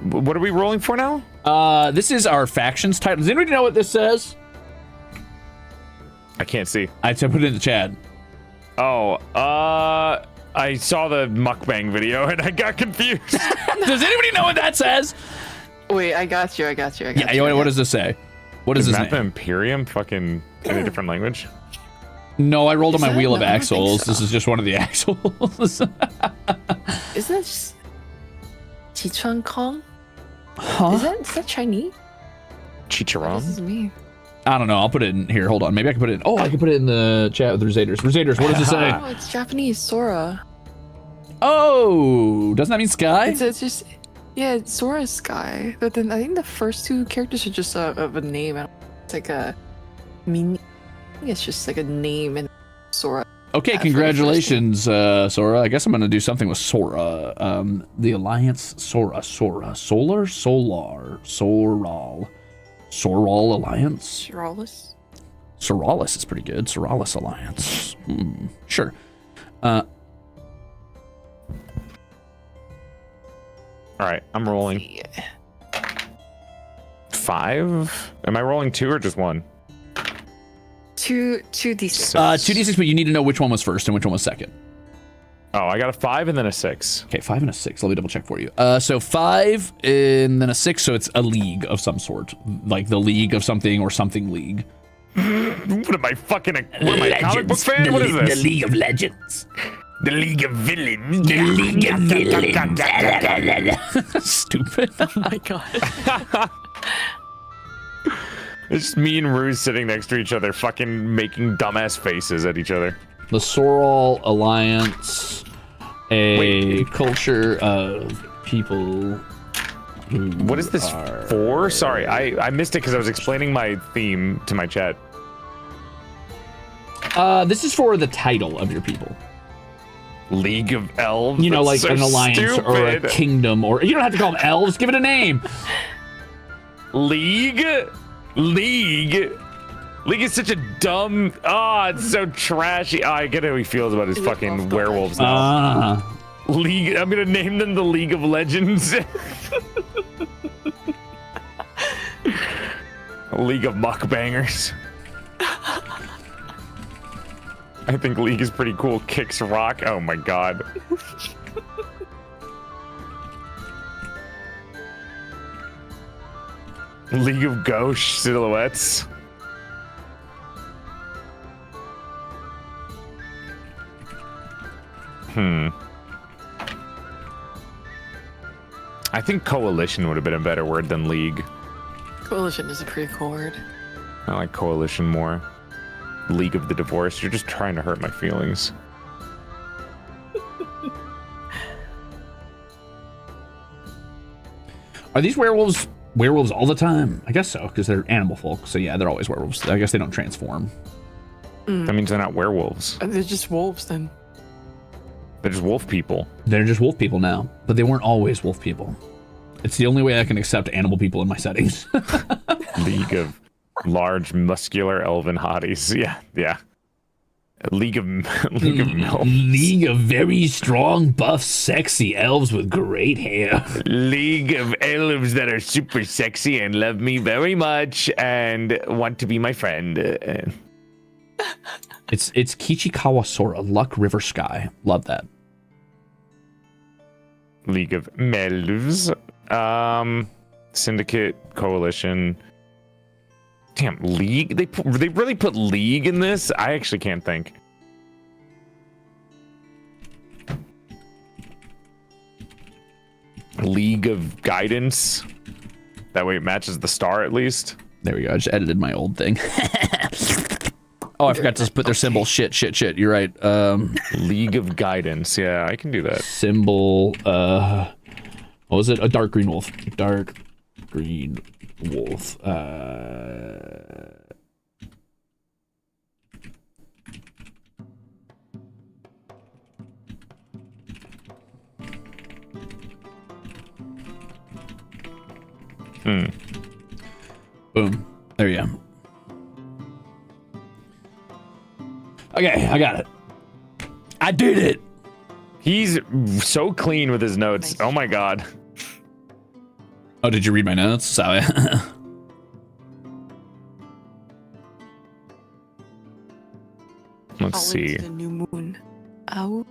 what are we rolling for now? This is our factions title. Does anybody know what this says? I can't see. I put it in the chat. Oh, I saw the mukbang video and I got confused. Does anybody know what that says? Wait, I got you. Yeah, what does this say? What is this MAPPA name? Imperium fucking in a different language? No, I rolled on my Wheel of No, I don't think Axles. so. This is just one of the axles. Isn't that just Chichuan Kong? Huh? Is that Chinese? This Chicharron? is me. I don't know. I'll put it in here. Hold on. Maybe I can put it in. Oh, I can put it in the chat with Ruzeters. Ruzeters, what does it say? Oh, it's Japanese Sora. Oh, doesn't that mean sky? It's just it's Sora's Sky. But then I think the first two characters are just of a name. It's like a meaning. I think it's just like a name and Sora. Okay, for the congratulations, Sora. I guess I'm going to do something with Sora. The Alliance, Soral, Soral Alliance. Shiralis. Soralis is pretty good. Soralis Alliance. Sure. All right, I'm rolling. Yeah. 5? Am I rolling 2 or just 1? 2d6. 2d6, but you need to know which one was first and which one was second. Oh, I got a 5 and then a 6. Okay, 5 and a 6. Let me double check for you. So 5 and then a 6, so it's a league of some sort. Like the league of something or something league. What am I fucking a comic book fan? What is this? The League of Legends. The League of Villains. The League of Villains. Stupid. Oh my god. It's just me and Ruze sitting next to each other, fucking making dumbass faces at each other. The Soral Alliance, a culture of people who What is this are... for? Sorry, I missed it because I was explaining my theme to my chat. This is for the title of your people. League of Elves? You know, like That's an so alliance or a stupid. kingdom, or you don't have to call them elves. Give it a name. League is such a dumb. It's so trashy. I get how he feels about his fucking werewolves now. League. I'm gonna name them the League of Legends. League of Muckbangers. I think League is pretty cool. Kicks rock. Oh my god. League of Gauche Silhouettes. I think coalition would have been a better word than league. Coalition is a pretty cool word. I like coalition more. League of the Divorce. You're just trying to hurt my feelings. Are these werewolves all the time? I guess so, because they're animal folk. So yeah, they're always werewolves. I guess they don't transform. That means they're not werewolves. They're just wolves then. They're just wolf people. They're just wolf people now, but they weren't always wolf people. It's the only way I can accept animal people in my settings. League of large, muscular elven hotties. Yeah. League of milfs. League of very strong, buff, sexy elves with great hair. League of elves that are super sexy and love me very much and want to be my friend. It's Kichikawa Sora, Luck River Sky. Love that. League of Melvs. Syndicate, Coalition. Damn, League? They really put League in this? I actually can't think. League of Guidance. That way it matches the star at least. There we go. I just edited my old thing. Oh, I forgot to put their symbol. Shit. You're right. League of Guidance. Yeah, I can do that. Symbol. What was it? A dark green wolf. Dark green wolf. Boom. There you go. Okay, I got it. I did it. He's so clean with his notes. Oh my god. Oh, did you read my notes? Sorry. Let's see. The new moon. Ow.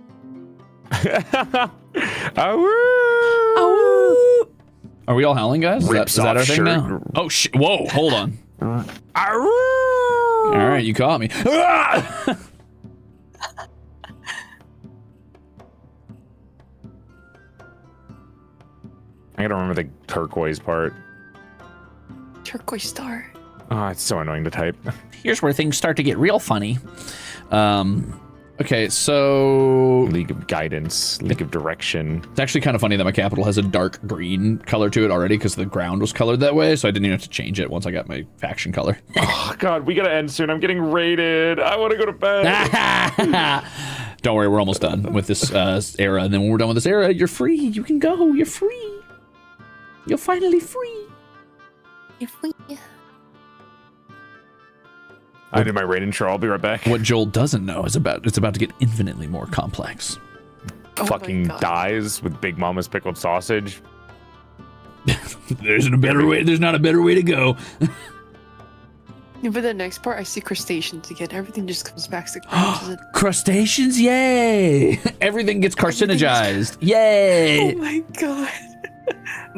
Ow. Are we all howling, guys? Is that our thing now? Oh shit! Whoa! Hold on. All right, you caught me. I gotta remember the turquoise part. Turquoise star. Oh, it's so annoying to type. Here's where things start to get real funny. Okay, so League of Guidance, League of Direction. It's actually kind of funny that my capital has a dark green color to it already because the ground was colored that way, so I didn't even have to change it once I got my faction color. Oh god, we gotta end soon. I'm getting raided. I want to go to bed. Don't worry, we're almost done with this era, and then when we're done with this era, you're free. You can go. You're free. You're finally free. You're free. I did my raid intro. I'll be right back. What Joel doesn't know is it's about to get infinitely more complex. Fucking dies with Big Mama's pickled sausage. There's not a better way to go. Yeah, but the next part, I see crustaceans again. Everything just comes back to Crustaceans, yay! Everything gets carcinogized, yay! Oh my god.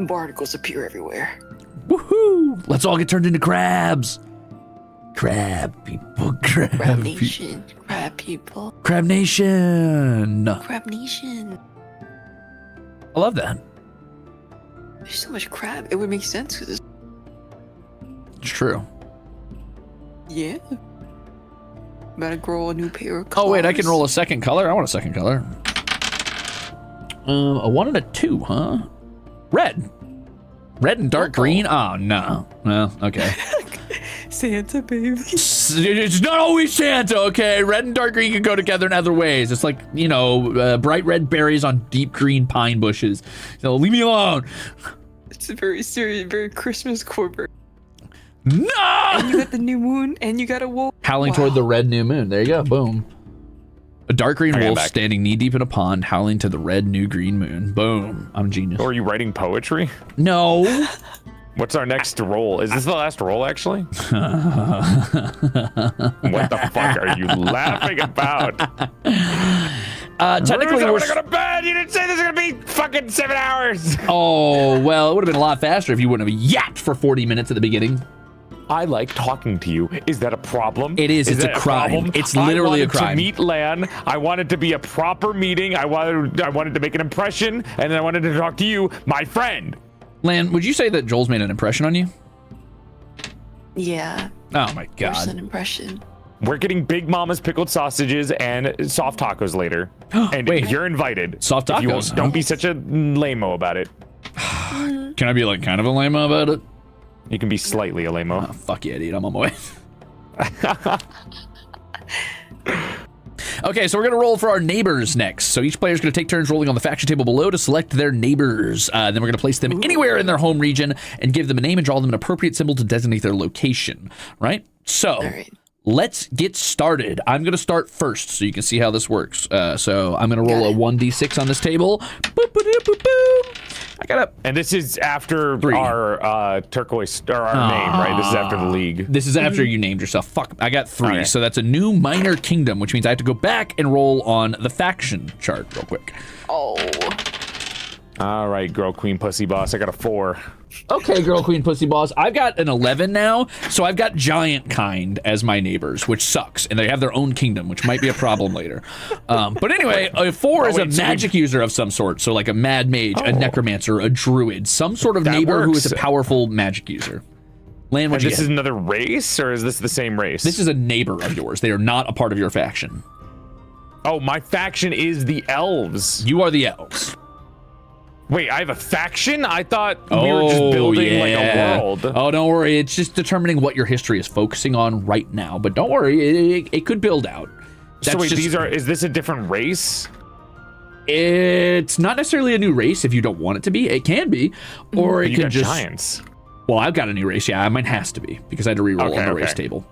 Barnacles appear everywhere. Woohoo! Let's all get turned into crabs. Crab people, Crab Nation, crab people. Crab Nation. Crab Nation. I love that. There's so much crab. It would make sense because It's true. yeah. Gotta grow a new pair of claws. Oh wait, I can roll a second color. I want a second color. A 1 and a 2, huh? Red. Red and dark green? Oh no. Well, okay. Santa, baby. It's not always Santa, okay? Red and dark green can go together in other ways. It's like, you know, bright red berries on deep green pine bushes. So leave me alone. It's a very serious, very Christmas core. No! And you got the new moon, and you got a wolf. Howling toward the red new moon. There you go. Boom. A dark green wolf standing knee deep in a pond, howling to the red new green moon. Boom. I'm a genius. Or are you writing poetry? No. What's our next roll? Is this the last roll, actually? What the fuck are you laughing about? Technically, Ruze, I we're want to go to bed. You didn't say this is gonna be fucking 7 hours. Oh well, it would have been a lot faster if you wouldn't have yapped for 40 minutes at the beginning. I like talking to you. Is that a problem? It is. It's a crime. Problem? It's literally a crime. I wanted to meet Lan. I wanted to be a proper meeting. I wanted to make an impression, and then I wanted to talk to you, my friend. Lan, would you say that Joel's made an impression on you? Yeah. Oh my god. First an impression. We're getting Big Mama's pickled sausages and soft tacos later. And Wait. you're invited. Soft tacos, Don't be such a lame-o about it. Can I be like kind of a lame-o about it? You can be slightly a lame-o. Oh, fuck yeah, dude. I'm on my way. Okay, so we're going to roll for our neighbors next. So each player is going to take turns rolling on the faction table below to select their neighbors. Then we're going to place them anywhere in their home region and give them a name and draw them an appropriate symbol to designate their location, right? So let's get started. I'm going to start first so you can see how this works. So I'm going to roll a 1d6 on this table. Boop, boop, boop, boop, boop. I got up. And this is after our turquoise, or our name, right? This is after the league. This is after you named yourself. Fuck, I got 3. Okay. So that's a new minor kingdom, which means I have to go back and roll on the faction chart real quick. Oh. All right, girl, queen, pussy, boss. I got a 4. Okay, girl, queen, pussy, boss. I've got an 11 now, so I've got giant kind as my neighbors, which sucks, and they have their own kingdom, which might be a problem later. But anyway, a 4 is a magic user of some sort, so like a mad mage, a necromancer, a druid, some sort of neighbor who is a powerful magic user. Lan, this is another race, or is this the same race? This is a neighbor of yours. They are not a part of your faction. Oh, my faction is the elves. You are the elves. Wait, I have a faction? I thought we were just building like a world. Oh, don't worry. It's just determining what your history is focusing on right now. But don't worry, it could build out. So wait, is this a different race? It's not necessarily a new race if you don't want it to be. It can be, or it could just giants. Well, I've got a new race. Yeah, mine has to be because I had to reroll on the race table.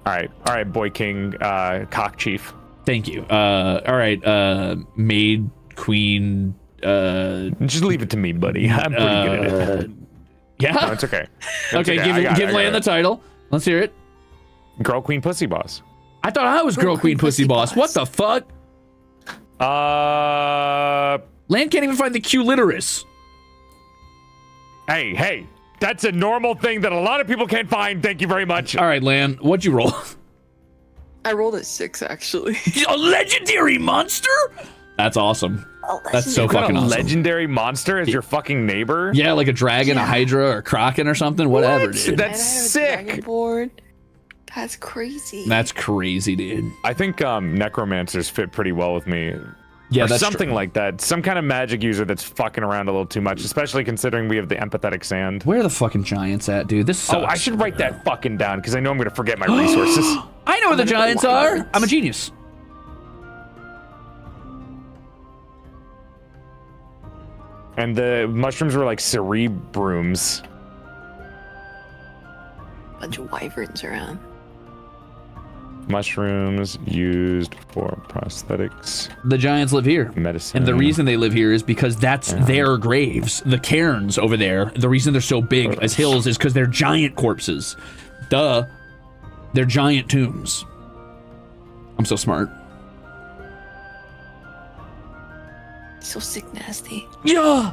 All right, boy king, cock chief. Thank you. All right, maid, queen. Just leave it to me, buddy. I'm pretty good at it. Yeah, no, it's okay. Okay, give Lan the title. Let's hear it. Girl, queen, pussy, boss. I thought I was girl, queen, pussy, boss. What the fuck? Lan can't even find the Q literus. Hey, that's a normal thing that a lot of people can't find. Thank you very much. All right, Lan, what'd you roll? I rolled a 6, actually. A legendary monster? That's awesome. That's so fucking awesome. Legendary monster is your fucking neighbor? Yeah, like a dragon, a hydra, or a kraken or something. Whatever, dude. That's sick. That's crazy. That's crazy, dude. I think necromancers fit pretty well with me. Yeah, or that's something like that. Some kind of magic user that's fucking around a little too much, especially considering we have the empathetic sand. Where are the fucking giants at, dude? This sucks. Oh, I should write that fucking down because I know I'm going to forget my resources. I know where the giants are. I'm a genius. And the mushrooms were like cerebrums. Bunch of wyverns around. Mushrooms used for prosthetics. The giants live here. Medicine. And the reason they live here is because that's their graves. The cairns over there, the reason they're so big as hills is because they're giant corpses. Duh. They're giant tombs. I'm so smart. So sick nasty. Yeah.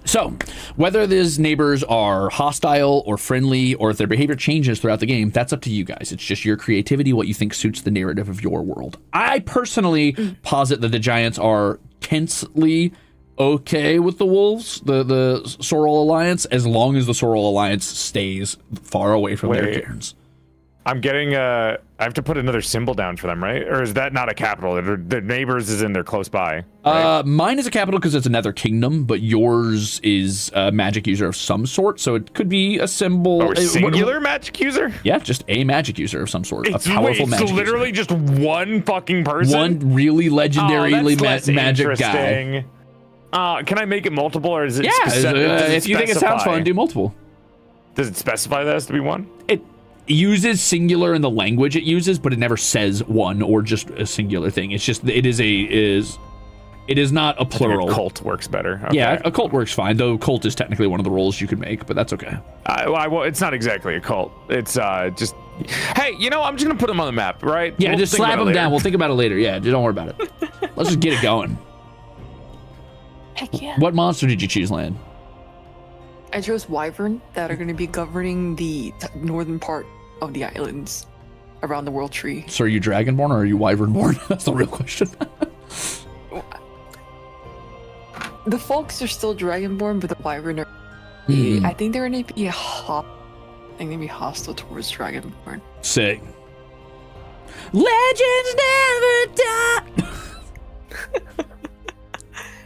So, whether these neighbors are hostile or friendly, or if their behavior changes throughout the game, that's up to you guys. It's just your creativity, what you think suits the narrative of your world. I personally posit that the giants are tensely okay with the wolves, the Sorrel Alliance, as long as the Sorrel Alliance stays far away from their cairns. I'm getting I have to put another symbol down for them, right? Or is that not a capital? The neighbors is in there close by. Right? Mine is a capital because it's another kingdom, but yours is a magic user of some sort, so it could be a symbol. Oh, a singular magic user? Yeah, just a magic user of some sort. A powerful magic user. So literally just one fucking person? One really legendarily magic guy. Can I make it multiple, or is it? Yeah, if you think it sounds fun, do multiple. Does it specify that has to be one? It uses singular in the language it uses, but it never says one or just a singular thing. It's just it is not a plural. A cult works better. Okay. Yeah, a cult works fine. Though cult is technically one of the roles you could make, but that's okay. Well, it's not exactly a cult. It's just, hey, I'm just gonna put them on the map, right? Yeah, just slap them down. We'll think about it later. Yeah, don't worry about it. Let's just get it going. Heck yeah. What monster did you choose, Lan? I chose wyvern that are going to be governing the northern part of the islands around the world tree. So are you dragonborn or are you wyvernborn? That's the real question. The folks are still dragonborn, but the wyvern are. I think they're going to be hostile towards dragonborn. Sick. Legends never die.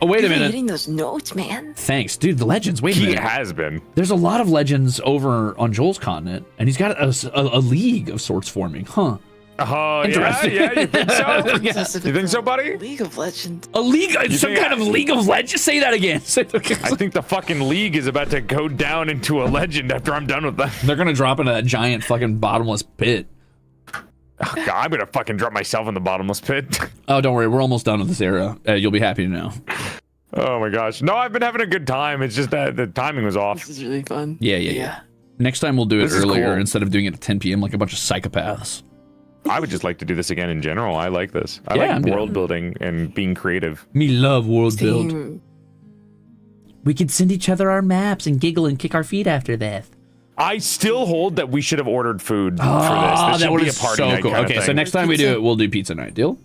Oh, wait a You've been minute. hitting those notes, man. Thanks, dude. The legends. Wait a He minute. has been. There's a lot of legends over on Joel's continent, and he's got a league of sorts forming, huh? Oh, yeah, Interesting. yeah. You think so? Yeah. You think so, buddy? League of Legends. A league, some think kind of league of legends. Say that again. I think the fucking league is about to go down into a legend after I'm done with that. They're gonna drop into that giant fucking bottomless pit. Oh, God, I'm gonna fucking drop myself in the bottomless pit. Oh, don't worry, we're almost done with this era. You'll be happy to know. Oh my gosh. No, I've been having a good time. It's just that the timing was off. This is really fun. Yeah. Next time we'll do it This is earlier cool. instead of doing it at 10 p.m. like a bunch of psychopaths. I would just like to do this again in general. I like this. I Yeah, like I'm down. world building and being creative. Me love world build. Same. We could send each other our maps and giggle and kick our feet after that. I still hold that we should have ordered food for this. This that should would be a be party so night cool. kind of Okay, so thing. next time we do Pizza? it, we'll do pizza night. Deal?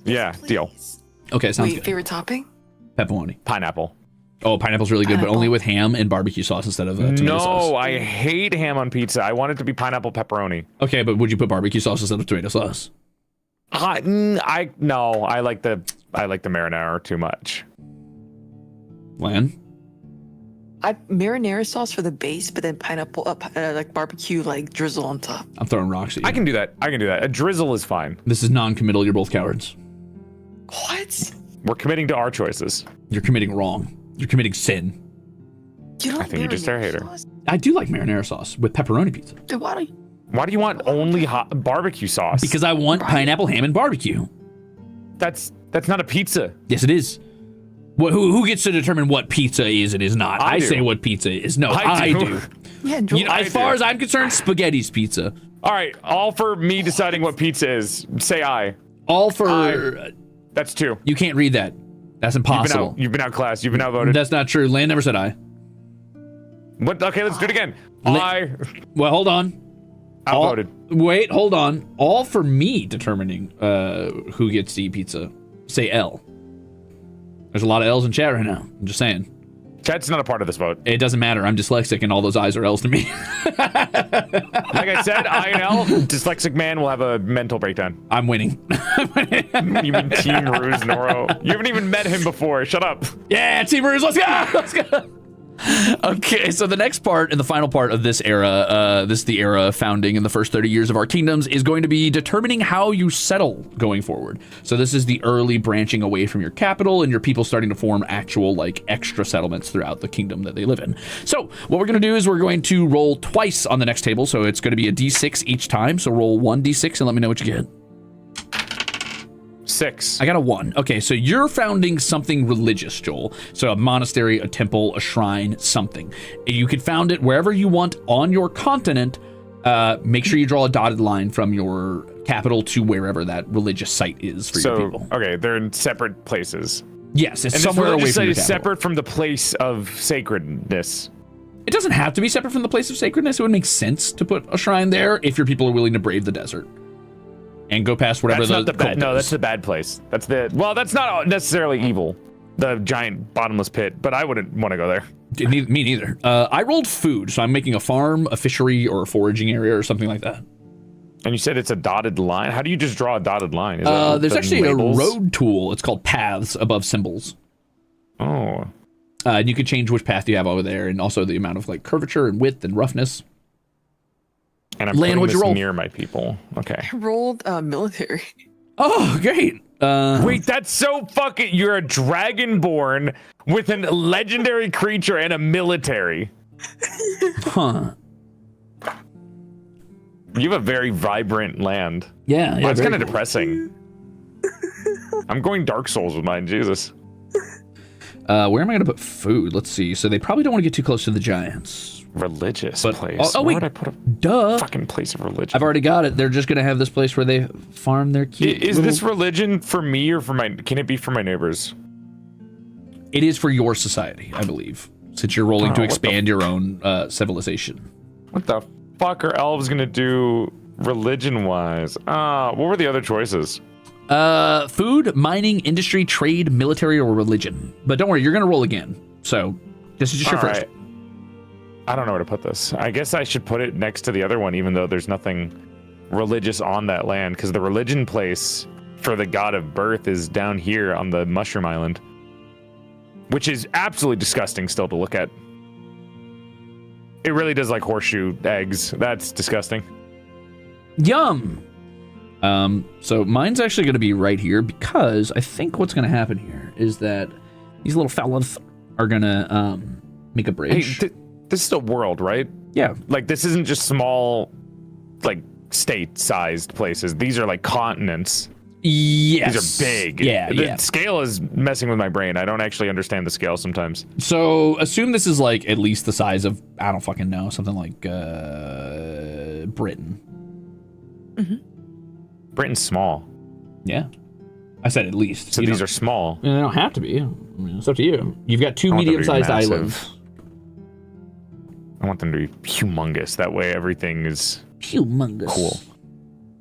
Yeah, deal. Please. Okay, sounds Wait, good. favorite topping? Pepperoni. Pineapple. Oh, pineapple's really good, but Pineapple. only with ham and barbecue sauce instead of tomato sauce. No, I hate ham on pizza. I want it to be pineapple pepperoni. Okay, but would you put barbecue sauce instead of tomato sauce? I like the marinara too much. Lan? I marinara sauce for the base, but then pineapple, like barbecue, like drizzle on top. I'm throwing rocks at you. I can do that. A drizzle is fine. This is non-committal. You're both cowards. What? We're committing to our choices. You're committing wrong. You're committing sin. You don't I think you're just a marinara hater. sauce? I do like marinara sauce with pepperoni pizza Then why don't you? Why do you want only hot barbecue sauce? because I want pineapple, ham, and barbecue. that's not a pizza. Yes, it is. Who gets to determine what pizza is and is not? I I do. say what pizza is. No, I I do. do. Yeah, enjoy. You know, I as far do. as I'm concerned, spaghetti's pizza. All right, all for me deciding what pizza is. Say aye. All for That's two. you can't read that. That's impossible. You've been outclassed. You've been outvoted. That's not true. Lan never said I. What? Okay, let's do it again. Li- Well, hold on. Outvoted. Wait, hold on. All for me determining who gets to eat pizza. Say L. There's a lot of L's in chat right now. I'm just saying. Chat's not a part of this vote. It doesn't matter. I'm dyslexic and all those I's are L's to me. Like I said, I and L, dyslexic man will have a mental breakdown. I'm winning. You mean Team Ruze Noro? You haven't even met him before. Shut up. Yeah, Team Ruze, let's go! Let's go! Okay, so the next part and the final part of this era, this is the era founding in the first 30 years of our kingdoms, is going to be determining how you settle going forward. So this is the early branching away from your capital and your people starting to form actual, like, extra settlements throughout the kingdom that they live in. So what we're going to do is we're going to roll twice on the next table, so it's going to be a d6 each time. So roll 1d6 and let me know what you get. 6. I got a 1. Okay, so you're founding something religious, Joel. So a monastery, a temple, a shrine, something. You can found it wherever you want on your continent. Make sure you draw a dotted line from your capital to wherever that religious site is for your people. Okay, they're in separate places. Yes, it's And somewhere away this religious from site your is capital. separate from the place of sacredness. It doesn't have to be separate from the place of sacredness. It would make sense to put a shrine there if your people are willing to brave the desert and go past whatever That's not the cult bad. No, is. that's the bad place. That's not necessarily evil. The giant bottomless pit, but I wouldn't want to go there. Me neither. I rolled food, so I'm making a farm, a fishery, or a foraging area or something like that. And you said it's a dotted line. How do you just draw a dotted line? Is There's the actually labels? a road tool. It's called paths above symbols. Oh, And you can change which path you have over there, and also the amount of like curvature and width and roughness. and I'm Lan, putting what'd you this roll? near my people. Okay. I rolled military. Oh, great. Wait, that's so fucking. You're a dragonborn with a legendary creature and a military. Huh. You have a very vibrant land. Yeah. That's very kind of cool. depressing. I'm going Dark Souls with mine. Jesus. Where am I going to put food? Let's see. So they probably don't want to get too close to the giants. Religious But- place. oh, Where wait. would I put a Duh. fucking place of religion? I've already got it. They're just going to have this place where they farm their cute Is little- this religion for me or for my? Can it be for my neighbors? It is for your society, I believe, since you're rolling to what the expand your own civilization. What the fuck are elves gonna do religion-wise? What were the other choices? Food, mining, industry, trade, military, or religion. But don't worry, you're going to roll again. So this is just your All first. right. I don't know where to put this. I guess I should put it next to the other one, even though there's nothing religious on that land, because the religion place for the god of birth is down here on the Mushroom Island. which is absolutely disgusting still to look at. It really does like horseshoe eggs. That's disgusting. Yum. So mine's actually going to be right here because I think what's going to happen here is that these little fellas are going to make a bridge. Hey, this is a world, right? Yeah. Like, this isn't just small, like, state-sized places. These are like continents. Yes. These are big. Yeah, The scale is messing with my brain. I don't actually understand the scale sometimes. So assume this is like at least the size of, I don't fucking know, something like Britain. Mm-hmm. Britain's small. Yeah. I said at least. So these are small. They don't have to be. I mean, it's up to you. You've got two I want them to be medium-sized massive. islands. I want them to be humongous. That way everything is Humongous. cool.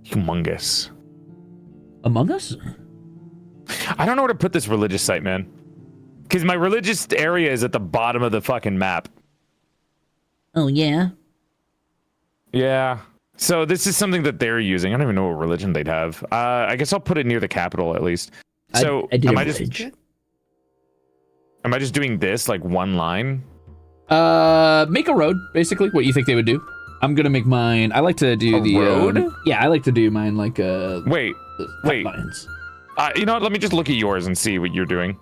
Humongous. Among Us? I don't know where to put this religious site, man. Because my religious area is at the bottom of the fucking map. Oh, yeah? Yeah. So this is something that they're using. I don't even know what religion they'd have. I guess I'll put it near the capital at least. So I did am a I just bridge. am I just doing this like one line? Make a road, basically, what you think they would do. I'm gonna make mine. I like to do A the road? yeah, I like to do mine like Wait. Wait. lines. You know what? Let me just look at yours and see what you're doing.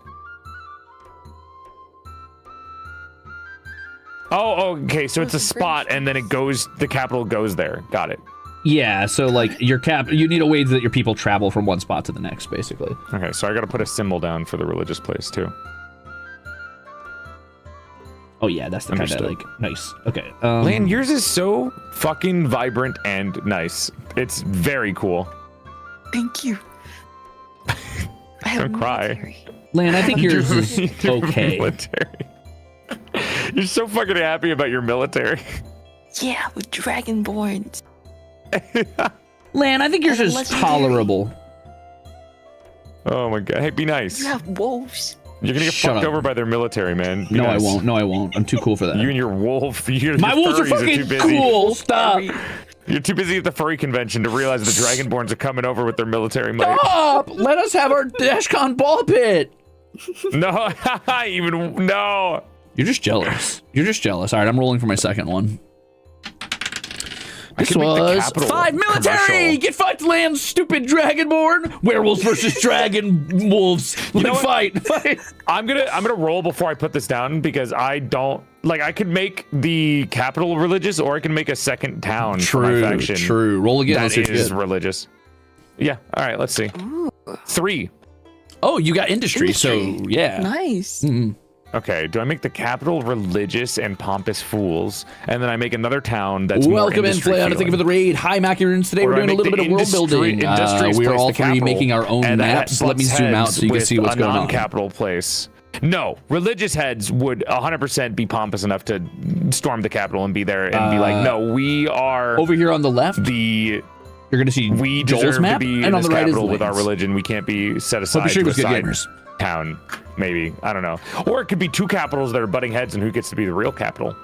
Oh, okay. So it's a spot, and then it goes. The capital goes there. Got it. Yeah, so like your you need a way that your people travel from one spot to the next, basically. Okay, so I got to put a symbol down for the religious place too. Oh yeah, that's the kind of Understood. like nice. Okay. Man, yours is so fucking vibrant and nice. It's very cool. Thank you. I have Don't cry. military. Lan, I think yours is Your okay. military. You're so fucking happy about your military. Yeah, with dragonborns. Lan, I think yours is Legendary. tolerable. Oh my god. Hey, be nice. You have wolves. You're gonna get Shut fucked up. over by their military, man. Be No, nice. I won't. No, I won't. I'm too cool for that. You and your wolf. My wolves are fucking too busy. cool. Stop. You're too busy at the furry convention to realize the Dragonborns are coming over with their military might. Stop! Let us have our Dashcon ball pit. No, even no. You're just jealous. You're just jealous. All right, I'm rolling for my second one. This could make the was capital 5 military. commercial. Get fucked, Land. Stupid Dragonborn. Werewolves versus dragon wolves. know Let's what? fight. I'm gonna roll before I put this down because I don't like. I could make the capital religious, or I can make a second town for my True. faction. True. Roll again. That Let's see if you is get- religious. Yeah. All right. Let's see. Ooh, 3. Oh, you got industry. So Industry. yeah. nice. Mm. Okay. Do I make the capital religious and pompous fools, and then I make another town that's more Welcome in, industry Philia. Thank you for the raid. Hi, Macarons. Today Or we're do I doing a make little the bit of world building. industrious We are place all the three capital, making our own and that maps. Let me butts zoom out heads so you can with see what's a going on. non-capital place. No, religious heads would 100% be pompous enough to storm the capital and be there and be like, no, we are Over here on the left, the you're going to see we Joel's deserve map, to be and in on this the right is capital with our Lane's. religion. We can't be set aside Hope your to stream a was good, side gamers. town. Maybe, I don't know. Or it could be two capitals that are butting heads, and who gets to be the real capital.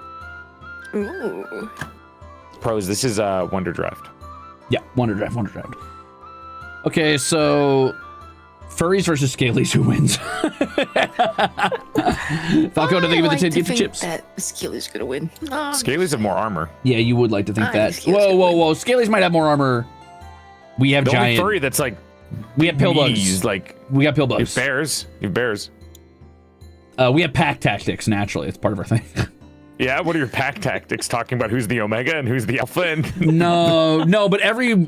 Ooh. Pros, this is Wonder Draft. Yeah, Wonder Draft. Okay, so furries versus scalies, who wins? Falco, to think of the 10 gift chips. That Scaly's gonna win. Scalies have more armor. Yeah, you would like to think Ah, that. Scalies gonna Whoa. Scalies might have more armor. We have The only giant. furry that's like We have pill knees, bugs. like We got pill you bugs. have bears. You have bears. We have pack tactics naturally. It's part of our thing. Yeah, what are your pack tactics? Talking about who's the Omega and who's the Alpha? And No, but every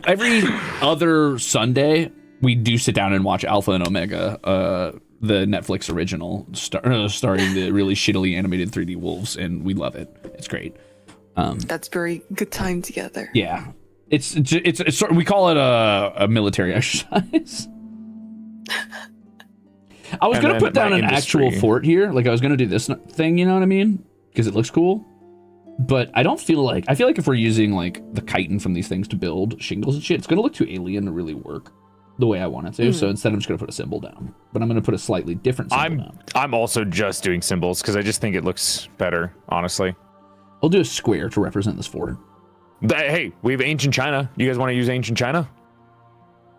other Sunday we do sit down and watch Alpha and Omega, the Netflix original starring the really shittily animated 3D wolves, and we love it. It's great. That's very good time together. Yeah, it's sort of, we call it a military exercise. I was And gonna then put down my an actual industry. fort here, like I was gonna do this thing, you know what I mean? Because it looks cool. But I feel like if we're using like the chitin from these things to build shingles and shit, it's gonna look too alien to really work the way I want it to. So instead, I'm just gonna put a symbol down. But I'm gonna put a slightly different symbol down. I'm also just doing symbols because I just think it looks better, honestly. I'll do a square to represent this fort. Hey, we have ancient China. You guys want to use ancient China?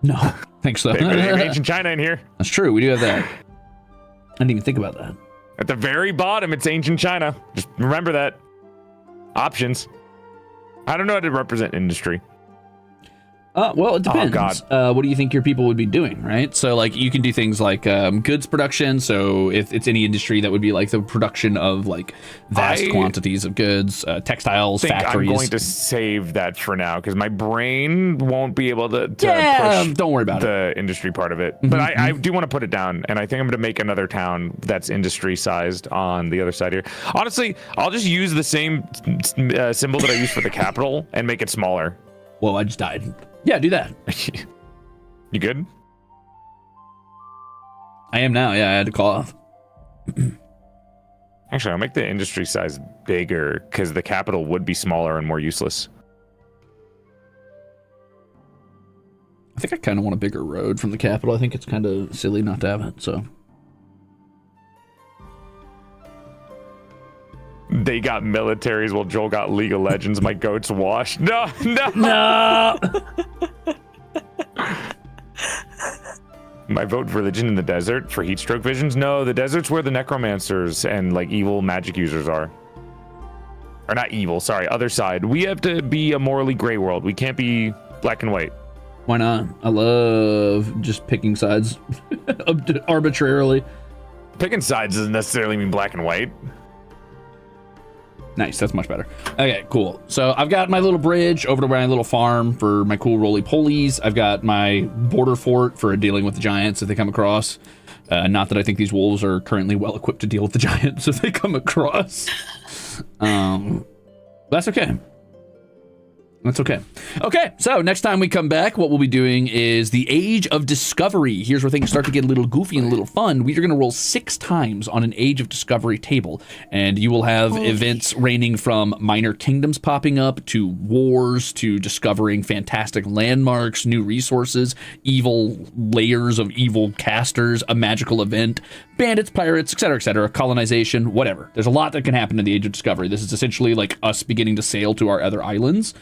No, thanks though. We have ancient China in here. That's true. We do have that. I didn't even think about that. At the very bottom, it's ancient China. Just remember that. Options. I don't know how to represent industry. Well, it depends. Oh, God. What do you think your people would be doing, right? So, like, you can do things like goods production. So, if it's any industry, that would be like the production of like vast quantities of goods, textiles, factories. I'm going to save that for now because my brain won't be able to push. Don't worry about the industry part of it. But I do want to put it down, and I think I'm going to make another town that's industry sized on the other side here. Honestly, I'll just use the same symbol that I used for the capital and make it smaller. Whoa, I just died. Yeah, do that. You good? I am now. Yeah, I had to call off. Actually, I'll make the industry size bigger because the capital would be smaller and more useless. I think I kind of want a bigger road from the capital. I think it's kind of silly not to have it, so. They got militaries while Joel got League of Legends. My goat's washed. No. My vote religion in the desert for heat stroke visions. No, the desert's where the necromancers and like evil magic users are. Or not evil, sorry, other side. We have to be a morally gray world. We can't be black and white. Why not? I love just picking sides arbitrarily. Picking sides doesn't necessarily mean black and white. Nice, that's much better. Okay, cool. So I've got my little bridge over to my little farm for my cool roly-polies. I've got my border fort for dealing with the giants if they come across. Not that I think these wolves are currently well equipped to deal with the giants if they come across. That's okay. That's okay. Okay, so next time we come back, what we'll be doing is the Age of Discovery. Here's where things start to get a little goofy and a little fun. We are going to roll 6 times on an Age of Discovery table, and you will have events ranging from minor kingdoms popping up to wars to discovering fantastic landmarks, new resources, evil layers of evil casters, a magical event, bandits, pirates, etc., colonization, whatever. There's a lot that can happen in the Age of Discovery. This is essentially like us beginning to sail to our other islands.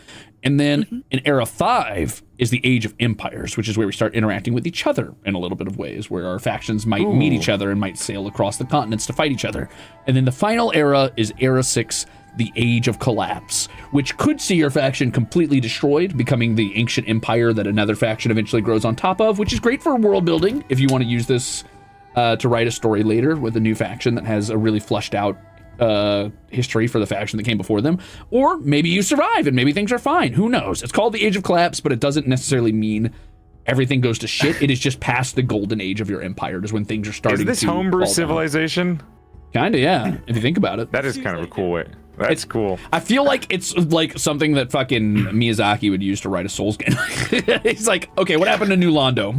And then in Era 5 is the Age of Empires, which is where we start interacting with each other in a little bit of ways, where our factions might meet each other and might sail across the continents to fight each other. And then the final era is Era 6, the Age of Collapse, which could see your faction completely destroyed, becoming the ancient empire that another faction eventually grows on top of, which is great for world building if you want to use this to write a story later with a new faction that has a really flushed out history for the faction that came before them. Or maybe you survive and maybe things are fine. Who knows? It's called the Age of Collapse, but it doesn't necessarily mean everything goes to shit. It is just past the golden age of your empire is when things are starting to Is this homebrew civilization? Kind of, yeah, if you think about it. That is kind of a cool way. That's cool. I feel like it's like something that fucking Miyazaki would use to write a Souls game. He's like, okay, what happened to New Londo?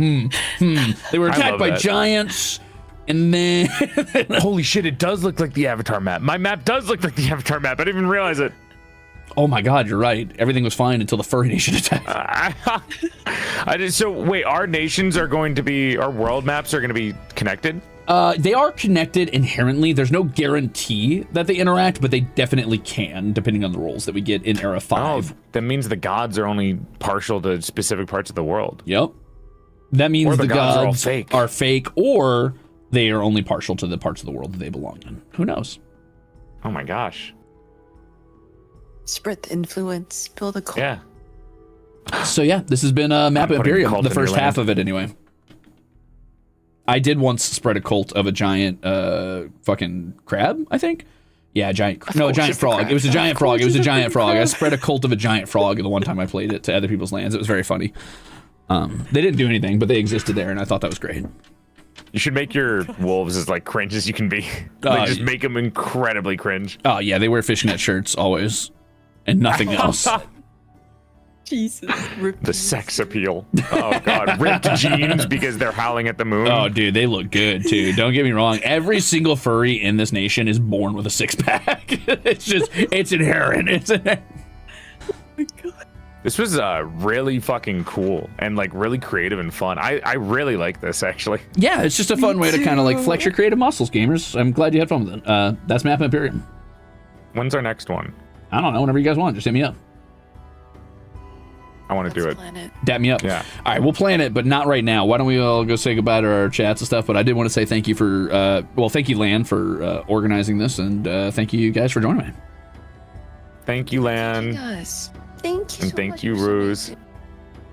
They were attacked by giants. And then holy shit, it does look like the Avatar map. My map does look like the Avatar map. I didn't even realize it. Oh my god, you're right. Everything was fine until the furry nation attacked. So wait, our nations are going to be, our world maps are going to be connected? They are connected inherently. There's no guarantee that they interact, but they definitely can, depending on the roles that we get in Era 5. Oh, that means the gods are only partial to specific parts of the world. Yep. That means the gods are fake, or they are only partial to the parts of the world that they belong in. Who knows? Oh my gosh. Spread the influence, build a cult. Yeah. So yeah, this has been MAPPA Imperium, the first half of it anyway. I did once spread a cult of a giant fucking crab, I think. Yeah, a giant frog. It was a giant frog. It was a giant frog. I spread a cult of a giant frog the one time I played it to other people's lands. It was very funny. They didn't do anything, but they existed there, and I thought that was great. You should make your wolves as like cringe as you can be. Like just make them incredibly cringe. Oh yeah, they wear fishnet shirts always, and nothing else. Jesus. The sex appeal. Oh god, ripped jeans because they're howling at the moon. Oh dude, they look good too. Don't get me wrong. Every single furry in this nation is born with a 6-pack. It's inherent. It's inherent. Oh my god. This was really fucking cool and like really creative and fun. I really like this actually. Yeah, it's just a fun way to kind of like flex your creative muscles, gamers. I'm glad you had fun with it. That's MAPPA Imperium. When's our next one? I don't know. Whenever you guys want, just hit me up. I want to do it. Plan it. Dap me up. Yeah. All right, we'll plan it, but not right now. Why don't we all go say goodbye to our chats and stuff? But I did want to say thank you for, thank you, Lan, for organizing this, and thank you guys for joining me. Thank you, Lan. Yes. Thank you. And so thank much you, for Ruze.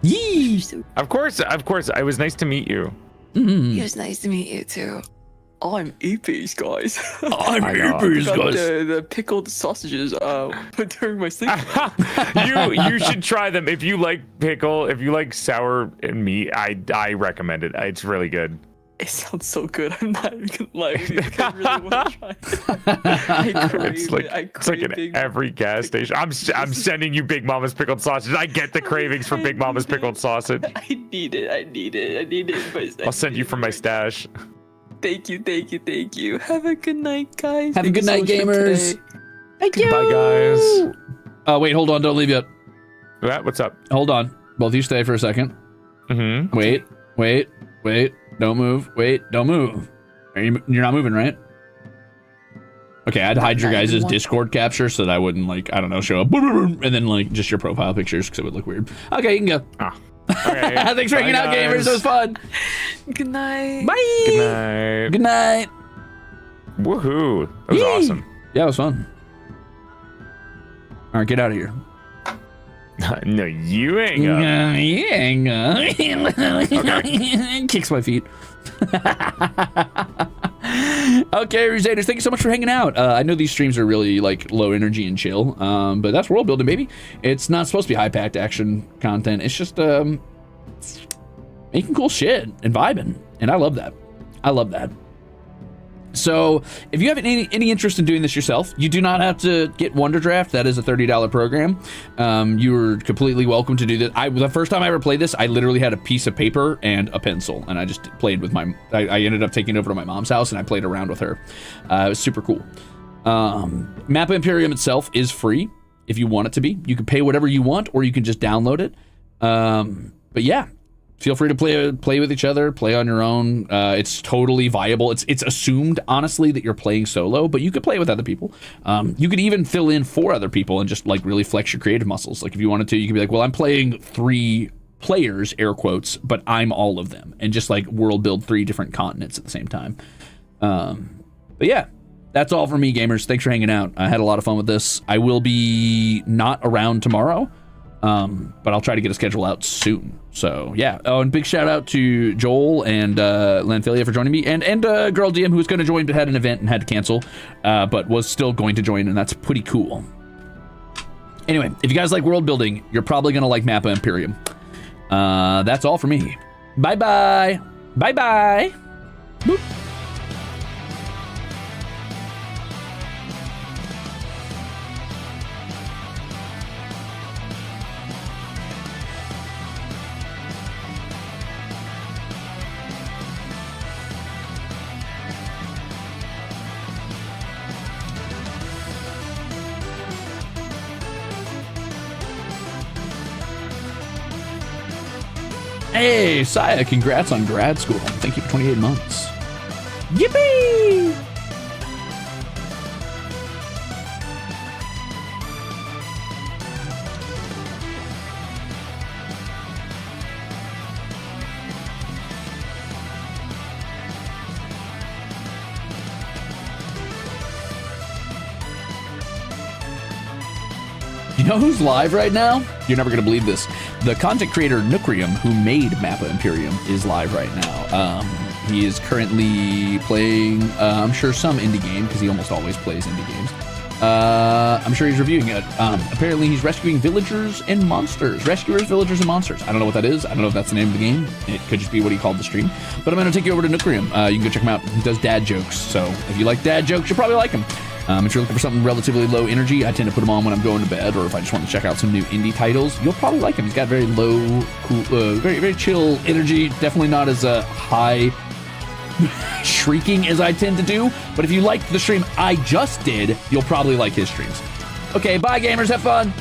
Yee! Of course. It was nice to meet you. It was nice to meet you too. I'm Apes, guys. I'm I know. Apes, guys. The pickled sausages during my sleep. you should try them if you like pickle. If you like sour and meat, I recommend it. It's really good. It sounds so good. I'm not even gonna lie with you. I really want to try it. I crave It's like it. I it's like crave in Big every gas station. I'm sending you Big Mama's pickled sausage. I get the cravings for Big Mama's pickled sausage. I need it. I need it. I'll send you from my stash. Thank you. Have a good night, guys. Have a good night, gamers. Thank you. Bye, guys. Wait, hold on. Don't leave yet. What's up? Hold on. Both of you stay for a second. Mm-hmm. Wait. Don't move. Wait, don't move. You're not moving, right? Okay, I'd hide your guys' Discord capture so that I wouldn't, like, I don't know, show up and then, like, just your profile pictures because it would look weird. Okay, you can go. Okay. Thanks for hanging out, gamers. It was fun. Good night. Bye. Good night. Good night. Woohoo. That was awesome. Yeah, it was fun. All right, get out of here. No, you ain't up. Kicks my feet. Okay, Ruzeters, thank you so much for hanging out. I know these streams are really like low energy and chill, but that's world building, baby. It's not supposed to be high packed action content. It's just making cool shit and vibing, and I love that. So if you have any interest in doing this yourself, you do not have to get Wonderdraft. That is a $30 program. You're completely welcome to do that. The first time I ever played this, I literally had a piece of paper and a pencil, and I just played with I ended up taking it over to my mom's house, and I played around with her. It was super cool. MAPPA Imperium itself is free if you want it to be. You can pay whatever you want, or you can just download it. But yeah. Feel free to play with each other, play on your own. It's totally viable. It's assumed, honestly, that you're playing solo, but you could play with other people. You could even fill in for other people and just like really flex your creative muscles. Like if you wanted to, you could be like, well, I'm playing 3 players, air quotes, but I'm all of them, and just like world build 3 different continents at the same time. But yeah, that's all for me, gamers. Thanks for hanging out. I had a lot of fun with this. I will be not around tomorrow. But I'll try to get a schedule out soon. So yeah. Oh, and big shout out to Joel and Philia for joining me, and Girl DM, who was going to join but had an event and had to cancel, but was still going to join, and that's pretty cool. Anyway, if you guys like world building, you're probably going to like MAPPA Imperium. That's all for me. Bye bye. Bye bye. Boop. Hey, Saya, congrats on grad school. Thank you for 28 months. Yippee! You know who's live right now? You're never going to believe this. The content creator Nookrium, who made MAPPA Imperium, is live right now. He is currently playing, I'm sure, some indie game, because he almost always plays indie games. I'm sure he's reviewing it. Apparently he's rescuing villagers and monsters. Rescuers, villagers, and monsters. I don't know what that is. I don't know if that's the name of the game. It could just be what he called the stream. But I'm going to take you over to Nookrium. You can go check him out. He does dad jokes. So if you like dad jokes, you'll probably like him. If you're looking for something relatively low energy, I tend to put him on when I'm going to bed, or if I just want to check out some new indie titles, you'll probably like him. He's got very low, cool, very, very chill energy. Definitely not as high shrieking as I tend to do. But if you liked the stream I just did, you'll probably like his streams. Okay, bye gamers, have fun.